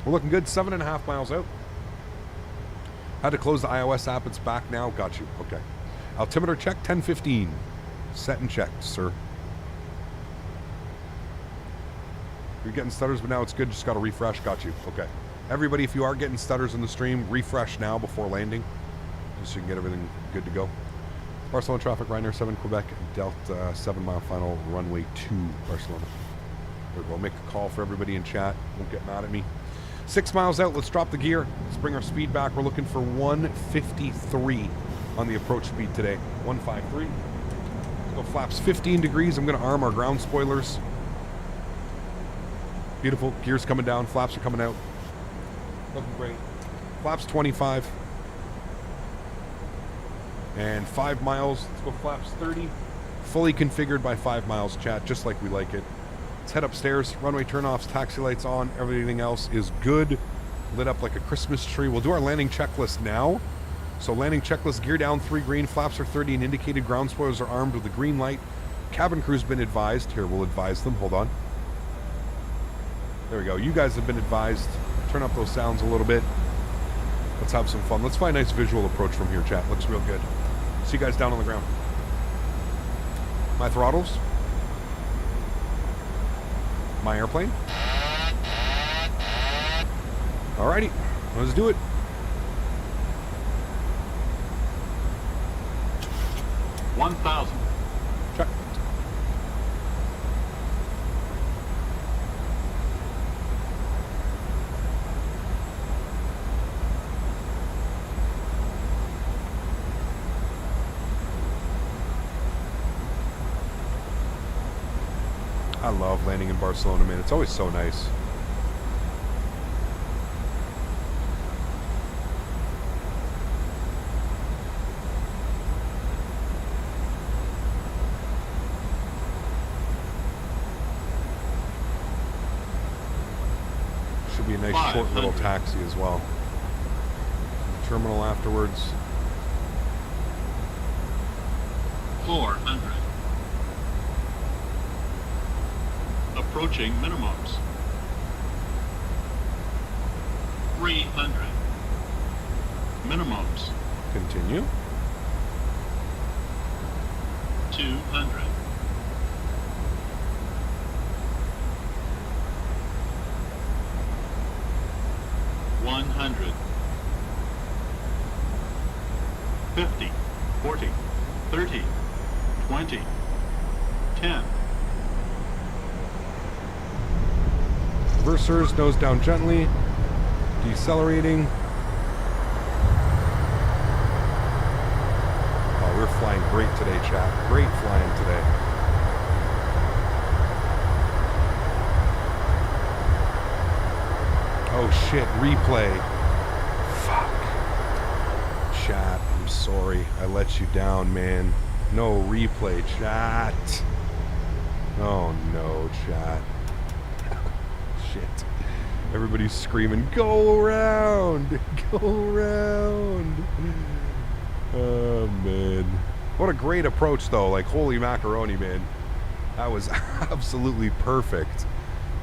We're looking good. 7.5 miles out. Had to close the iOS app. It's back now. Got you. Okay. Altimeter check, 10:15. Set and checked, sir. You're getting stutters, but now it's good. Just got to refresh. Got you. Okay. Everybody, if you are getting stutters in the stream, refresh now before landing, just so you can get everything good to go. Barcelona traffic, Ryanair 7, Quebec, Delta 7 mile final, runway 2, Barcelona. There we go. Make a call for everybody in chat. Don't get mad at me. 6 miles out. Let's drop the gear. Let's bring our speed back. We're looking for 153 on the approach speed today. 153. Let's go flaps 15 degrees. I'm going to arm our ground spoilers. Beautiful. Gears coming down. Flaps are coming out. Looking great. Flaps 25. And 5 miles. Let's go flaps 30. Fully configured by 5 miles, chat, just like we like it. Let's head upstairs. Runway turnoffs, taxi lights on. Everything else is good. Lit up like a Christmas tree. We'll do our landing checklist now. So landing checklist, gear down 3 green, flaps are 30 and indicated, ground spoilers are armed with a green light. Cabin crew's been advised. Here, we'll advise them. Hold on. There we go. You guys have been advised. Turn up those sounds a little bit. Let's have some fun. Let's find a nice visual approach from here, chat. Looks real good. See you guys down on the ground. My throttles. My airplane. Alrighty. Let's do it. $1,000. Check. I love landing in Barcelona, man. It's always so nice. Should be a nice short little taxi as well. Terminal afterwards. 400. Approaching minimums. 300. Minimums. Continue. 200. 100. 50. 40. 30. 20. 10. Reversers, nose down gently. Decelerating. Oh, we're flying great today, chat. Great flying today. Oh shit, replay. Fuck. Chat, I'm sorry. I let you down, man. No replay, chat. Oh no, chat. Shit. Everybody's screaming, go around! Go around! Oh, man. What a great approach, though. Like, holy macaroni, man. That was absolutely perfect.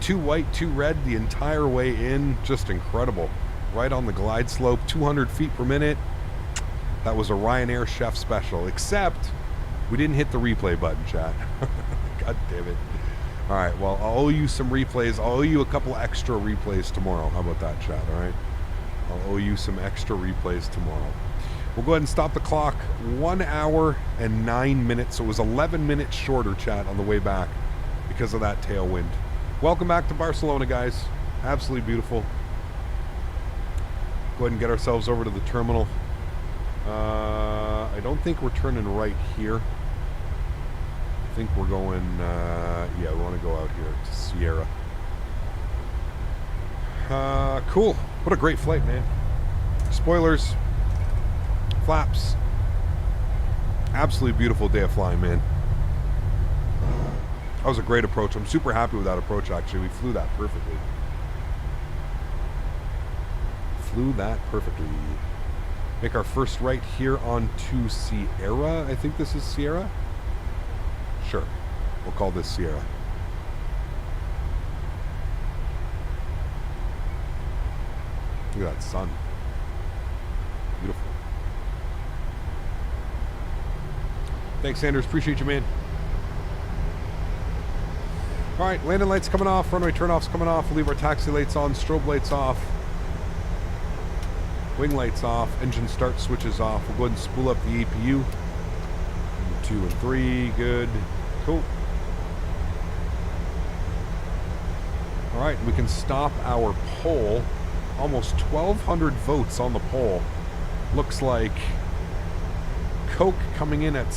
2 white, 2 red the entire way in. Just incredible. Right on the glide slope, 200 feet per minute. That was a Ryanair chef special. Except, we didn't hit the replay button, chat. God damn it. All right, well, I'll owe you some replays. I'll owe you a couple extra replays tomorrow. How about that, chat, all right? I'll owe you some extra replays tomorrow. We'll go ahead and stop the clock. 1 hour and 9 minutes. So it was 11 minutes shorter, chat, on the way back because of that tailwind. Welcome back to Barcelona, guys. Absolutely beautiful. Go ahead and get ourselves over to the terminal. I don't think we're turning right here. I think we're going, yeah, we want to go out here to Sierra. Cool. What a great flight, man. Spoilers. Flaps. Absolutely beautiful day of flying, man. That was a great approach. I'm super happy with that approach, actually. We flew that perfectly. Flew that perfectly. Make our first right here onto Sierra. I think this is Sierra. Sure. We'll call this Sierra. Look at that sun. Beautiful. Thanks, Sanders. Appreciate you, man. All right, landing lights coming off. Runway turnoffs coming off. We'll leave our taxi lights on. Strobe lights off. Wing lights off. Engine start switches off. We'll go ahead and spool up the APU. 2 and 3. Good. Cool. All right, we can stop our poll. Almost 1,200 votes on the poll. Looks like Koch coming in at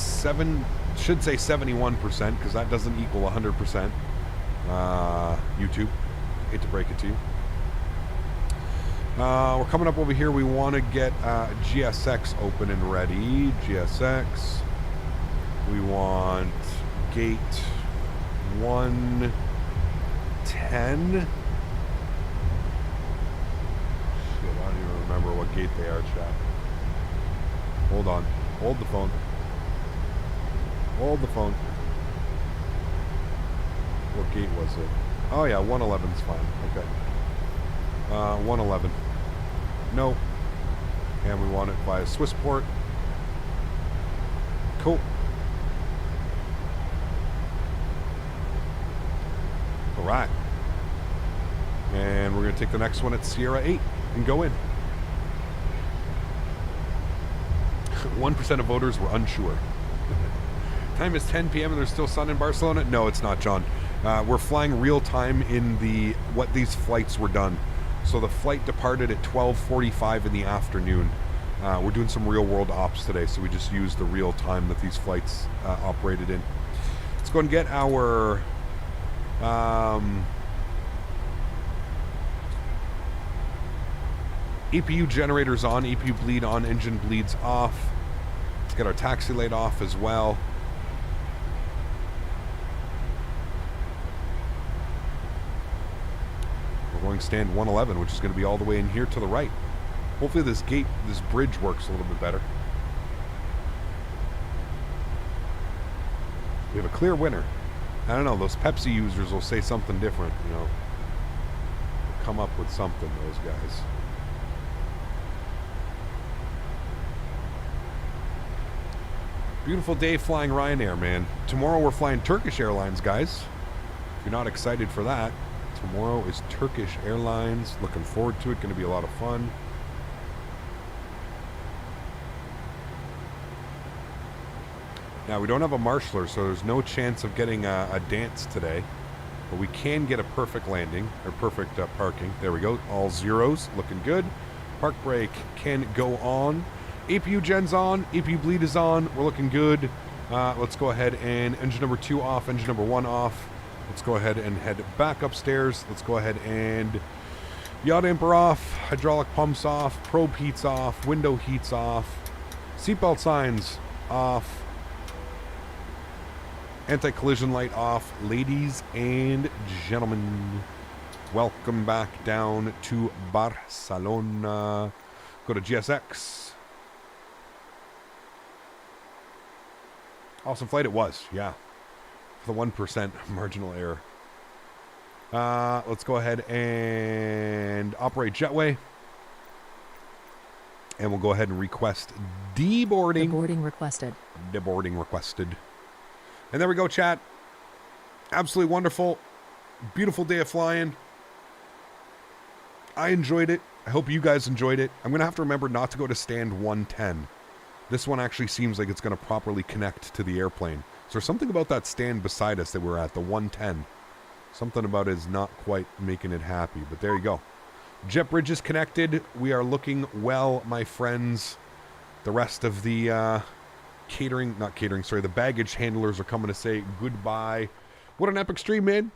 should say 71%, because that doesn't equal 100%. YouTube, hate to break it to you. We're coming up over here. We want to get GSX open and ready. GSX. We want gate 110. Shit, I don't even remember what gate they are, chat. Hold on. Hold the phone. Hold the phone. What gate was it? Oh yeah, 111's fine. Okay. 111. No. And we want it via Swissport. Cool. Alright. And we're going to take the next one at Sierra 8 and go in. 1% of voters were unsure. Time is 10 p.m. and there's still sun in Barcelona? No, it's not, John. We're flying real time in what these flights were done. So the flight departed at 12:45 in the afternoon. We're doing some real world ops today, so we just used the real time that these flights operated in. Let's go and get our EPU generators on, EPU bleed on, engine bleeds off. Let's get our taxi light off as well. We're going stand 111, which is going to be all the way in here to the right. Hopefully this bridge works a little bit better. We have a clear winner. I don't know, those Pepsi users will say something different, you know. They'll come up with something, those guys. Beautiful day flying Ryanair, man. Tomorrow we're flying Turkish Airlines, guys. If you're not excited for that, tomorrow is Turkish Airlines. Looking forward to it. Going to be a lot of fun. Now, we don't have a marshaller, so there's no chance of getting a dance today. But we can get a perfect landing, or perfect parking. There we go. All zeros. Looking good. Park brake can go on. APU gen's on. APU bleed is on. We're looking good. Let's go ahead and engine number 2 off. Engine number 1 off. Let's go ahead and head back upstairs. Let's go ahead and yaw damper off. Hydraulic pumps off. Probe heats off. Window heats off. Seatbelt signs off. Anti-collision light off. Ladies and gentlemen, welcome back down to Barcelona. Go to GSX. Awesome flight it was, yeah. For the 1% marginal error. Let's go ahead and operate jetway. And we'll go ahead and request deboarding. Deboarding requested. Deboarding requested. And there we go, chat. Absolutely wonderful. Beautiful day of flying. I enjoyed it. I hope you guys enjoyed it. I'm going to have to remember not to go to stand 110. This one actually seems like it's going to properly connect to the airplane. So there's something about that stand beside us that we're at, the 110. Something about it is not quite making it happy, but there you go. Jet bridge is connected. We are looking well, my friends. The rest of the the baggage handlers are coming to say goodbye. What an epic stream, man.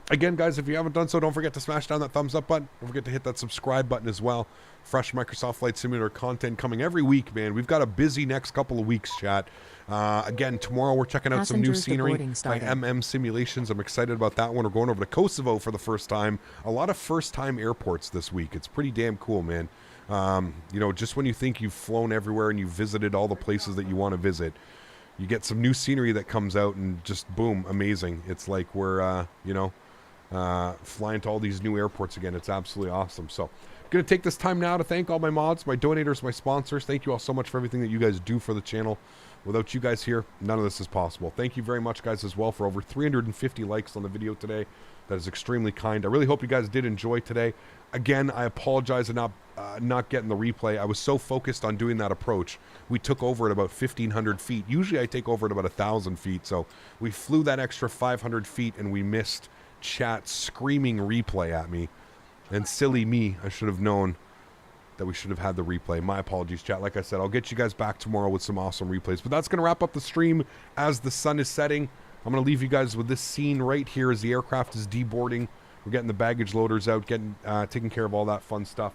Again, guys, if you haven't done so, don't forget to smash down that thumbs up button. Don't forget to hit that subscribe button as well. Fresh Microsoft Flight Simulator content coming every week, man. We've got a busy next couple of weeks, chat. Again, tomorrow we're checking out some new scenery by MM Simulations. I'm excited about that one. We're going over to Kosovo for the first time. A lot of first-time airports this week. It's pretty damn cool, man. You know, just when you think you've flown everywhere and you've visited all the places that you want to visit, you get some new scenery that comes out and just, boom, amazing. It's like we're, you know, flying to all these new airports again. It's absolutely awesome. So I'm going to take this time now to thank all my mods, my donators, my sponsors. Thank you all so much for everything that you guys do for the channel. Without you guys here, none of this is possible. Thank you very much, guys, as well, for over 350 likes on the video today. That is extremely kind. I really hope you guys did enjoy today. Again, I apologize for not getting the replay. I was so focused on doing that approach. We took over at about 1,500 feet. Usually I take over at about 1,000 feet. So we flew that extra 500 feet and we missed chat screaming replay at me. And silly me, I should have known that we should have had the replay. My apologies, chat. Like I said, I'll get you guys back tomorrow with some awesome replays. But that's going to wrap up the stream as the sun is setting. I'm going to leave you guys with this scene right here as the aircraft is deboarding. We're getting the baggage loaders out, taking care of all that fun stuff.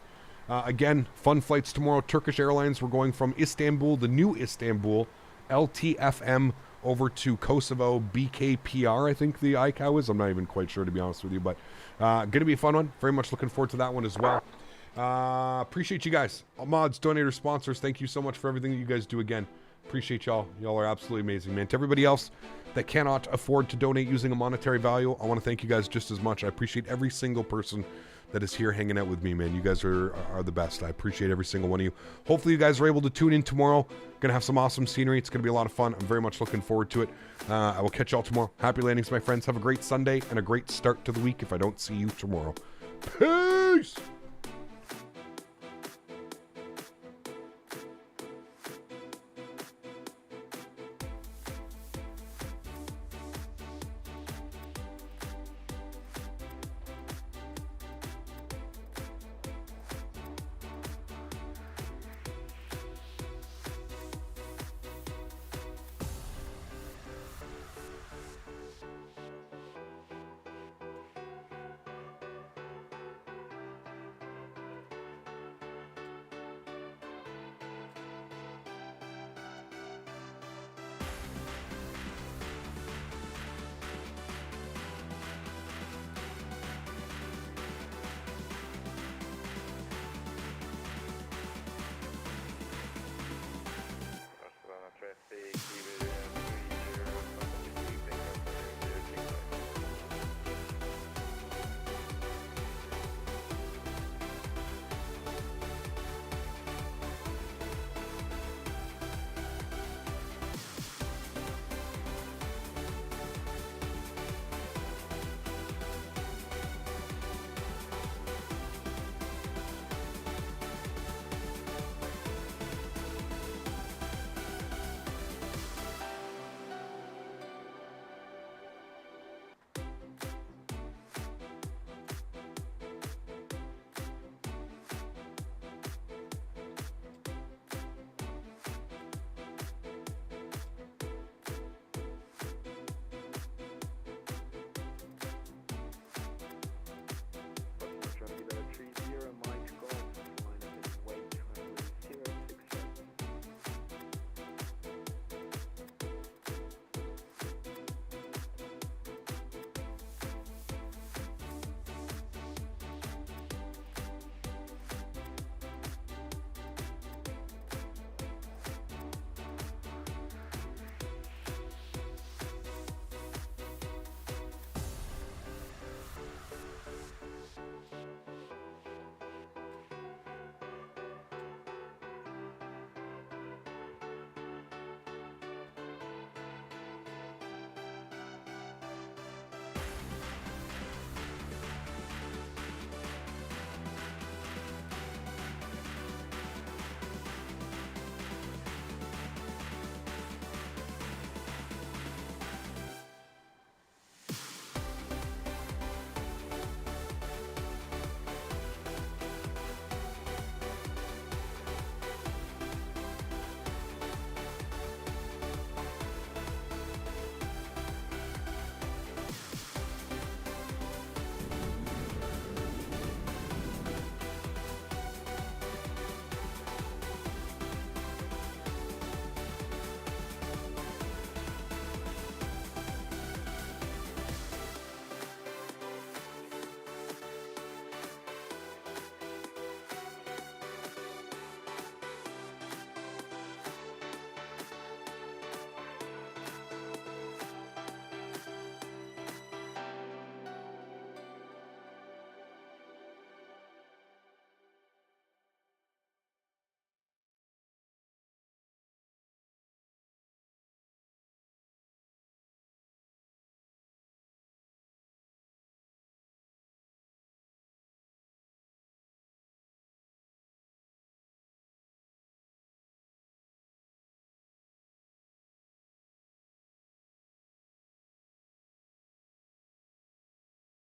Again, fun flights tomorrow. Turkish Airlines, we're going from Istanbul, the new Istanbul, LTFM, over to Kosovo, BKPR, I think the ICAO is. I'm not even quite sure, to be honest with you. But going to be a fun one. Very much looking forward to that one as well. Appreciate you guys. All mods, donators, sponsors, thank you so much for everything that you guys do again. Appreciate y'all. Y'all are absolutely amazing, man. To everybody else that cannot afford to donate using a monetary value, I want to thank you guys just as much. I appreciate every single person that is here hanging out with me, man. You guys are the best. I appreciate every single one of you. Hopefully you guys are able to tune in tomorrow. Gonna have some awesome scenery. It's gonna be a lot of fun. I'm very much looking forward to it. I will catch y'all tomorrow. Happy landings, my friends. Have a great Sunday and a great start to the week if I don't see you tomorrow. Peace!